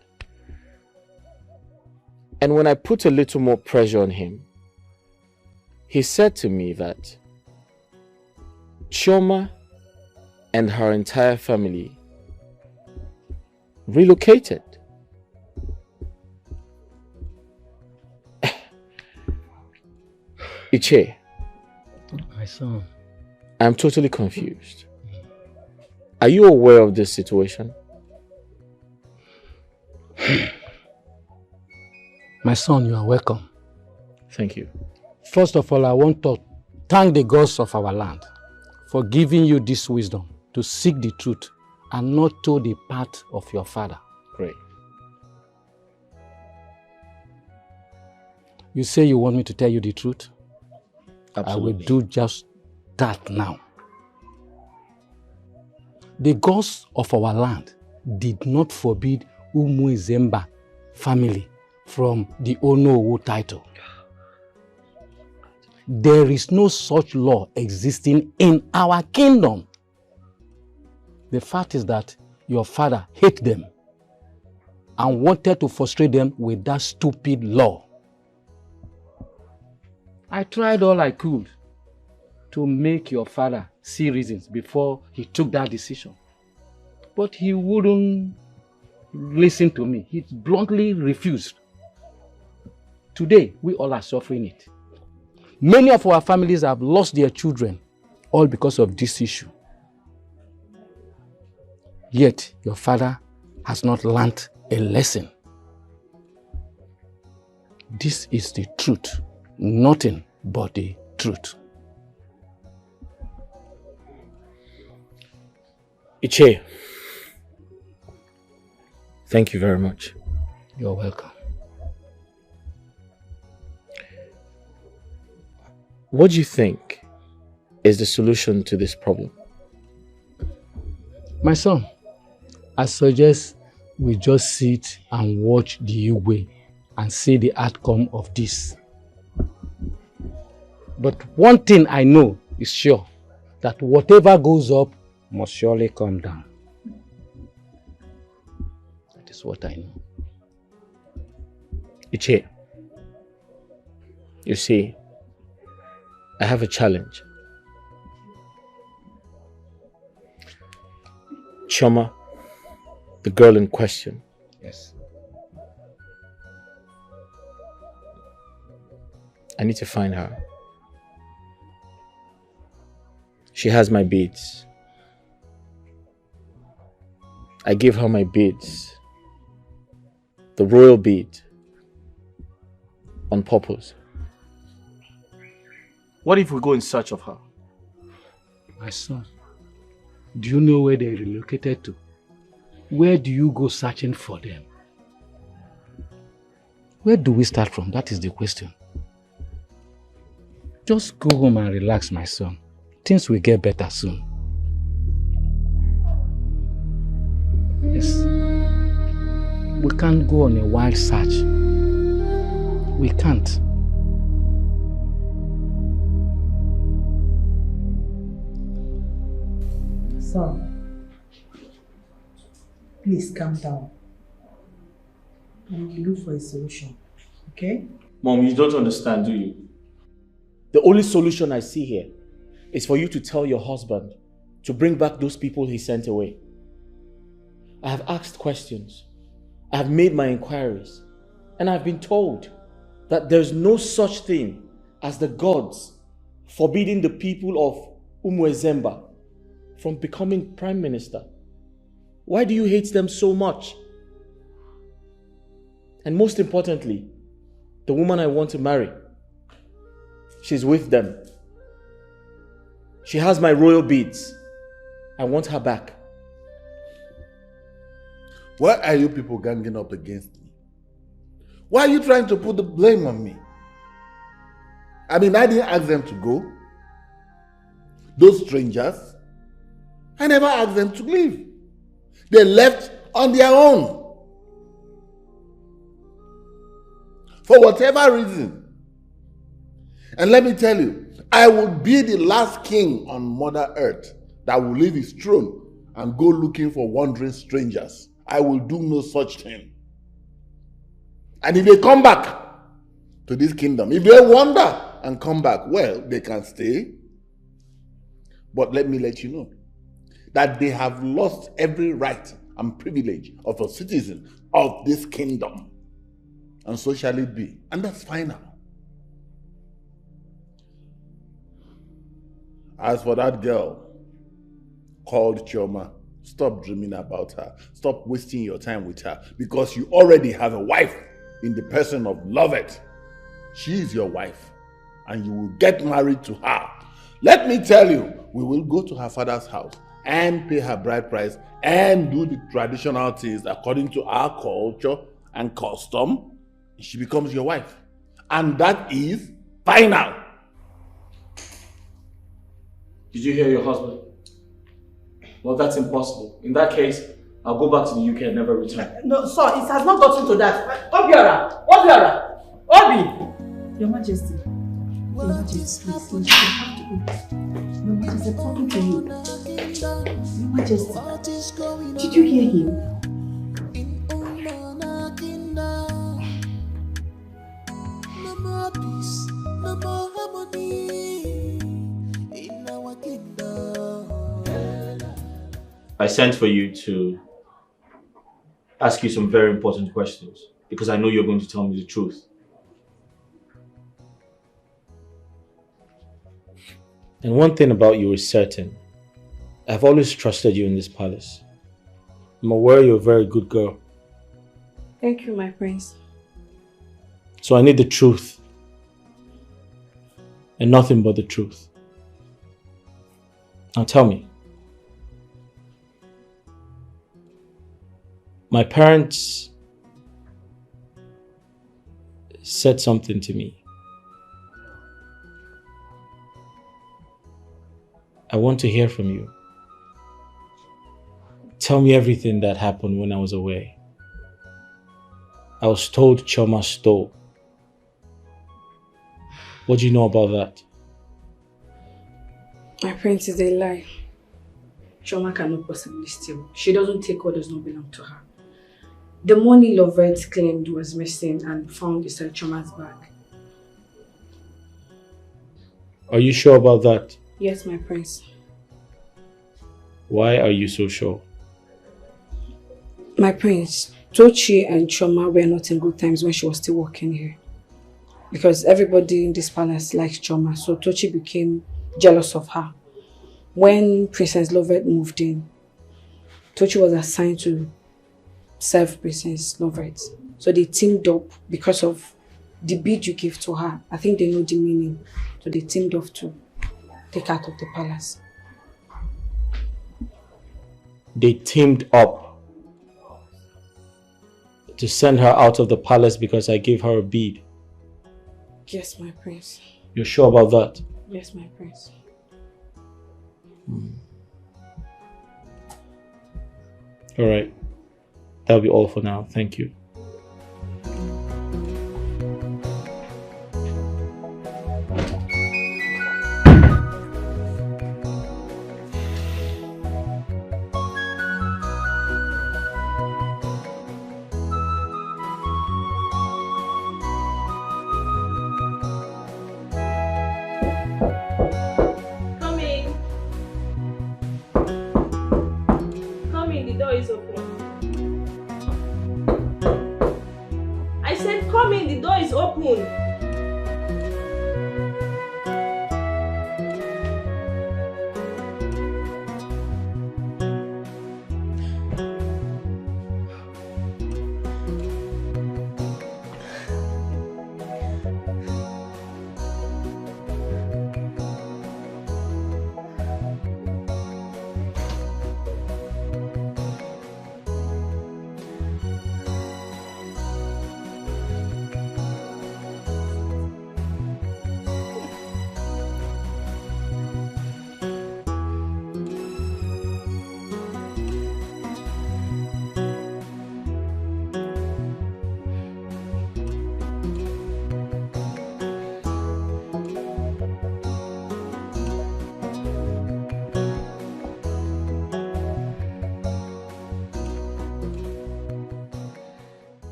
And when I put a little more pressure on him, he said to me that Chioma and her entire family relocated. Ichie, my son, I'm totally confused. Are you aware of this situation? My son, you are welcome. Thank you. First of all, I want to thank the gods of our land for giving you this wisdom to seek the truth and not to the path of your father. Great. You say you want me to tell you the truth? Absolutely. I will do just that now. The gods of our land did not forbid Umwezemba family from the Onowu title. There is no such law existing in our kingdom. The fact is that your father hated them and wanted to frustrate them with that stupid law. I tried all I could to make your father see reasons before he took that decision. But he wouldn't listen to me. He bluntly refused. Today, we all are suffering it. Many of our families have lost their children, all because of this issue. Yet, your father has not learnt a lesson. This is the truth, nothing but the truth. Ichie, thank you very much. You're welcome. What do you think is the solution to this problem? My son, I suggest we just sit and watch the Igwe and see the outcome of this. But one thing I know is sure, that whatever goes up must surely come down. That is what I know. Ichie, you see, I have a challenge. Chioma, the girl in question. Yes. I need to find her. She has my beads. I gave her my beads. The royal bead. On purpose. What if we go in search of her? My son, do you know where they relocated to? Where do you go searching for them? Where do we start from? That is the question. Just go home and relax, my son. Things will get better soon. Yes. We can't go on a wild search. We can't. Son, please calm down. And we look for a solution, okay? Mom, you don't understand, do you? The only solution I see here is for you to tell your husband to bring back those people he sent away. I have asked questions. I have made my inquiries. And I've been told that there's no such thing as the gods forbidding the people of Umuezemba from becoming prime minister. Why do you hate them so much? And most importantly, the woman I want to marry, she's with them. She has my royal beads. I want her back. Why are you people ganging up against me? Why are you trying to put the blame on me? I mean, I didn't ask them to go. Those strangers, I never asked them to leave. They left on their own. For whatever reason. And let me tell you, I will be the last king on Mother Earth that will leave his throne and go looking for wandering strangers. I will do no such thing. And if they come back to this kingdom, if they wander and come back, well, they can stay. But let me let you know that they have lost every right and privilege of a citizen of this kingdom. And so shall it be. And that's final. As for that girl called Chioma, stop dreaming about her. Stop wasting your time with her because you already have a wife in the person of Lovett. She is your wife and you will get married to her. Let me tell you, we will go to her father's house and pay her bride price and do the traditional things according to our culture and custom. She becomes your wife. And that is final. Did you hear your husband? Well, that's impossible. In that case, I'll go back to the UK and never return. No, sir, it has not gotten to that. Obiora! Obiora! Obi! Your Majesty. Your Majesty, please, you have to go. Your Majesty, I'm talking to you. Your Majesty, did you hear him? I sent for you to ask you some very important questions because I know you're going to tell me the truth. And one thing about you is certain. I've always trusted you in this palace. I'm aware you're a very good girl. Thank you, my prince. So I need the truth. And nothing but the truth. Now tell me. My parents said something to me. I want to hear from you. Tell me everything that happened when I was away. I was told Chioma stole. What do you know about that? My prince, is a lie. Chioma cannot possibly steal. She doesn't take what does not belong to her. The money Lovett claimed was missing and found inside Chioma's bag. Are you sure about that? Yes, my prince. Why are you so sure? My prince, Tochi and Chioma were not in good times when she was still working here. Because everybody in this palace likes Chioma, so Tochi became jealous of her. When Princess Lovett moved in, Tochi was assigned to serve Princess Lovett. So they teamed up because of the bid you gave to her. I think they know the meaning. So they teamed up to take her out of the palace. They teamed up to send her out of the palace because I gave her a bead. Yes, my prince. You're sure about that? Yes, my prince. All right. That'll be all for now. Thank you.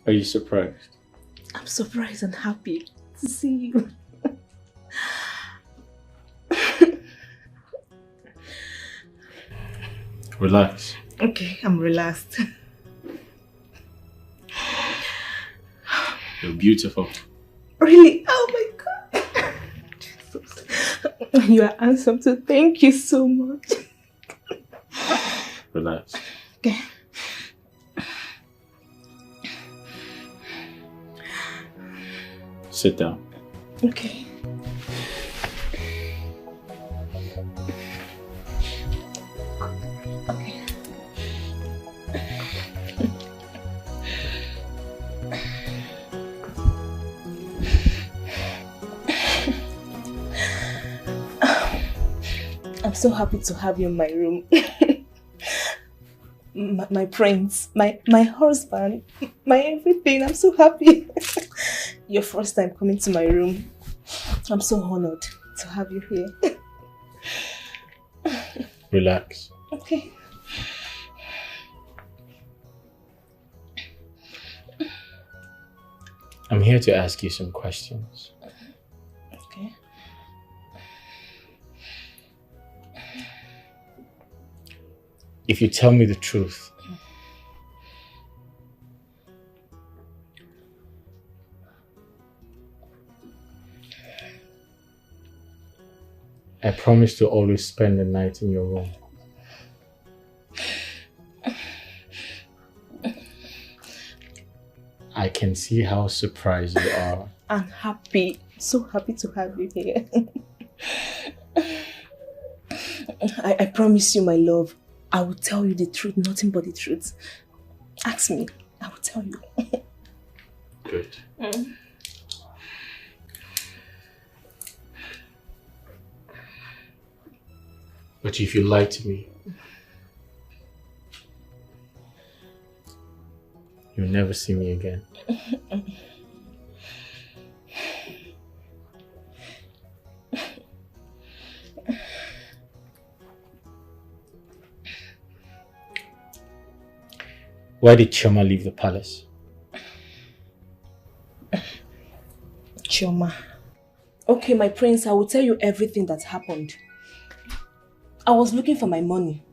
Are you surprised? I'm surprised and happy to see you. Relax. Okay, I'm relaxed. You're beautiful. Really? Oh my God. You are handsome too. Thank you so much. Relax. Okay. Sit down. Okay. I'm so happy to have you in my room. my prince, my husband, my everything. I'm so happy. Your first time coming to my room. I'm so honored to have you here. Relax. Okay. I'm here to ask you some questions. Okay. If you tell me the truth, I promise to always spend the night in your room. I can see how surprised you are. I'm happy. So happy to have you here. I promise you, my love, I will tell you the truth, nothing but the truth. Ask me, I will tell you. Good. But if you lie to me, you'll never see me again. Why did Chioma leave the palace? Chioma. Okay, my prince, I will tell you everything that happened. I was looking for my money.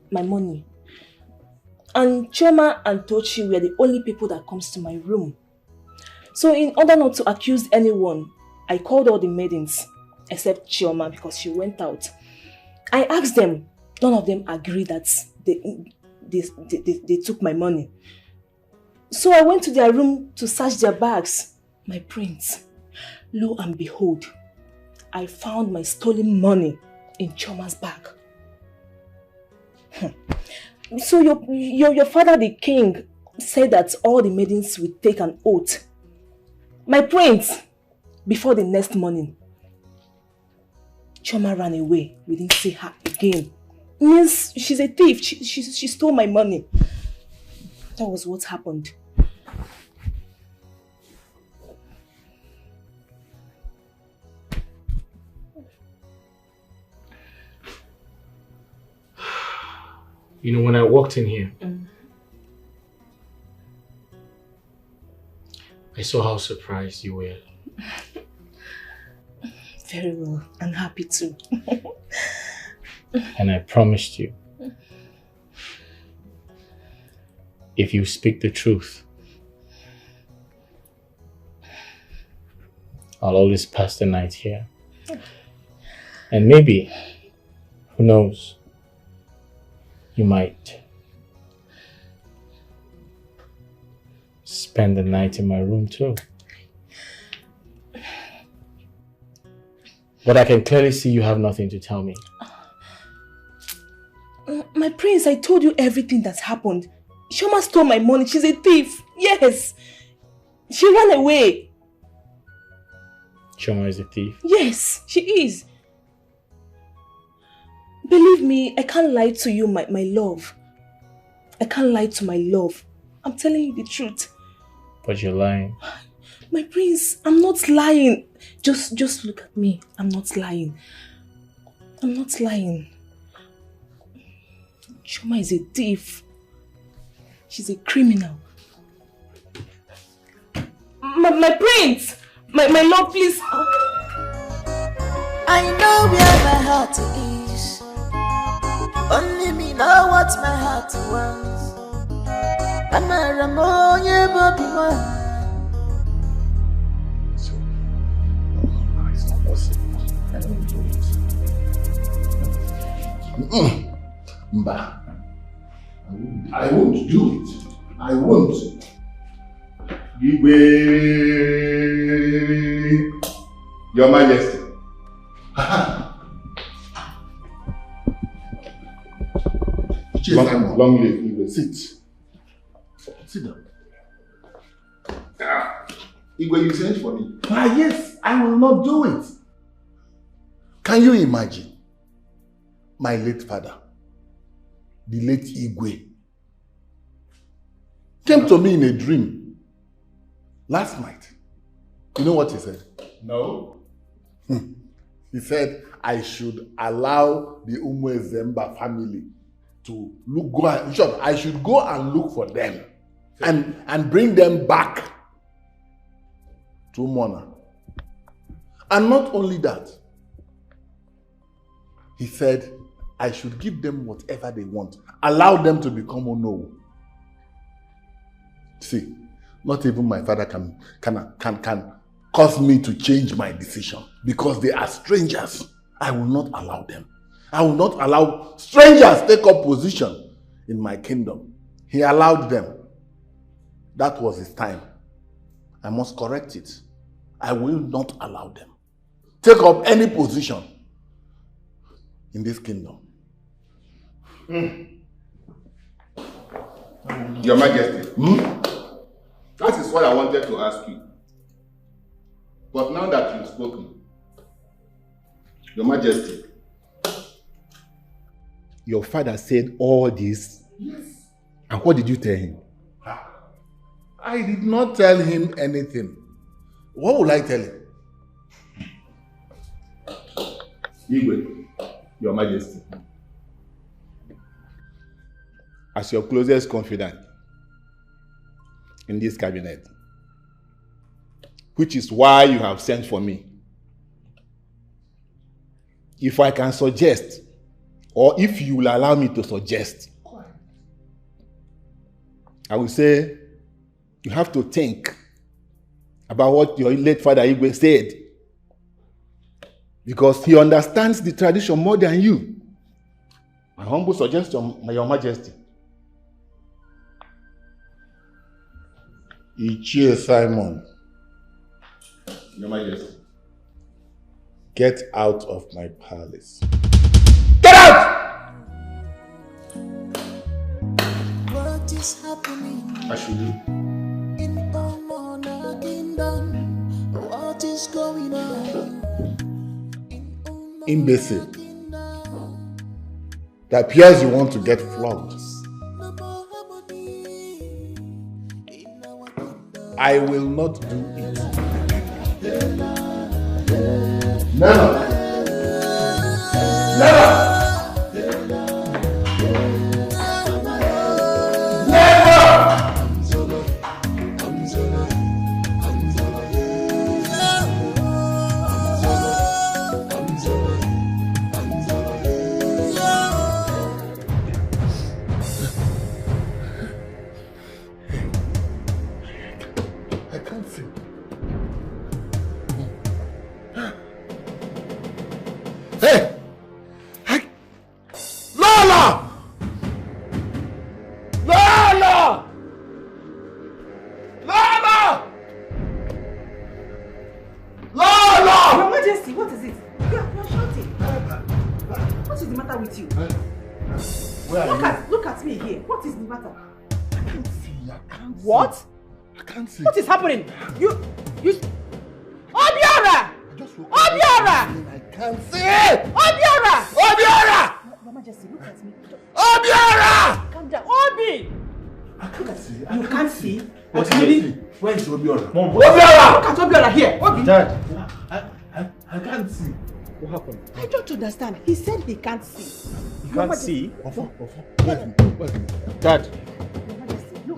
And Chioma and Tochi were the only people that comes to my room. So in order not to accuse anyone, I called all the maidens except Chioma because she went out. I asked them, none of them agreed that they took my money. So I went to their room to search their bags. My prince, lo and behold, I found my stolen money in Chioma's bag. So your father, the king, said that all the maidens would take an oath. My prince, before the next morning, Chioma ran away. We didn't see her again. means she's a thief. She stole my money. That was what happened. You know, when I walked in here, I saw how surprised you were. Very well. I'm happy too. And I promised you, if you speak the truth, I'll always pass the night here. And maybe, who knows, you might spend the night in my room too. But I can clearly see you have nothing to tell me. My prince, I told you everything that's happened. Shoma stole my money. She's a thief. Yes. She ran away. Shoma is a thief? Yes, she is. Believe me, I can't lie to you, my love. I can't lie to my love. I'm telling you the truth. But you're lying. My prince, I'm not lying. Just look at me. I'm not lying. I'm not lying. Shoma is a thief. She's a criminal. My prince! My love, please. I know where my heart is. Only me know what my heart wants. I'm a Ramoye Bobby one. It's not possible. I don't do it. Mba. I won't do it. I won't. Your Majesty. Long live Igwe. Sit. Sit down. Igwe, you sent for me. Yes, I will not do it. Can you imagine my late father, the late Igwe, came to me in a dream last night? You know what he said? No. He said I should allow the Umuezemba family to in short, I should go and look for them and bring them back to Umona. And not only that, he said I should give them whatever they want, allow them to become Ono. See, not even my father can cause me to change my decision because they are strangers. I will not allow them. I will not allow strangers take up position in my kingdom. He allowed them. That was his time. I must correct it. I will not allow them take up any position in this kingdom. Your Majesty. That is what I wanted to ask you. But now that you've spoken, Your Majesty, your father said all this? Yes. And what did you tell him? I did not tell him anything. What will I tell him? Igwe, Your Majesty, as your closest confidant in this cabinet, which is why you have sent for me, if I can suggest, or if you will allow me to suggest, I will say you have to think about what your late father Igwe said, because he understands the tradition more than you. My humble suggestion, Your Majesty. Ichie Simon, Your Majesty, get out of my palace. Get out! What is happening? I should do. In Umona Kingdom, what is going on? Imbecile. It appears you want to get flogged. I will not do it. Never. Never. What is happening? You... Obiora! Obiora! I can't see! Obiora! Obiora! Your Majesty, look at me. Obiora! Calm down. Obi! I can't see. You can't see? What do you see? Where is Obiora? Obiora! Look at Obiora here. Obi! Dad, I can't see. What happened? I don't understand. He said he can't see. You can't see? Where's Dad.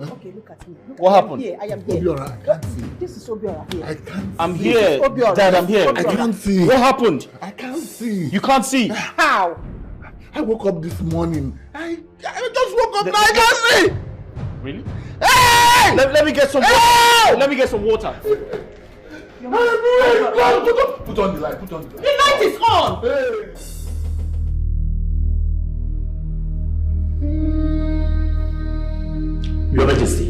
Okay, look at me. What happened? I am here. Obiora, I can't see. This is Obiora here. I can't I'm see. here. Obiora. Dad, I'm here. I can't see. What happened? I can't see. You can't see? How? I woke up this morning. I just woke up now. I can't see. Really? Hey! Let me get some water. Let me get some water. Put on the light. Put on the light. The light is on. Hey. Your Majesty.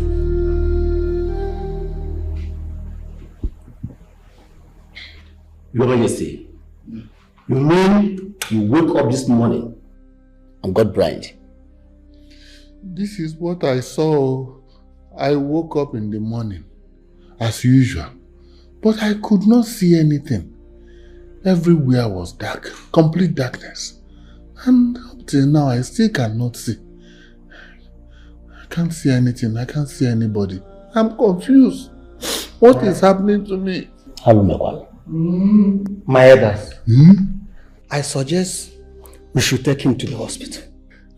Your Majesty. You mean you woke up this morning and got blind? This is what I saw. I woke up in the morning, as usual, but I could not see anything. Everywhere was dark, complete darkness. And up till now, I still cannot see. I can't see anything. I can't see anybody. I'm confused. What is happening to me? My elders. I suggest we should take him to the hospital.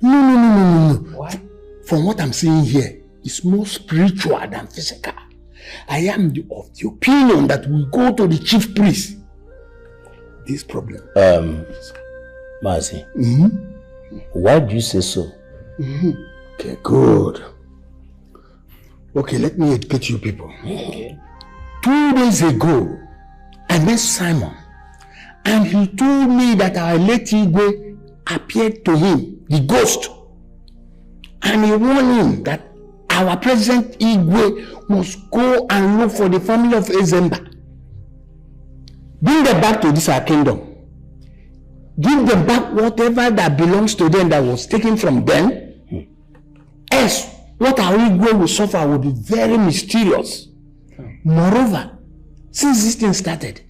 No. Why? From what I'm seeing here, it's more spiritual than physical. I am of the opinion that we go to the chief priest. This problem. Mazi. Why do you say so? Okay, good. Okay, let me educate you people. Okay. 2 days ago, I met Simon, and he told me that our late Igwe appeared to him, the ghost, and he warned him that our present Igwe must go and look for the family of Ezemba. Bring them back to this our kingdom. Give them back whatever that belongs to them that was taken from them. Else, what our Igwe will suffer will be very mysterious. Moreover, since this thing started,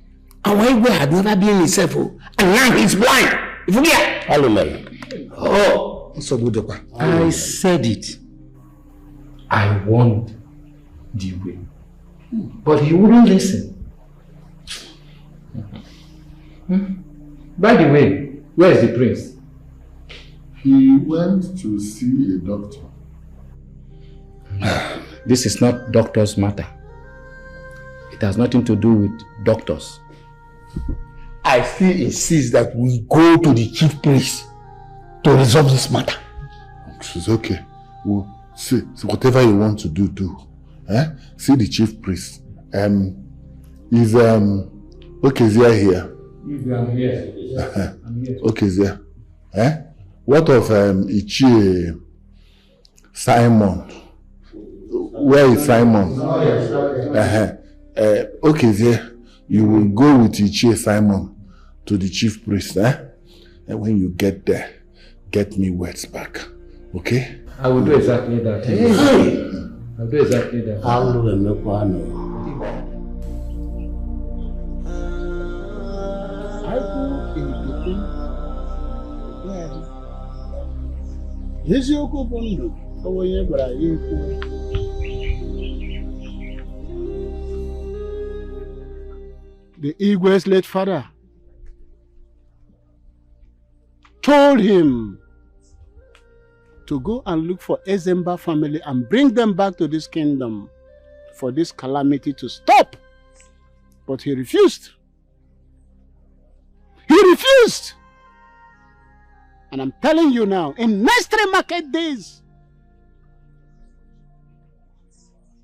our Igwe had never been himself, and now he's blind. If you get so good. I said it. I warned the way, but he wouldn't listen. By the way, where is the prince? He went to see a doctor. This is not doctor's matter. It has nothing to do with doctors. I still insist that we go to the chief priest to resolve this matter. It's okay. We'll see whatever you want to do. See the chief priest. Is Okezia here? I'm here. Okezia. What of Ichie Simon? Where is Simon? Okezia, you will go with Ichie Simon to the chief priest. And when you get there, get me words back. Okay? I will do exactly that. I'll do exactly that. Eziokwu bụ ndụ, onye gwara ya ikwu. The Igwe's late father told him to go and look for Ezemba family and bring them back to this kingdom for this calamity to stop. But he refused. He refused. And I'm telling you now, in next 3 market days,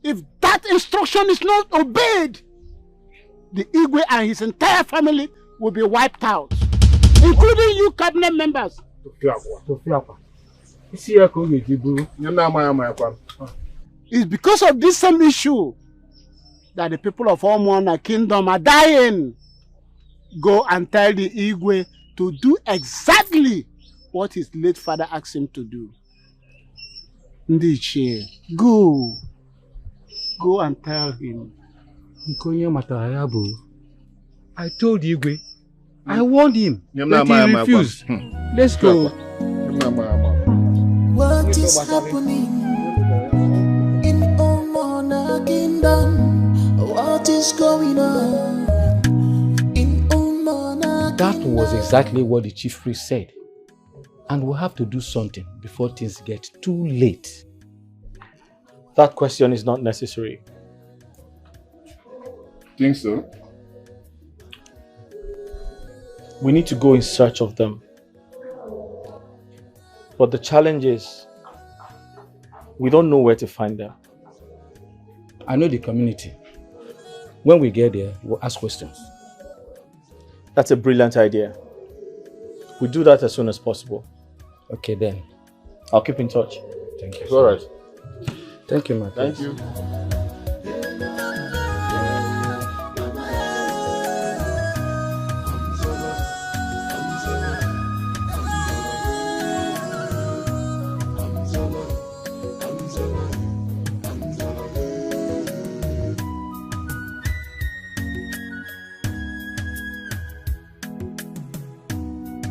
if that instruction is not obeyed, the Igwe and his entire family will be wiped out, including you cabinet members. It's because of this same issue that the people of Omwana Kingdom are dying. Go and tell the Igwe to do exactly what his late father asked him to do. Ndiche, go. Go and tell him. I told Igwe. I warned him. But he refused. Let's go. What is happening in Omona Kingdom? What is going on in Omona Kingdom? That was exactly what the chief priest said. And we'll have to do something before things get too late. That question is not necessary. Think so? We need to go in search of them. But the challenge is, we don't know where to find them. I know the community. When we get there, we'll ask questions. That's a brilliant idea. We'll do that as soon as possible. Okay then. I'll keep in touch. Thank you. All right. Thank you, my friend. Thank you.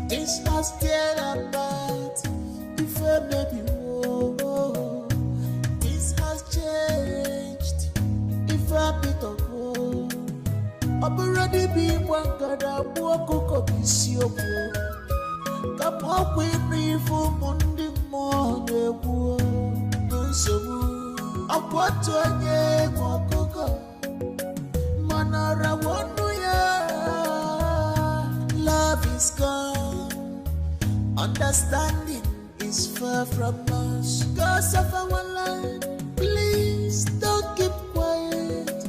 This has scared about if a baby whoa. This has changed if a bit of hope. I'm already being one god, I walk up this year. Come up with me for Monday morning. So I want to get more cocoa. Manara won't do ya. Love is gone. Understanding is far from us. Cause of our land, please don't keep quiet.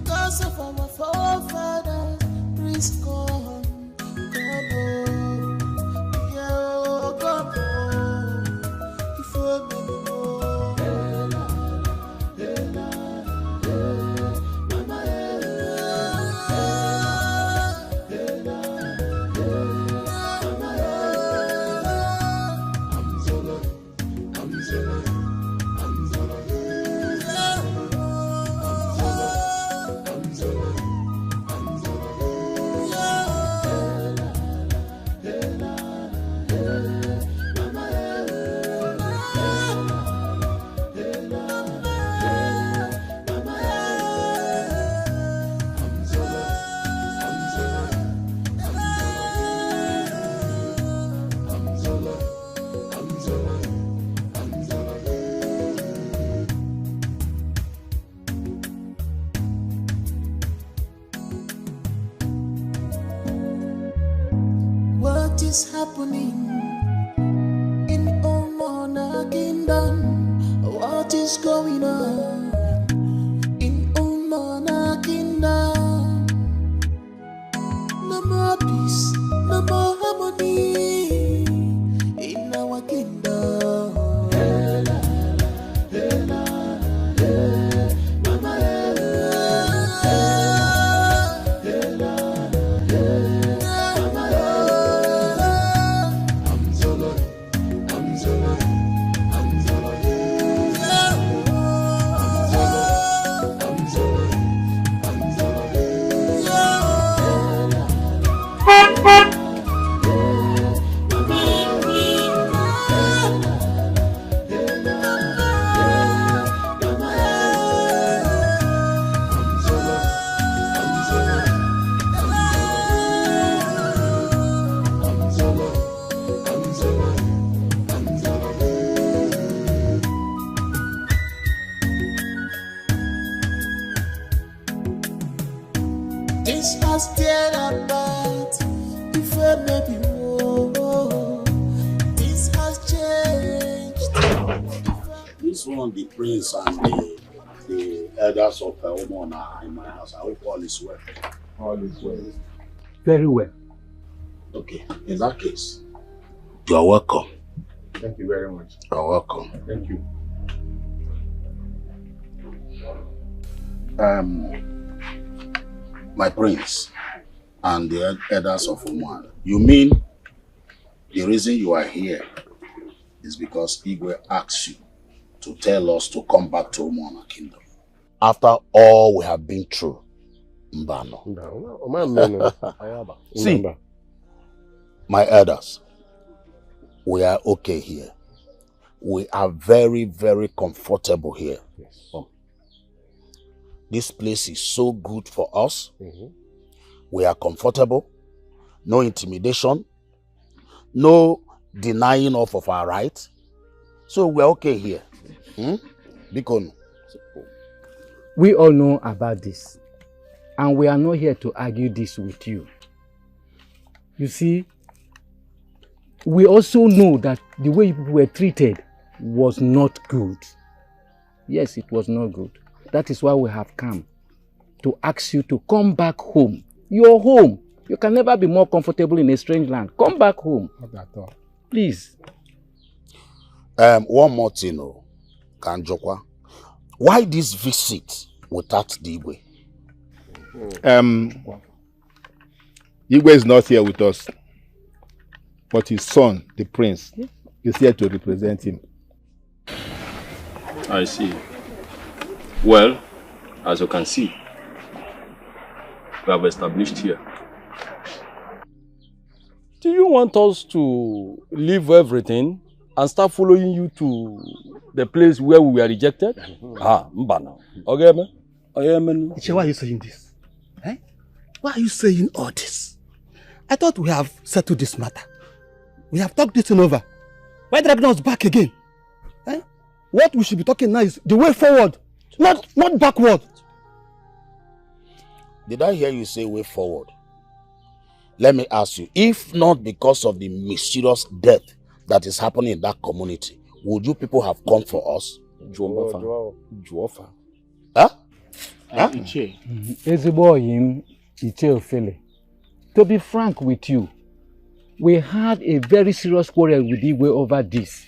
Cause of our forefathers, please come, come on. Yeah, come on. If what is happening in Omona Kingdom? What is going on in Omona Kingdom? No more peace, no more harmony in our kingdom. even the prince and the elders of Philmond are in my house. I hope all is well. All is well. Very well. Okay, in that case, you are welcome. Thank you very much. You're welcome. Thank you. My prince and the elders of Philmond, you mean the reason you are here is because Igwe asked you to tell us to come back to Philmond Kingdom after all we have been through? Mbano. See, my elders, we are okay here. We are very, very comfortable here. Yes. This place is so good for us. We are comfortable. No intimidation. No denying of our rights. So we are okay here. Because we all know about this. And we are not here to argue this with you. You see, we also know that the way we were treated was not good. Yes, it was not good. That is why we have come to ask you to come back home. Your home. You can never be more comfortable in a strange land. Come back home. Not at all. Please. One more thing, Kanjokwa. Why this visit without Igwe? Igwe is not here with us, but his son, the prince, is here to represent him. I see. Well, as you can see, we have established here. Do you want us to leave everything and start following you to the place where we were rejected? Mbana. Okay, man. Iche, why are you saying this? Eh? Why are you saying all this? I thought we have settled this matter. We have talked this thing over. Why dragging us back again? Eh? What we should be talking now is the way forward, not backward. Did I hear you say way forward? Let me ask you, if not because of the mysterious death that is happening in that community, would you people have come for us? Juofa. Huh? Iche. Ezeboyim Iche Ofele. To be frank with you, we had a very serious quarrel with Igwe over this.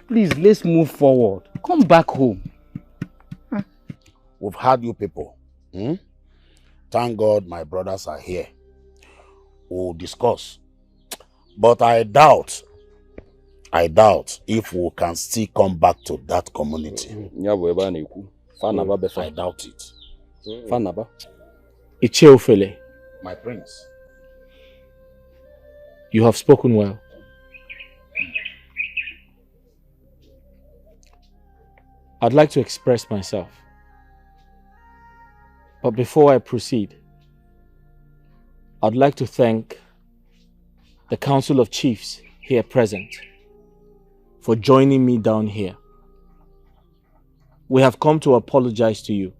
Please, let's move forward. Come back home. We've had you people. Thank God my brothers are here. We'll discuss. But I doubt if we can still come back to that community. I doubt it. Iche Ofele. My prince. You have spoken well. I'd like to express myself. But before I proceed, I'd like to thank the Council of Chiefs here present for joining me down here. We have come to apologize to you.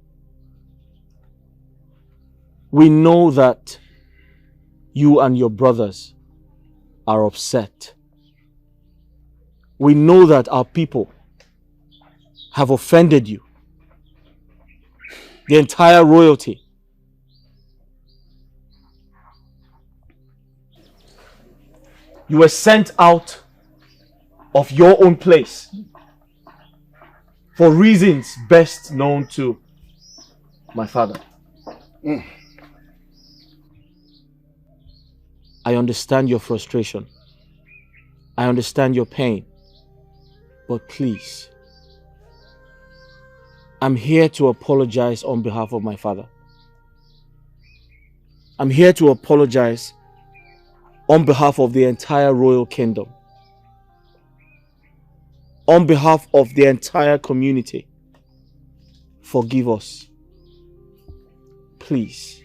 We know that you and your brothers are upset. We know that our people have offended you. The entire royalty. You were sent out of your own place for reasons best known to my father. I understand your frustration. I understand your pain. But please, I'm here to apologize on behalf of my father. I'm here to apologize on behalf of the entire royal kingdom. On behalf of the entire community. Forgive us. Please.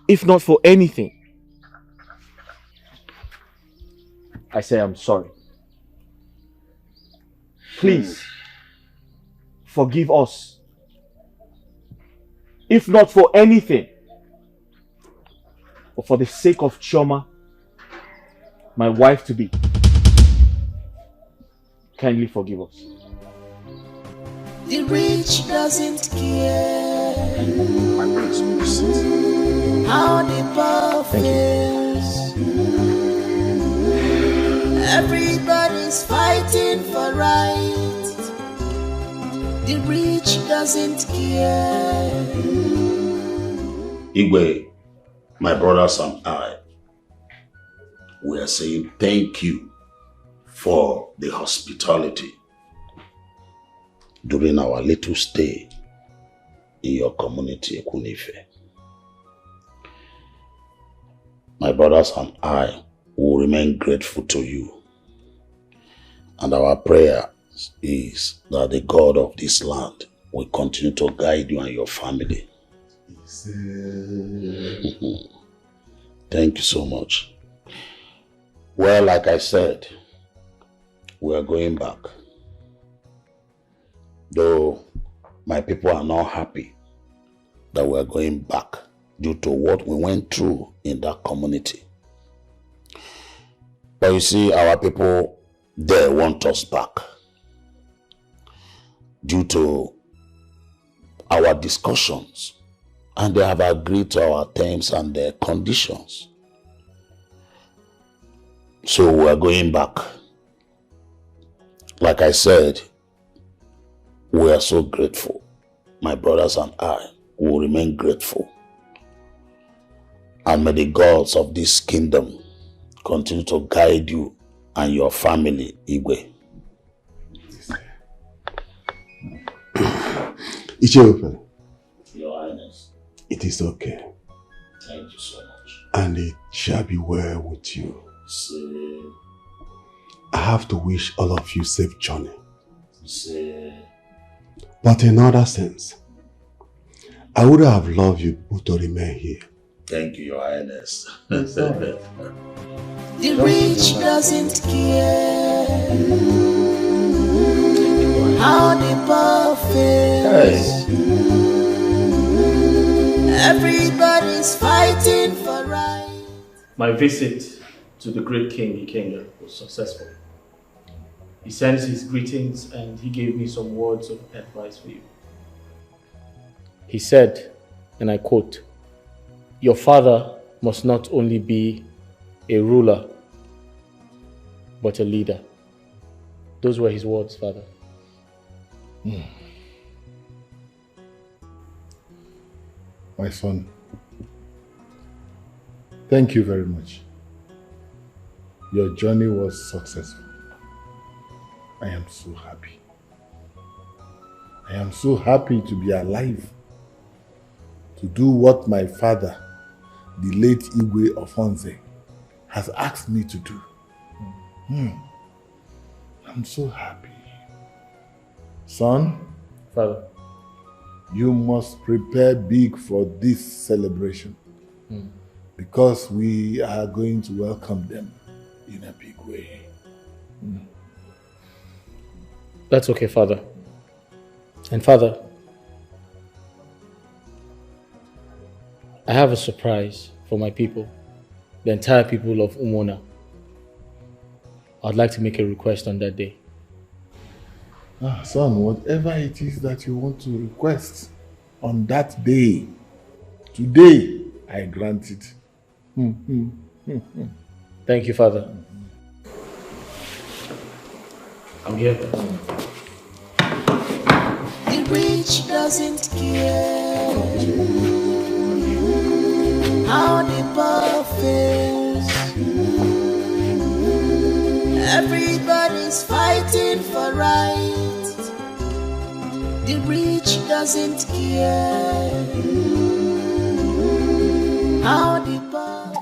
If not for anything, I say I'm sorry. Please. Forgive us. If not for anything, but for the sake of Chioma, my wife to be, kindly forgive us. The rich doesn't care how the poor feels. Everybody's fighting for right. The rich doesn't care. Igwe, my brothers and I, we are saying thank you for the hospitality during our little stay in your community, Ekunife. My brothers and I will remain grateful to you. And our prayer is that the God of this land will continue to guide you and your family. Thank you so much. Well, like I said, we are going back. Though my people are not happy that we are going back due to what we went through in that community. But you see, our people, they want us back due to our discussions, and they have agreed to our terms and their conditions. So we are going back. Like I said, we are so grateful. My brothers and I will remain grateful. And may the gods of this kingdom continue to guide you and your family, Igwe. Ichiofe, Your Highness, it is okay. thank you so much. And it shall be well with you. Say, I have to wish all of you safe journey. say, But in other sense, I would have loved you both to remain here. thank you, Your Highness. The rich doesn't care how the poor feels. Everybody's fighting for right. My visit to the great king Ikenga was successful. He sends his greetings and he gave me some words of advice for you. He said, and I quote, "Your father must not only be a ruler, but a leader." Those were his words, Father. My son, thank you very much. Your journey was successful. I am so happy. I am so happy to be alive, to do what my father, the late Igwe Ofonze, has asked me to do. I'm so happy. Son, Father, you must prepare big for this celebration because we are going to welcome them in a big way. that's okay, Father. And Father, I have a surprise for my people, the entire people of Umona. I'd like to make a request on that day. Son, whatever it is that you want to request on that day, today, I grant it. Thank you, Father. I'm here. The rich doesn't care how the poor feels. Everybody's fighting for right. The rich doesn't care how the poor.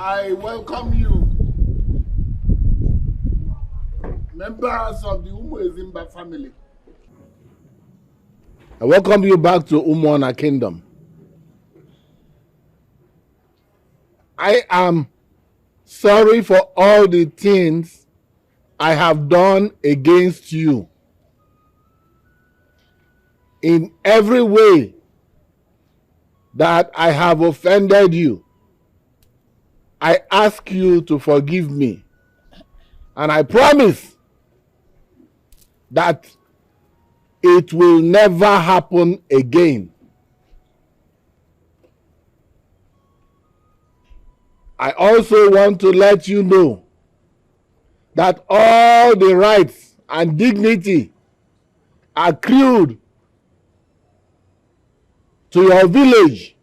I welcome you, members of the Ezimba family. I welcome you back to Umuona Kingdom. I am sorry for all the things I have done against you. In every way that I have offended you, I ask you to forgive me. And I promise that it will never happen again. I also want to let you know that all the rights and dignity accrued to your village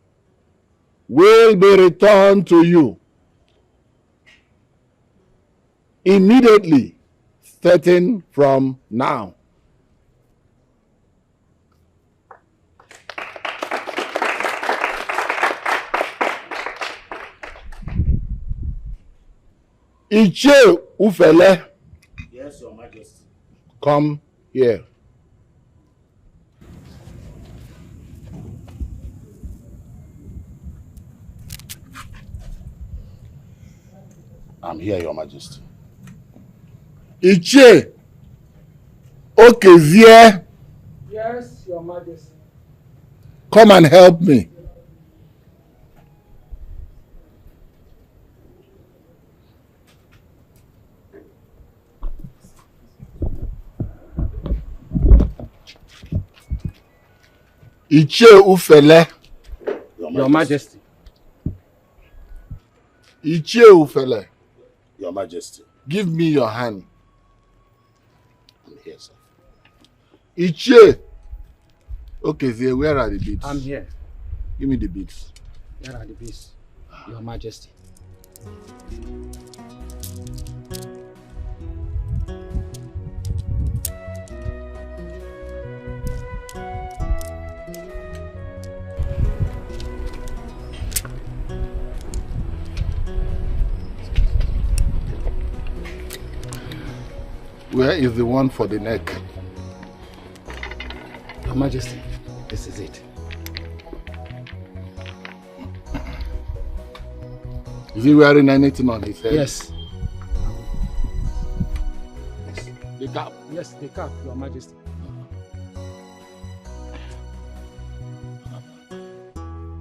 will be returned to you immediately, starting from now. Iche Ufele. Yes, Your Majesty. Come here. I'm here, Your Majesty. Iche Okezie. Yes, Your Majesty. Come and help me. Iche Ufele. Your Majesty. Iche Ufele. Your Majesty. Give me your hand. I'm here, sir. Iche. Okay, Zia, where are the beads? I'm here. Give me the beads. Here are the beads, Your Majesty. Where is the one for the neck? Your Majesty, this is it. Is he wearing anything on his head? Yes. The cap? Yes, the cap, Your Majesty.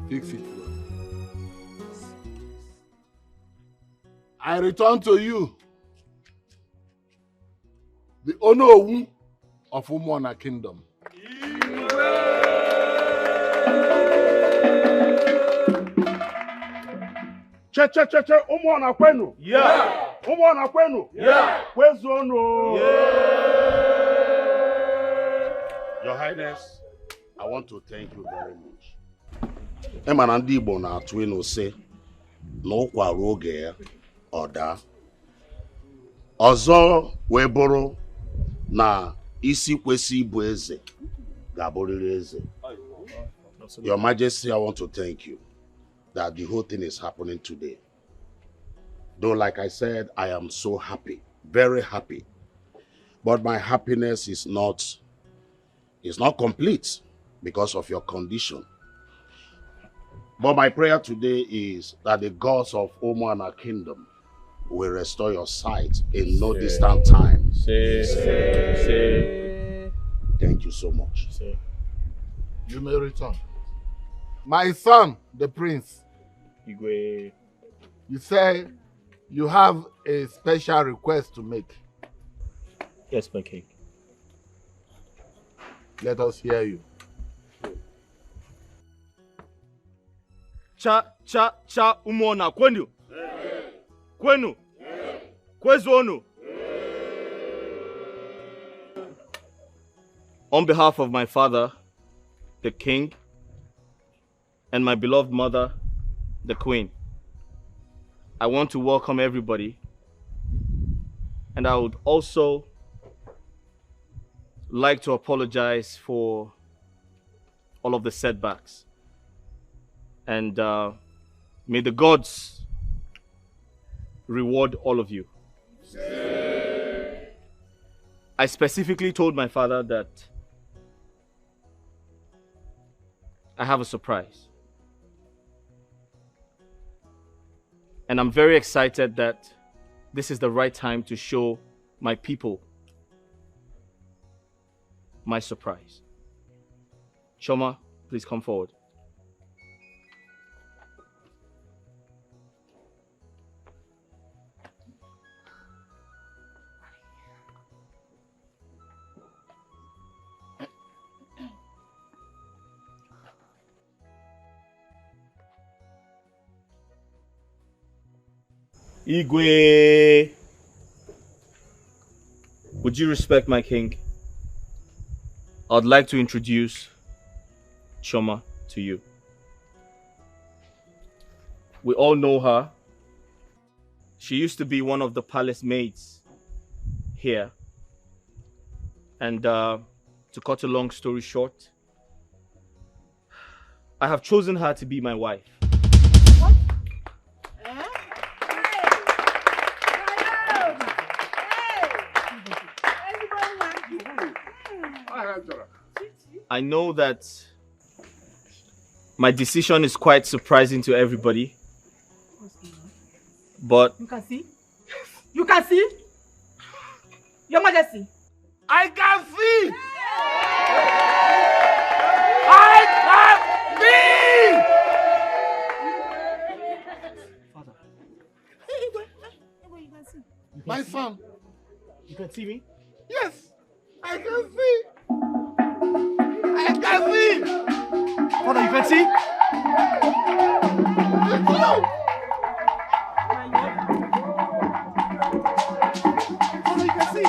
Fix it well. I return to you the Onowu of Umuona Kingdom. Che, Umuona kwenu? Yeah. Umuona kwenu? Yeah. Kwezono? Your Highness, I want to thank you very much. Emana ndị Igbo na-atụ ịnụ sị na ụkwa ruo oge ya ọ daa. Ọzọ wee bụrụ na isi kwesị ịbụ eze ga-abụrịrị eze. Your Majesty, I want to thank you that the whole thing is happening today. Though, like I said, I am so happy, very happy. But my happiness is not complete because of your condition. But my prayer today is that the gods of Umuona Kingdom will restore your sight in no distant time. Thank you so much. You may return. My son, the prince. Igwe. You say you have a special request to make. Yes, my king. Let us hear you. Cha Umuona kwenu? Kwenu? Kwezono? On behalf of my father, the king, and my beloved mother, the queen, I want to welcome everybody, and I would also like to apologize for all of the setbacks. And may the gods reward all of you. I specifically told my father that I have a surprise. And I'm very excited that this is the right time to show my people my surprise. Choma, please come forward. Igwe, would you respect my king? I'd like to introduce Choma to you. We all know her. She used to be one of the palace maids here. And to cut a long story short, I have chosen her to be my wife. I know that my decision is quite surprising to everybody, but You can see? You can see? Your Majesty. I can see! I can see! My son. You can see me? Yes, I can see. I can see. Father, you can see? It's you. Father, you can see?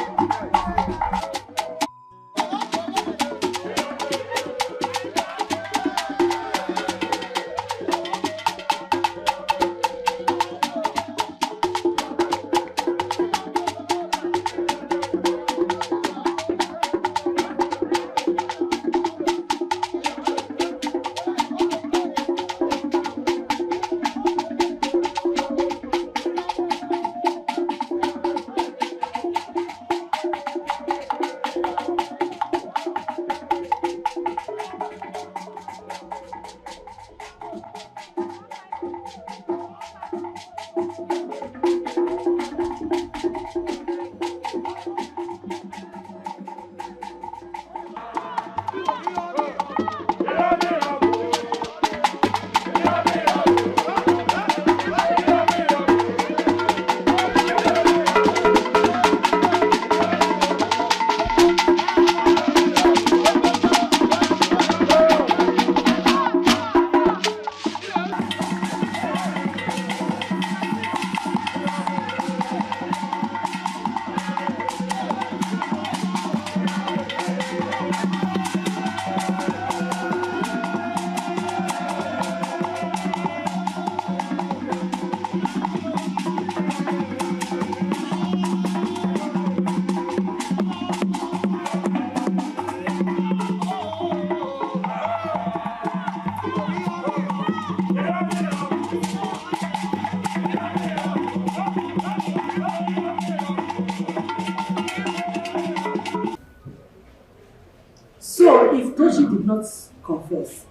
confess.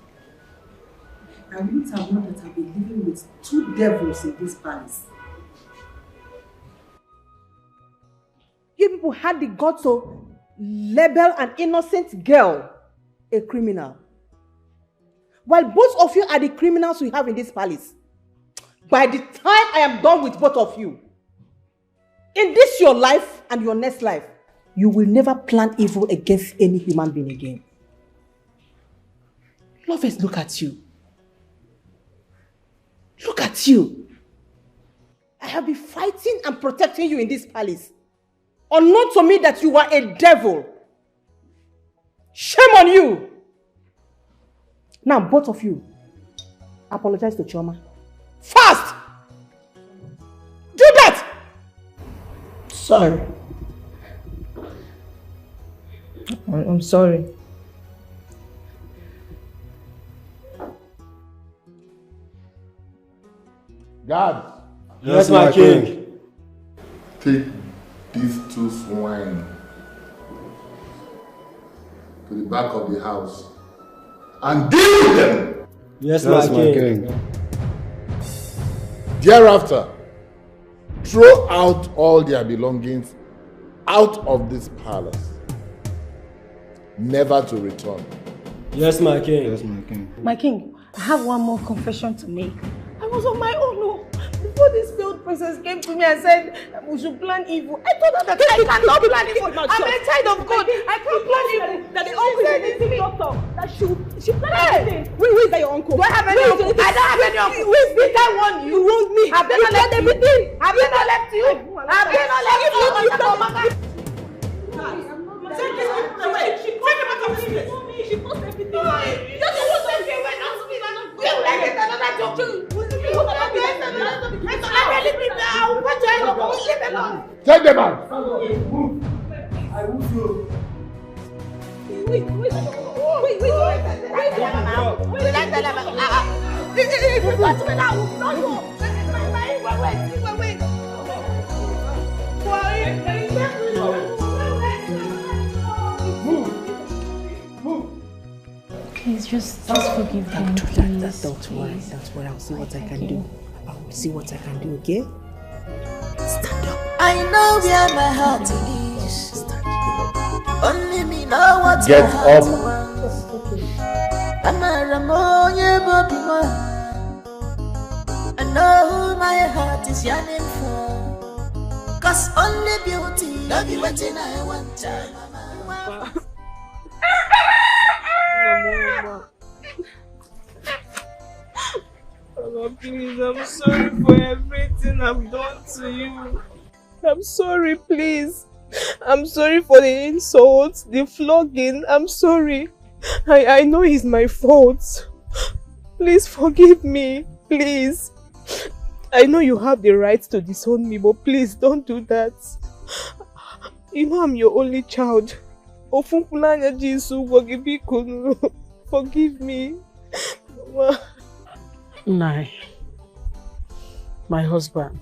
I wouldn't have known that I've been living with two devils in this palace. You people had the guts to label an innocent girl a criminal. While both of you are the criminals we have in this palace. By the time I am done with both of you, in this your life and your next life, you will never plan evil against any human being again. Lovers, look at you. Look at you. I have been fighting and protecting you in this palace. Unknown to me that you are a devil. Shame on you. Now, both of you, apologize to Chioma. Fast! Do that! Sorry. I'm sorry. God. Yes, my king. Take these two swine to the back of the house and deal with them. Yes, my king. Thereafter, throw out all their belongings out of this palace, never to return. Yes, my king. Yes, my king. My king, I have one more confession to make. I was on my own. No. Before this failed princess came to me and said we should plan evil, I told her that I cannot plan evil. I'm a child of God. I can't plan evil. That the uncle is a doctor. That she planned everything. Who is that your uncle? Do I have any uncle? I don't have any uncle. Did I warn you? You warned me. Have they not left everything? Have they not left you? Have they not left you? Take this people away. She took him out of this place. She post everything. You just want to say when not to be like it another joke. Take them out. Move. I will do. Wait. Please, just forgive them. Don't worry. I'll see what I can do. I'll see what I can do, okay? Stand up. I know where my heart is. Only me know what Get my heart up. wants. I'm a Ramoye Bobima. I know who my heart is yearning for. Cause only beauty, don't be waiting I want time. Mama, please, I'm sorry for everything I've done to you. I'm sorry, please. I'm sorry for the insults, the flogging. I'm sorry. I know it's my fault. Please forgive me, please. I know you have the right to disown me, but please don't do that. You know I'm your only child. Forgive me. Mama. Nai, my husband,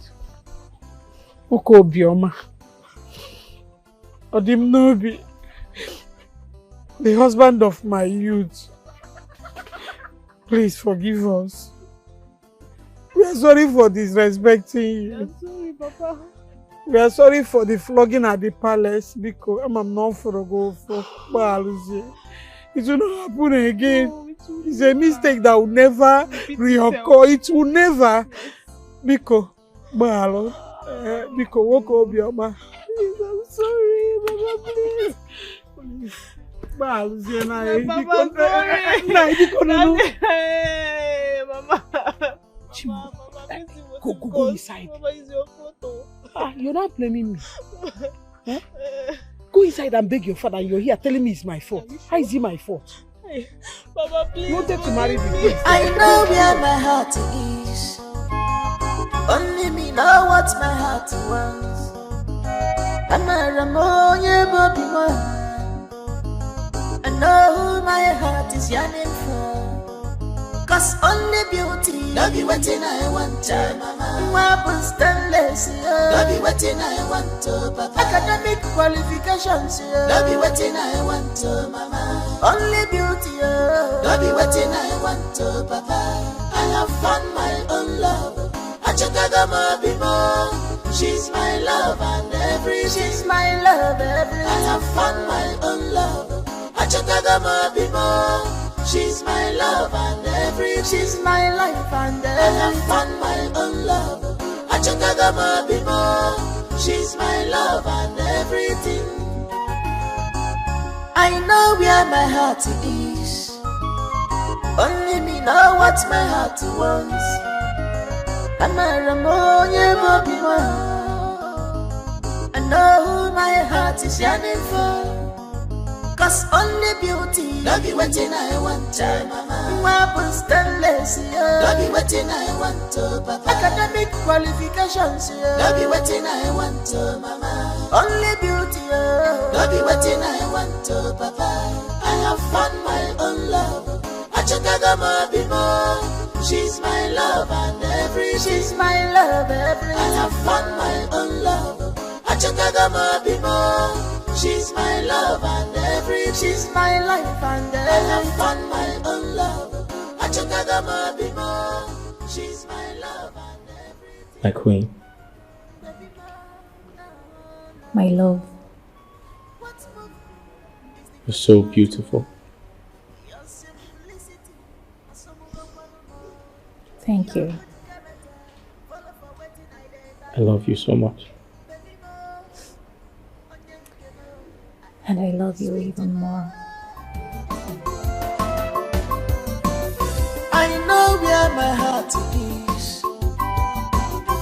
Uko Bioma, Odim Nobi, the husband of my youth. Please forgive us. We are sorry for disrespecting you. I'm sorry, Papa. We are sorry for the flogging at the palace because I'm not for a go for Baluzi. It will not happen again. No, it's a mistake that will never reoccur. It will never. Because Malo, because Woko Bioma. Please, I'm sorry, Mama, please. Baluzi and Mama, sorry. Go inside. Mama, is your photo. You're not blaming me. Huh? Go inside and beg your father. You're here telling me it's my fault. How is it my fault? Mama, please. You wanted to marry me. I know where my heart is. Only me know what my heart wants. I'm a Ramoye Bobima. I know who my heart is yearning for. Cause only beauty, no be waiting I want to, mama. Wabu stainless, no be waiting I want to, papa. Academic qualifications, no be waiting I want to, mama. Only beauty, no be waiting I want to, papa. I have found my own love. Achakagama bimo, she's my love and everything. She's my love, everything. I have found my own love. Achakagama bimo, she's my love and everything. She's my life and everything. I have found my own love. Achakagama bimo, she's my love and everything. I know where my heart is. Only me know what my heart wants. I'm a Ramoye Bobima. I know who my heart is yearning for. Cause only beauty, no be waiting I want to, mama. Wabu stainless, no be waiting I want to, papa. Academic qualifications, no be waiting I want to, mama. Only beauty, no be waiting I want to, papa. I have found my own love. Achakagama bimo, she's my love and everything. She's my love, everything. I have found my own love. Achakagama bimo, she's my love and everything. She's my life and everything. I have found my own love. Achakagama bimo, she's my love and everything. My queen. My love. You're so beautiful. Thank you. I love you so much. And I love you even more. I know where my heart is.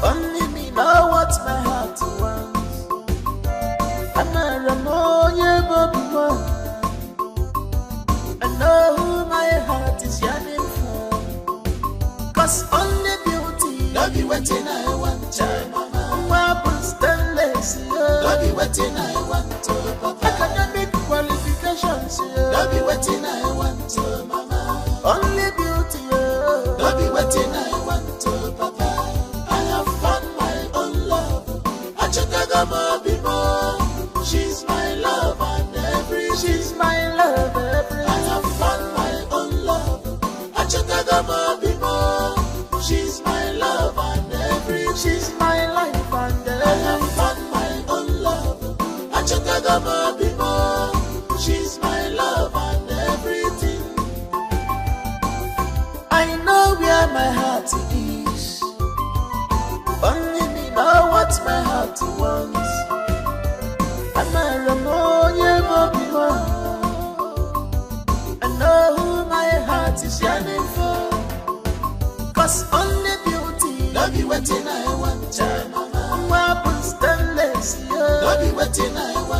Only me know what my heart wants. I'm a Ramoye Bobima. I know who my heart is yearning for. Cause only beauty, no be waiting I want to, mama. Wabu stainless, no be waiting I want to, papa. Academic qualifications, no be waiting I want to, mama. Only beauty, no be waiting I want to, papa. I have found my own love. Achakagama bimo, she's my love and everything. She's my love, everything. I have found my own love. Achakagama bimo, she's my love and everything. She's my life and everything. I have found my own love. Achakagama bimo, she's my love and everything. I know where my heart is. Only me know what my heart wants. I'm a Ramoye Bobima. I know who my heart is yearning for. Cause only beauty, no be waiting I want to, mama. Wabu stainless, no be waiting I want.